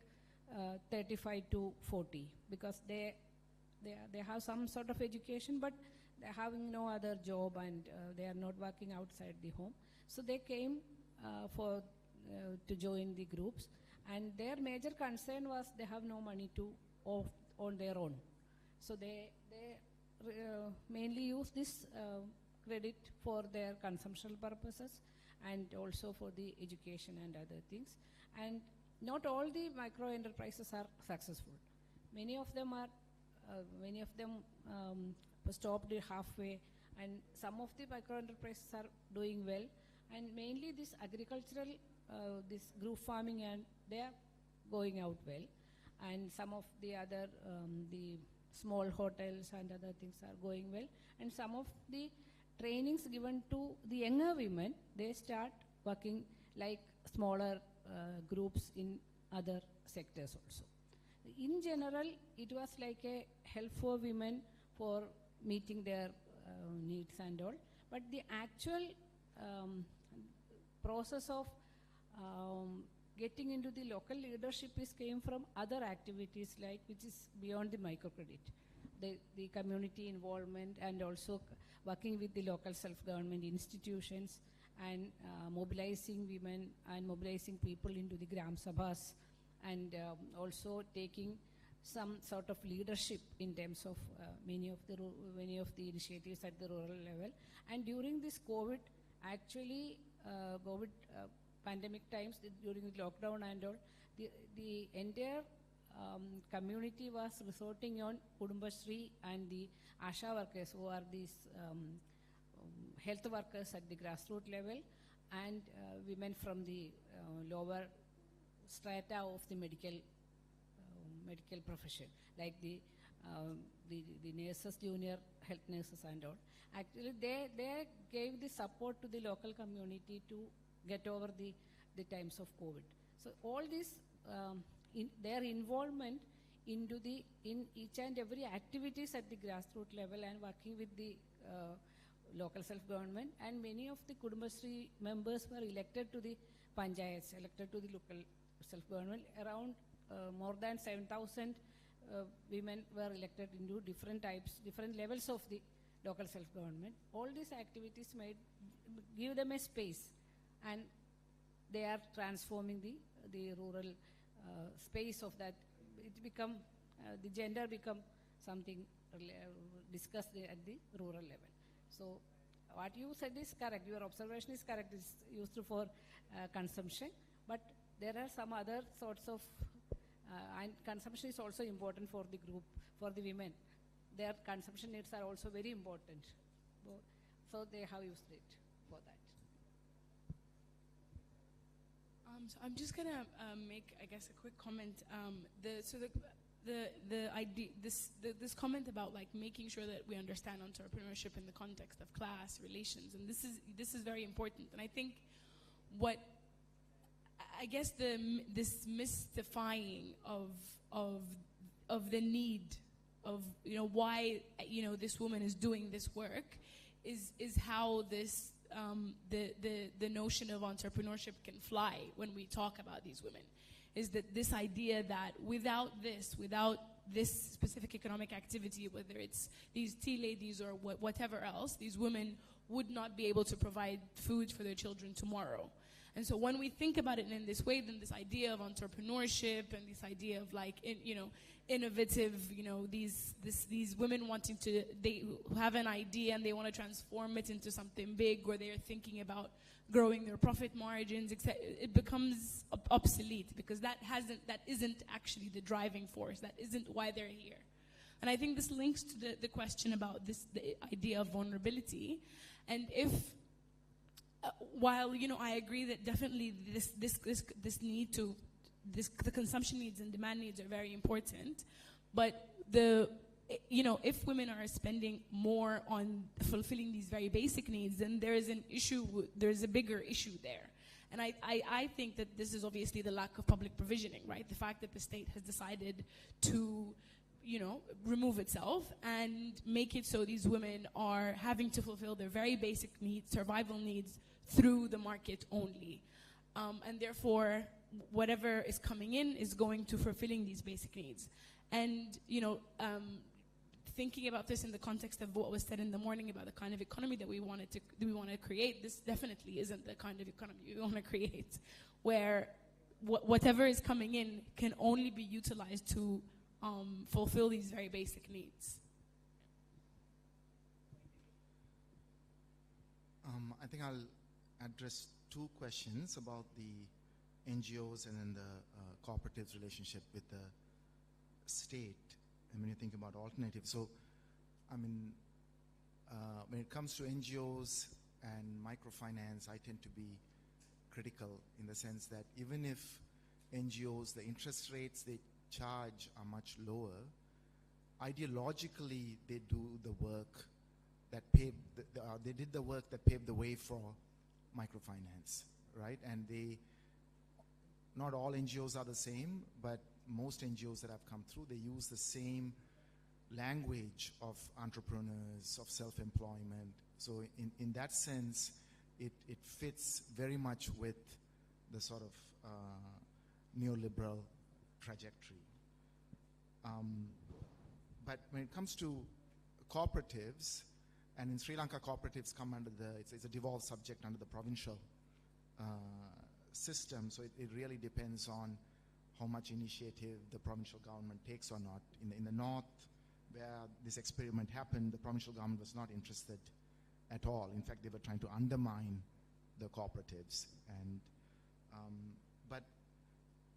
35 to 40, because they have some sort of education, but they're having no other job and they are not working outside the home. So they came to join the groups, and their major concern was they have no money to on their own. So they mainly use this credit for their consumption purposes and also for the education and other things. And not all the micro enterprises are successful. Many of them stopped halfway, and some of the micro enterprises are doing well. And mainly this agricultural, this group farming, and they are going out well. And some of the other, the small hotels and other things are going well. And some of the trainings given to the younger women, they start working like smaller groups in other sectors also. In general, it was like a help for women for meeting their needs and all. But the actual process of getting into the local leadership came from other activities, like which is beyond the microcredit. The community involvement and also working with the local self-government institutions and mobilizing women and mobilizing people into the Gram Sabhas, and also taking some sort of leadership in terms of many of the initiatives at the rural level. And during this COVID, actually COVID pandemic times, during the lockdown and all, the entire community was resorting on Kudumbashree and the Asha workers, who are these health workers at the grassroots level, and women from the lower strata of the medical profession, like the nurses, junior health nurses and all. Actually, they gave the support to the local community to get over the times of COVID. So all this, their involvement in each and every activities at the grassroots level and working with the local self-government, and many of the Kudumbashree members were elected to the panchayats, elected to the local self-government. Around more than 7,000 women were elected into different levels of the local self-government. All these activities give them a space, and they are transforming the rural space of that. It become, the gender become something discussed at the rural level. So what you said is correct, your observation is correct, it's used for consumption, but there are some other sorts of, and consumption is also important for the group, for the women. Their consumption needs are also very important. So they have used it for that. So I'm just going to make, I guess, a quick comment. So the idea, this comment about like making sure that we understand entrepreneurship in the context of class relations, and this is very important. And I think this mystifying of the need of why this woman is doing this work is how this the notion of entrepreneurship can fly when we talk about these women. Is that this idea that without this specific economic activity, whether it's these tea ladies or whatever else, these women would not be able to provide food for their children tomorrow. And so when we think about it in this way, then this idea of entrepreneurship and this idea of like, innovative, these women wanting to, they have an idea and they want to transform it into something big, or they're thinking about growing their profit margins, etc. It becomes obsolete because that isn't actually the driving force. That isn't why they're here. And I think this links to the question about the idea of vulnerability. And if, while I agree that definitely this need to, the consumption needs and demand needs are very important, but if women are spending more on fulfilling these very basic needs, then there is an issue, there's a bigger issue there. And I think that this is obviously the lack of public provisioning, right? The fact that the state has decided to, remove itself and make it so these women are having to fulfill their very basic needs, survival needs, through the market only. And therefore, whatever is coming in is going to fulfilling these basic needs. And, thinking about this in the context of what was said in the morning about the kind of economy that we want to create, this definitely isn't the kind of economy we want to create, where whatever is coming in can only be utilized to fulfill these very basic needs. I think I'll address two questions about the NGOs and then the cooperatives relationship with the state. And when you think about alternatives, so when it comes to NGOs and microfinance, I tend to be critical in the sense that even if NGOs, the interest rates they charge are much lower, ideologically they do the work that they did the work that paved the way for microfinance, right? And not all NGOs are the same, but most NGOs that have come through, they use the same language of entrepreneurs, of self-employment. So in that sense, it fits very much with the sort of neoliberal trajectory. But when it comes to cooperatives, and in Sri Lanka, cooperatives come under it's a devolved subject under the provincial system, so it really depends on how much initiative the provincial government takes or not. In the north, where this experiment happened, the provincial government was not interested at all. In fact, they were trying to undermine the cooperatives. And but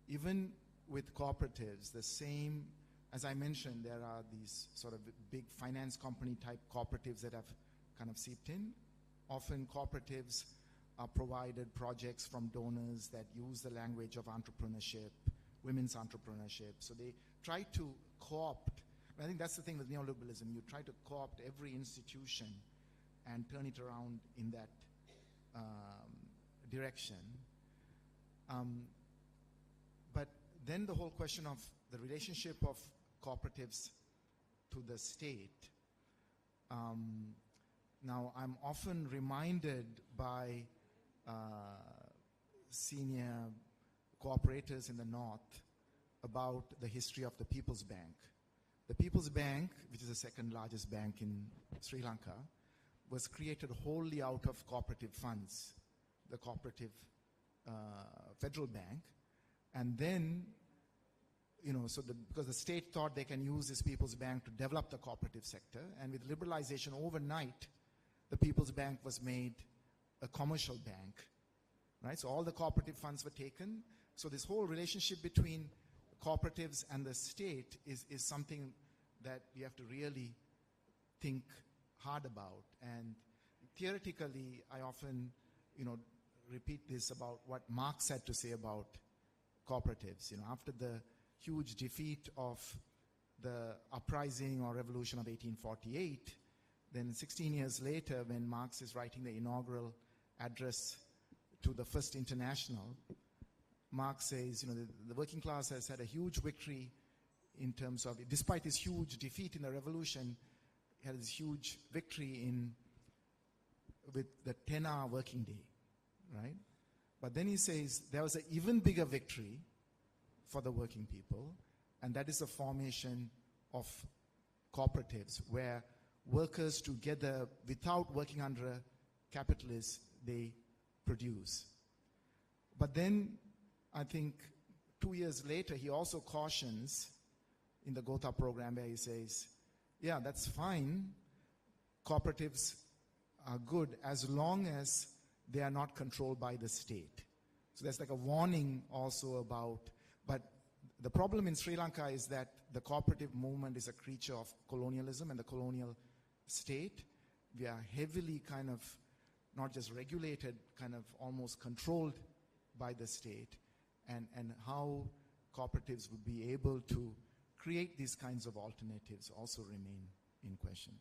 even with cooperatives, the same, as I mentioned, there are these sort of big finance company type cooperatives that have kind of seeped in. Often cooperatives are provided projects from donors that use the language of entrepreneurship, women's entrepreneurship. So they try to co-opt. I think that's the thing with neoliberalism. You try to co-opt every institution and turn it around in that direction. But then the whole question of the relationship of cooperatives to the state. Now, I'm often reminded by senior cooperators in the north about the history of the People's Bank. The People's Bank, which is the second largest bank in Sri Lanka, was created wholly out of cooperative funds, the cooperative federal bank. And then, because the state thought they can use this People's Bank to develop the cooperative sector, and with liberalization overnight, the People's Bank was made a commercial bank, right? So all the cooperative funds were taken. So this whole relationship between cooperatives and the state is something that we have to really think hard about. And theoretically, I often, repeat this about what Marx had to say about cooperatives. After the huge defeat of the uprising or revolution of 1848, then 16 years later, when Marx is writing the inaugural address to the First International, Marx says, the working class has had a huge victory in terms of, despite his huge defeat in the revolution, he had this huge victory with the 10-hour working day, right? But then he says there was an even bigger victory for the working people, and that is the formation of cooperatives, where workers together, without working under capitalists, they produce. But then, I think 2 years later, he also cautions in the Gotha program where he says, yeah, that's fine. Cooperatives are good as long as they are not controlled by the state. So there's like a warning also about, but the problem in Sri Lanka is that the cooperative movement is a creature of colonialism and the colonial state. We are heavily kind of not just regulated, kind of almost controlled by the state, and how cooperatives would be able to create these kinds of alternatives also remain in question.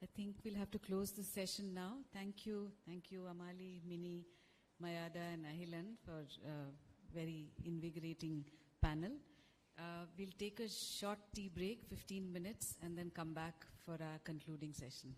I think we'll have to close the session now. Thank you, Amali, Mini, Mayada, and Ahilan for a very invigorating panel. We'll take a short tea break, 15 minutes, and then come back for our concluding session.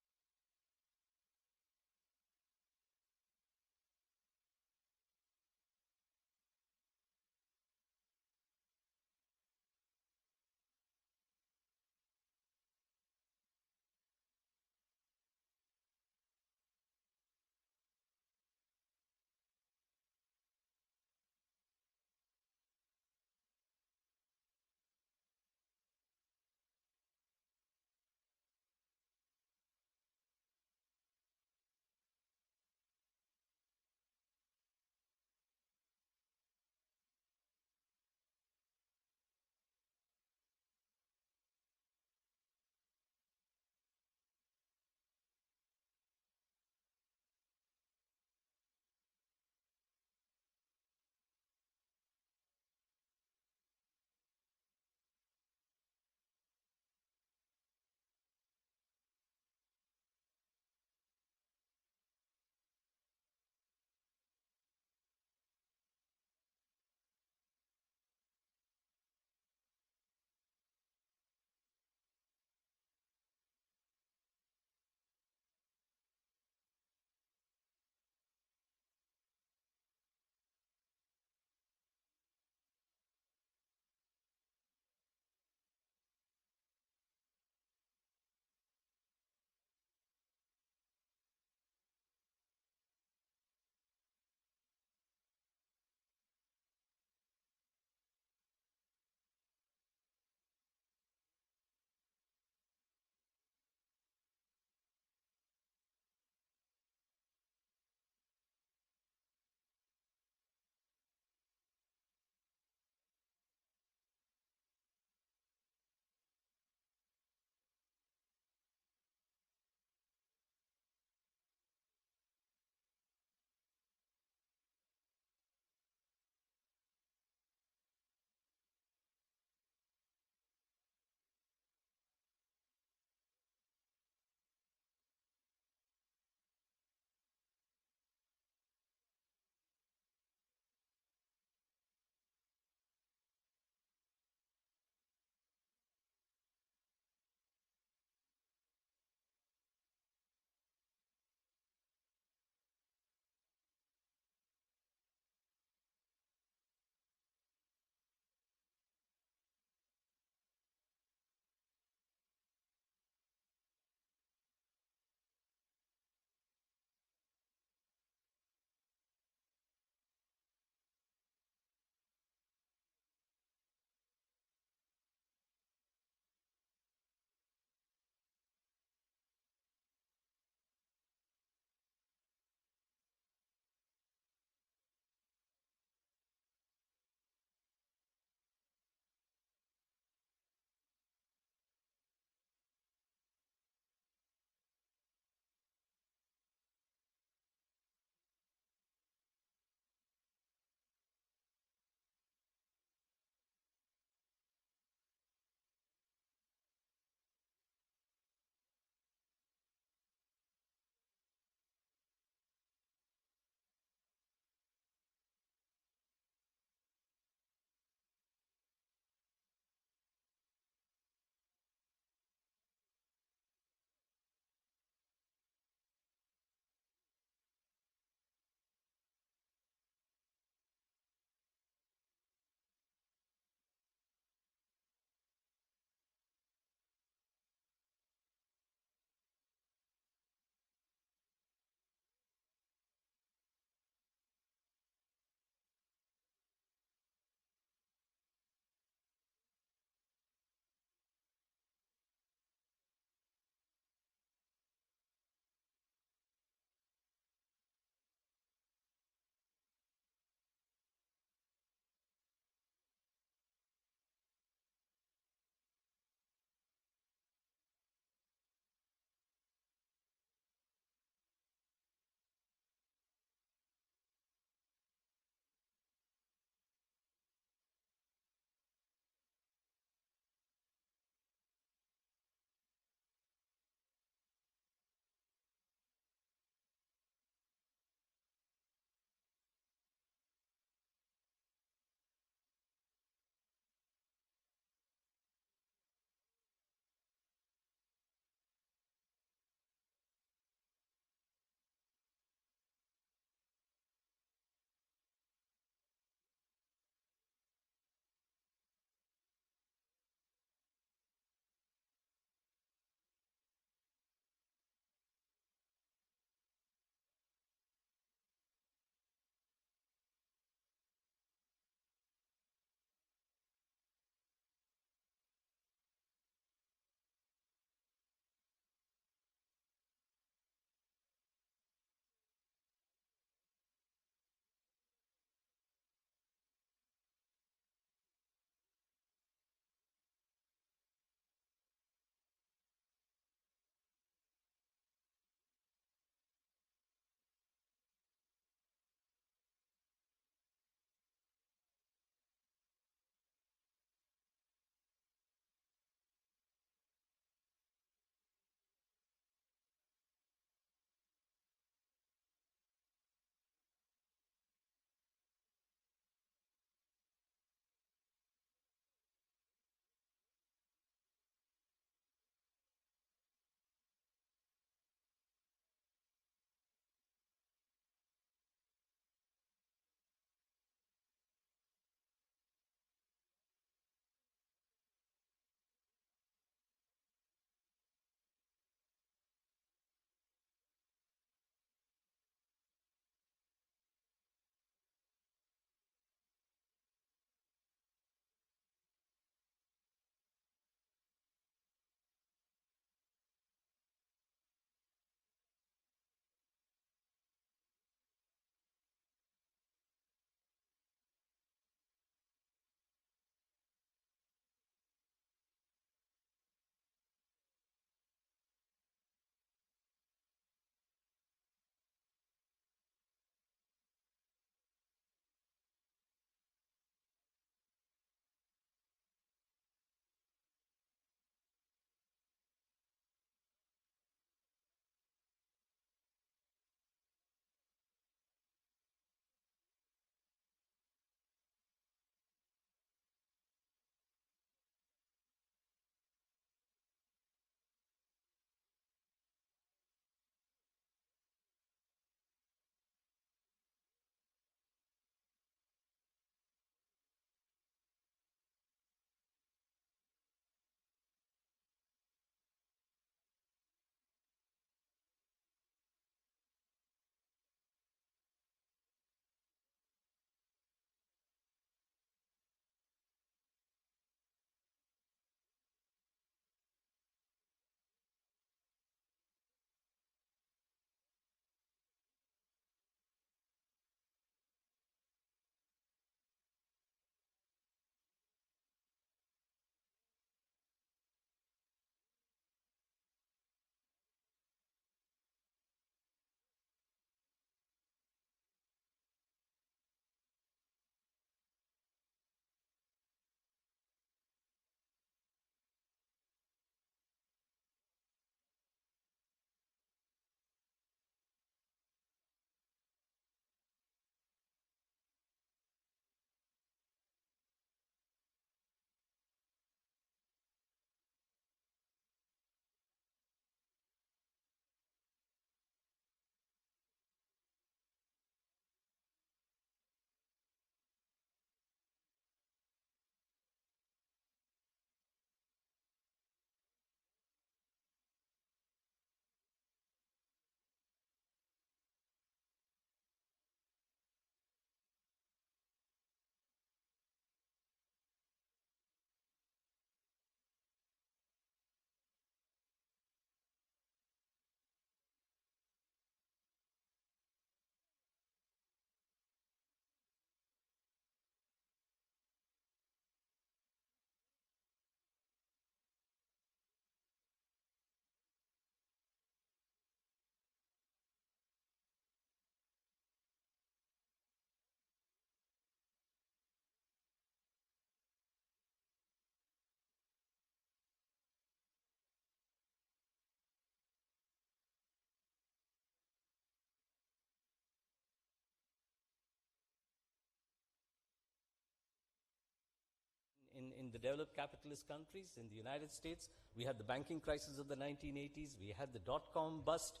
in the developed capitalist countries. In the United States, we had the banking crisis of the 1980s, we had the dot-com bust,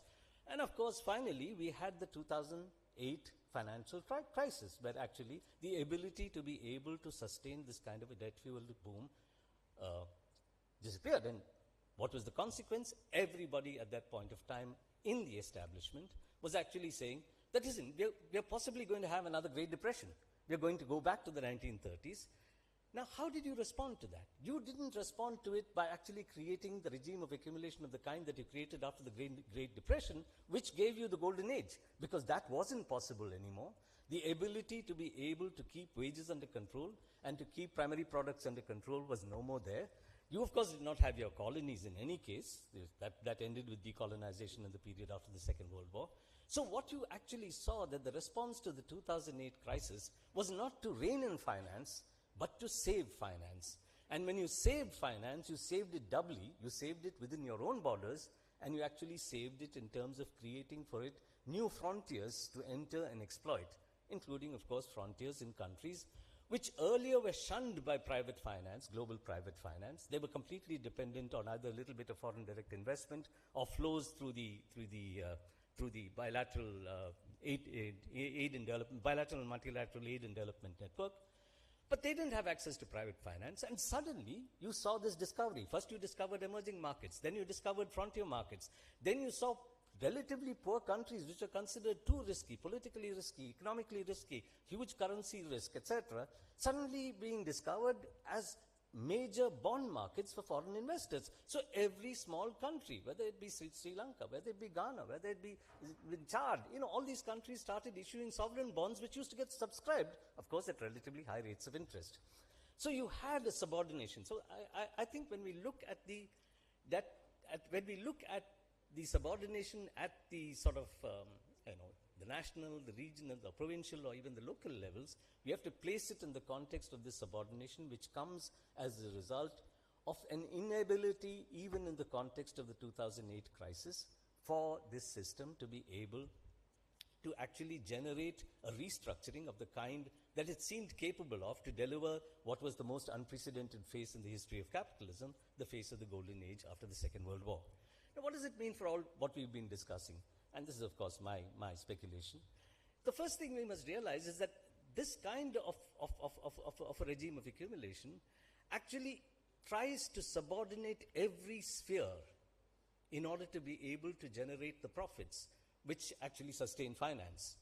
and of course, finally, we had the 2008 financial crisis, where actually the ability to be able to sustain this kind of a debt-fueled boom disappeared. And what was the consequence? Everybody at that point of time in the establishment was actually saying that, listen, we are possibly going to have another Great Depression. We are going to go back to the 1930s. Now, how did you respond to that? You didn't respond to it by actually creating the regime of accumulation of the kind that you created after the Great Depression, which gave you the golden age, because that wasn't possible anymore. The ability to be able to keep wages under control and to keep primary products under control was no more there. You, of course, did not have your colonies in any case. That ended with decolonization in the period after the Second World War. So what you actually saw, that the response to the 2008 crisis was not to rein in finance, but to save finance. And when you saved finance, you saved it doubly. You saved it within your own borders, and you actually saved it in terms of creating for it new frontiers to enter and exploit, including, of course, frontiers in countries which earlier were shunned by private finance, global private finance. They were completely dependent on either a little bit of foreign direct investment or flows through the bilateral aid and development, bilateral and multilateral aid and development network. But they didn't have access to private finance, and suddenly you saw this discovery. First you discovered emerging markets, then you discovered frontier markets, then you saw relatively poor countries which are considered too risky, politically risky, economically risky, huge currency risk, etc., suddenly being discovered as major bond markets for foreign investors. So every small country, whether it be Sri Lanka, whether it be Ghana, whether it be Chad, all these countries started issuing sovereign bonds which used to get subscribed, of course, at relatively high rates of interest. So you had a subordination. So I think when we look at the subordination at the sort of the national, the regional, the provincial, or even the local levels, we have to place it in the context of this subordination, which comes as a result of an inability, even in the context of the 2008 crisis, for this system to be able to actually generate a restructuring of the kind that it seemed capable of to deliver what was the most unprecedented phase in the history of capitalism, the phase of the golden age after the Second World War. Now, what does it mean for all what we've been discussing? And this is, of course, my speculation. The first thing we must realize is that this kind of a regime of accumulation actually tries to subordinate every sphere in order to be able to generate the profits which actually sustain finance.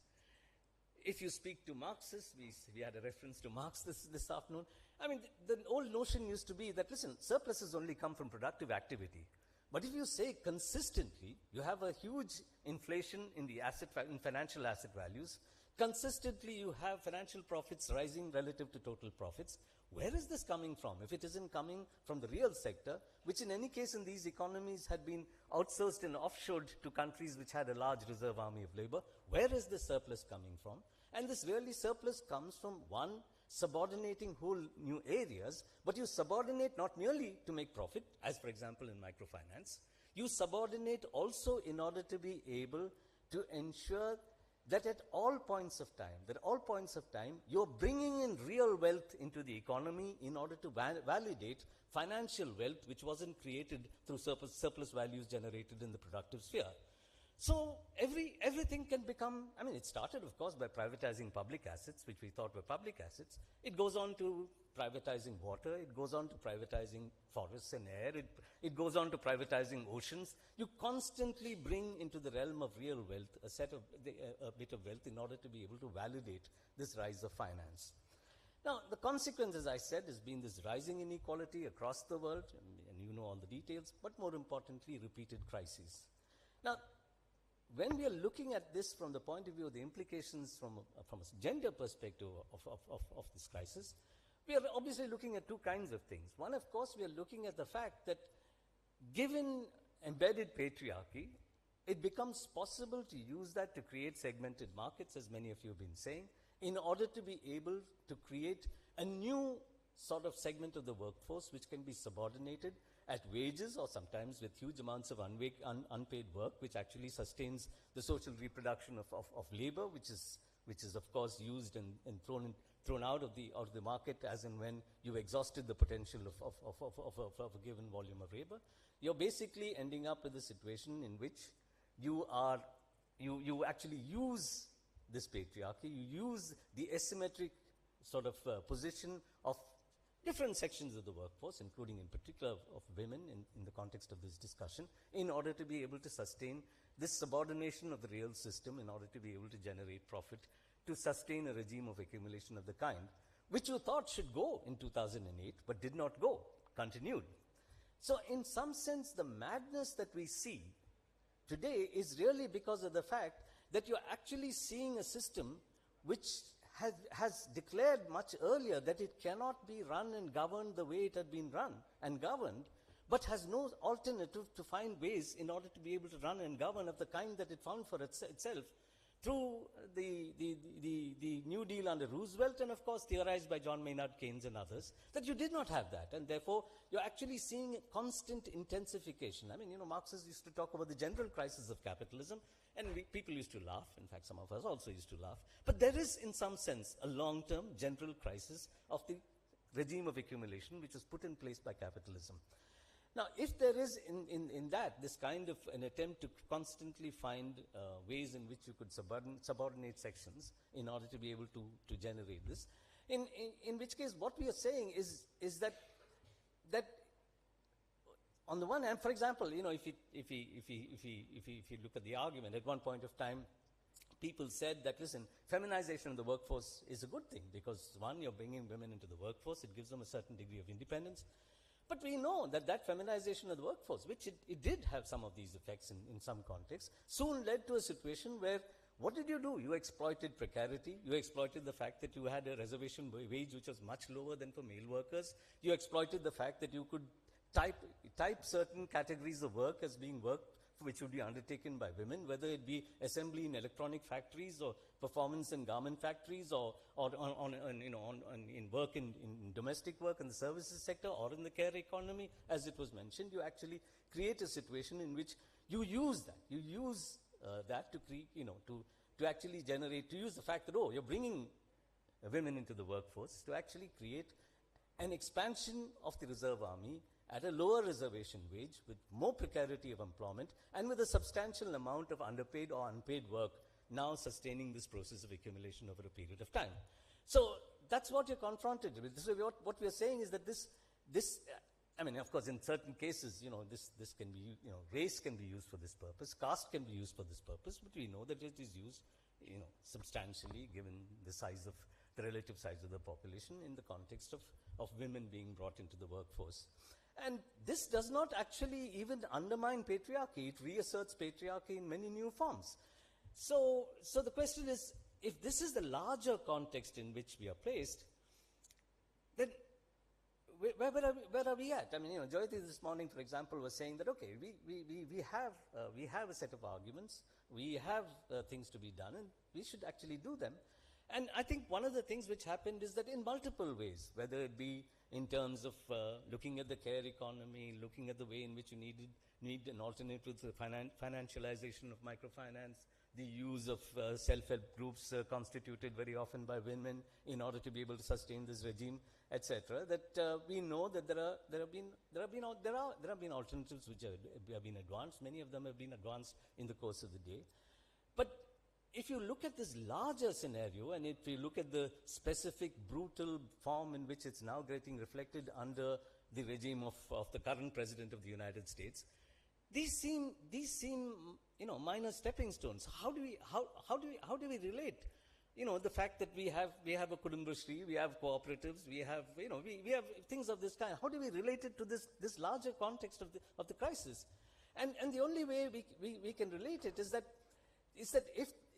If you speak to Marxists, we had a reference to Marx this afternoon. I mean, the old notion used to be that, listen, surpluses only come from productive activity. But if you say consistently, you have a huge inflation in in financial asset values, consistently you have financial profits rising relative to total profits, where is this coming from? If it isn't coming from the real sector, which in any case in these economies had been outsourced and offshored to countries which had a large reserve army of labor, where is the surplus coming from? And this really surplus comes from, one, subordinating whole new areas, but you subordinate not merely to make profit, as for example in microfinance, you subordinate also in order to be able to ensure that at all points of time, you're bringing in real wealth into the economy in order to validate financial wealth which wasn't created through surplus values generated in the productive sphere. So everything can become, I mean, it started, of course, by privatizing public assets, which we thought were public assets. It goes on to privatizing water. It goes on to privatizing forests and air. It goes on to privatizing oceans. You constantly bring into the realm of real wealth a bit of wealth in order to be able to validate this rise of finance. Now, the consequence, as I said, has been this rising inequality across the world, and you know all the details, but more importantly, repeated crises. Now, when we are looking at this from the point of view of the implications from a gender perspective of this crisis, we are obviously looking at two kinds of things. One, of course, we are looking at the fact that given embedded patriarchy, it becomes possible to use that to create segmented markets, as many of you have been saying, in order to be able to create a new sort of segment of the workforce which can be subordinated at wages or sometimes with huge amounts of unpaid work, which actually sustains the social reproduction of labor, which is of course used and thrown out of the market as and when you've exhausted the potential of a given volume of labor. You're basically ending up with a situation in which you actually use this patriarchy, you use the asymmetric sort of position of different sections of the workforce, including in particular of women in the context of this discussion, in order to be able to sustain this subordination of the real system, in order to be able to generate profit, to sustain a regime of accumulation of the kind, which you thought should go in 2008, but did not go, continued. So in some sense, the madness that we see today is really because of the fact that you're actually seeing a system which has declared much earlier that it cannot be run and governed the way it had been run and governed, but has no alternative to find ways in order to be able to run and govern of the kind that it found for itself through the New Deal under Roosevelt, and of course theorized by John Maynard Keynes and others, that you did not have that, and therefore you're actually seeing a constant intensification. I mean, Marxists used to talk about the general crisis of capitalism, and people used to laugh. In fact, some of us also used to laugh. But there is, in some sense, a long-term general crisis of the regime of accumulation which was put in place by capitalism. Now, if there is in that this kind of an attempt to constantly find ways in which you could subordinate sections in order to be able to generate this, in which case what we are saying is that on the one hand, for example, if you look at the argument, at one point of time, people said that, listen, feminization of the workforce is a good thing because, one, you're bringing women into the workforce, it gives them a certain degree of independence. But we know that feminization of the workforce, which it did have some of these effects in some contexts, soon led to a situation where, what did you do? You exploited precarity. You exploited the fact that you had a reservation wage which was much lower than for male workers. You exploited the fact that you could type certain categories of work as being work which would be undertaken by women, whether it be assembly in electronic factories or performance in garment factories or in work in domestic work in the services sector or in the care economy, as it was mentioned. You actually create a situation in which you use that. You use that to create, to actually generate, to use the fact that, you're bringing women into the workforce to actually create an expansion of the reserve army at a lower reservation wage, with more precarity of employment, and with a substantial amount of underpaid or unpaid work now sustaining this process of accumulation over a period of time. So that's what you're confronted with. So what we are saying is that this, I mean, of course, in certain cases, this can be, race can be used for this purpose, caste can be used for this purpose, but we know that it is used, substantially, given the relative size of the population in the context of women being brought into the workforce. And this does not actually even undermine patriarchy. It reasserts patriarchy in many new forms. So the question is, if this is the larger context in which we are placed, then where are we at? I mean, Yukthi this morning, for example, was saying that, okay, we have a set of arguments, we have things to be done, and we should actually do them. And I think one of the things which happened is that in multiple ways, whether it be in terms of looking at the care economy, looking at the way in which you need an alternative to the financialization of microfinance, the use of self-help groups constituted very often by women in order to be able to sustain this regime, etc. That we know that there have been alternatives which have been advanced. Many of them have been advanced in the course of the day. But if you look at this larger scenario, and if you look at the specific brutal form in which it's now getting reflected under the regime of the current President of the United States, these seem minor stepping stones. How do we relate? The fact that we have a Kudumbashree, we have cooperatives, we have things of this kind. How do we relate it to this larger context of the crisis? And the only way we can relate it is that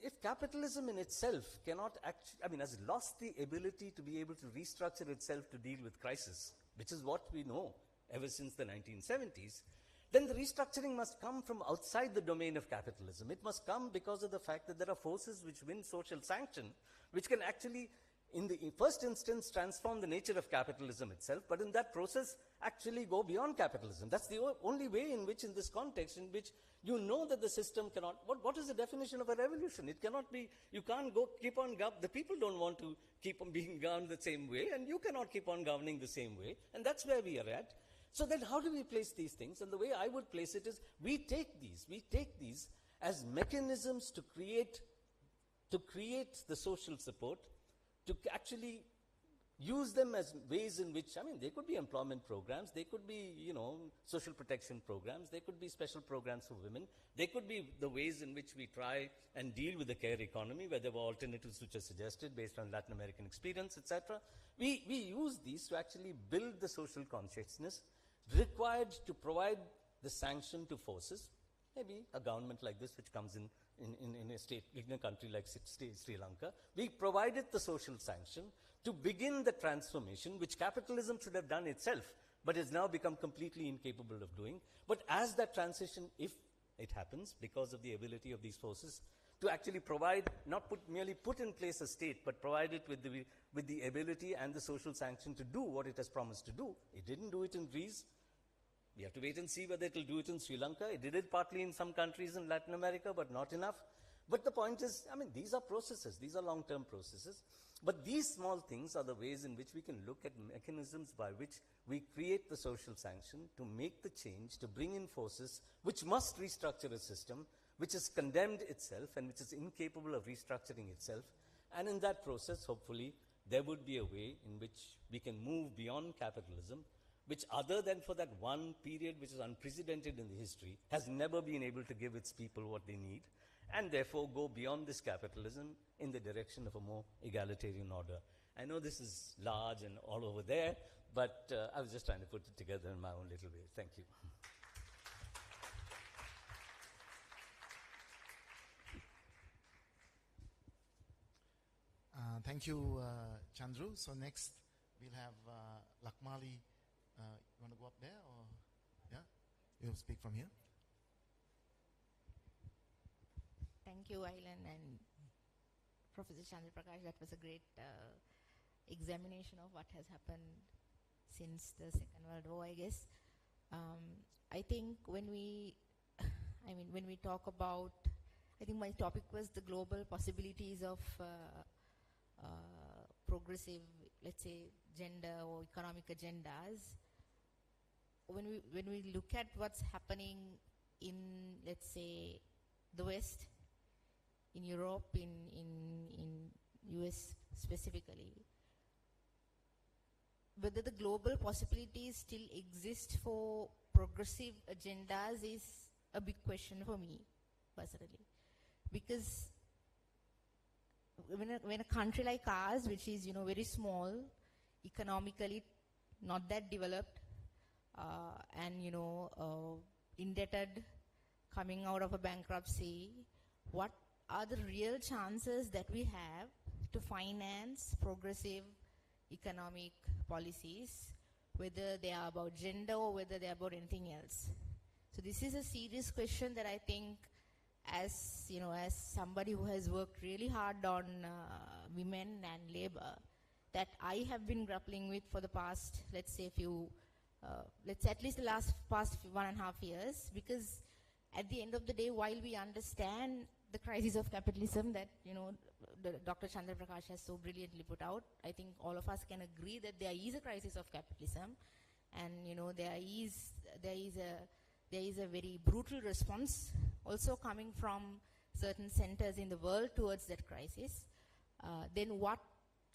if capitalism in itself has lost the ability to be able to restructure itself to deal with crisis, which is what we know ever since the 1970s, then the restructuring must come from outside the domain of capitalism. It must come because of the fact that there are forces which win social sanction, which can actually in the first instance, transform the nature of capitalism itself, but in that process, actually go beyond capitalism. That's the only way in which, in this context, in which you know that the system cannot, what is the definition of a revolution? It cannot be, you can't go keep on, the people don't want to keep on being governed the same way, and you cannot keep on governing the same way, and that's where we are at. So then how do we place these things? And the way I would place it is, we take these as mechanisms to create the social support, to actually use them as ways in which, I mean, they could be employment programs, they could be, social protection programs, they could be special programs for women, they could be the ways in which we try and deal with the care economy, where there were alternatives which are suggested based on Latin American experience, etc. We use these to actually build the social consciousness required to provide the sanction to forces, maybe a government like this which comes in a state, in a country like Sri Lanka. We provided the social sanction to begin the transformation which capitalism should have done itself, but has now become completely incapable of doing. But as that transition, if it happens, because of the ability of these forces to actually provide, not merely put in place a state, but provide it with the ability and the social sanction to do what it has promised to do. It didn't do it in Greece. We have to wait and see whether it will do it in Sri Lanka. It did it partly in some countries in Latin America, but not enough. But the point is, I mean, these are processes. These are long-term processes. But these small things are the ways in which we can look at mechanisms by which we create the social sanction to make the change, to bring in forces which must restructure a system which has condemned itself and which is incapable of restructuring itself. And in that process, hopefully, there would be a way in which we can move beyond capitalism, which, other than for that one period which is unprecedented in the history, has never been able to give its people what they need, and therefore go beyond this capitalism in the direction of a more egalitarian order. I know this is large and all over there, but I was just trying to put it together in my own little way. Thank you. Thank you, Chandru. So next we'll have Lakmali. You want to go up there, or yeah, you'll speak from here. Thank you, Ailan and Professor Chandra Prakash. That was a great examination of what has happened since the Second World War, I guess. I think when we talk about, I think my topic was the global possibilities of progressive, let's say, gender or economic agendas. When we look at what's happening in, let's say, the West, in Europe, in US specifically, whether the global possibilities still exist for progressive agendas is a big question for me, personally. Because when a country like ours, which is, very small, economically not that developed, and indebted, coming out of a bankruptcy, what are the real chances that we have to finance progressive economic policies, whether they are about gender or whether they are about anything else? So this is a serious question that I think, as somebody who has worked really hard on women and labor, that I have been grappling with for the past, let's say, at least the past 1.5 years, because at the end of the day, while we understand the crisis of capitalism that, Dr. Chandra Prakash has so brilliantly put out, I think all of us can agree that there is a crisis of capitalism, and, there is a very brutal response also coming from certain centers in the world towards that crisis. Then what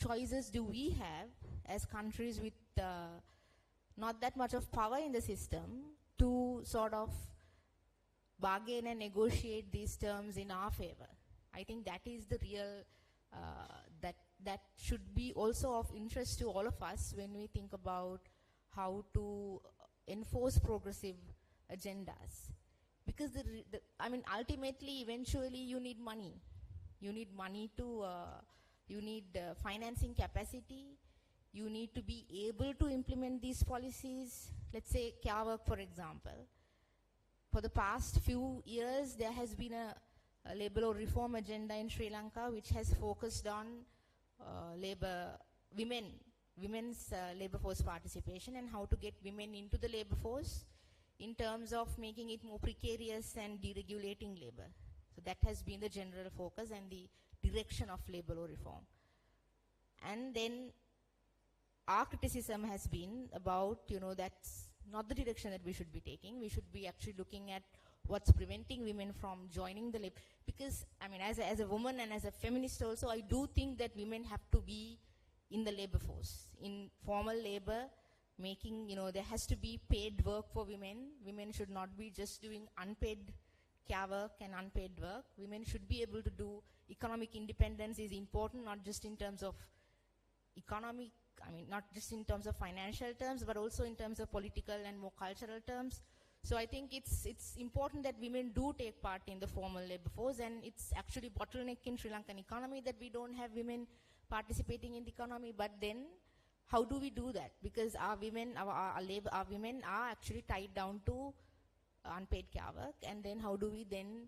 choices do we have as countries with not that much of power in the system to sort of bargain and negotiate these terms in our favor? I think that is the real, that should be also of interest to all of us when we think about how to enforce progressive agendas. Because ultimately, eventually, you need money. You need money to, you need financing capacity. You need to be able to implement these policies. Let's say care work, for example. For the past few years, there has been a labor or reform agenda in Sri Lanka which has focused on women's labor force participation and how to get women into the labor force in terms of making it more precarious and deregulating labor. So that has been the general focus and the direction of labor law reform. And then our criticism has been about, that's not the direction that we should be taking. We should be actually looking at what's preventing women from joining the labor. Because, as a woman and as a feminist also, I do think that women have to be in the labor force, in formal labor, making, there has to be paid work for women. Women should not be just doing unpaid care work and unpaid work. Women should be able to do economic independence is important, not just in terms of not just in terms of financial terms, but also in terms of political and more cultural terms. So I think it's important that women do take part in the formal labor force, and it's actually bottleneck in Sri Lankan economy that we don't have women participating in the economy. But then, how do we do that? Because our women are actually tied down to unpaid care work, and then how do we then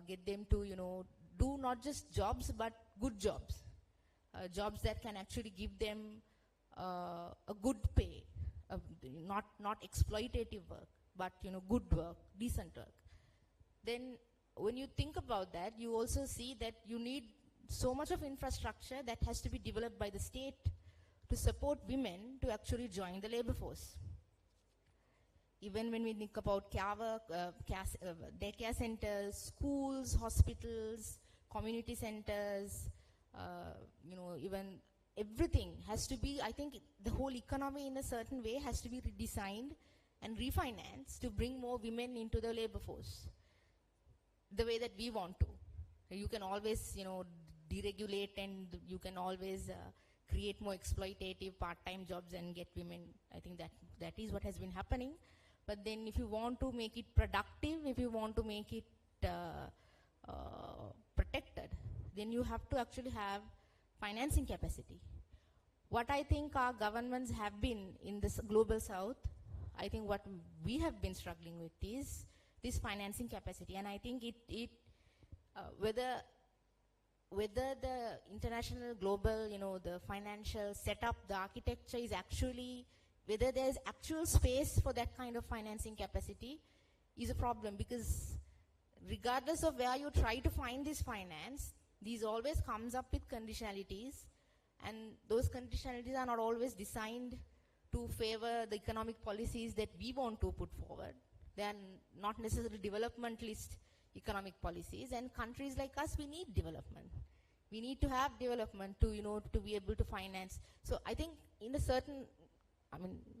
get them to do not just jobs but good jobs, jobs that can actually give them a good pay, not exploitative work, but good work, decent work. Then when you think about that, you also see that you need so much of infrastructure that has to be developed by the state to support women to actually join the labor force. Even when we think about care work, daycare centers, schools, hospitals, community centers, even everything has to be, I think the whole economy in a certain way has to be redesigned and refinanced to bring more women into the labor force the way that we want to. You can always, deregulate, and you can always create more exploitative part-time jobs and get women. I think that is what has been happening. But then if you want to make it productive, if you want to make it protected, then you have to actually have financing capacity. What I think our governments have been in this global south, I think what we have been struggling with is this financing capacity. And I think whether the international global, the financial setup, the architecture is actually, whether there is actual space for that kind of financing capacity is a problem, because regardless of where you try to find this finance, these always comes up with conditionalities, and those conditionalities are not always designed to favor the economic policies that we want to put forward. They are not necessarily developmentalist economic policies, and countries like us, we need development. We need to have development to, to be able to finance. So I think in a certain,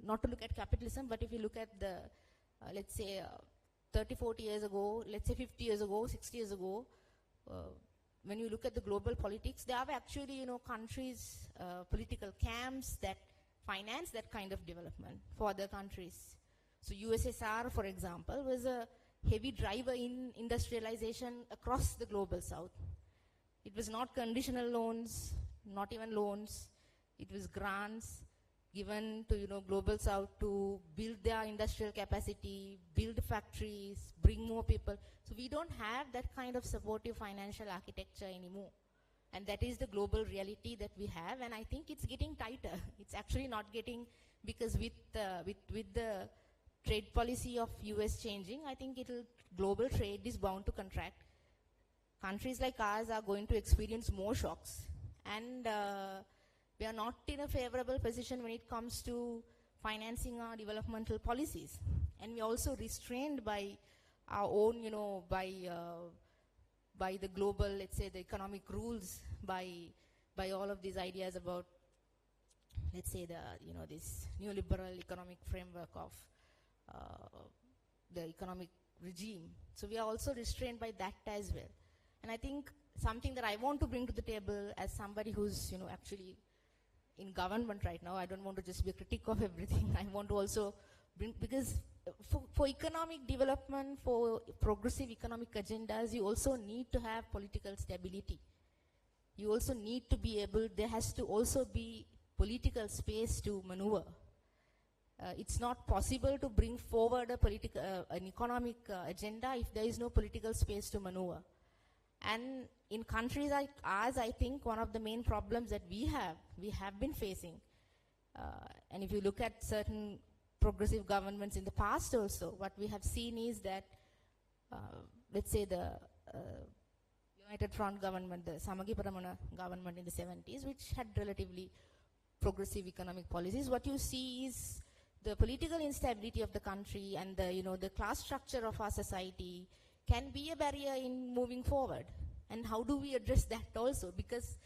not to look at capitalism, but if you look at the, let's say 30, 40 years ago, let's say 50 years ago, 60 years ago, when you look at the global politics, there are actually, countries, political camps that finance that kind of development for other countries. So USSR, for example, was a heavy driver in industrialization across the global south. It was not conditional loans, not even loans. It was grants given to, global south to build their industrial capacity, build factories, bring more people. So we don't have that kind of supportive financial architecture anymore. And that is the global reality that we have, and I think it's getting tighter. It's actually not getting, because with the trade policy of US changing, I think global trade is bound to contract. Countries like ours are going to experience more shocks, and we are not in a favorable position when it comes to financing our developmental policies. And we are also restrained by our own, by the global, let's say, the economic rules, by all of these ideas about, let's say, this neoliberal economic framework of the economic regime. So we are also restrained by that as well. And I think something that I want to bring to the table as somebody who's, actually in government right now, I don't want to just be a critic of everything. I want to also bring, because for economic development, for progressive economic agendas, you also need to have political stability. You also need to be able, there has to also be political space to maneuver. It's not possible to bring forward an economic agenda if there is no political space to maneuver. And in countries like ours, I think one of the main problems that we have been facing, and if you look at certain progressive governments in the past also, what we have seen is that, let's say the United Front government, the Samagiparamana government in the 70s, which had relatively progressive economic policies, what you see is the political instability of the country and the class structure of our society can be a barrier in moving forward. And how do we address that also? Because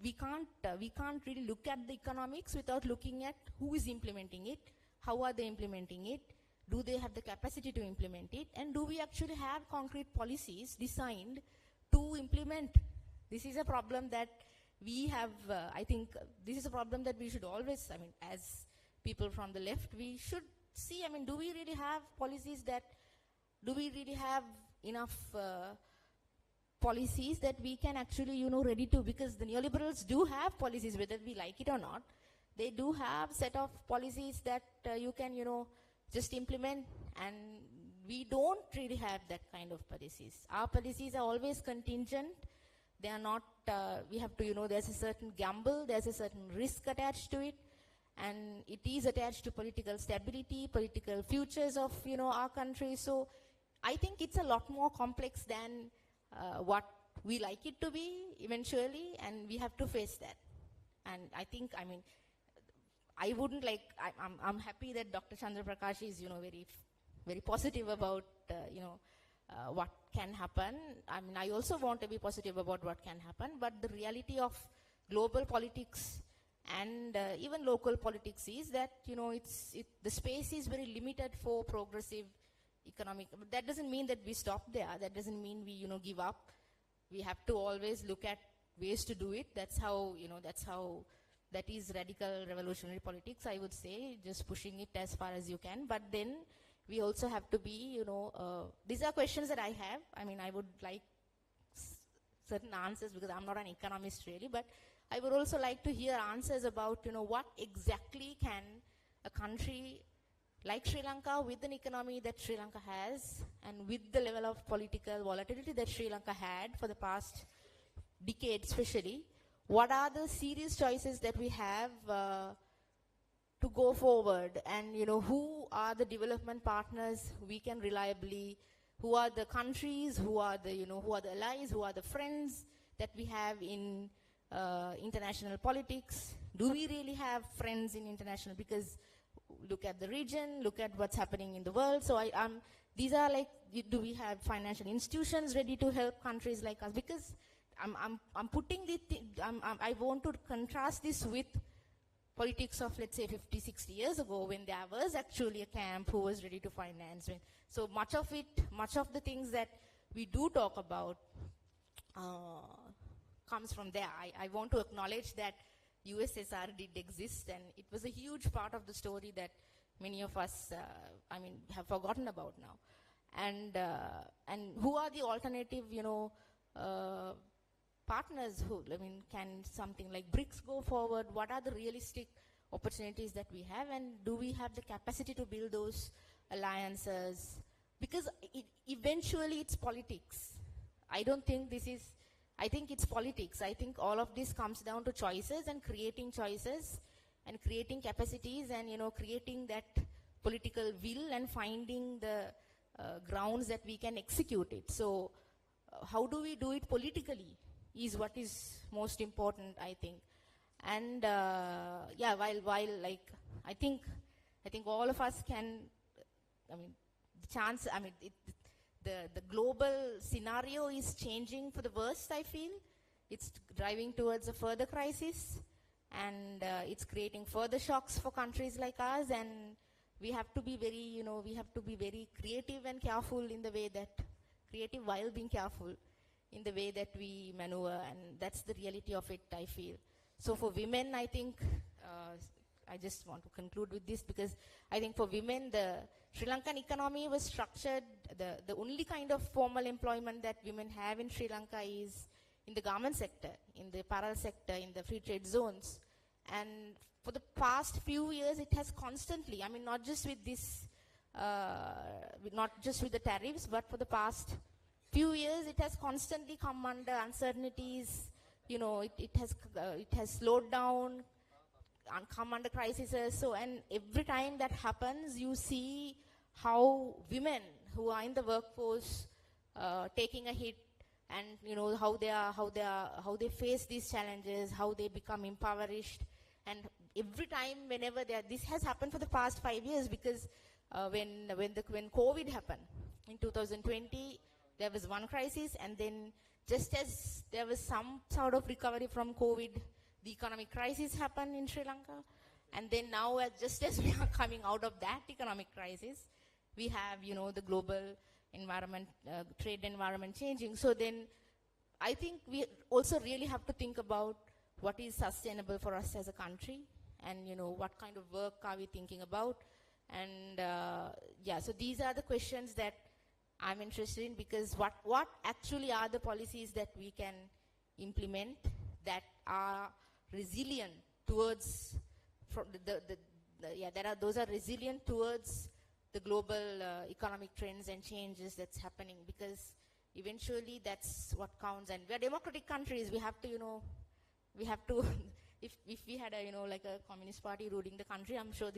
we can't really look at the economics without looking at who is implementing it, how are they implementing it, do they have the capacity to implement it, and do we actually have concrete policies designed to implement. This is a problem that we have, I think this is a problem that we should always, as people from the left, we should see, do we really have policies do we really have enough policies that we can actually, ready to, because the neoliberals do have policies, whether we like it or not. They do have set of policies that you can, just implement, and we don't really have that kind of policies. Our policies are always contingent. They are not, we have to, there's a certain gamble, there's a certain risk attached to it, and it is attached to political stability, political futures of, our country. So I think it's a lot more complex than what we like it to be eventually, and we have to face that. And I think, I wouldn't like, I'm happy that Dr. Chandra Prakash is, very, very positive about, what can happen. I also want to be positive about what can happen, but the reality of global politics and even local politics is that, the space is very limited for progressive economic. But that doesn't mean that we stop there. That doesn't mean we, give up. We have to always look at ways to do it. That's how, that is radical revolutionary politics, I would say, just pushing it as far as you can. But then we also have to be, these are questions that I have. I would like certain answers because I'm not an economist really, but I would also like to hear answers about, what exactly can a country like Sri Lanka, with an economy that Sri Lanka has, and with the level of political volatility that Sri Lanka had for the past decade especially, what are the serious choices that we have to go forward, and who are the development partners we can reliably, who are the countries, who are the allies, who are the friends that we have in international politics. Do we really have friends in international? Because look at the region, look at what's happening in the world. So these are like, do we have financial institutions ready to help countries like us? Because I'm putting I want to contrast this with politics of, let's say, 50, 60 years ago, when there was actually a camp who was ready to finance. So much of the things that we do talk about comes from there. I want to acknowledge that USSR did exist, and it was a huge part of the story that many of us, have forgotten about now. And who are the alternative, partners who, can something like BRICS go forward? What are the realistic opportunities that we have, and do we have the capacity to build those alliances? Because eventually it's politics. I think it's politics. I think all of this comes down to choices and creating capacities and, creating that political will and finding the grounds that we can execute it. So how do we do it politically is what is most important, I think. And while I think all of us can, the global scenario is changing for the worst, I feel. It's driving towards a further crisis, and it's creating further shocks for countries like ours, and we have to be very creative and careful in the way that, creative while being careful in the way that we maneuver, and that's the reality of it, I feel. So for women, I think, I just want to conclude with this, because I think for women, the Sri Lankan economy was structured, the only kind of formal employment that women have in Sri Lanka is in the garment sector, in the apparel sector, in the free trade zones. And for the past few years, it has constantly, not just with this, not just with the tariffs, but for the past few years it has constantly come under uncertainties. You know, it has slowed down and come under crises. So, and every time that happens, you see how women who are in the workforce taking a hit, and you know how they face these challenges, how they become impoverished. And every time, whenever this has happened for the past 5 years, because when COVID happened in 2020, there was one crisis, and then just as there was some sort of recovery from COVID, the economic crisis happened in Sri Lanka. And then now, just as we are coming out of that economic crisis, we have, you know, the global environment, trade environment changing. So then I think we also really have to think about what is sustainable for us as a country, and, you know, what kind of work are we thinking about. And yeah, so these are the questions that I'm interested in, because what actually are the policies that we can implement that are resilient towards those are resilient towards the global economic trends and changes that's happening, because eventually that's what counts. And we're democratic countries. We have to, you know, if we had a, you know, like a communist party ruling the country, I'm sure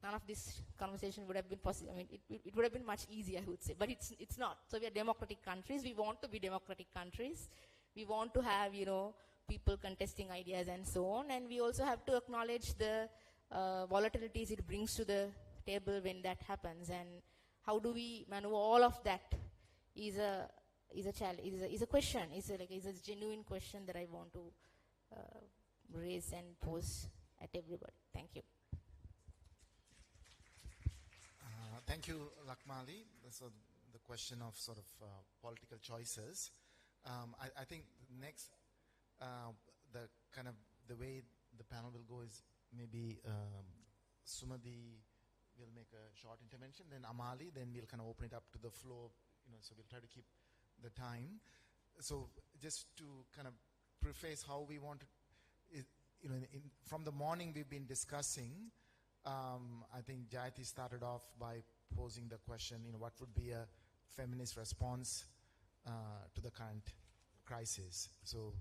none of this conversation would have been possible. I mean, it would have been much easier, I would say, but it's not. So we are democratic countries. We want to be democratic countries. We want to have, you know, people contesting ideas and so on. And we also have to acknowledge the volatilities it brings to the table when that happens. And how do we maneuver all of that is a challenge, is a question, is a genuine question that I want to raise and pose at everybody. Thank you. Thank you, Lakmali. So the question of sort of political choices. I think next, the way the panel will go is maybe Sumati will make a short intervention, then Amali, then we'll kind of open it up to the floor. You know, so we'll try to keep the time. So just to kind of preface how we want to, you know, from the morning we've been discussing. I think Jayati started off by posing the question, you know, what would be a feminist response to the current crisis? So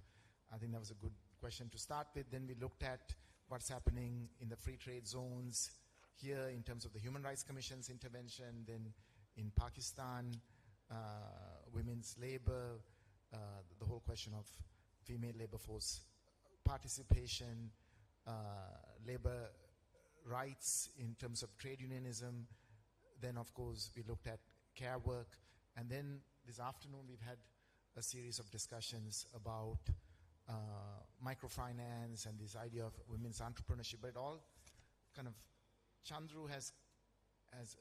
I think that was a good question to start with. Then we looked at what's happening in the free trade zones here in terms of the Human Rights Commission's intervention, then in Pakistan, women's labor, the whole question of female labor force participation, labor rights in terms of trade unionism. Then, of course, we looked at care work. And then this afternoon, we've had a series of discussions about microfinance and this idea of women's entrepreneurship. But it all kind of, Chandru has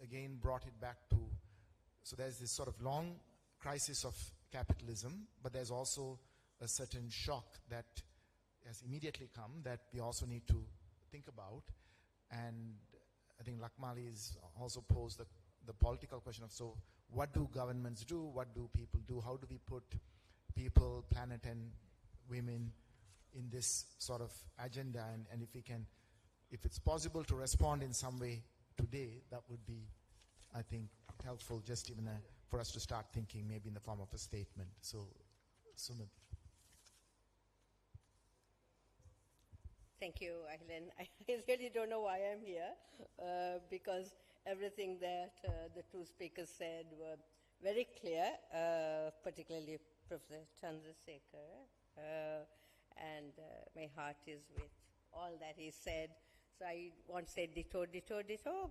again brought it back to, so there's this sort of long crisis of capitalism, but there's also a certain shock that has immediately come that we also need to think about. And I think Lakmali has also posed the political question of, so what do governments do? What do people do? How do we put people, planet, and women in this sort of agenda? And if it's possible to respond in some way today, that would be, I think, helpful, just even for us to start thinking maybe in the form of a statement. So, Sumit. Thank you, Ahilan. I really don't know why I'm here, because everything that the two speakers said were very clear, particularly Professor Chandrasekhar, and my heart is with all that he said. So I won't say ditto,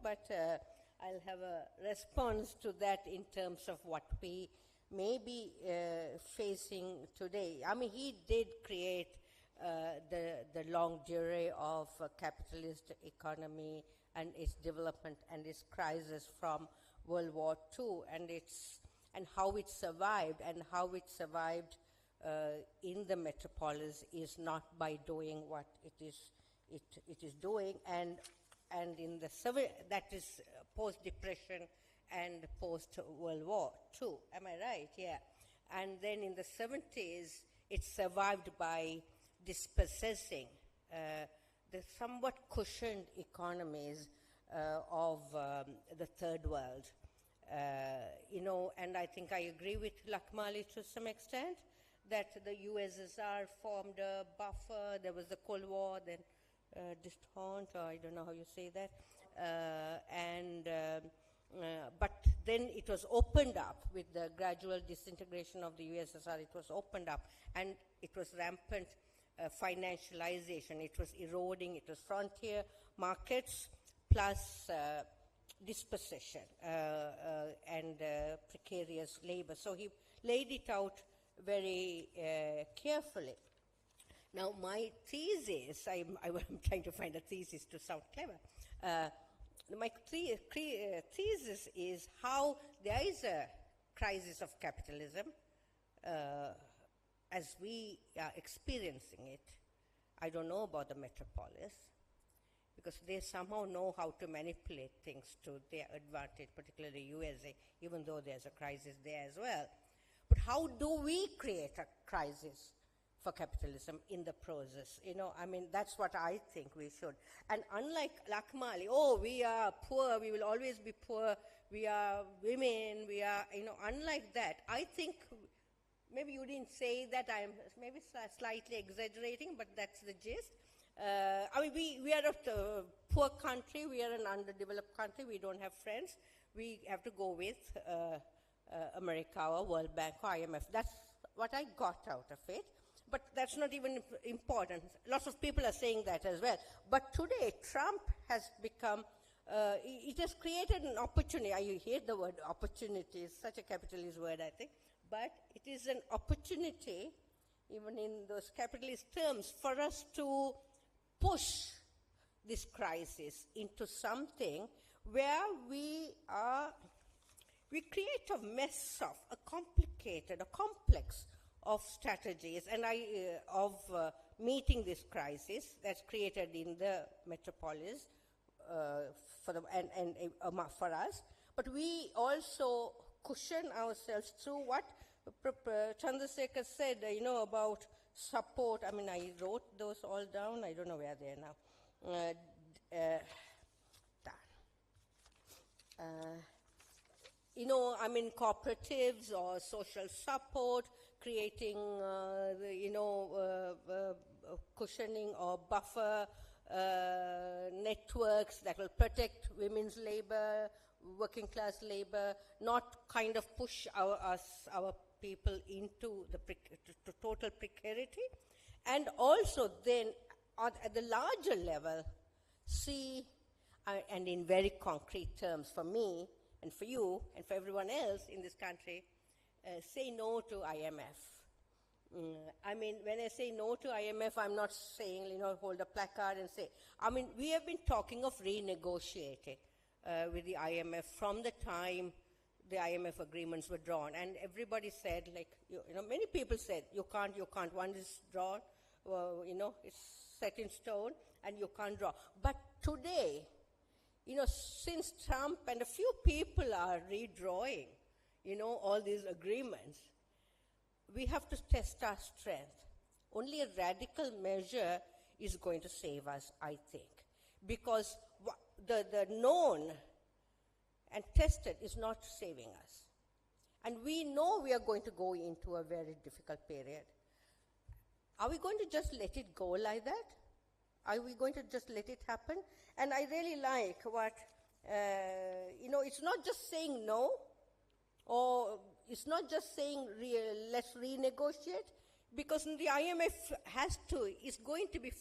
but I'll have a response to that in terms of what we may be facing today. I mean, he did create the long durée of capitalist economy and its development and its crisis from World War II, and how it survived, and how it survived in the metropolis is not by doing what it is doing, and in the that is post-depression and post-World War II. Am I right? Yeah. And then in the 70s, it survived by dispossessing the somewhat cushioned economies of the third world. You know, and I think I agree with Lakmali to some extent, that the USSR formed a buffer. There was the Cold War, then distant, or I don't know how you say that, but then it was opened up with the gradual disintegration of the USSR. It was opened up, and it was rampant financialization. It was eroding. It was frontier markets plus dispossession and precarious labor. So he laid it out very carefully. Now, my thesis, I'm trying to find a thesis to sound clever. My thesis is how there is a crisis of capitalism as we are experiencing it. I don't know about the metropolis, because they somehow know how to manipulate things to their advantage, particularly USA, even though there's a crisis there as well. But how do we create a crisis for capitalism in the process? You know, I mean, that's what I think we should. And unlike Lakmali, oh, we are poor, we will always be poor, we are women, we are, you know, unlike that, I think, maybe you didn't say that, I'm maybe slightly exaggerating, but that's the gist. I mean, we are a poor country, we are an underdeveloped country, we don't have friends, we have to go with America or World Bank or IMF. That's what I got out of it. But that's not even important. Lots of people are saying that as well. But today, Trump has become, it has created an opportunity. I hate the word opportunity. It's such a capitalist word, I think. But it is an opportunity, even in those capitalist terms, for us to push this crisis into something where we create a mess of, a complex of strategies and of meeting this crisis that's created in the metropolis for us. But we also cushion ourselves through what Chandrasekhar said, you know, about support. I mean, I wrote those all down. I don't know where they are now. You know, I mean, cooperatives or social support, creating, cushioning or buffer networks that will protect women's labor, working class labor, not kind of push our people into the to total precarity, and also then at the larger level, see, and in very concrete terms for me and for you and for everyone else in this country, say no to IMF. I mean, when I say no to IMF, I'm not saying, you know, hold a placard and say, I mean, we have been talking of renegotiating with the IMF from the time the IMF agreements were drawn. And everybody said, like, you know, many people said, you can't. One is drawn, you know, it's set in stone, and you can't draw. But today, you know, since Trump and a few people are redrawing, you know, all these agreements, we have to test our strength. Only a radical measure is going to save us, I think. Because the known and tested is not saving us. And we know we are going to go into a very difficult period. Are we going to just let it go like that? Are we going to just let it happen? And I really like what, you know, it's not just saying no, or it's not just saying let's renegotiate, because the IMF is going to be,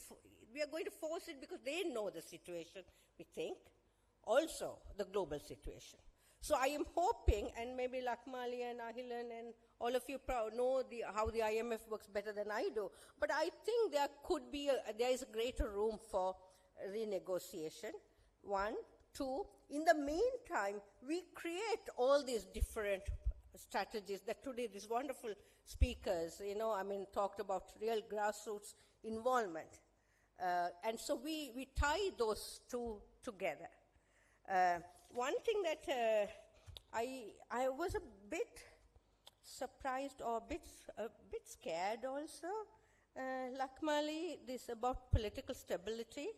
we are going to force it because they know the situation, we think, also the global situation. So I am hoping, and maybe Lakmali and Ahilan and all of you know how the IMF works better than I do, but I think there is a greater room for renegotiation, one. Two, in the meantime, we create all these different strategies that today these wonderful speakers, you know, I mean, talked about real grassroots involvement. And so we tie those two together. One thing that I was a bit surprised or a bit scared also, Lakmali, this about political stability,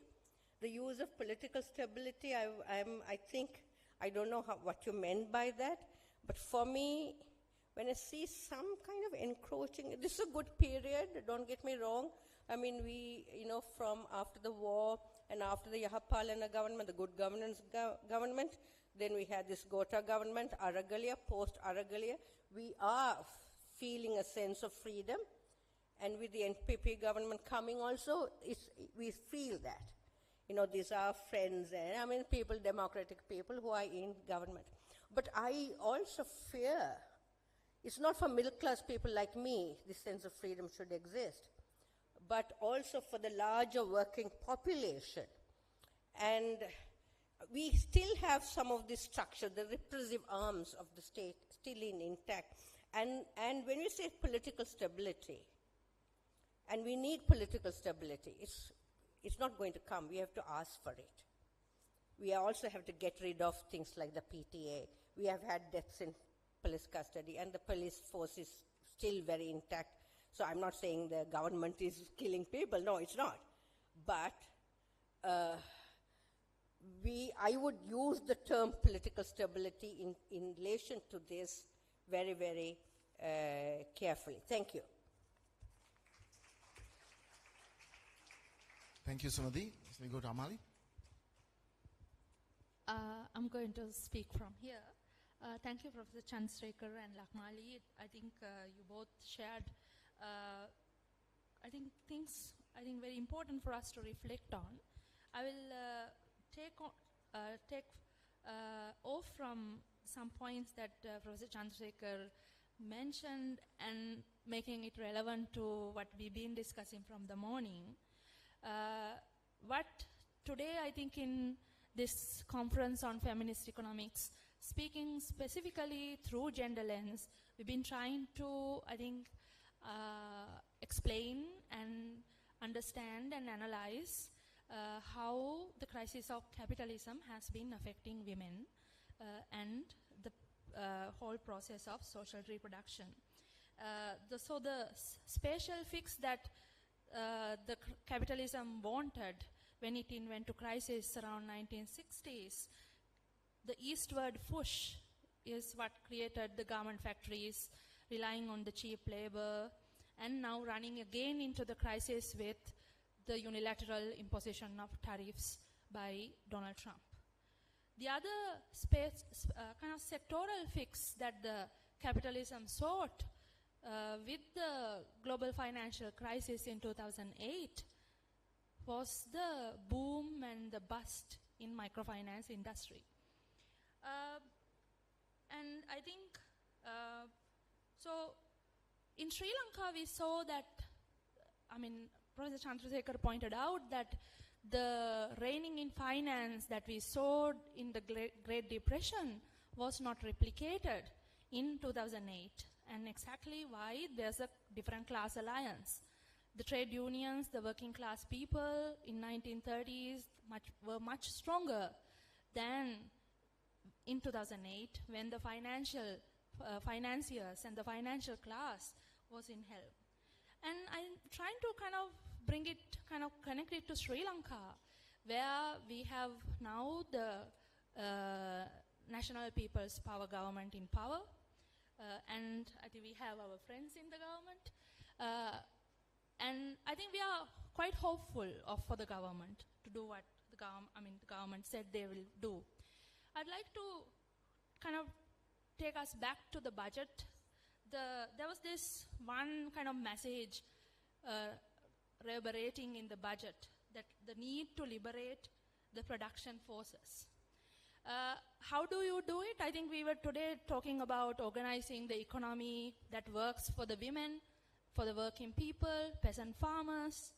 the use of political stability. I think I don't know what you meant by that, but for me, when I see some kind of encroaching, this is a good period, don't get me wrong. I mean, we, from after the war and after the Yahapalana government, the good governance government, then we had this Gota government, Aragalia, post-Aragalia. We are feeling a sense of freedom. And with the NPP government coming also, we feel that. These are friends, and people, democratic people who are in government. But I also fear, it's not for middle class people like me, this sense of freedom should exist, but also for the larger working population. And we still have some of this structure, the repressive arms of the state still intact. And when we say political stability, and we need political stability, it's not going to come. We have to ask for it. We also have to get rid of things like the PTA. We have had deaths in police custody, and the police force is still very intact. So I'm not saying the government is killing people. No, it's not. But I would use the term political stability in relation to this very, very carefully. Thank you. Thank you, Sumadhi. So we go to Amali. I'm going to speak from here. Thank you, Professor Chandrasekhar and Lakmali. I think you both shared things very important for us to reflect on. I will take off from some points that Professor Chandrasekhar mentioned and making it relevant to what we've been discussing from the morning. But today, I think in this conference on feminist economics, speaking specifically through gender lens, we've been trying to, explain and understand and analyze how the crisis of capitalism has been affecting women and the whole process of social reproduction. So the spatial fix that the capitalism wanted when it went to crisis around 1960s, the eastward push is what created the garment factories relying on the cheap labor, and now running again into the crisis with the unilateral imposition of tariffs by Donald Trump. The other kind of sectoral fix that the capitalism sought with the global financial crisis in 2008 was the boom and the bust in microfinance industry. And I think, so in Sri Lanka we saw that, Professor Chandrasekhar pointed out that the reining in finance that we saw in the Great Depression was not replicated in 2008. And exactly why there's a different class alliance. The trade unions, the working class people in 1930s were much stronger than in 2008 when the financiers and the financial class was in hell. And I'm trying to connect it to Sri Lanka, where we have now the National People's Power government in power. And I think we have our friends in the government. And I think we are quite hopeful for the government to do what the government said they will do. I'd like to take us back to the budget. There was this one kind of message reverberating in the budget, that the need to liberate the production forces. How do you do it? I think we were today talking about organizing the economy that works for the women, for the working people, peasant farmers.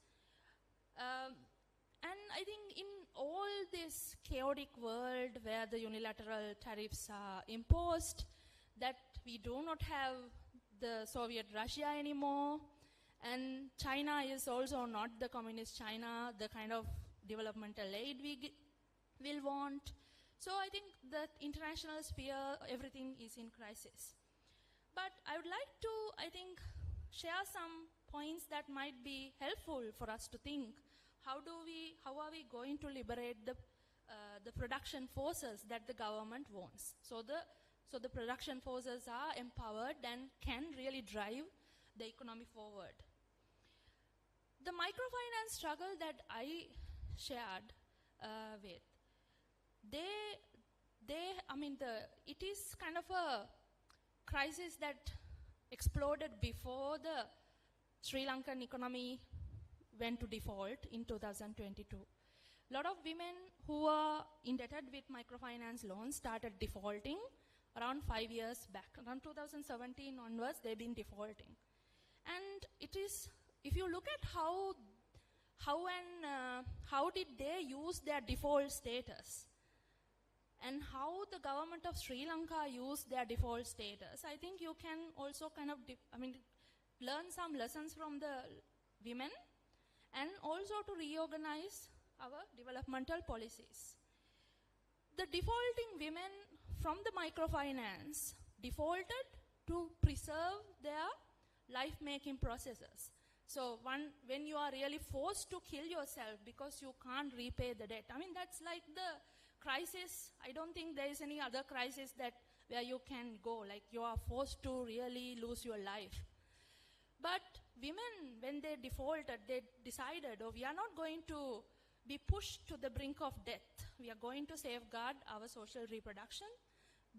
And I think in all this chaotic world where the unilateral tariffs are imposed, that we do not have the Soviet Russia anymore, and China is also not the communist China, the kind of developmental aid we will want. So I think that international sphere, everything is in crisis. But I would like to, share some points that might be helpful for us to think. How are we going to liberate the production forces that the government wants. So the production forces are empowered and can really drive the economy forward. The microfinance struggle that I shared with, it is kind of a crisis that exploded before the Sri Lankan economy went to default in 2022. A lot of women who are indebted with microfinance loans started defaulting around 5 years back. Around 2017 onwards, they've been defaulting. And it is, if you look at how did they use their default status and how the government of Sri Lanka used their default status, I think you can also kind of, learn some lessons from the women and also to reorganize our developmental policies. The defaulting women from the microfinance defaulted to preserve their life-making processes. So when you are really forced to kill yourself because you can't repay the debt, that's like the crisis. I don't think there is any other crisis where you can go, like you are forced to really lose your life. But women, when they defaulted, they decided, we are not going to be pushed to the brink of death. We are going to safeguard our social reproduction,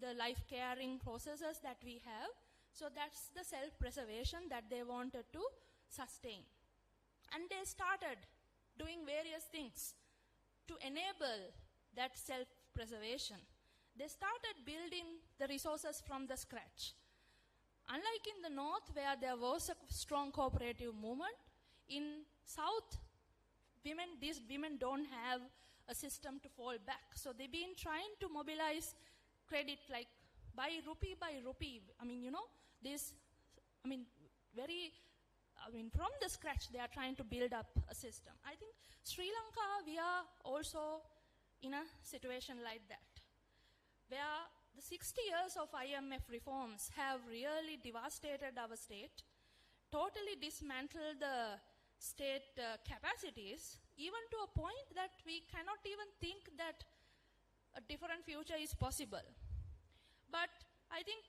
the life-caring processes that we have. So that's the self-preservation that they wanted to sustain. And they started doing various things to enable that self-preservation. They started building the resources from the scratch. Unlike in the north, where there was a strong cooperative movement, in south, these women don't have a system to fall back. So they've been trying to mobilize credit like by rupee. From the scratch, they are trying to build up a system. I think Sri Lanka, we are also in a situation like that, where the 60 years of IMF reforms have really devastated our state, totally dismantled the state capacities, even to a point that we cannot even think that a different future is possible. But I think,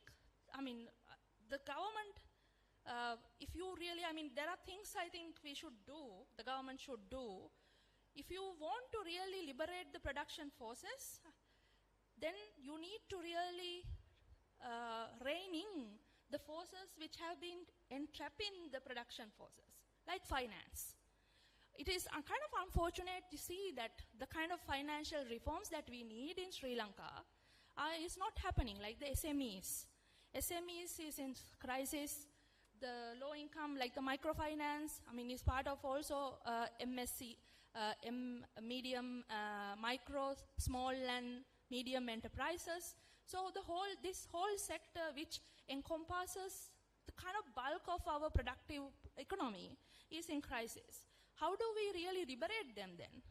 the government, if you really, there are things I think we should do, the government should do. If you want to really liberate the production forces, then you need to really rein in the forces which have been entrapping the production forces, like finance. It is kind of unfortunate to see that the kind of financial reforms that we need in Sri Lanka is not happening, like the SMEs. SMEs is in crisis. The low income, like the microfinance, is part of also MSC, medium, micro, small and medium enterprises. So this whole sector, which encompasses the kind of bulk of our productive economy, is in crisis. How do we really liberate them then?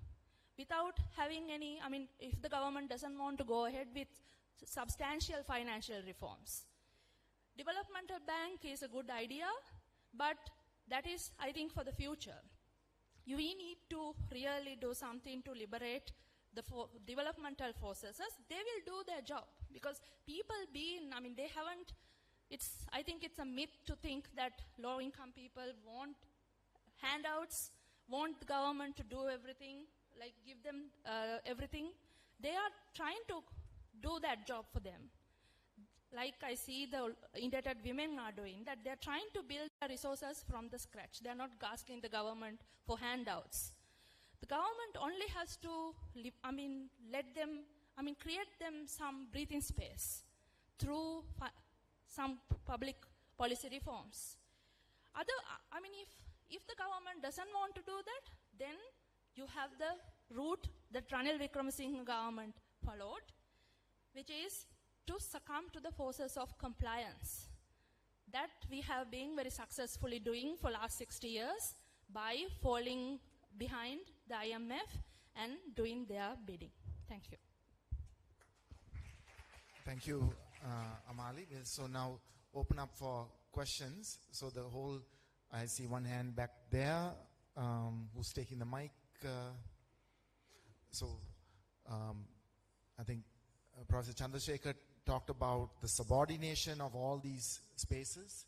Without having any, if the government doesn't want to go ahead with substantial financial reforms. Developmental bank is a good idea, but that is, I think, for the future. We need to really do something to liberate the developmental forces. They will do their job, because people they haven't, I think it's a myth to think that low-income people want handouts, want the government to do everything, like give them everything. They are trying to do that job for them. Like I see the indebted women are doing, that they're trying to build their resources from the scratch. They're not asking the government for handouts. The government only has to, create them some breathing space through some public policy reforms. If the government doesn't want to do that, then you have the route that Ranil Wickremesinghe government followed, which is to succumb to the forces of compliance. That we have been very successfully doing for last 60 years by falling behind the IMF and doing their bidding. Thank you. Thank you, Amali. We'll so now open up for questions. So I see one hand back there. Who's taking the mic? I think Professor Chandrasekhar talked about the subordination of all these spaces.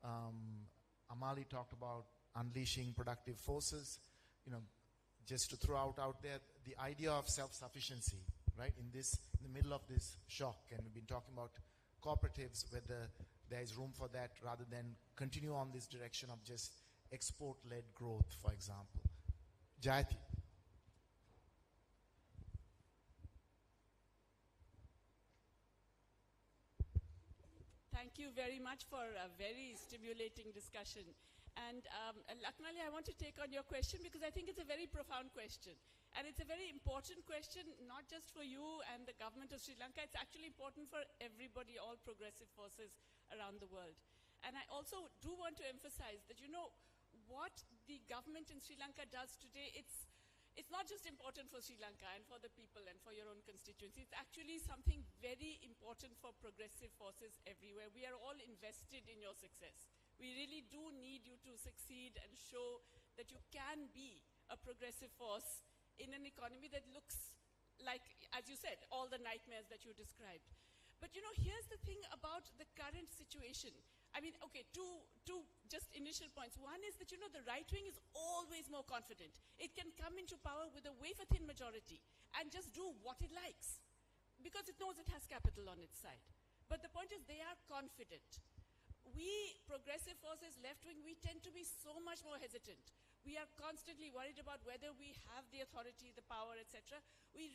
Amali talked about unleashing productive forces. You know, just to throw out there, the idea of self-sufficiency, right? In the middle of this shock, and we've been talking about cooperatives, whether there is room for that rather than continue on this direction of just export-led growth, for example. Jayati. Thank you very much for a very stimulating discussion. And Lakmali, I want to take on your question because I think it's a very profound question. And it's a very important question, not just for you and the government of Sri Lanka. It's actually important for everybody, all progressive forces around the world. And I also do want to emphasize that, you know, what the government in Sri Lanka does today, it's not just important for Sri Lanka and for the people and for your own constituency. It's actually something very important for progressive forces everywhere. We are all invested in your success. We really do need you to succeed and show that you can be a progressive force in an economy that looks like, as you said, all the nightmares that you described. But you know, here's the thing about the current situation. I mean, okay, two just initial points. One is that, you know, the right wing is always more confident. It can come into power with a wafer-thin majority and just do what it likes because it knows it has capital on its side. But the point is they are confident. We, progressive forces, left-wing, we tend to be so much more hesitant. We are constantly worried about whether we have the authority, the power, etc. We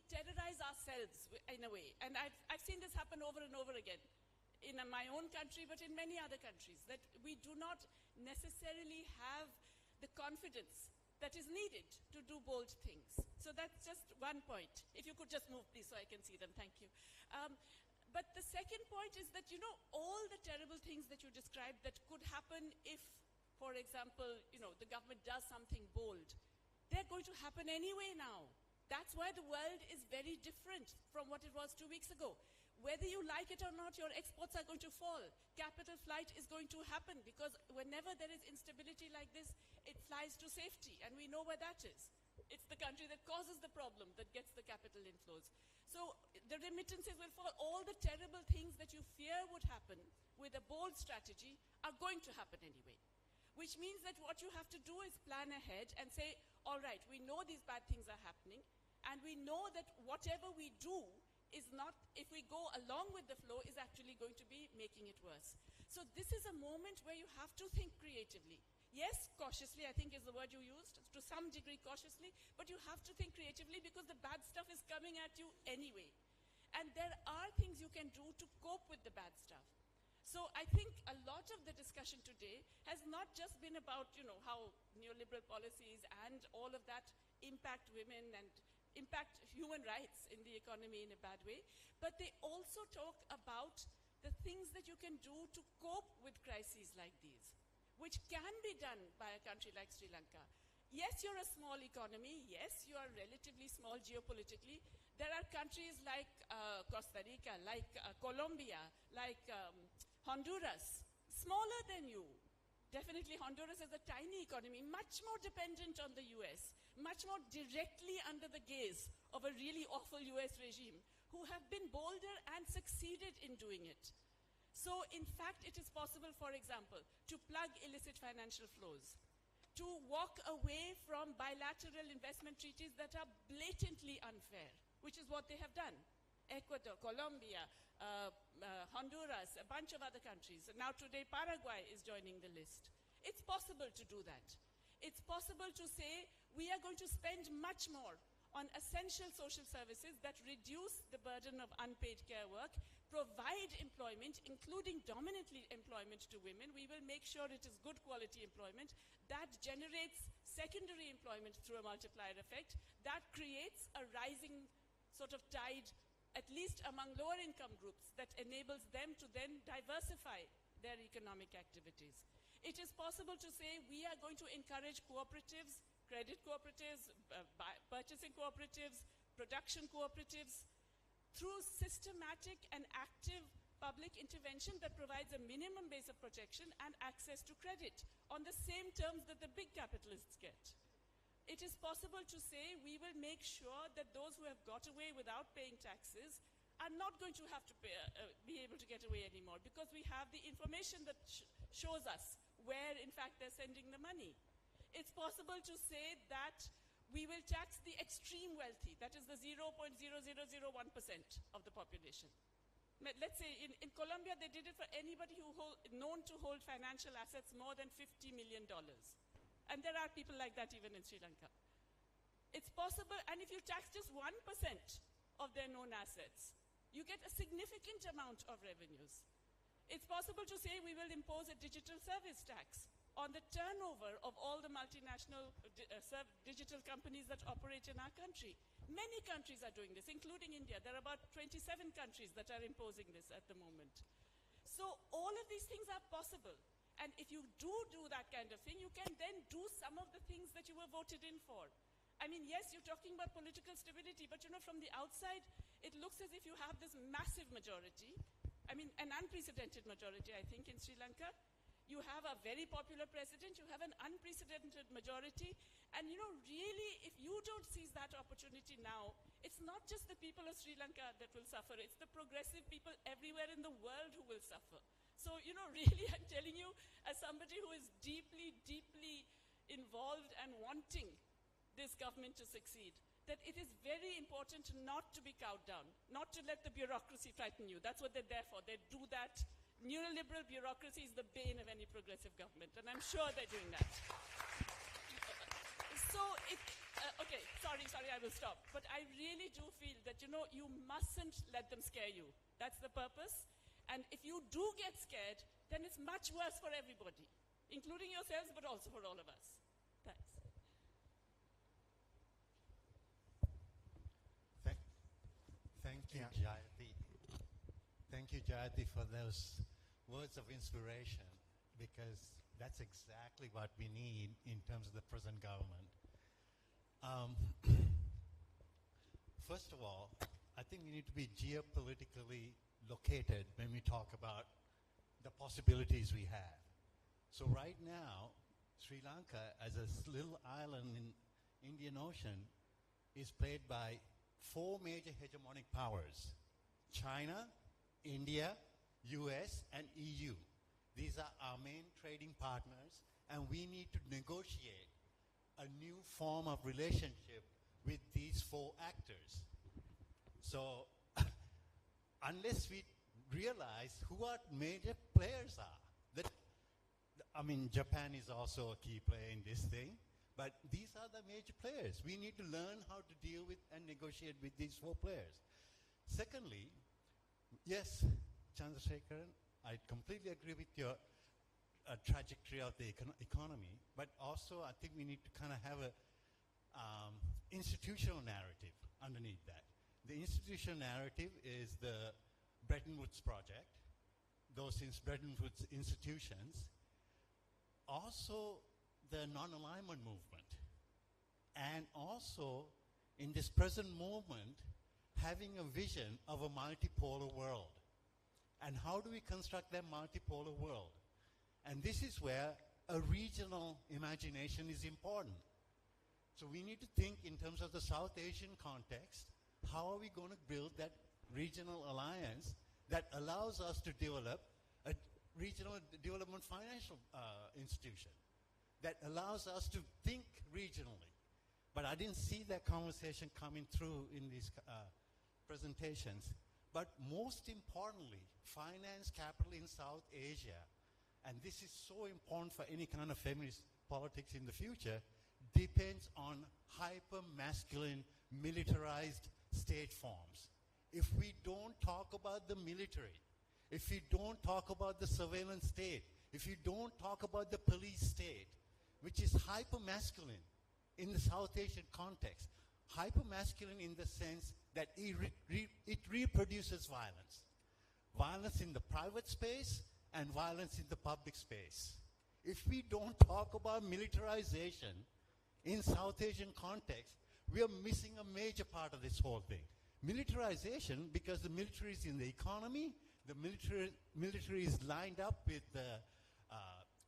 terrorize ourselves in a way. And I've seen this happen over and over again in my own country, but in many other countries, that we do not necessarily have the confidence that is needed to do bold things. So that's just one point. If you could just move, please, so I can see them. Thank you. But the second point is that, you know, all the terrible things that you described that could happen if, for example, you know, the government does something bold, they're going to happen anyway now. That's why the world is very different from what it was 2 weeks ago. Whether you like it or not, your exports are going to fall. Capital flight is going to happen because whenever there is instability like this, it flies to safety, and we know where that is. It's the country that causes the problem that gets the capital inflows. So the remittances will fall. All the terrible things that you fear would happen with a bold strategy are going to happen anyway. Which means that what you have to do is plan ahead and say, all right, we know these bad things are happening, and we know that whatever we do is not, if we go along with the flow, is actually going to be making it worse. So this is a moment where you have to think creatively. Yes, cautiously, I think is the word you used, to some degree cautiously, but you have to think creatively because the bad stuff is coming at you anyway. And there are things you can do to cope with the bad stuff. So I think a lot of the discussion today has not just been about, you know, how neoliberal policies and all of that impact women and impact human rights in the economy in a bad way, but they also talk about the things that you can do to cope with crises like these, which can be done by a country like Sri Lanka. Yes, you're a small economy. Yes, you are relatively small geopolitically. There are countries like Costa Rica, like Colombia, like Honduras, smaller than you. Definitely Honduras is a tiny economy, much more dependent on the US, much more directly under the gaze of a really awful US regime, who have been bolder and succeeded in doing it. So in fact, it is possible, for example, to plug illicit financial flows, to walk away from bilateral investment treaties that are blatantly unfair, which is what they have done. Ecuador, Colombia, Honduras, a bunch of other countries. Now today Paraguay is joining the list. It's possible to do that. It's possible to say we are going to spend much more on essential social services that reduce the burden of unpaid care work, provide employment, including dominantly employment to women. We will make sure it is good quality employment that generates secondary employment through a multiplier effect, that creates a rising sort of tide, at least among lower income groups, that enables them to then diversify their economic activities. It is possible to say we are going to encourage cooperatives, credit cooperatives, purchasing cooperatives, production cooperatives, through systematic and active public intervention that provides a minimum base of protection and access to credit on the same terms that the big capitalists get. it is possible to say we will make sure that those who have got away without paying taxes are not going to have to be able to get away anymore, because we have the information that shows us where, in fact, they're sending the money. It's possible to say that we will tax the extreme wealthy, that is the 0.0001% of the population. Let's say in Colombia, they did it for anybody who known to hold financial assets more than $50 million. And there are people like that even in Sri Lanka. It's possible, and if you tax just 1% of their known assets, you get a significant amount of revenues. It's possible to say we will impose a digital service tax on the turnover of all the multinational digital companies that operate in our country. Many countries are doing this, including India. There are about 27 countries that are imposing this at the moment. So all of these things are possible. And if you do that kind of thing, you can then do some of the things that you were voted in for. I mean, yes, you're talking about political stability, but you know, from the outside, it looks as if you have this massive majority. I mean, an unprecedented majority, I think, in Sri Lanka. You have a very popular president, you have an unprecedented majority, and you know, really, if you don't seize that opportunity now, it's not just the people of Sri Lanka that will suffer, it's the progressive people everywhere in the world who will suffer. So, you know, really, I'm telling you, as somebody who is deeply, deeply involved and wanting this government to succeed, that it is very important not to be cowed down, not to let the bureaucracy frighten you. That's what they're there for. They do that. Neoliberal bureaucracy is the bane of any progressive government, and I'm sure they're doing that. So, okay, sorry, I will stop. But I really do feel that, you know, you mustn't let them scare you. That's the purpose. And if you do get scared, then it's much worse for everybody, including yourselves, but also for all of us. Thanks. Thank you, Jayati. Thank you, Jayati, for those words of inspiration, because that's exactly what we need in terms of the present government. First of all, I think we need to be geopolitically located when we talk about the possibilities we have. So right now, Sri Lanka, as a little island in Indian Ocean, is played by 4 major hegemonic powers: China, India, US, and EU. These are our main trading partners, and we need to negotiate a new form of relationship with these 4 actors. So unless we realize who our major players are, I mean, Japan is also a key player in this thing, but these are the major players. We need to learn how to deal with and negotiate with these 4 players. Secondly, yes, Chandrasekharan, I completely agree with your trajectory of the economy, but also I think we need to kind of have a institutional narrative underneath that. The institutional narrative is the Bretton Woods project, those Bretton Woods institutions, also the non-alignment movement, and also in this present moment, having a vision of a multipolar world. And how do we construct that multipolar world? And this is where a regional imagination is important. So we need to think in terms of the South Asian context, how are we going to build that regional alliance that allows us to develop a regional development financial institution, that allows us to think regionally. But I didn't see that conversation coming through in these presentations. But most importantly, finance capital in South Asia, and this is so important for any kind of feminist politics in the future, depends on hyper-masculine, militarized state forms. If we don't talk about the military, if we don't talk about the surveillance state, if you don't talk about the police state, which is hyper-masculine in the South Asian context, hyper-masculine in the sense that it reproduces violence. Violence in the private space and violence in the public space. If we don't talk about militarization in South Asian context, we are missing a major part of this whole thing. Militarization, because the military is in the economy, the military is lined up with the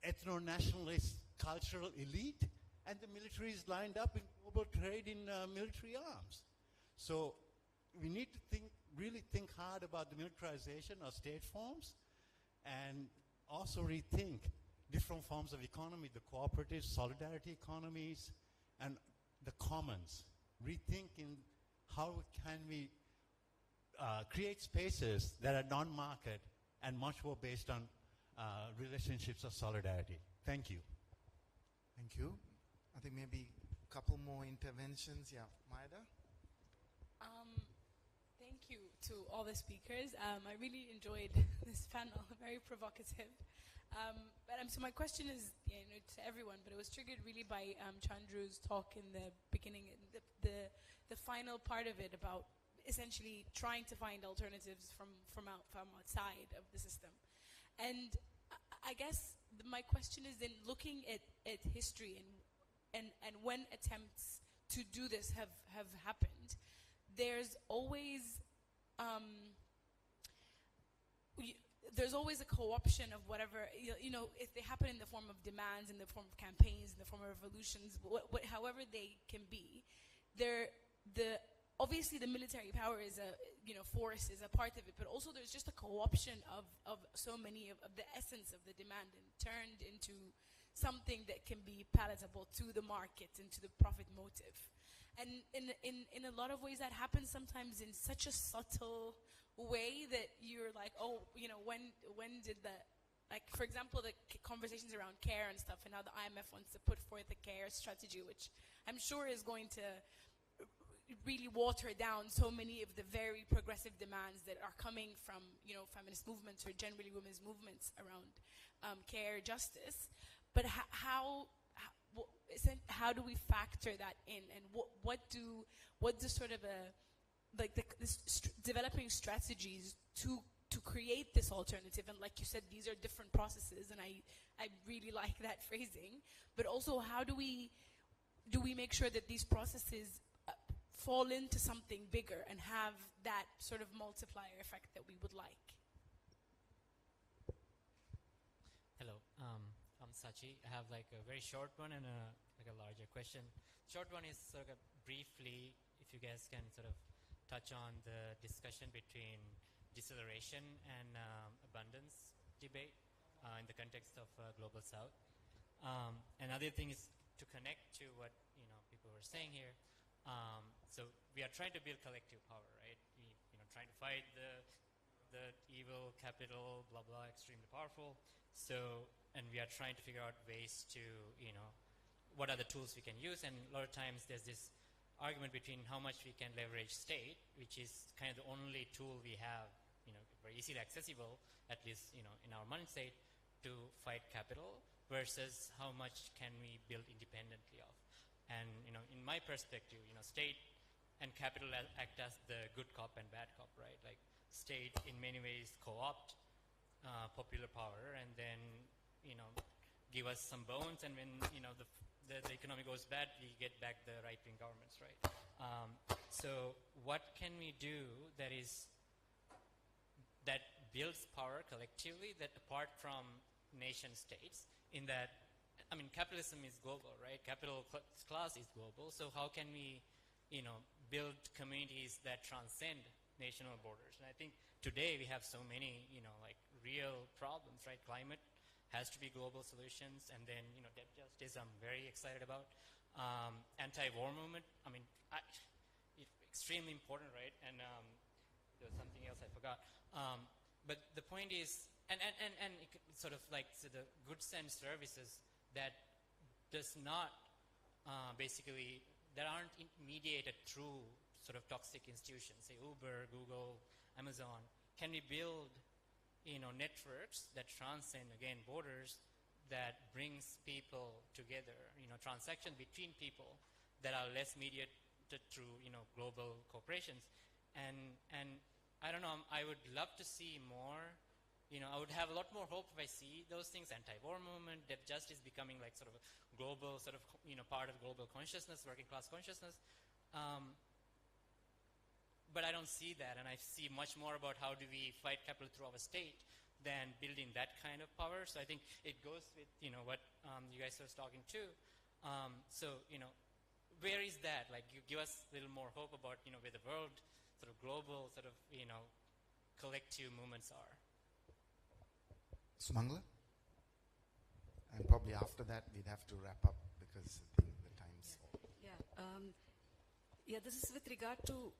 ethno-nationalist cultural elite, and the military is lined up in global trade in military arms. So we need to really think hard about the militarization of state forms, and also rethink different forms of economy, the cooperative solidarity economies, and the commons. Rethinking how can we create spaces that are non-market and much more based on relationships of solidarity. Thank you. Thank you. I think maybe a couple more interventions. Yeah, Maida? Thank you to all the speakers. I really enjoyed this panel, very provocative. So my question is to everyone, but it was triggered really by Chandru's talk in the beginning, the final part of it about essentially trying to find alternatives from outside of the system. And I guess my question is then looking at history and when attempts to do this have happened, there's always a co-option of whatever, if they happen in the form of demands, in the form of campaigns, in the form of revolutions, however they can be. Obviously the military power is force is a part of it, but also there's just a co-option of so many of the essence of the demand and turned into something that can be palatable to the market and to the profit motive. And in a lot of ways that happens sometimes in such a subtle way that you're like, when did for example, the conversations around care and stuff, and how the IMF wants to put forth a care strategy, which I'm sure is going to really water down so many of the very progressive demands that are coming from, feminist movements or generally women's movements around care, justice. But how do we factor that in, and what do sort of developing strategies to create this alternative? And like you said, these are different processes, and I really like that phrasing. But also, how do we make sure that these processes fall into something bigger and have that sort of multiplier effect that we would like? Hello, I'm Sachi. I have like a very short one and a larger question. Short one is sort of briefly, if you guys can sort of touch on the discussion between deceleration and abundance debate in the context of Global South. Another thing is to connect to what people were saying here. So we are trying to build collective power, right? We trying to fight the evil capital, blah blah, extremely powerful. So, and we are trying to figure out ways to, what are the tools we can use. And a lot of times there's this argument between how much we can leverage state, which is kind of the only tool we have, very easily accessible, at least, in our money state, to fight capital, versus how much can we build independently of. And, in my perspective, state and capital act as the good cop and bad cop, right? Like, state in many ways co-opt popular power, and then, give us some bones, and when, the economy goes bad, we get back the right-wing governments, right? So what can we do that builds power collectively, that apart from nation states, in that, capitalism is global, right? Capital class is global. So how can we, build communities that transcend national borders? And I think today we have so many, real problems, right? Climate has to be global solutions, and then, debt justice, I'm very excited about. Anti-war movement, extremely important, right? And there was something else I forgot. But the point is, and sort of like the goods and services that does not basically, that aren't mediated through sort of toxic institutions, say Uber, Google, Amazon. Can we build, networks that transcend, again, borders, that brings people together, transactions between people that are less mediated through, global corporations. And I don't know, I would love to see more. I would have a lot more hope if I see those things, anti-war movement, debt justice becoming like sort of a global, sort of, part of global consciousness, working class consciousness. But I don't see that, and I see much more about how do we fight capital through our state than building that kind of power. So I think it goes with, what you guys were talking to. So, where is that? Like, you give us a little more hope about, where the world, sort of global, sort of, collective movements are. Sumangala? And probably after that, we'd have to wrap up because I think the time's... Yeah, this is with regard to,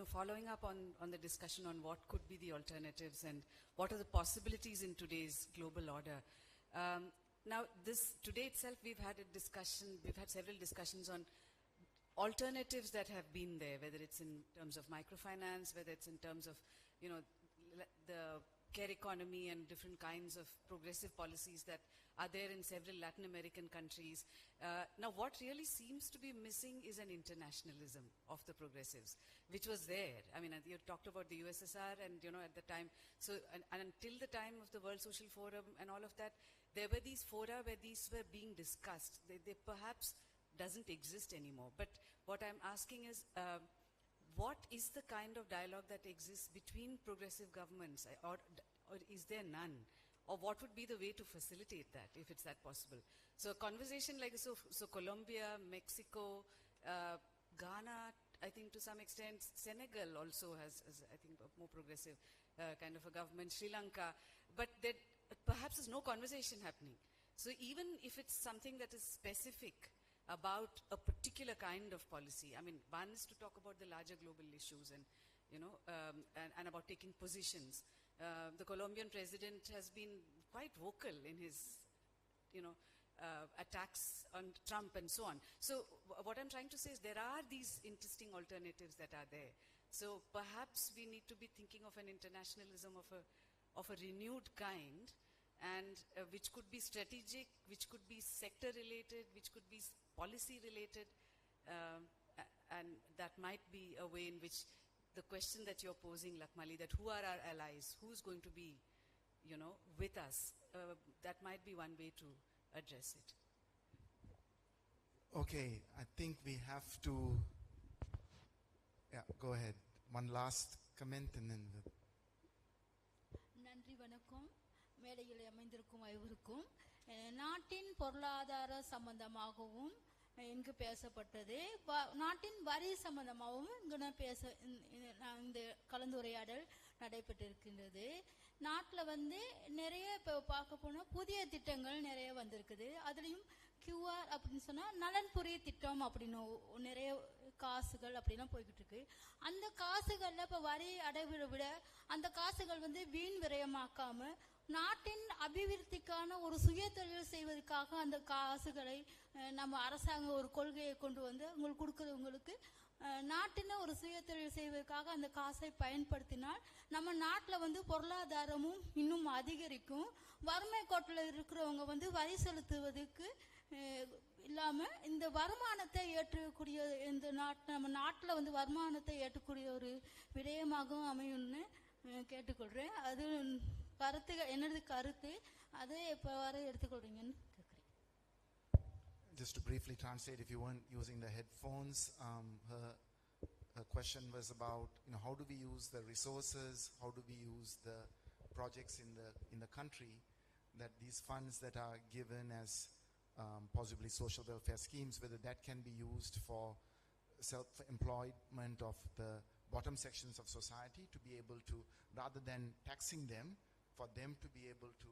following up on the discussion on what could be the alternatives and what are the possibilities in today's global order. Now, today itself, we've had several discussions on alternatives that have been there, whether it's in terms of microfinance, whether it's in terms of, the care economy and different kinds of progressive policies that are there in several Latin American countries. Now, what really seems to be missing is an internationalism of the progressives, which was there. I mean, you talked about the USSR and, at the time, so and until the time of the World Social Forum and all of that, there were these fora where these were being discussed. They perhaps doesn't exist anymore. But what I'm asking is, what is the kind of dialogue that exists between progressive governments, or is there none? Or what would be the way to facilitate that, if it's that possible? So a conversation like, so Colombia, Mexico, Ghana, I think to some extent, Senegal also has I think, a more progressive kind of a government, Sri Lanka, but there perhaps is no conversation happening. So even if it's something that is specific about a particular kind of policy, I mean, one is to talk about the larger global issues and, and about taking positions. The Colombian president has been quite vocal in his, attacks on Trump and so on. So what I'm trying to say is there are these interesting alternatives that are there. So perhaps we need to be thinking of an internationalism of a renewed kind, and which could be strategic, which could be sector related, which could be policy related, and that might be a way in which the question that you're posing, Lakmali, that who are our allies, who's going to be, with us, that might be one way to address it. Okay, I think we have to, go ahead. One last comment and then நன்றி வணக்கம் மேடையில் அமைந்திருக்கும் ஐவருக்கும் நாட்டின் பொருளாதார சம்பந்தமாகவும் இங்கு பேசப்பட்டது நாட்டின் வரி சம்பந்தமாகவும் இங்கு இந்த கலந்துரையாடல் நடைபெற்றிருக்கின்றது நாட்டில் நிறைய இப்போ பார்க்க போனால் புதிய திட்டங்கள் நிறைய வந்திருக்குது அதுலேயும் QR அப்படின்னு சொன்னால் நலன்புரி திட்டம் அப்படின்னு நிறைய காசுகள் அப்படிலாம் போய்கிட்டு இருக்கு அந்த காசுகளில் இப்போ வரி அடைவிட விட அந்த காசுகள் வீண் விரயமாக்காம நாட்டின் அபிவிருத்திக்கான ஒரு சுய தொழில் செய்வதற்காக அந்த காசுகளை நம்ம அரசாங்கம் ஒரு கொள்கையை கொண்டு உங்களுக்கு கொடுக்குறவங்களுக்கு நாட்டின ஒரு சுய தொழில் செய்வதற்காக அந்த காசை பயன்படுத்தினால் நம்ம நாட்டில் பொருளாதாரமும் இன்னும் அதிகரிக்கும் வறுமை கோட்டில் இருக்கிறவங்க வரி செலுத்துவதற்கு இல்லாம இந்த வருமானத்தை ஏற்றக்கூடிய இந்த நம்ம நாட்டில் வருமானத்தை ஏற்றக்கூடிய ஒரு விடயமாகவும் அமையும்னு கேட்டுக்கொள்றேன் அது கருத்துகள் என்னது கருத்து அதை இப்போ வர எடுத்துக்கொள்றீங்கன்னு கேட்குறேன். Just to briefly translate, if you weren't using the headphones, her question was about how do we use the resources, how do we use the projects in the country, that these funds that are given as possibly social welfare schemes, whether that can be used for self-employment of the bottom sections of society to be able to, rather than taxing them, for them to be able to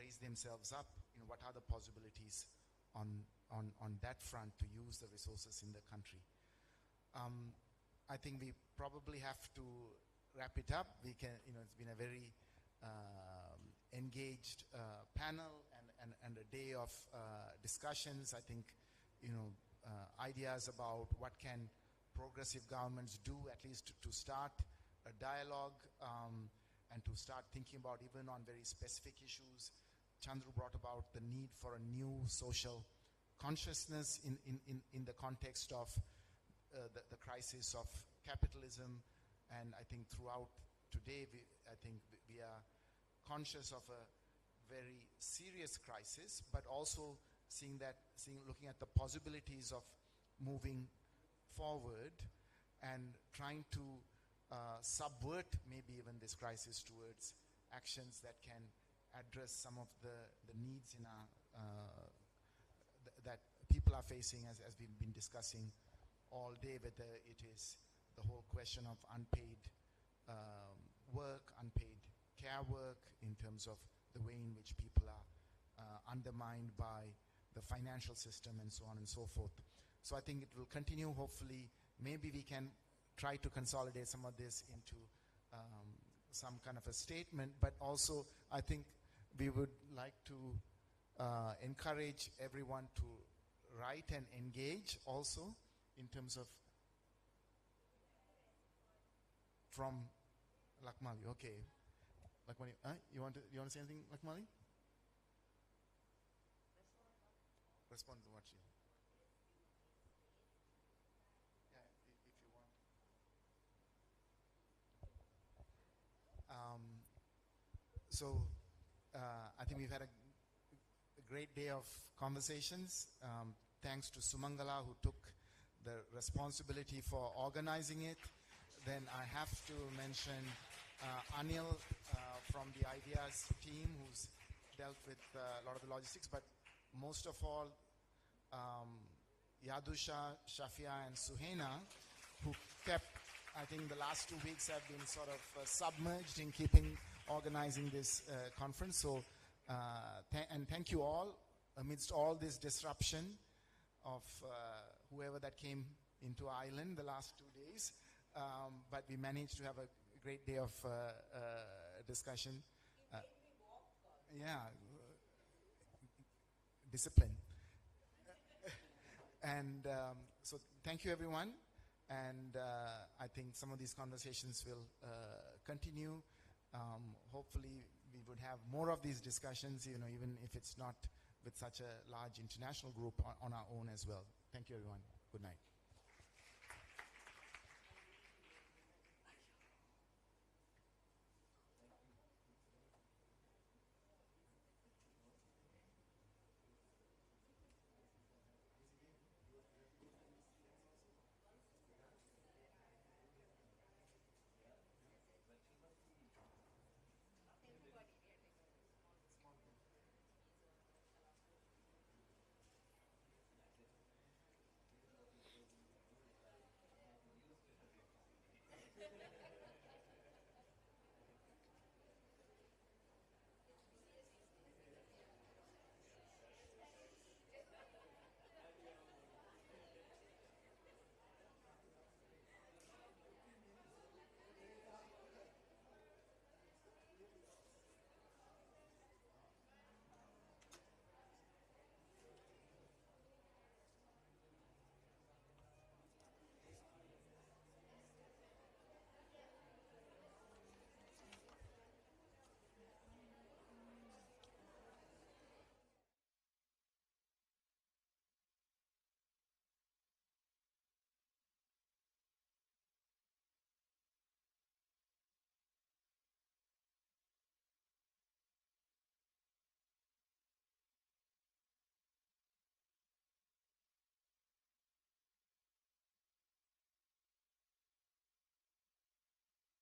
raise themselves up. What are the possibilities on that front to use the resources in the country? I think we probably have to wrap it up. We can, it's been a very engaged panel and a day of discussions. I think, ideas about what can progressive governments do, at least to start a dialogue and to start thinking about even on very specific issues. Chandru brought about the need for a new social consciousness in the context of the crisis of capitalism. And I think throughout today, I think we are conscious of a very serious crisis, but also looking at the possibilities of moving forward and trying to subvert maybe even this crisis towards actions that can address some of the needs in our that people are facing, as we've been discussing all day, whether it is the whole question of unpaid work, unpaid care work, in terms of the way in which people are undermined by the financial system and so on and so forth. So I think it will continue. Hopefully, maybe we can try to consolidate some of this into some kind of a statement, but also I think we would like to encourage everyone to write and engage also in terms of from Lakmali. Okay, Lakmali, you want to say anything, Lakmali? Respond to what she. Yeah, if you want. So I think we've had a great day of conversations. Thanks to Sumangala, who took the responsibility for organizing it. Then I have to mention Anil from the Ideas team, who's dealt with a lot of the logistics, but most of all, Yadusha, Shafia, and Suhaina, who kept, I think the last 2 weeks have been sort of submerged in organizing this conference. So, and thank you all amidst all this disruption of whoever that came into Ireland the last 2 days. But we managed to have a great day of discussion. Yeah, discipline. And so thank you, everyone. And I think some of these conversations will continue. Hopefully, we would have more of these discussions, even if it's not with such a large international group on our own as well. Thank you, everyone. Good night.